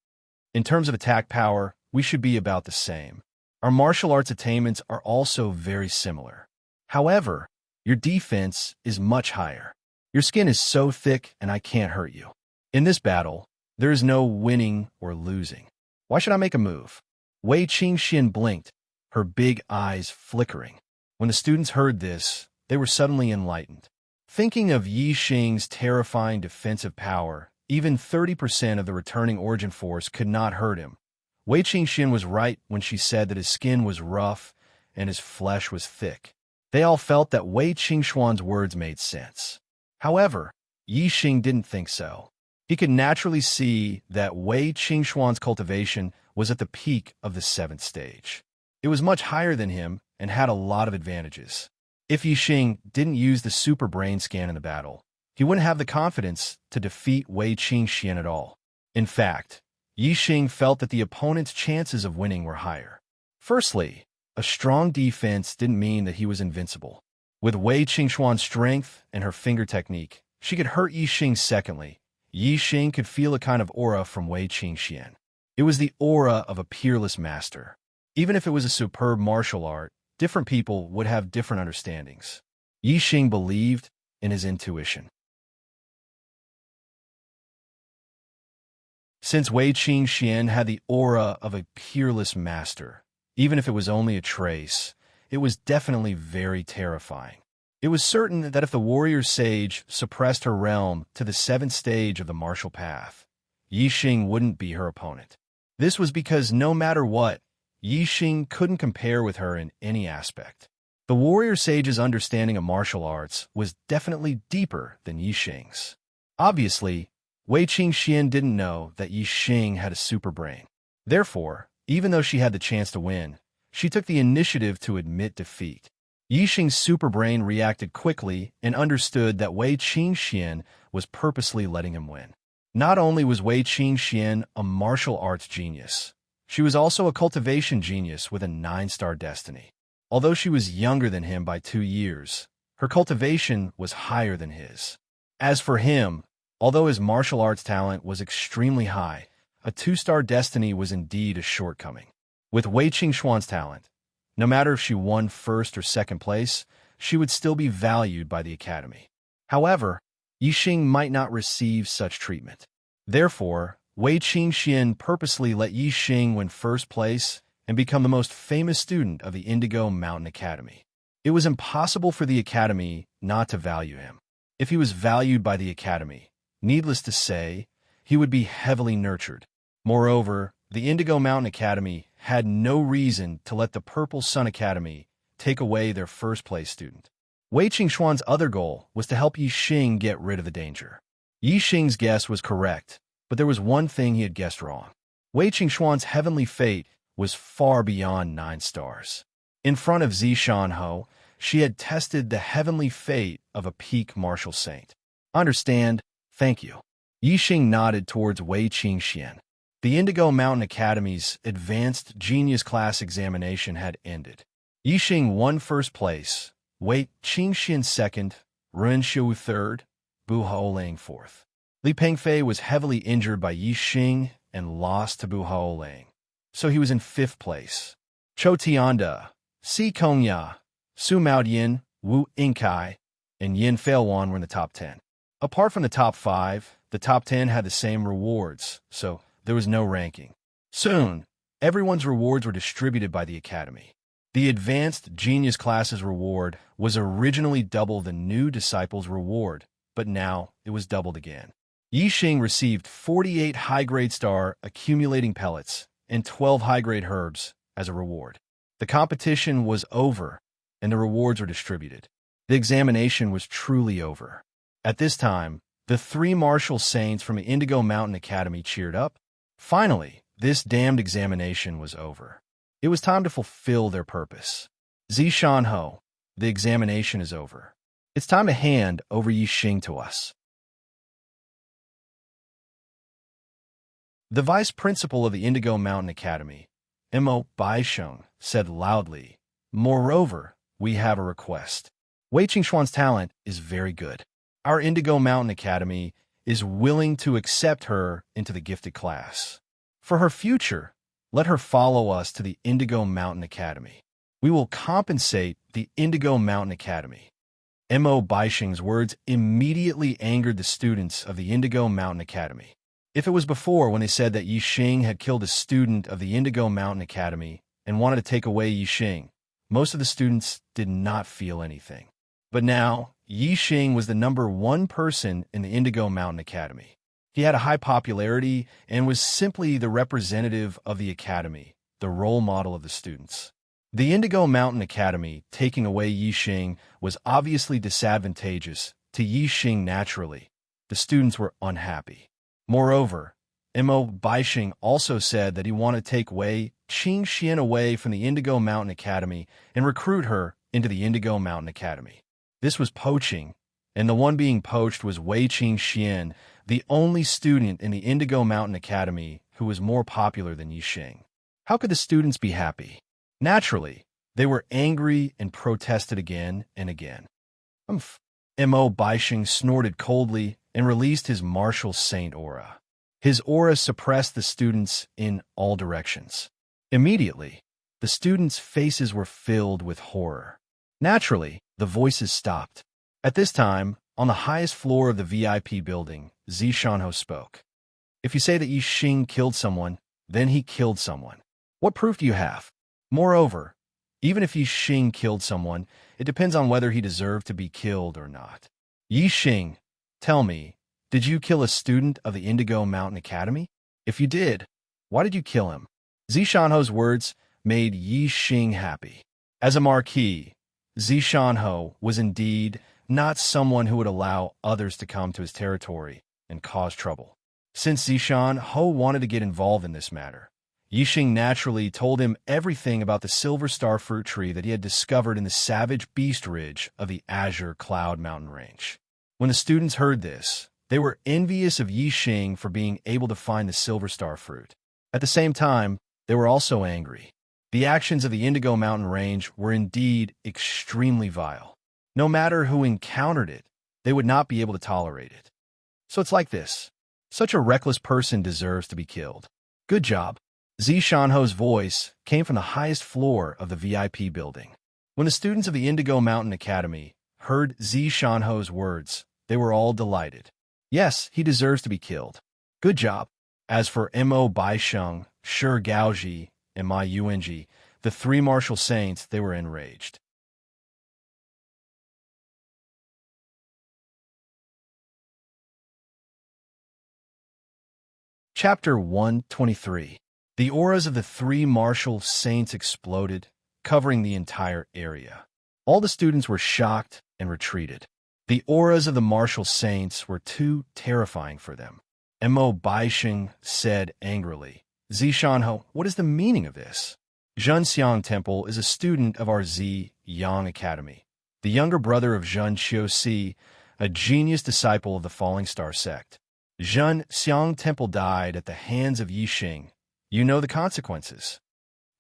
In terms of attack power, we should be about the same. Our martial arts attainments are also very similar. However, your defense is much higher. Your skin is so thick and I can't hurt you. In this battle, there is no winning or losing. Why should I make a move? Wei Qingxian blinked, her big eyes flickering. When the students heard this, they were suddenly enlightened. Thinking of Yi Xing's terrifying defensive power, even 30% of the returning origin force could not hurt him. Wei Qingxian was right when she said that his skin was rough and his flesh was thick. They all felt that Wei Qingxuan's words made sense. However, Yi Xing didn't think so. He could naturally see that Wei Qingxuan's cultivation was at the peak of the 7th stage. It was much higher than him and had a lot of advantages. If Yi Xing didn't use the super brain scan in the battle, he wouldn't have the confidence to defeat Wei Qingxian at all. In fact, Yi Xing felt that the opponent's chances of winning were higher. Firstly, a strong defense didn't mean that he was invincible. With Wei Qingxuan's strength and her finger technique, she could hurt Yi Xing. Secondly, Yi Xing could feel a kind of aura from Wei Qingxian. It was the aura of a peerless master. Even if it was a superb martial art, different people would have different understandings. Yi Xing believed in his intuition. Since Wei Qingxian had the aura of a peerless master, even if it was only a trace, it was definitely very terrifying. It was certain that if the warrior sage suppressed her realm to the 7th stage of the martial path, Yixing wouldn't be her opponent. This was because no matter what, Yixing couldn't compare with her in any aspect. The warrior sage's understanding of martial arts was definitely deeper than Yixing's. Obviously, Wei Qingxian didn't know that Yixing had a super brain. Therefore, even though she had the chance to win, she took the initiative to admit defeat. Yixing's super brain reacted quickly and understood that Wei Qingxian was purposely letting him win. Not only was Wei Qingxian a martial arts genius, she was also a cultivation genius with a 9-star destiny. Although she was younger than him by 2 years, her cultivation was higher than his. As for him, although his martial arts talent was extremely high, a 2-star destiny was indeed a shortcoming. With Wei Qingxuan's talent, no matter if she won 1st or 2nd place, she would still be valued by the Academy. However, Yixing might not receive such treatment. Therefore, Wei Qingxian purposely let Yixing win 1st place and become the most famous student of the Indigo Mountain Academy. It was impossible for the Academy not to value him. If he was valued by the Academy, needless to say, he would be heavily nurtured. Moreover, the Indigo Mountain Academy had no reason to let the Purple Sun Academy take away their 1st place student. Wei Qingxuan's other goal was to help Yixing get rid of the danger. Yixing's guess was correct, but there was one thing he had guessed wrong. Wei Qingxuan's heavenly fate was far beyond 9 stars. In front of Zishanho, she had tested the heavenly fate of a peak martial saint. Understand? Thank you. Yixing nodded towards Wei Qingxian. The Indigo Mountain Academy's Advanced Genius Class examination had ended. Yixing won 1st place, Wei Qingxian 2nd, Ren Xiu 3rd, Bu Haolang 4th. Li Pengfei was heavily injured by Yixing and lost to Bu Haolang, so he was in 5th place. Chou Tianda, Si Kongya, Su Maodian, Wu Inkai, and Yin Feilwan were in the top 10. Apart from the top 5, the top 10 had the same rewards, so there was no ranking. Soon, everyone's rewards were distributed by the Academy. The Advanced Genius Class's reward was originally double the new Disciple's reward, but now it was doubled again. Yixing received 48 high-grade star accumulating pellets and 12 high-grade herbs as a reward. The competition was over, and the rewards were distributed. The examination was truly over. At this time, the 3 martial saints from the Indigo Mountain Academy cheered up. Finally, this damned examination was over. It was time to fulfill their purpose. Zishanho, the examination is over. It's time to hand over Yixing to us. The vice principal of the Indigo Mountain Academy, Mo Baisheng, said loudly, "Moreover, we have a request. Wei Qingxuan's talent is very good. Our Indigo Mountain Academy is willing to accept her into the gifted class. For her future, let her follow us to the Indigo Mountain Academy. We will compensate the Indigo Mountain Academy." Mo Baisheng's words immediately angered the students of the Indigo Mountain Academy. If it was before when they said that Yixing had killed a student of the Indigo Mountain Academy and wanted to take away Yixing, most of the students did not feel anything. But now, Yixing was the #1 person in the Indigo Mountain Academy. He had a high popularity and was simply the representative of the Academy, the role model of the students. The Indigo Mountain Academy taking away Yixing was obviously disadvantageous to Yixing naturally. The students were unhappy. Moreover, Mo Baisheng also said that he wanted to take Wei Qingxian away from the Indigo Mountain Academy and recruit her into the Indigo Mountain Academy. This was poaching, and the one being poached was Wei Qingxian, the only student in the Indigo Mountain Academy who was more popular than Yixing. How could the students be happy? Naturally, they were angry and protested again and again. Mo Baisheng snorted coldly and released his martial saint aura. His aura suppressed the students in all directions. Immediately, the students' faces were filled with horror. Naturally, the voices stopped. At this time, on the highest floor of the VIP building, Zishanho spoke. "If you say that Yixing killed someone, then he killed someone. What proof do you have? Moreover, Even if Yi Xing killed someone, it depends on whether he deserved to be killed or not. Yi Xing, tell me, did you kill a student of the Indigo Mountain Academy? If you did, why did you kill him? Zishanho's words made Yi Xing happy. As a marquis, Zishanho was indeed not someone who would allow others to come to his territory and cause trouble. Since Zishanho wanted to get involved in this matter, Yi Xing naturally told him everything about the silver star fruit tree that he had discovered in the savage beast ridge of the Azure Cloud Mountain Range. When the students heard this, they were envious of Yi Xing for being able to find the silver star fruit. At the same time, they were also angry. The actions of the Indigo Mountain Range were indeed extremely vile. No matter who encountered it, they would not be able to tolerate it. So it's like this. Such a reckless person deserves to be killed. Good job. Zishanho's voice came from the highest floor of the VIP building. When the students of the Indigo Mountain Academy heard Zishanho's words, they were all delighted. Yes, he deserves to be killed. Good job. As for Mo Baisheng, Shi Gaoji, and Ma Yuanji, the three martial saints, they were enraged. Chapter 123. The auras of the three martial saints exploded, covering the entire area. All the students were shocked and retreated. The auras of the martial saints were too terrifying for them. Mo Baisheng said angrily, Zishanho, what is the meaning of this? Zhenxiang Temple is a student of our Zi Yang Academy, the younger brother of Zhen Xiuxi, a genius disciple of the Falling Star sect. Zhenxiang Temple died at the hands of Yi Xing. You know the consequences.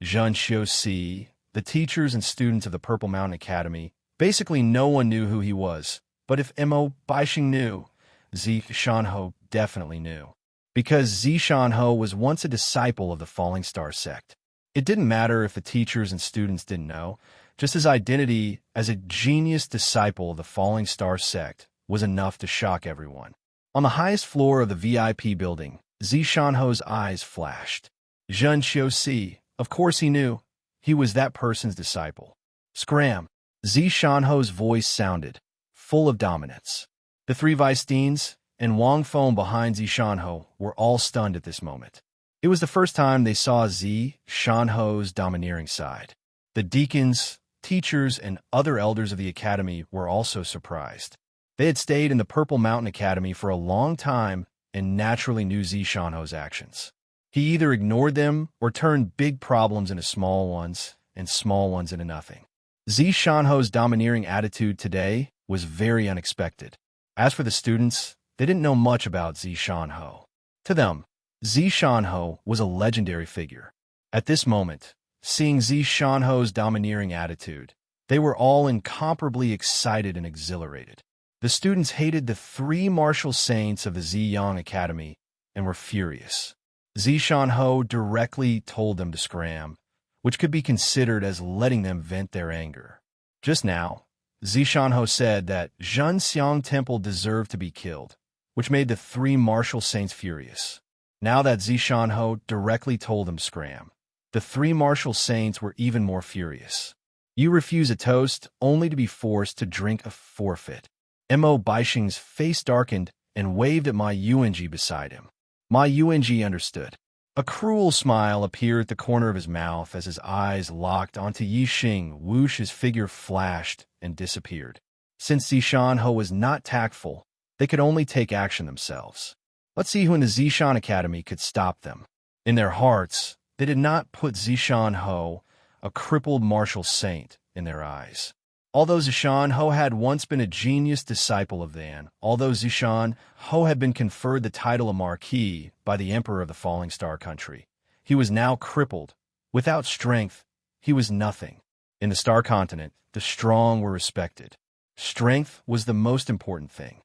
Zhen Xiuxi, the teachers and students of the Purple Mountain Academy, basically no one knew who he was. But if Mo Baisheng knew, Zishanho definitely knew. Because Zishanho was once a disciple of the Falling Star sect. It didn't matter if the teachers and students didn't know, just his identity as a genius disciple of the Falling Star sect was enough to shock everyone. On the highest floor of the VIP building, Zishanho's eyes flashed. Zhen Xiuxi, of course he knew. He was that person's disciple. Scram! Zishanho's voice sounded, full of dominance. The three vice deans and Wang Feng behind Zishanho were all stunned at this moment. It was the first time they saw Zishanho's domineering side. The deacons, teachers, and other elders of the academy were also surprised. They had stayed in the Purple Mountain Academy for a long time and naturally knew Zishanho's actions. He either ignored them or turned big problems into small ones and small ones into nothing. Zishanho's domineering attitude today was very unexpected. As for the students, they didn't know much about Zishanho. To them, Zishanho was a legendary figure. At this moment, seeing Zishanho's domineering attitude, they were all incomparably excited and exhilarated. The students hated the three martial saints of the Ziyang Academy and were furious. Zishanho directly told them to scram, which could be considered as letting them vent their anger. Just now, Zishanho said that Zhenxiang Temple deserved to be killed, which made the three martial saints furious. Now that Zishanho directly told them to scram, the three martial saints were even more furious. You refuse a toast only to be forced to drink a forfeit. Mo Baisheng's face darkened and waved at Ma Yuanji beside him. Ma Yuanji understood. A cruel smile appeared at the corner of his mouth as his eyes locked onto Yi Xing. Whoosh, his figure flashed and disappeared. Since Zishanho was not tactful, they could only take action themselves. Let's see who in the Zishan Academy could stop them. In their hearts, they did not put Zishanho, a crippled martial saint, in their eyes. Although Zishanho had once been a genius disciple of Zan, although Zishanho had been conferred the title of Marquis by the Emperor of the Falling Star Country, he was now crippled. Without strength, he was nothing. In the Star Continent, the strong were respected. Strength was the most important thing.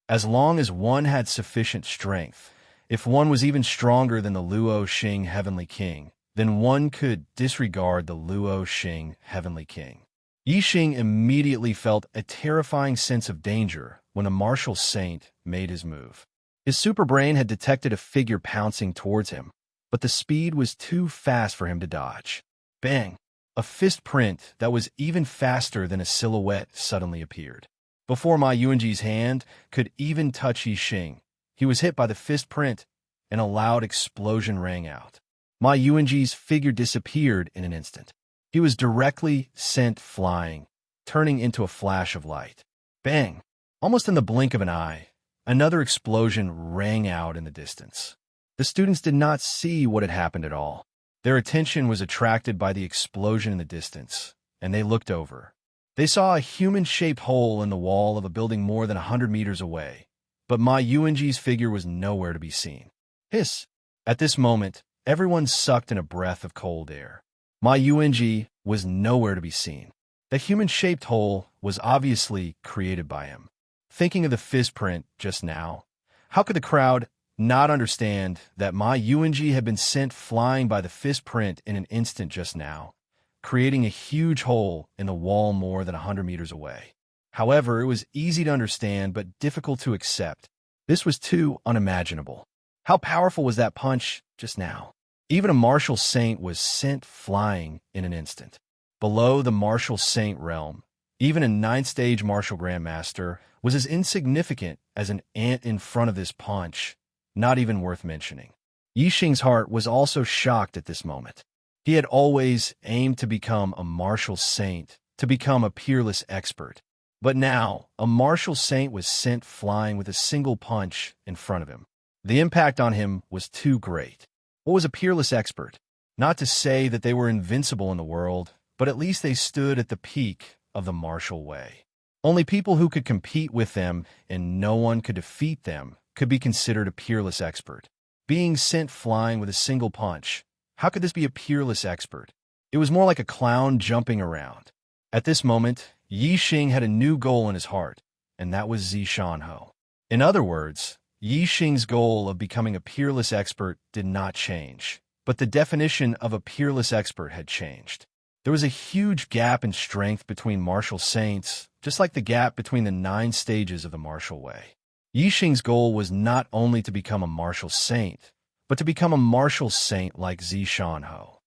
As long as one had sufficient strength, if one was even stronger than the Luo Xing Heavenly King, then one could disregard the Luo Xing Heavenly King. Yi Xing immediately felt a terrifying sense of danger when a martial saint made his move. His superbrain had detected a figure pouncing towards him. but the speed was too fast for him to dodge. Bang! A fist print that was even faster than a silhouette suddenly appeared. Before Ma Yuanji's hand could even touch Yixing, he was hit by the fist print, and a loud explosion rang out. Ma Yuanji's figure disappeared in an instant. He was directly sent flying, turning into a flash of light. Bang! Almost in the blink of an eye, another explosion rang out in the distance. The students did not see what had happened at all. Their attention was attracted by the explosion in the distance, and they looked over. They saw a human-shaped hole in the wall of a building more than 100 meters away, but Ma Yuanji's figure was nowhere to be seen. Hiss! At this moment, everyone sucked in a breath of cold air. Ma Yuanji was nowhere to be seen. The human-shaped hole was obviously created by him. Thinking of the fist print just now, how could the crowd not understand that Ma Yuanji had been sent flying by the fist print in an instant just now, creating a huge hole in the wall more than 100 meters away? However, it was easy to understand but difficult to accept. This was too unimaginable. How powerful was that punch just now? Even a martial saint was sent flying in an instant. Below the martial saint realm, even a 9th-stage martial grandmaster was as insignificant as an ant in front of this punch, not even worth mentioning. Yixing's heart was also shocked at this moment. He had always aimed to become a martial saint, to become a peerless expert. But now, a martial saint was sent flying with a single punch in front of him. The impact on him was too great. What was a peerless expert? Not to say that they were invincible in the world, but at least they stood at the peak of the martial way. Only people who could compete with them and no one could defeat them could be considered a peerless expert. Being sent flying with a single punch, how could this be a peerless expert? It was more like a clown jumping around. At this moment, Yixing had a new goal in his heart, and that was Zishanho. In other words, Yixing's goal of becoming a peerless expert did not change, but the definition of a peerless expert had changed. There was a huge gap in strength between martial saints, just like the gap between the 9 stages of the martial way. Yixing's goal was not only to become a martial saint, but to become a martial saint like Zishanho.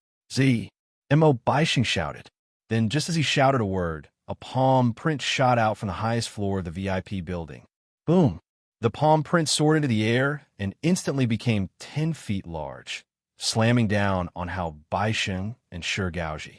Mo Baixing shouted. Then, just as he shouted a word, a palm print shot out from the highest floor of the VIP building. Boom! The palm print soared into the air and instantly became 10 feet large, slamming down on Hao Baixing and Shi Gaoji.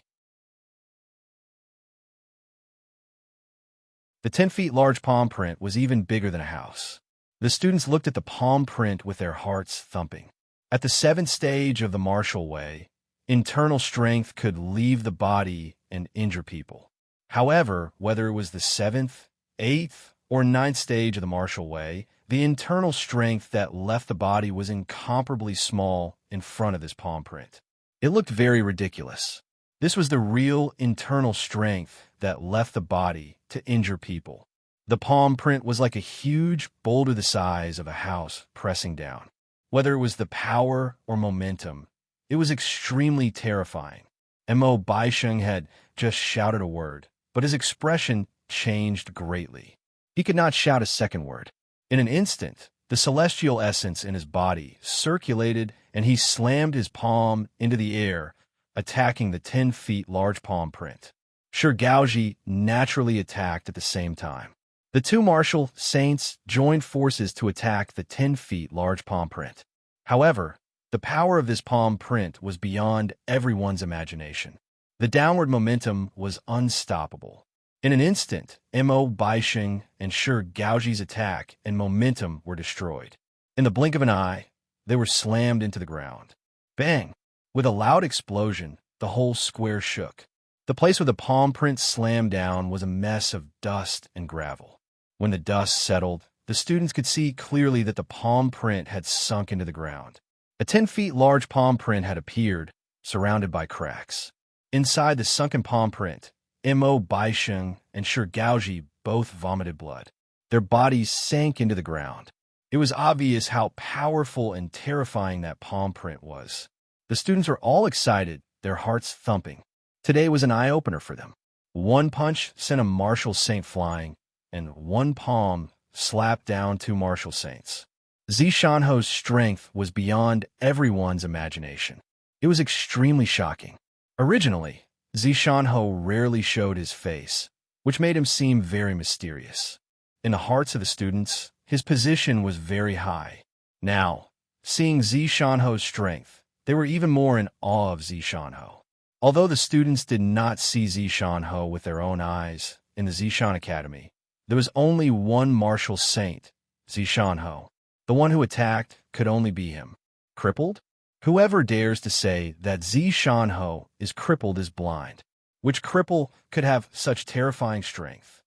The 10 feet large palm print was even bigger than a house. The students looked at the palm print with their hearts thumping. At the 7th stage of the martial way, internal strength could leave the body and injure people. However, whether it was the 7th, 8th, or 9th stage of the martial way, the internal strength that left the body was incomparably small in front of this palm print. It looked very ridiculous. This was the real internal strength that left the body to injure people. The palm print was like a huge boulder the size of a house pressing down. Whether it was the power or momentum, it was extremely terrifying. Mo Baixing had just shouted a word, but his expression changed greatly. He could not shout a second word. In an instant, the celestial essence in his body circulated and he slammed his palm into the air, attacking the 10 feet large palm print. Shi Gaoji naturally attacked at the same time. The two martial saints joined forces to attack the 10 feet large palm print. However, the power of this palm print was beyond everyone's imagination. The downward momentum was unstoppable. In an instant, Mo Baixing and Shi Gaoji's attack and momentum were destroyed. In the blink of an eye, they were slammed into the ground. Bang! With a loud explosion, the whole square shook. The place where the palm print slammed down was a mess of dust and gravel. When the dust settled, the students could see clearly that the palm print had sunk into the ground. A 10 feet large palm print had appeared, surrounded by cracks. Inside the sunken palm print, Mo Baixing and Shi Gaoji both vomited blood. Their bodies sank into the ground. It was obvious how powerful and terrifying that palm print was. The students were all excited, their hearts thumping. Today was an eye-opener for them. One punch sent a martial saint flying, and one palm slapped down two martial saints. Zishanho's strength was beyond everyone's imagination. It was extremely shocking. Originally, Zishanho rarely showed his face, which made him seem very mysterious. In the hearts of the students, his position was very high. Now, seeing Zishanho's strength, they were even more in awe of Zishanho. Although the students did not see Zishanho with their own eyes in the Zishan Academy, there was only one martial saint, Zishanho. The one who attacked could only be him. Crippled? Whoever dares to say that Zishanho is crippled is blind. Which cripple could have such terrifying strength?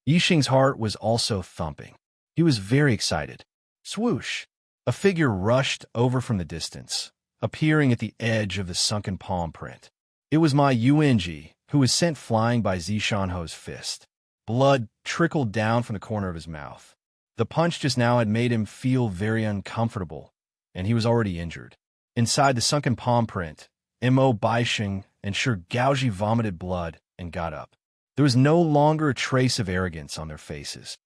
Yixing's heart was also thumping. He was very excited. Swoosh! A figure rushed over from the distance, appearing at the edge of the sunken palm print. It was my Yuanji, who was sent flying by Zishanho's fist. Blood trickled down from the corner of his mouth. The punch just now had made him feel very uncomfortable, and he was already injured. Inside the sunken palm print, Mo Baixing and Shi Gaoji vomited blood and got up. There was no longer a trace of arrogance on their faces.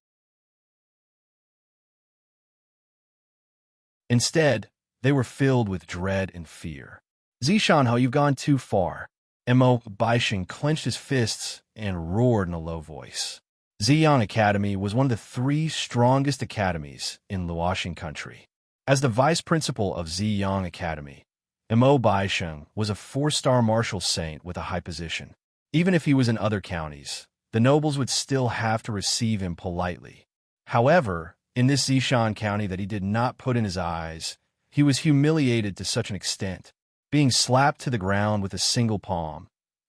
Instead, they were filled with dread and fear. Zishanho, you've gone too far. Mo Baixing clenched his fists and roared in a low voice. Ziyang Academy was one of the 3 strongest academies in Luoxing country. As the vice principal of Ziyang Academy, Mo Baixing was a 4-star martial saint with a high position. Even if he was in other counties, the nobles would still have to receive him politely. However, in this Zishan county that he did not put in his eyes, he was humiliated to such an extent. Being slapped to the ground with a single palm,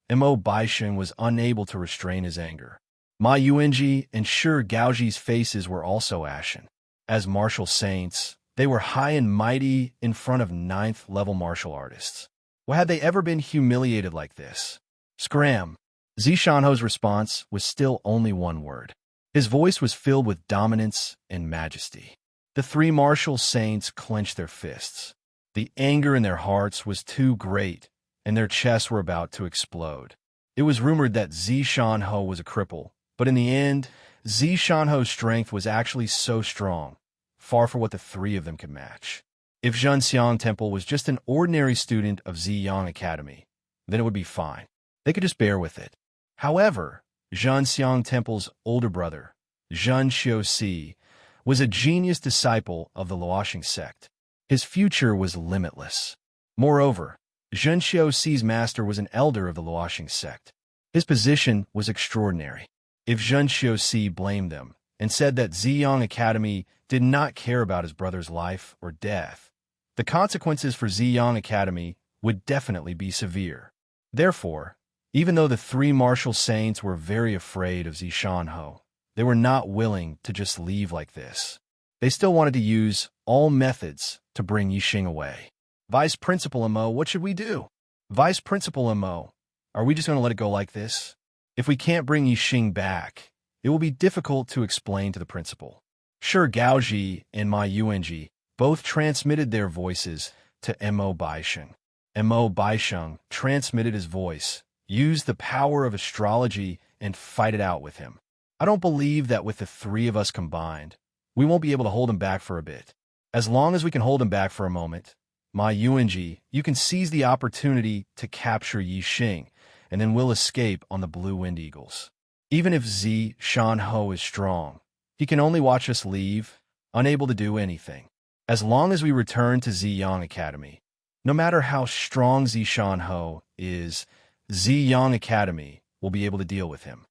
Mo Baixing was unable to restrain his anger. Ma Yuanji and Shi Gaoji's faces were also ashen. As martial saints, they were high and mighty in front of 9th-level martial artists. Why had they ever been humiliated like this? Scram! Zishanho's response was still only one word. His voice was filled with dominance and majesty. The 3 martial saints clenched their fists. The anger in their hearts was too great, and their chests were about to explode. It was rumored that Zishanho was a cripple, but in the end, Zishanho's strength was actually so strong, far from what the 3 of them could match. If Zhenxiang Temple was just an ordinary student of Ziyang Academy, then it would be fine. They could just bear with it. However, Zhenxiang Temple's older brother, Zhen Xiuxi, was a genius disciple of the Luoxing sect. His future was limitless. Moreover, Zhen Xiuxi's master was an elder of the Luoxing sect. His position was extraordinary. If Zhen Xiuxi blamed them and said that Ziyang Academy did not care about his brother's life or death, the consequences for Ziyang Academy would definitely be severe. Therefore, even though the 3 martial saints were very afraid of Zishanho, they were not willing to just leave like this. They still wanted to use all methods to bring Yixing away. Vice Principal Mo, what should we do? Vice Principal Mo, are we just going to let it go like this? If we can't bring Yixing back, it will be difficult to explain to the principal. Shi Gaoji and Ma Yuanji both transmitted their voices to Mo Baixing. Mo Baixing transmitted his voice, used the power of astrology, and fight it out with him. I don't believe that with the 3 of us combined, we won't be able to hold him back for a bit. As long as we can hold him back for a moment, Ma Yuanji, you can seize the opportunity to capture Yixing, and then we'll escape on the Blue Wind Eagles. Even if Zishanho is strong, he can only watch us leave, unable to do anything. As long as we return to Ziyang Academy, no matter how strong Zishanho is, Ziyang Academy will be able to deal with him.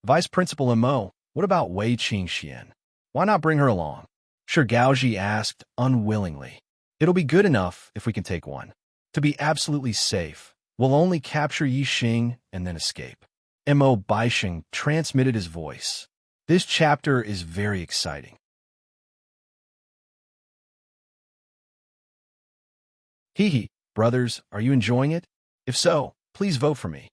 Vice Principal Mo, what about Wei Qingxian? Why not bring her along? Shi Gaoji asked unwillingly. It'll be good enough if we can take one. To be absolutely safe, we'll only capture Yixing and then escape. Mo Baixing transmitted his voice. This chapter is very exciting. Hee hee, brothers, are you enjoying it? If so, please vote for me.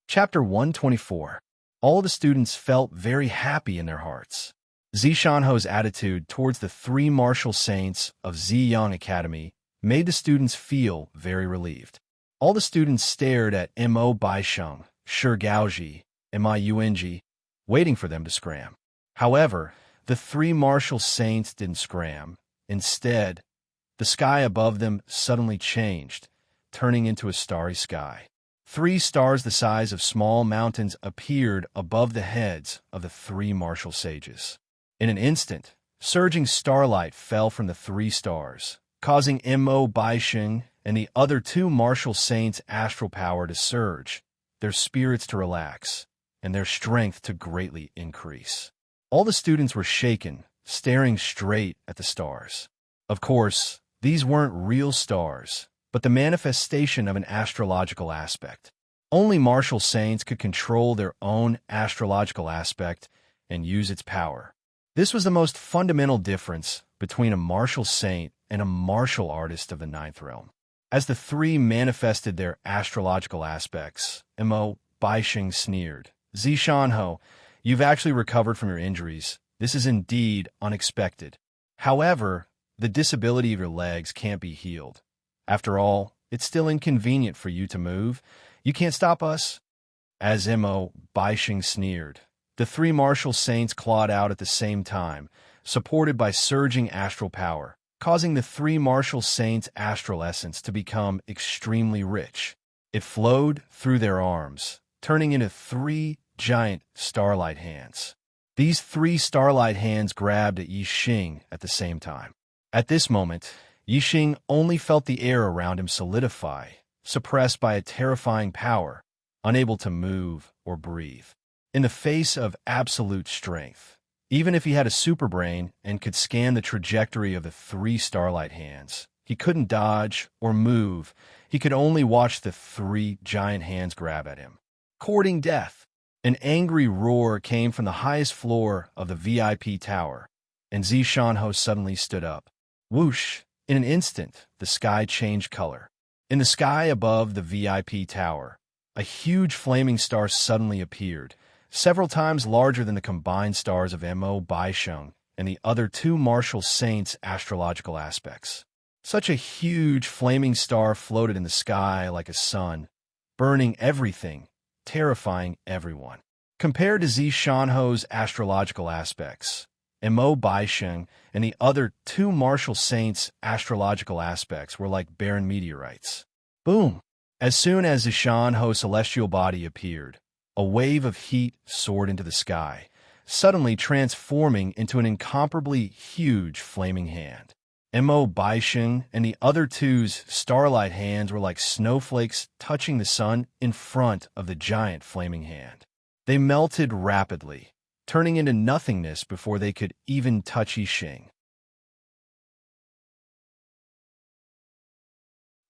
Chapter 124. All the students felt very happy in their hearts. Zishanho's attitude towards the 3 martial saints of Ziyang Academy made the students feel very relieved. All the students stared at Mo Baisheng, Shi Gaoji, and Ma Yuanji, waiting for them to scram. However, the three martial saints didn't scram. Instead, the sky above them suddenly changed, turning into a starry sky. 3 stars the size of small mountains appeared above the heads of the 3 martial sages. In an instant, surging starlight fell from the 3 stars, causing Mo Baisheng and the other 2 martial saints' astral power to surge, their spirits to relax, and their strength to greatly increase. All the students were shaken, staring straight at the stars. Of course, these weren't real stars, but the manifestation of an astrological aspect. Only martial saints could control their own astrological aspect and use its power. This was the most fundamental difference between a martial saint and a martial artist of the 9th realm. As the 3 manifested their astrological aspects, Mo Baisheng sneered, "Zishanho, you've actually recovered from your injuries. This is indeed unexpected. However, the disability of your legs can't be healed. After all, it's still inconvenient for you to move. You can't stop us." As Mo Baisheng sneered, the 3 martial saints clawed out at the same time, supported by surging astral power, causing the 3 martial saints' astral essence to become extremely rich. It flowed through their arms, turning into 3 giant starlight hands. These 3 starlight hands grabbed at Yixing at the same time. At this moment, Yixing only felt the air around him solidify, suppressed by a terrifying power, unable to move or breathe. In the face of absolute strength, even if he had a super brain and could scan the trajectory of the 3 starlight hands, he couldn't dodge or move. He could only watch the 3 giant hands grab at him, courting death. An angry roar came from the highest floor of the VIP tower, and Zishanho suddenly stood up. Whoosh! In an instant, the sky changed color. In the sky above the VIP tower, a huge flaming star suddenly appeared, several times larger than the combined stars of Mo Baisheng and the other 2 martial saints' astrological aspects. Such a huge flaming star floated in the sky like a sun, burning everything, terrifying everyone. Compared to Zishanho's astrological aspects, Mo Baisheng and the other 2 martial saints' astrological aspects were like barren meteorites. Boom! As soon as Zishanho's celestial body appeared, a wave of heat soared into the sky, suddenly transforming into an incomparably huge flaming hand. Mo Baisheng and the other 2's starlight hands were like snowflakes touching the sun in front of the giant flaming hand. They melted rapidly, turning into nothingness before they could even touch Yixing.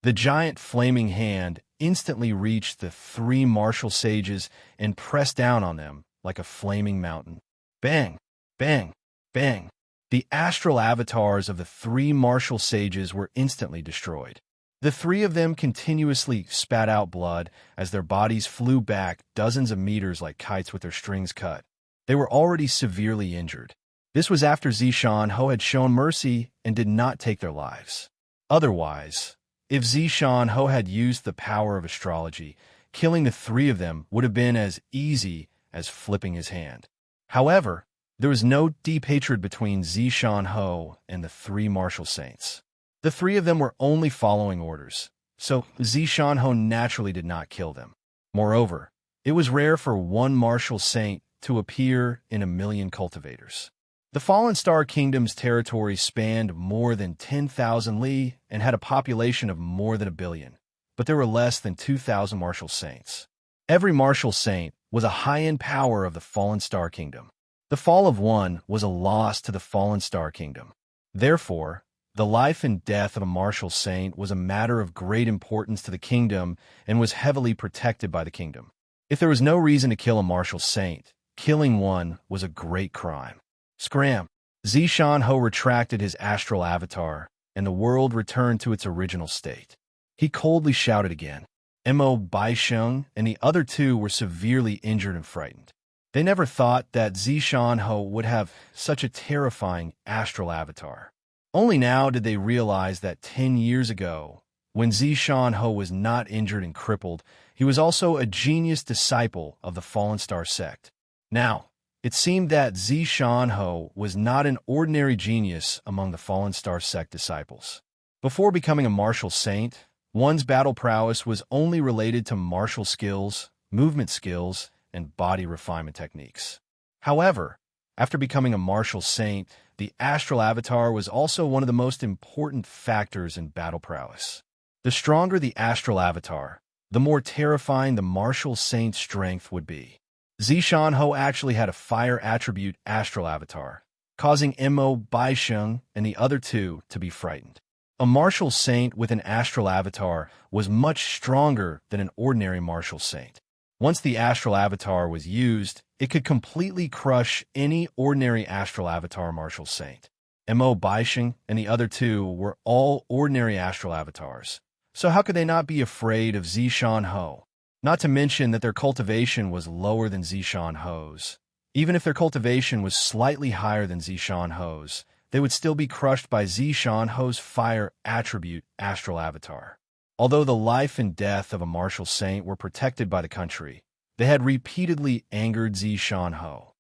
The giant flaming hand instantly reached the 3 martial sages and pressed down on them like a flaming mountain. Bang! Bang! Bang! The astral avatars of the 3 martial sages were instantly destroyed. The 3 of them continuously spat out blood as their bodies flew back dozens of meters like kites with their strings cut. They were already severely injured. This was after Zishanho had shown mercy and did not take their lives. Otherwise, if Zishanho had used the power of astrology, killing the 3 of them would have been as easy as flipping his hand. However, there was no deep hatred between Zishanho and the 3 martial saints. The 3 of them were only following orders, so Zishanho naturally did not kill them. Moreover, it was rare for one martial saint to appear in 1,000,000 cultivators. The Fallen Star Kingdom's territory spanned more than 10,000 li and had a population of more than 1 billion, but there were less than 2,000 martial saints. Every martial saint was a high-end power of the Fallen Star Kingdom. The fall of one was a loss to the Fallen Star Kingdom. Therefore, the life and death of a martial saint was a matter of great importance to the kingdom and was heavily protected by the kingdom. If there was no reason to kill a martial saint, killing one was a great crime. Scram! Zishanho retracted his astral avatar, and the world returned to its original state. He coldly shouted again. Mo Baisheng and the other 2 were severely injured and frightened. They never thought that Zishanho would have such a terrifying astral avatar. Only now did they realize that 10 years ago, When Zishan Ho was not injured and crippled, he was also a genius disciple of the Fallen Star sect. Now, it seemed that Zishan Ho was not an ordinary genius among the Fallen Star sect disciples. Before becoming a martial saint, one's battle prowess was only related to martial skills, movement skills, and body refinement techniques. However, after becoming a martial saint, the astral avatar was also one of the most important factors in battle prowess. The stronger the astral avatar, the more terrifying the martial saint's strength would be. Zishan Ho actually had a fire attribute astral avatar, causing Mo Baisheng and the other two to be frightened. A martial saint with an astral avatar was much stronger than an ordinary martial saint. Once the astral avatar was used, it could completely crush any ordinary astral avatar martial saint. Mo Baisheng and the other two were all ordinary astral avatars, so how could they not be afraid of Zishan Ho? Not to mention that their cultivation was lower than Zishan Ho's. Even if their cultivation was slightly higher than Zishan Ho's, they would still be crushed by Zishan Ho's fire attribute astral avatar. Although the life and death of a martial saint were protected by the country, they had repeatedly angered Zishan Ho.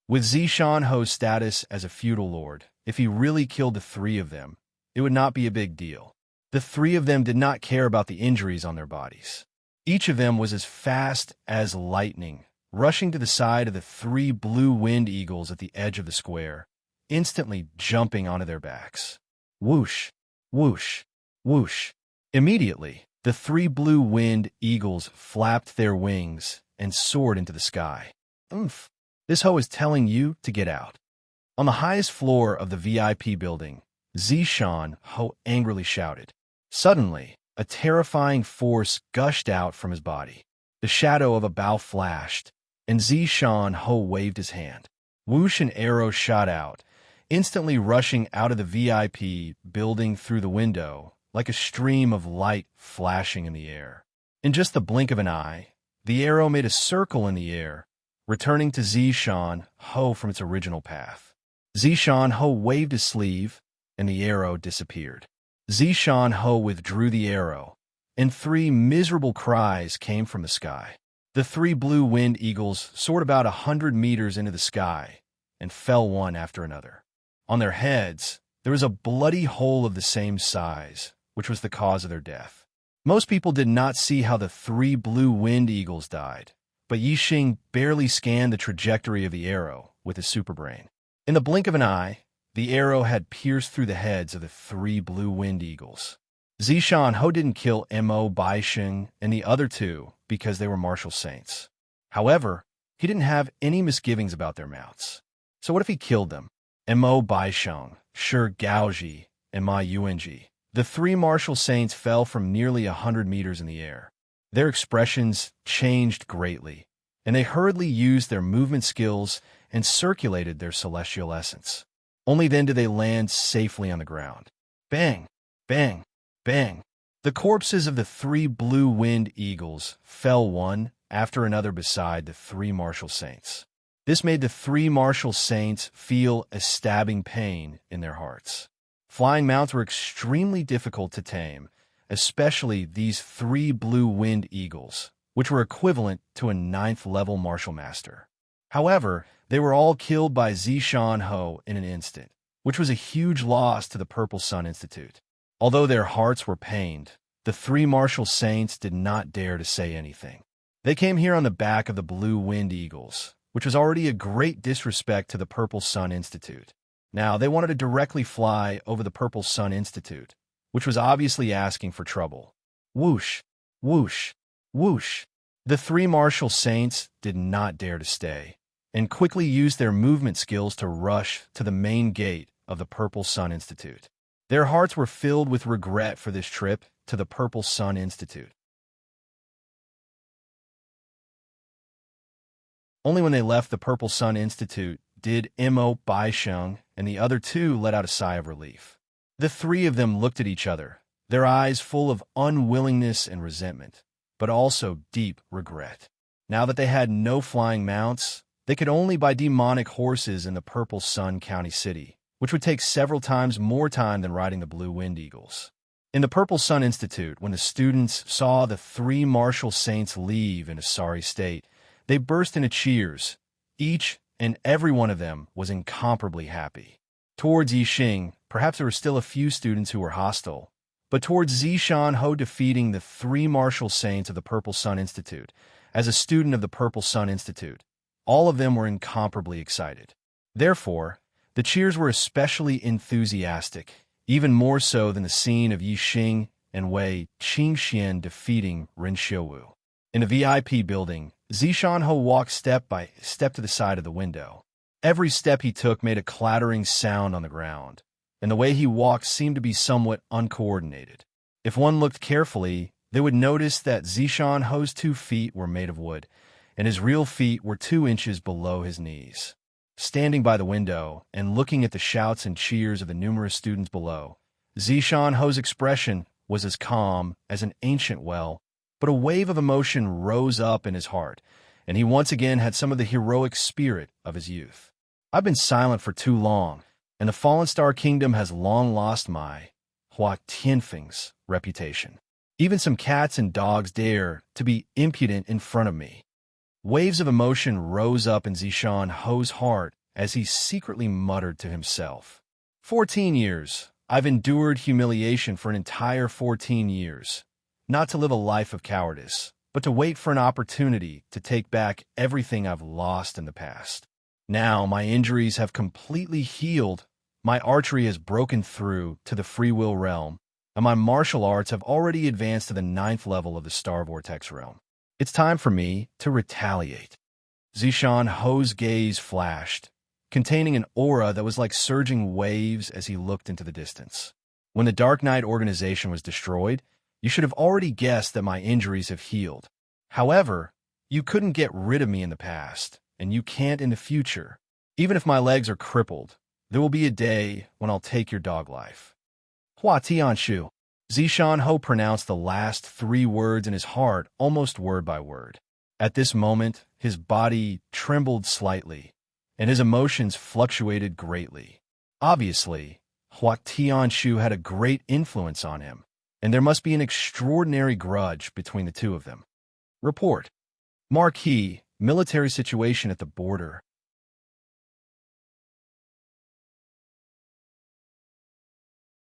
With Zishan Ho's status as a feudal lord, if he really killed the three of them, it would not be a big deal. The three of them did not care about the injuries on their bodies. Each of them was as fast as lightning, rushing to the side of the three blue wind eagles at the edge of the square, instantly jumping onto their backs. Whoosh, whoosh, whoosh. Immediately, the three blue wind eagles flapped their wings and soared into the sky. Oomph! This Ho is telling you to get out. On the highest floor of the VIP building, Zishan Ho angrily shouted. Suddenly, a terrifying force gushed out from his body. The shadow of a bow flashed, and Zishan Ho waved his hand. Whoosh, an arrow shot out, instantly rushing out of the VIP building through the window, like a stream of light flashing in the air. In just the blink of an eye, the arrow made a circle in the air, returning to Zishan Ho from its original path. Zishan Ho waved his sleeve, and the arrow disappeared. Zishan Ho withdrew the arrow, and three miserable cries came from the sky. The three blue wind eagles soared about 100 meters into the sky and fell one after another. On their heads, there was a bloody hole of the same size, which was the cause of their death. Most people did not see how the three blue wind eagles died, but Yixing barely scanned the trajectory of the arrow with his superbrain. In the blink of an eye, the arrow had pierced through the heads of the three blue wind eagles. Zishan Ho didn't kill Mo Baisheng and the other two because they were martial saints. However, he didn't have any misgivings about their mounts. So what if he killed them? Mo Baisheng, Shi Gaoji, and Ma Yuanji. The three martial saints fell from nearly 100 meters in the air. Their expressions changed greatly, and they hurriedly used their movement skills and circulated their celestial essence. Only then did they land safely on the ground. Bang! Bang! Bang! The corpses of the three blue wind eagles fell one after another beside the three martial saints. This made the three martial saints feel a stabbing pain in their hearts. Flying mounts were extremely difficult to tame, especially these three blue wind eagles, which were equivalent to a 9th-level martial master. However, they were all killed by Zishan Ho in an instant, which was a huge loss to the Purple Sun Institute. Although their hearts were pained, the three martial saints did not dare to say anything. They came here on the back of the blue wind eagles, which was already a great disrespect to the Purple Sun Institute. Now, they wanted to directly fly over the Purple Sun Institute, which was obviously asking for trouble. Whoosh, whoosh, whoosh. The three martial saints did not dare to stay, and quickly used their movement skills to rush to the main gate of the Purple Sun Institute. Their hearts were filled with regret for this trip to the Purple Sun Institute. Only when they left the Purple Sun Institute did Mo Baisheng and the other two let out a sigh of relief. The three of them looked at each other, their eyes full of unwillingness and resentment, but also deep regret. Now that they had no flying mounts, they could only buy demonic horses in the Purple Sun County City, which would take several times more time than riding the Blue Wind Eagles. In the Purple Sun Institute, when the students saw the three martial saints leave in a sorry state, they burst into cheers. Each and every one of them was incomparably happy. Towards Yixing, perhaps there were still a few students who were hostile, but towards Zishan Ho defeating the three martial saints of the Purple Sun Institute, as a student of the Purple Sun Institute, all of them were incomparably excited. Therefore, the cheers were especially enthusiastic, even more so than the scene of Yixing and Wei Qingxian defeating Ren Xiuwu. In the VIP building, Zishan Ho walked step by step to the side of the window. Every step he took made a clattering sound on the ground, and the way he walked seemed to be somewhat uncoordinated. If one looked carefully, they would notice that Zishan Ho's 2 feet were made of wood, and his real feet were 2 inches below his knees. Standing by the window and looking at the shouts and cheers of the numerous students below, Zishan Ho's expression was as calm as an ancient well, but a wave of emotion rose up in his heart, and he once again had some of the heroic spirit of his youth. I've been silent for too long, and the Fallen Star Kingdom has long lost my Hua Tianfeng's reputation. Even some cats and dogs dare to be impudent in front of me. Waves of emotion rose up in Zishan Ho's heart as he secretly muttered to himself. 14 years. I've endured humiliation for an entire 14 years. Not to live a life of cowardice, but to wait for an opportunity to take back everything I've lost in the past. Now my injuries have completely healed, my archery has broken through to the free will realm, and my martial arts have already advanced to the 9th level of the Star Vortex realm. It's time for me to retaliate. Zishan Ho's gaze flashed, containing an aura that was like surging waves as he looked into the distance. When the Dark Knight organization was destroyed, you should have already guessed that my injuries have healed. However, you couldn't get rid of me in the past, and you can't in the future. Even if my legs are crippled, there will be a day when I'll take your dog life. Hua Tianshu. Zishan Ho pronounced the last 3 words in his heart almost word by word. At this moment, his body trembled slightly, and his emotions fluctuated greatly. Obviously, Hua Tianshu had a great influence on him, and there must be an extraordinary grudge between the two of them. Report. Marquis, military situation at the border.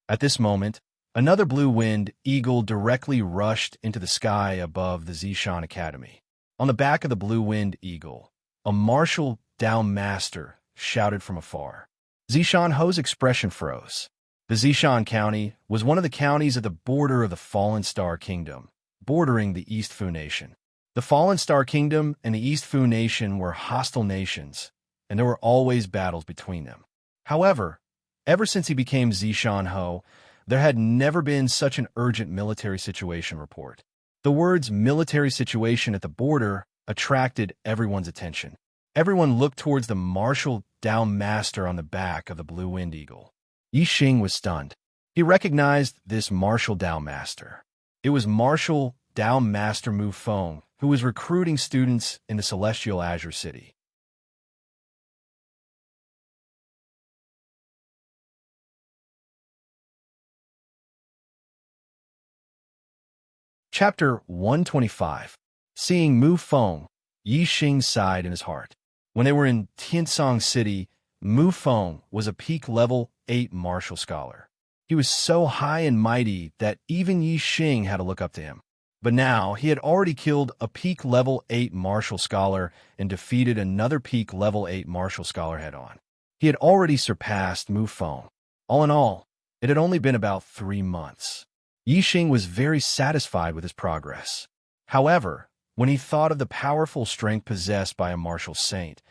At this moment, another Blue Wind Eagle directly rushed into the sky above the Zishan Academy. On the back of the Blue Wind Eagle, a martial Bowmaster shouted from afar. Zishan Ho's expression froze. The Zishan County was one of the counties at the border of the Fallen Star Kingdom, bordering the East Fu Nation. The Fallen Star Kingdom and the East Fu Nation were hostile nations, and there were always battles between them. However, ever since he became Zishan Ho, there had never been such an urgent military situation report. The words military situation at the border attracted everyone's attention. Everyone looked towards the martial Bowmaster on the back of the Blue Wind Eagle. Yixing was stunned. He recognized this martial Bowmaster. It was Martial Bowmaster Mu Feng, who was recruiting students in the Celestial Azure City. Chapter 125. Seeing Mu Feng, Yixing sighed in his heart. When they were in Tiansong City, Mu Feng was a peak level 8 martial scholar. He was so high and mighty that even Yixing had to look up to him. But now he had already killed a peak level 8 martial scholar and defeated another peak level 8 martial scholar head-on. He had already surpassed Mu Feng. All in all, it had only been about 3 months. Yixing was very satisfied with his progress. However, when he thought of the powerful strength possessed by a martial saint,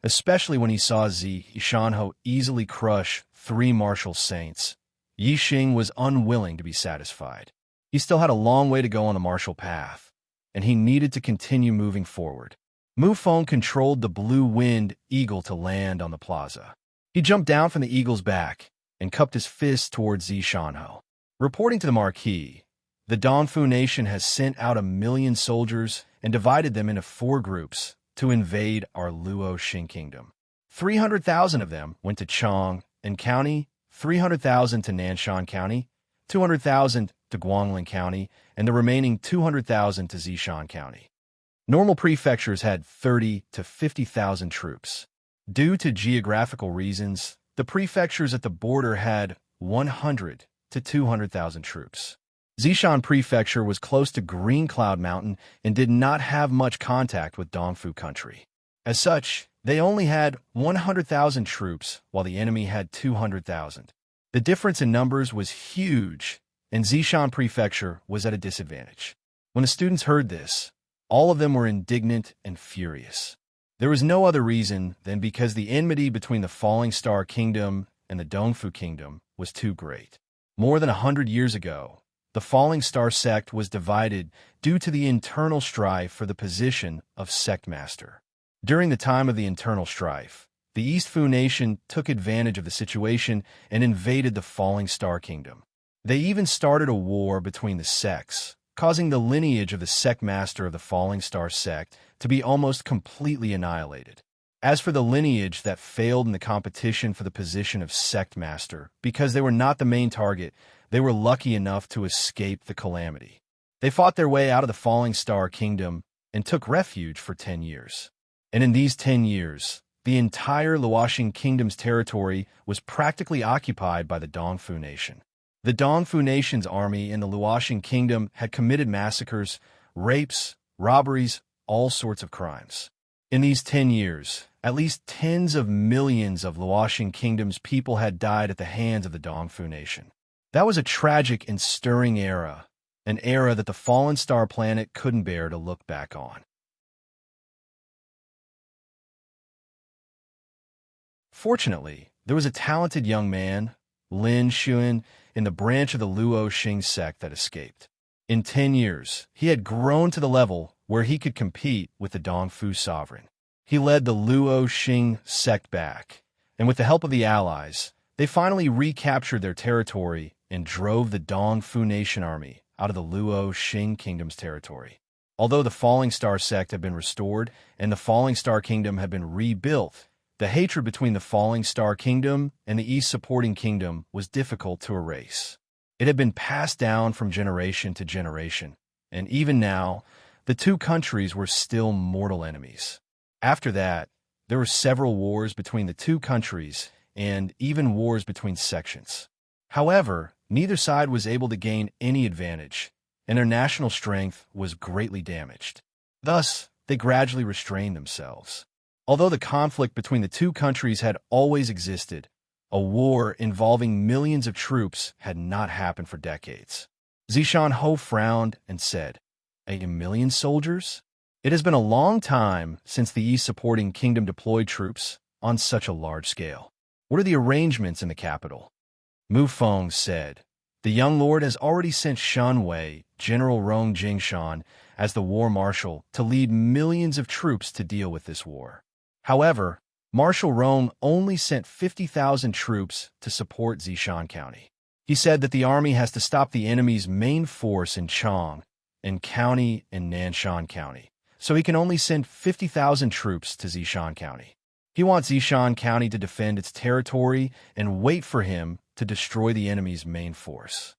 especially when he saw Zishan Ho easily crush 3 martial saints, Yixing was unwilling to be satisfied. He still had a long way to go on the martial path, and he needed to continue moving forward. Mu Feng controlled the Blue Wind Eagle to land on the plaza. He jumped down from the eagle's back and cupped his fist towards Zishan Ho. Reporting to the Marquis, the Dongfu Nation has sent out 1 million soldiers and divided them into 4 groups to invade our Luo Xing Kingdom. 300,000 of them went to Chang in County, 300,000 to Nanshan County, 200,000 to Guangling County, and the remaining 200,000 to Zishan County. Normal prefectures had 30 to 50,000 troops. Due to geographical reasons, the prefectures at the border had 100 to 200,000 troops. Zishan Prefecture was close to Green Cloud Mountain and did not have much contact with Dongfu country. As such, they only had 100,000 troops, while the enemy had 200,000. The difference in numbers was huge, and Zishan Prefecture was at a disadvantage. When the students heard this, all of them were indignant and furious. There was no other reason than because the enmity between the Falling Star Kingdom and the Dongfu Kingdom was too great. More than 100 years ago, the Falling Star sect was divided due to the internal strife for the position of sect master. During the time of the internal strife, the East Fu nation took advantage of the situation and invaded the Falling Star Kingdom. They even started a war between the sects, causing the lineage of the sect master of the Falling Star sect to be almost completely annihilated. As for the lineage that failed in the competition for the position of sect master, because they were not the main target, they were lucky enough to escape the calamity. They fought their way out of the Falling Star Kingdom and took refuge for 10 years. And in these 10 years, the entire Luoxing Kingdom's territory was practically occupied by the Dongfu nation. The Dongfu nation's army in the Luoxing Kingdom had committed massacres, rapes, robberies, all sorts of crimes. In these 10 years, at least tens of millions of Luoxing Kingdom's people had died at the hands of the Dongfu nation. That was a tragic and stirring era, an era that the Fallen Star planet couldn't bear to look back on. Fortunately, there was a talented young man, Lin Xuan, in the branch of the Luoxing sect that escaped. In 10 years, he had grown to the level where he could compete with the Dongfu sovereign. He led the Luoxing sect back, and with the help of the allies, they finally recaptured their territory and drove the Dongfu nation army out of the Luoxing kingdom's territory. Although the Falling Star sect had been restored and the Falling Star kingdom had been rebuilt, the hatred between the Falling Star Kingdom and the East Supporting Kingdom was difficult to erase. It had been passed down from generation to generation, and even now, the two countries were still mortal enemies. After that, there were several wars between the two countries and even wars between sections. However, neither side was able to gain any advantage, and their national strength was greatly damaged. Thus, they gradually restrained themselves. Although the conflict between the two countries had always existed, a war involving millions of troops had not happened for decades. Zishan Ho frowned and said, "A million soldiers? It has been a long time since the East Supporting Kingdom deployed troops on such a large scale. What are the arrangements in the capital?" Mu Feng said, "The young lord has already sent Shan Wei, General Rong Jingshan, as the war marshal to lead millions of troops to deal with this war. However, Marshal Rong only sent 50,000 troops to support Zishan County. He said that the army has to stop the enemy's main force in Chang and County and Nanshan County, so he can only send 50,000 troops to Zishan County. He wants Zishan County to defend its territory and wait for him to destroy the enemy's main force."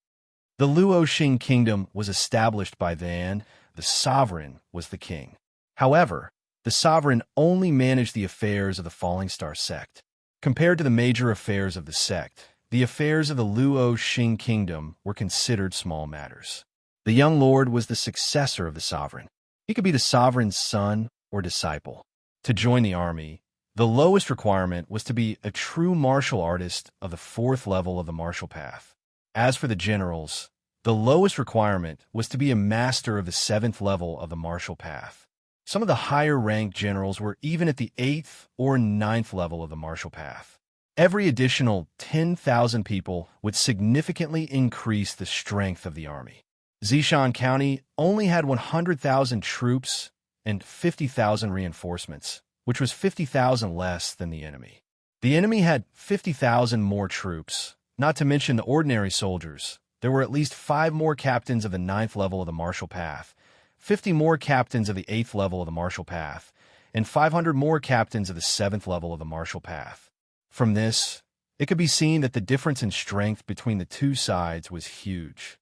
The Luoxing Kingdom was established by then. The sovereign was the king. However, the sovereign only managed the affairs of the Falling Star sect. Compared to the major affairs of the sect, the affairs of the Luoxing Kingdom were considered small matters. The young lord was the successor of the sovereign. He could be the sovereign's son or disciple. To join the army, the lowest requirement was to be a true martial artist of the 4th level of the martial path. As for the generals, the lowest requirement was to be a master of the 7th level of the martial path. Some of the higher-ranked generals were even at the 8th or 9th level of the martial path. Every additional 10,000 people would significantly increase the strength of the army. Zishan County only had 100,000 troops and 50,000 reinforcements, which was 50,000 less than the enemy. The enemy had 50,000 more troops, not to mention the ordinary soldiers. There were at least 5 more captains of the 9th level of the martial path, 50 more captains of the 8th level of the martial path, and 500 more captains of the 7th level of the martial path. From this, It could be seen that the difference in strength between the two sides was huge.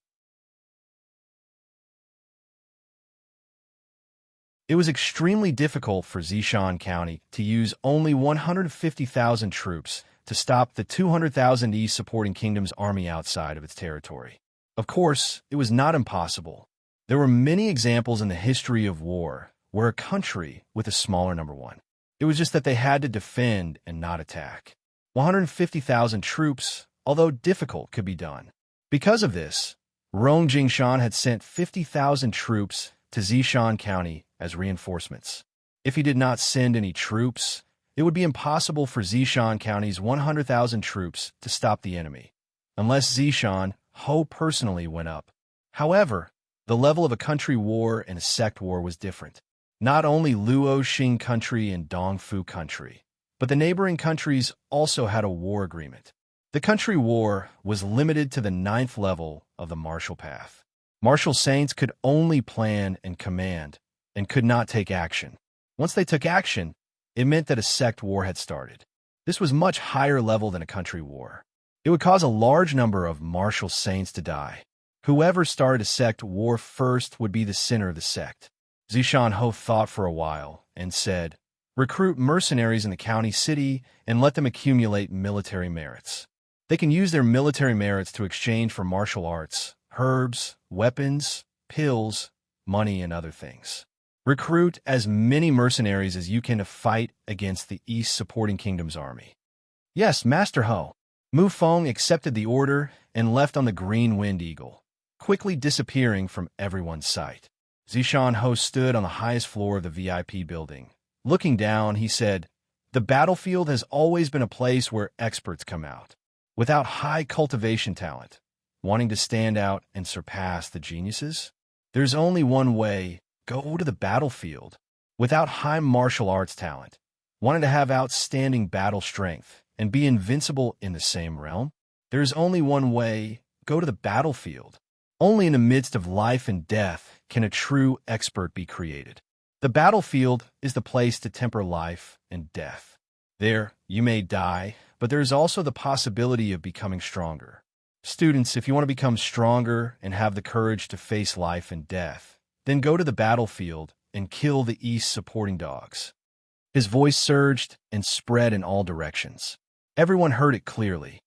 It was extremely difficult for Zishan County to use only 150,000 troops to stop the 200,000 East supporting kingdom's army outside of its territory. Of course, it was not impossible. There were many examples in the history of war where a country with a smaller number won. It was just that they had to defend and not attack. 150,000 troops, although difficult, could be done. Because of this, Rong Jingshan had sent 50,000 troops to Zishan County as reinforcements. If he did not send any troops, it would be impossible for Zishan County's 100,000 troops to stop the enemy, unless Zishan Ho personally went up. However, the level of a country war and a sect war was different. Not only Luo Xing country and Dongfu country, but the neighboring countries also had a war agreement. The country war was limited to the 9th level of the martial path. Martial saints could only plan and command, and could not take action. Once they took action, it meant that a sect war had started. This was much higher level than a country war. It would cause a large number of martial saints to die. Whoever started a sect war first would be the center of the sect. Zishan Ho thought for a while and said, "Recruit mercenaries in the county city and let them accumulate military merits. They can use their military merits to exchange for martial arts, herbs, weapons, pills, money, and other things. Recruit as many mercenaries as you can to fight against the East supporting kingdom's army." "Yes, Master Ho." Mu Feng accepted the order and left on the Green Wind Eagle, quickly disappearing from everyone's sight. Zishan Ho stood on the highest floor of the VIP building. Looking down, he said, "The battlefield has always been a place where experts come out. Without high cultivation talent, wanting to stand out and surpass the geniuses, there's only one way: go to the battlefield. Without high martial arts talent, wanting to have outstanding battle strength and be invincible in the same realm, there's only one way: go to the battlefield. Only in the midst of life and death can a true expert be created. The battlefield is the place to temper life and death. There, you may die, but there is also the possibility of becoming stronger. Students, if you want to become stronger and have the courage to face life and death, then go to the battlefield and kill the East supporting dogs." His voice surged and spread in all directions. Everyone heard it clearly.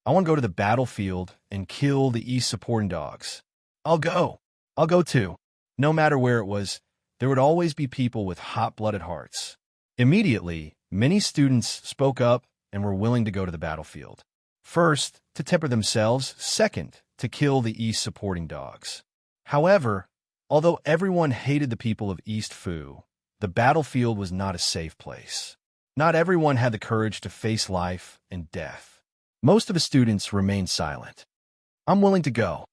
"I want to go to the battlefield and kill the East supporting dogs. I'll go. I'll go too." No matter where it was, there would always be people with hot-blooded hearts. Immediately, many students spoke up and were willing to go to the battlefield. First, to temper themselves. Second, to kill the East supporting dogs. However, although everyone hated the people of East Fu, the battlefield was not a safe place. Not everyone had the courage to face life and death. Most of the students remained silent. "I'm willing to go."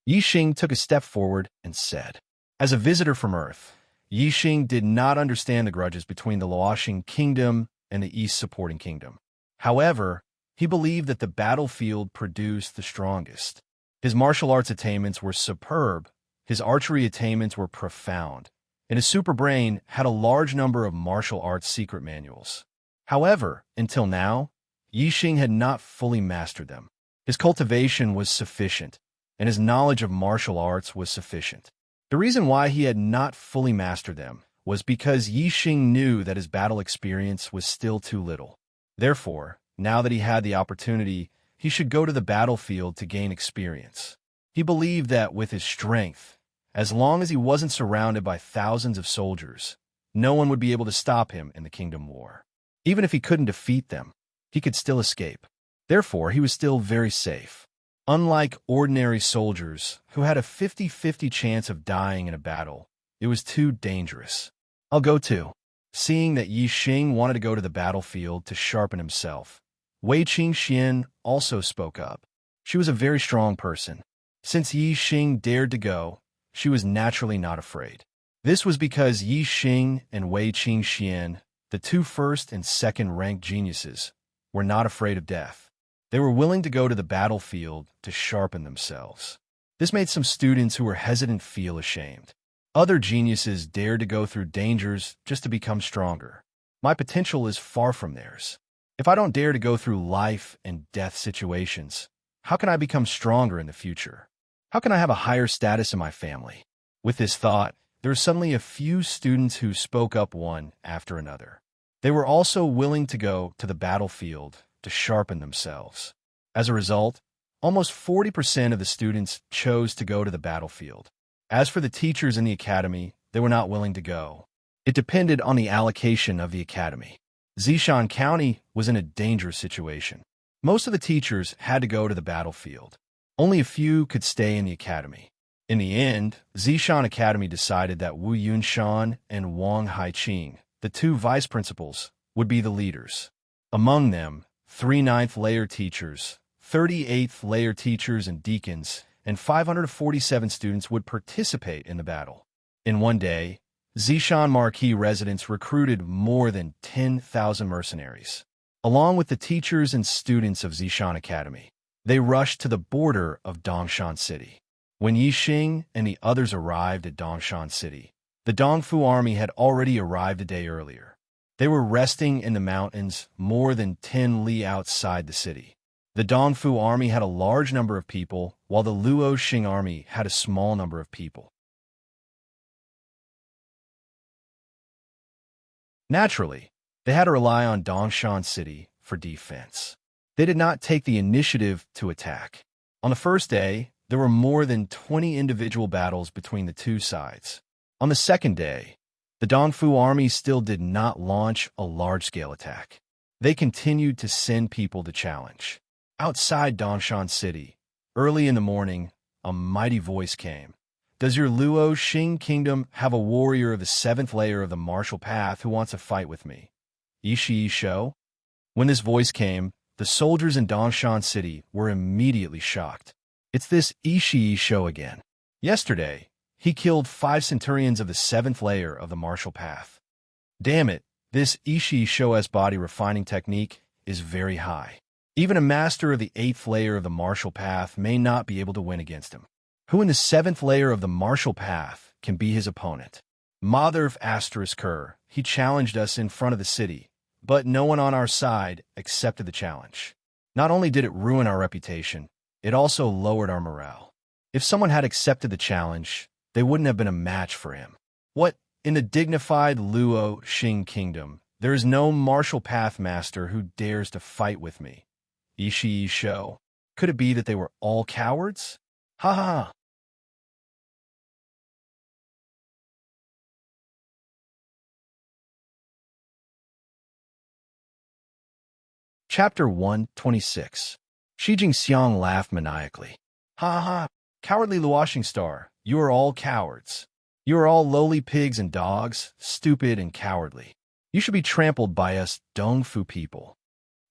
Yixing took a step forward and said, "As a visitor from Earth, Yixing did not understand the grudges between the Luoxing kingdom and the East supporting kingdom. However, he believed that the battlefield produced the strongest. His martial arts attainments were superb, his archery attainments were profound, and his super brain had a large number of martial arts secret manuals. However, until now, Yixing had not fully mastered them. His cultivation was sufficient, and his knowledge of martial arts was sufficient. The reason why he had not fully mastered them was because Yixing knew that his battle experience was still too little. Therefore, now that he had the opportunity, he should go to the battlefield to gain experience. He believed that with his strength, as long as he wasn't surrounded by thousands of soldiers, no one would be able to stop him in the Kingdom War. Even if he couldn't defeat them, he could still escape. Therefore, he was still very safe. Unlike ordinary soldiers who had a 50-50 chance of dying in a battle, it was too dangerous. "I'll go too." Seeing that Yixing wanted to go to the battlefield to sharpen himself, Wei Qingxian also spoke up. She was a very strong person. Since Yixing dared to go, she was naturally not afraid. This was because Yixing and Wei Qingxian, the two first and second ranked geniuses, were not afraid of death. They were willing to go to the battlefield to sharpen themselves. This made some students who were hesitant feel ashamed. Other geniuses dared to go through dangers just to become stronger. My potential is far from theirs. If I don't dare to go through life and death situations, how can I become stronger in the future? How can I have a higher status in my family? With this thought, there were suddenly a few students who spoke up one after another. They were also willing to go to the battlefield to sharpen themselves. As a result, almost 40% of the students chose to go to the battlefield. As for the teachers in the academy, they were not willing to go. It depended on the allocation of the academy. Zishan County was in a dangerous situation. Most of the teachers had to go to the battlefield. Only a few could stay in the academy. In the end, Zishan Academy decided that Wu Yunshan and Wang Haiqing, the two vice principals, would be the leaders. Among them, 3 ninth-layer teachers, 38th layer teachers and deacons, and 547 students would participate in the battle. In one day, Zishan Marquis residents recruited more than 10,000 mercenaries. Along with the teachers and students of Zishan Academy, they rushed to the border of Dongshan City. When Yixing and the others arrived at Dongshan City, the Dongfu army had already arrived a day earlier. They were resting in the mountains more than 10 li outside the city. The Dongfu army had a large number of people, while the Luo Xing army had a small number of people. Naturally, they had to rely on Dongshan City for defense. They did not take the initiative to attack. On the first day, there were more than 20 individual battles between the two sides. On the second day, the Dongfu army still did not launch a large-scale attack. They continued to send people to challenge. Outside Dongshan City, early in the morning, a mighty voice came. Does your Luo Xing kingdom have a warrior of the 7th layer of the martial path who wants to fight with me? Ishii Shou? When this voice came, the soldiers in Dongshan City were immediately shocked. It's this Ishii Shou again. Yesterday, he killed 5 centurions of the 7th layer of the martial path. Damn it, this Ishii Shou's body refining technique is very high. Even a master of the 8th layer of the martial path may not be able to win against him. Who in the 7th layer of the martial path can be his opponent? Mother of Asterisker, he challenged us in front of the city, but no one on our side accepted the challenge. Not only did it ruin our reputation, it also lowered our morale. If someone had accepted the challenge, they wouldn't have been a match for him. What? In the dignified Luo Xing kingdom, there is no martial path master who dares to fight with me. Ishii Shou. Could it be that they were all cowards? Ha ha ha. Chapter 126. Shi Jingxiang laughed maniacally. Ha ha, cowardly Luoxing Star, you are all cowards. You are all lowly pigs and dogs, stupid and cowardly. You should be trampled by us Dongfu people.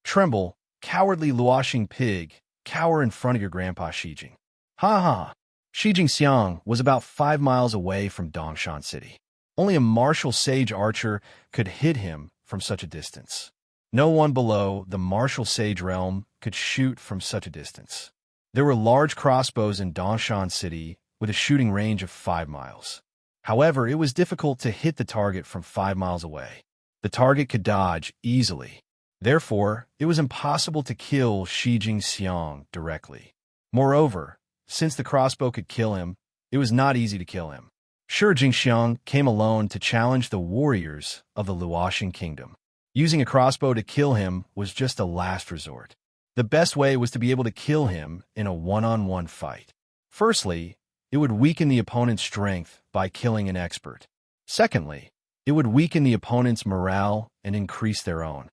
Tremble, cowardly Luoxing pig, cower in front of your grandpa Shijing. Ha ha. Shi Jingxiang was about 5 miles away from Dongshan City. Only a martial sage archer could hit him from such a distance. No one below the martial sage realm could shoot from such a distance. There were large crossbows in Dongshan City with a shooting range of 5 miles. However, it was difficult to hit the target from 5 miles away. The target could dodge easily. Therefore, it was impossible to kill Shi Jingxiang directly. Moreover, since the crossbow could kill him, it was not easy to kill him. Shi Jingxiang came alone to challenge the warriors of the Luoxing kingdom. Using a crossbow to kill him was just a last resort. The best way was to be able to kill him in a one-on-one fight. Firstly, it would weaken the opponent's strength by killing an expert. Secondly, it would weaken the opponent's morale and increase their own.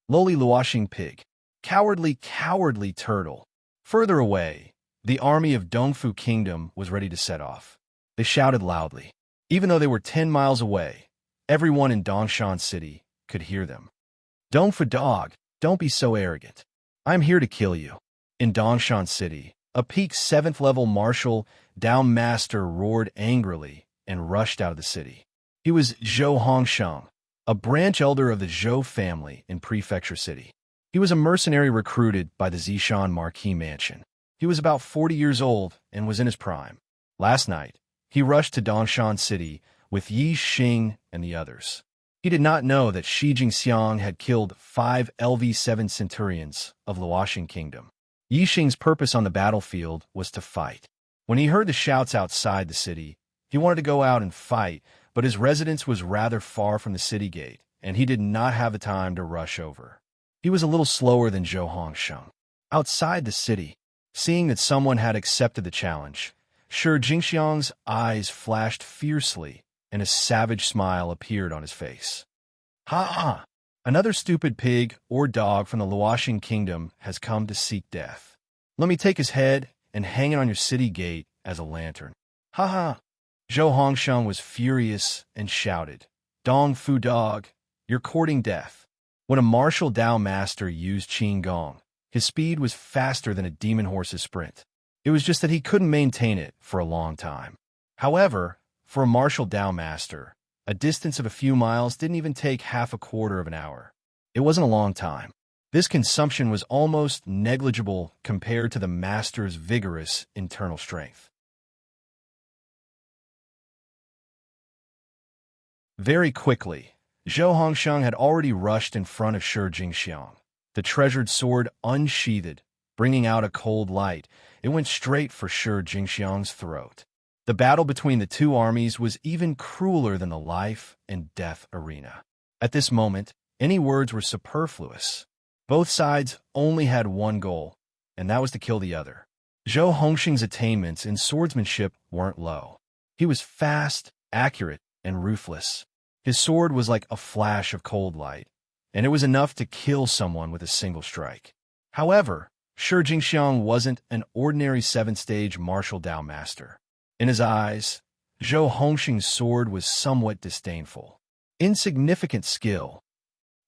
Lowly Luoxing pig. Cowardly turtle. Further away, the army of Dongfu Kingdom was ready to set off. They shouted loudly. Even though they were 10 miles away, everyone in Dongshan City could hear them. Dongfu dog, don't be so arrogant. I'm here to kill you. In Dongshan City, a peak 7th level martial Bowmaster roared angrily and rushed out of the city. He was Zhou Hongsheng, a branch elder of the Zhou family in Prefecture City. He was a mercenary recruited by the Zishan Marquis mansion. He was about 40 years old and was in his prime. Last night, he rushed to Dongshan City with Yi Xing and the others. He did not know that Shi Jingxiang had killed 5 LV-7 centurions of Luoxing Kingdom. Yi Xing's purpose on the battlefield was to fight. When he heard the shouts outside the city, he wanted to go out and fight, but his residence was rather far from the city gate, and he did not have the time to rush over. He was a little slower than Zhou Hongsheng. Outside the city, seeing that someone had accepted the challenge, Shi Jingxiang's eyes flashed fiercely, and a savage smile appeared on his face. Ha! Another stupid pig or dog from the Luoxing Kingdom has come to seek death. Let me take his head and hang it on your city gate as a lantern. Ha! Zhou Hongsheng was furious and shouted, Dong Fu Dog, you're courting death. When a martial Bowmaster used Qin Gong, his speed was faster than a demon horse's sprint. It was just that he couldn't maintain it for a long time. However, for a martial Bowmaster, a distance of a few miles didn't even take half a quarter of an hour. It wasn't a long time. This consumption was almost negligible compared to the master's vigorous internal strength. Very quickly, Zhou Hongsheng had already rushed in front of Shi Jingxiang. The treasured sword unsheathed, bringing out a cold light. It went straight for Shi Jingxiang's throat. The battle between the two armies was even crueler than the life and death arena. At this moment, any words were superfluous. Both sides only had one goal, and that was to kill the other. Zhou Hongsheng's attainments in swordsmanship weren't low. He was fast, accurate, and ruthless. His sword was like a flash of cold light, and it was enough to kill someone with a single strike. However, Shi Jingxiang wasn't an ordinary 7th-stage martial Bowmaster. In his eyes, Zhou Hongsheng's sword was somewhat disdainful. Insignificant skill.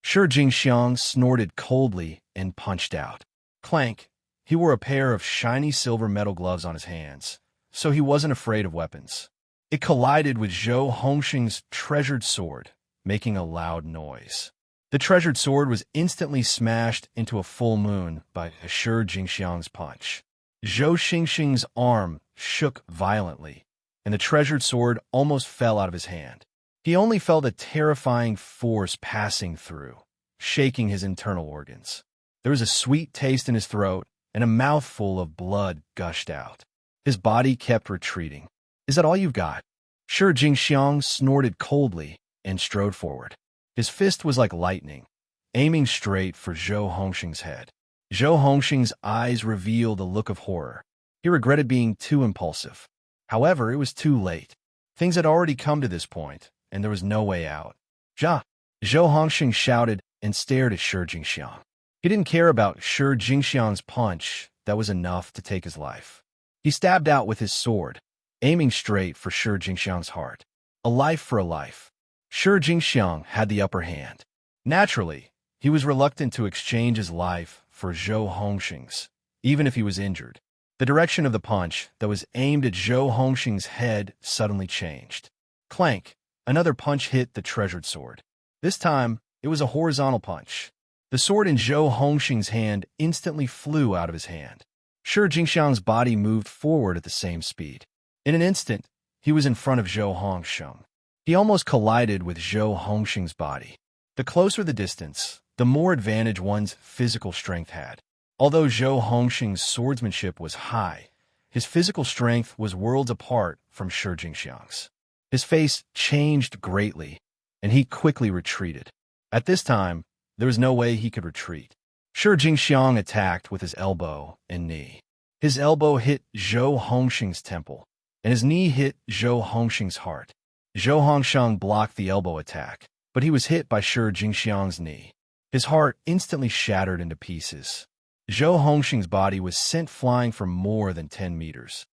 Shi Jingxiang snorted coldly and punched out. Clank! He wore a pair of shiny silver metal gloves on his hands, so he wasn't afraid of weapons. It collided with Zhou Hongsheng's treasured sword, making a loud noise. The treasured sword was instantly smashed into a full moon by Shi Jingxiang's punch. Zhou Hongsheng's arm shook violently, and the treasured sword almost fell out of his hand. He only felt a terrifying force passing through, shaking his internal organs. There was a sweet taste in his throat, and a mouthful of blood gushed out. His body kept retreating. Is that all you've got? Shi Jingxiang snorted coldly and strode forward. His fist was like lightning, aiming straight for Zhou Hongsheng's head. Zhou Hongsheng's eyes revealed a look of horror. He regretted being too impulsive. However, it was too late. Things had already come to this point, and there was no way out. Zhou Hongsheng shouted and stared at Shi Jingxiang. He didn't care about Shi Jingxiang's punch that was enough to take his life. He stabbed out with his sword, aiming straight for Shi Jingxiang's heart. A life for a life. Shi Jingxiang had the upper hand. Naturally, he was reluctant to exchange his life for Zhou Hongsheng's, even if he was injured. The direction of the punch that was aimed at Zhou Hongsheng's head suddenly changed. Clank! Another punch hit the treasured sword. This time, it was a horizontal punch. The sword in Zhou Hongsheng's hand instantly flew out of his hand. Shi Jingxiang's body moved forward at the same speed. In an instant, he was in front of Zhou Hongsheng. He almost collided with Zhou Hongsheng's body. The closer the distance, the more advantage one's physical strength had. Although Zhou Hongsheng's swordsmanship was high, his physical strength was worlds apart from Shi Jingxiang's. His face changed greatly, and he quickly retreated. At this time, there was no way he could retreat. Shi Jingxiang attacked with his elbow and knee. His elbow hit Zhou Hongsheng's temple, and his knee hit Zhou Hongsheng's heart. Zhou Hongsheng blocked the elbow attack, but he was hit by Shi Jingxiang's knee. His heart instantly shattered into pieces. Zhou Hongsheng's body was sent flying for more than 10 meters.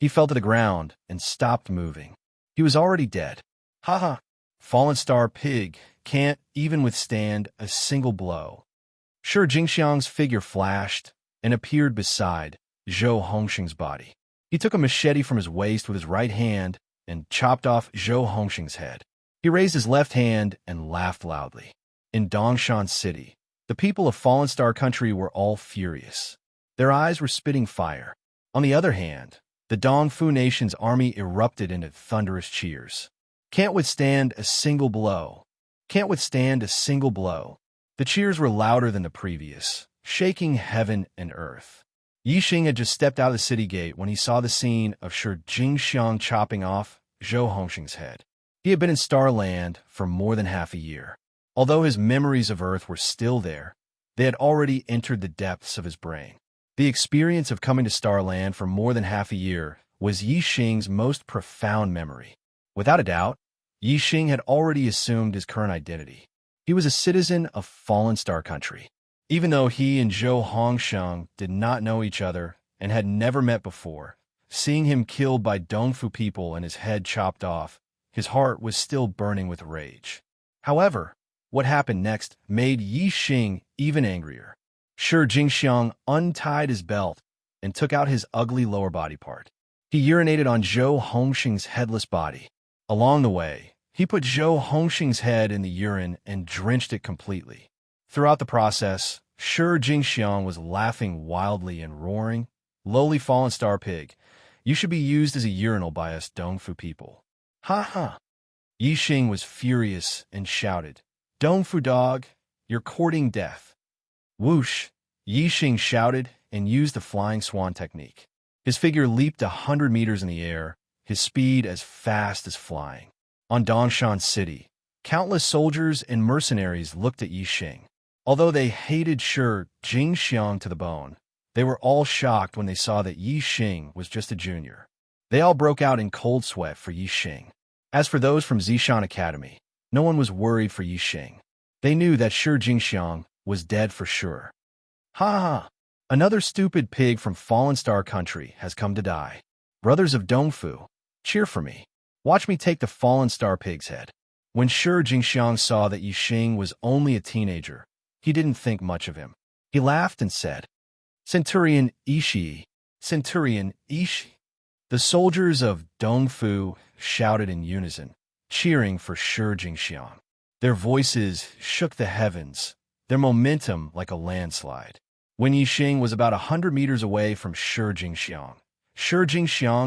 He fell to the ground and stopped moving. He was already dead. Ha! Fallen star pig can't even withstand a single blow. Shi Jingxiang's figure flashed and appeared beside Zhou Hongsheng's body. He took a machete from his waist with his right hand and chopped off Zhou Hongsheng's head. He raised his left hand and laughed loudly. In Dongshan City, the people of Fallen Star Country were all furious. Their eyes were spitting fire. On the other hand, the Dongfu nation's army erupted into thunderous cheers. Can't withstand a single blow. Can't withstand a single blow. The cheers were louder than the previous, shaking heaven and earth. Yixing had just stepped out of the city gate when he saw the scene of Shi Jingxiang chopping off Zhou Hongxing's head. He had been in Starland for more than half a year. Although his memories of Earth were still there, they had already entered the depths of his brain. The experience of coming to Starland for more than half a year was Yixing's most profound memory. Without a doubt, Yixing had already assumed his current identity. He was a citizen of Fallen Star Country. Even though he and Zhou Hongxing did not know each other and had never met before, seeing him killed by Dongfu people and his head chopped off, his heart was still burning with rage. However, what happened next made Yixing even angrier. Shi Jingxiang untied his belt and took out his ugly lower body part. He urinated on Zhou Hongxing's headless body. Along the way, he put Zhou Hongxing's head in the urine and drenched it completely. Throughout the process, Shi Jingxiang was laughing wildly and roaring, "Lowly fallen star pig, you should be used as a urinal by us Dongfu people." Ha ha! Yixing was furious and shouted, "Dongfu dog, you're courting death." Whoosh! Yixing shouted and used the flying swan technique. His figure leaped 100 meters in the air, his speed as fast as flying. On Dongshan City, countless soldiers and mercenaries looked at Yixing. Although they hated Shi Jingxiang to the bone, they were all shocked when they saw that Yixing was just a junior. They all broke out in cold sweat for Yixing. As for those from Zishan Academy, no one was worried for Yixing. They knew that Shi Jingxiang was dead for sure. Ha ha! Another stupid pig from Fallen Star Country has come to die. Brothers of Dongfu, cheer for me. Watch me take the Fallen Star Pig's head. When Shi Jingxiang saw that Yixing was only a teenager, he didn't think much of him. He laughed and said, "Centurion Ishii, Centurion Ishii." The soldiers of Dongfu shouted in unison, cheering for Shi Jingxiang. Their voices shook the heavens, their momentum like a landslide. When Yixing was about 100 meters away from Shi Jingxiang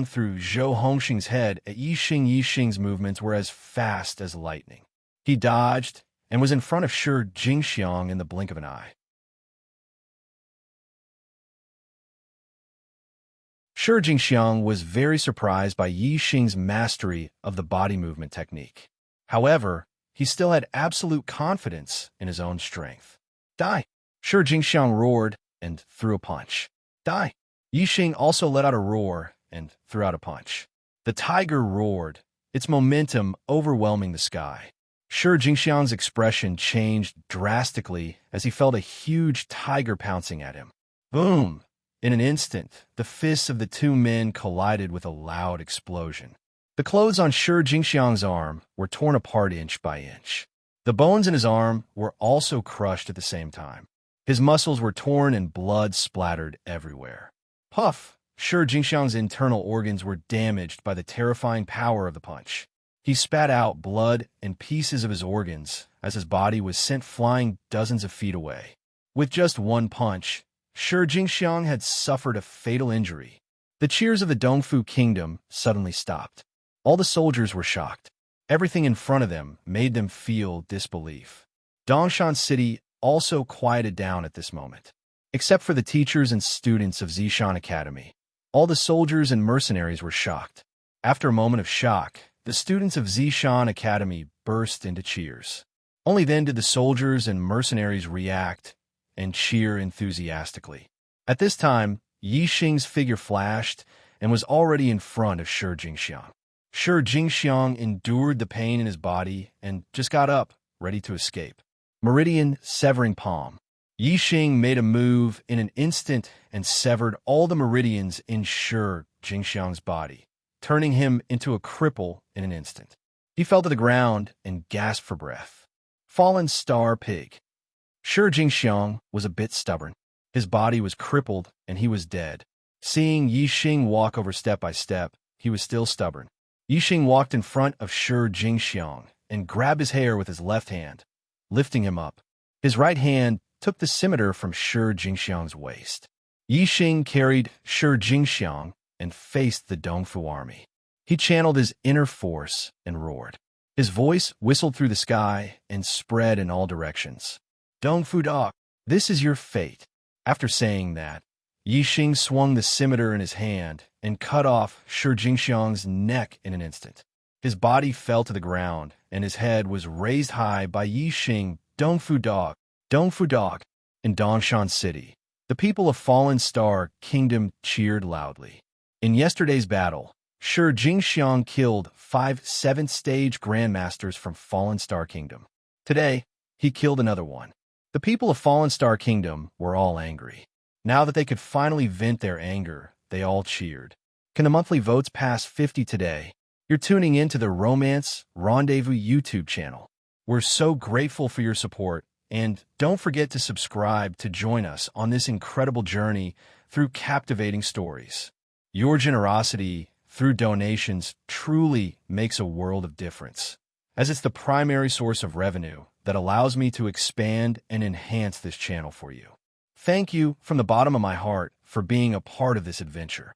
threw Zhou Hongxing's head at Yixing. Yixing's movements were as fast as lightning. He dodged and was in front of Shi Jingxiang in the blink of an eye. Shi Jingxiang was very surprised by Yixing's mastery of the body movement technique. However, he still had absolute confidence in his own strength. Die! Shi Jingxiang roared and threw a punch. Die! Yixing also let out a roar and threw out a punch. The tiger roared, its momentum overwhelming the sky. Shi Jingxiang's expression changed drastically as he felt a huge tiger pouncing at him. Boom! In an instant, the fists of the two men collided with a loud explosion. The clothes on Shi Jingxiang's arm were torn apart inch by inch. The bones in his arm were also crushed at the same time. His muscles were torn and blood splattered everywhere. Puff! Shi Jingxiang's internal organs were damaged by the terrifying power of the punch. He spat out blood and pieces of his organs as his body was sent flying dozens of feet away. With just one punch, Shi Jingxiang had suffered a fatal injury. The cheers of the Dongfu kingdom suddenly stopped. All the soldiers were shocked. Everything in front of them made them feel disbelief. Dongshan City also quieted down at this moment. Except for the teachers and students of Zishan Academy, all the soldiers and mercenaries were shocked. After a moment of shock, the students of Zishan Academy burst into cheers. Only then did the soldiers and mercenaries react and cheer enthusiastically. At this time, Yixing's figure flashed and was already in front of Shi Jingxiang. Shi Jingxiang endured the pain in his body and just got up, ready to escape. Meridian severing palm. Yixing made a move in an instant and severed all the meridians in Shi Jingxiang's body, turning him into a cripple in an instant. He fell to the ground and gasped for breath. Fallen Star Pig. Shi Jingxiang was a bit stubborn. His body was crippled and he was dead. Seeing Yixing walk over step by step, he was still stubborn. Yixing walked in front of Shi Jingxiang and grabbed his hair with his left hand, lifting him up. His right hand took the scimitar from Shi Jingxiang's waist. Yixing carried Shi Jingxiang and faced the Dongfu army. He channeled his inner force and roared. His voice whistled through the sky and spread in all directions. Dongfu Dog, this is your fate. After saying that, Yixing swung the scimitar in his hand and cut off Shi Jingxiang's neck in an instant. His body fell to the ground, and his head was raised high by Yixing. Dongfu Dog, in Dongshan City. The people of Fallen Star Kingdom cheered loudly. In yesterday's battle, Shi Jingxiang killed 5 7th-stage Grandmasters from Fallen Star Kingdom. Today, he killed another one. The people of Fallen Star Kingdom were all angry. Now that they could finally vent their anger, they all cheered. Can the monthly votes pass 50 today? You're tuning in to the Romance Rendezvous YouTube channel. We're so grateful for your support, and don't forget to subscribe to join us on this incredible journey through captivating stories. Your generosity through donations truly makes a world of difference, as it's the primary source of revenue that allows me to expand and enhance this channel for you. Thank you from the bottom of my heart for being a part of this adventure.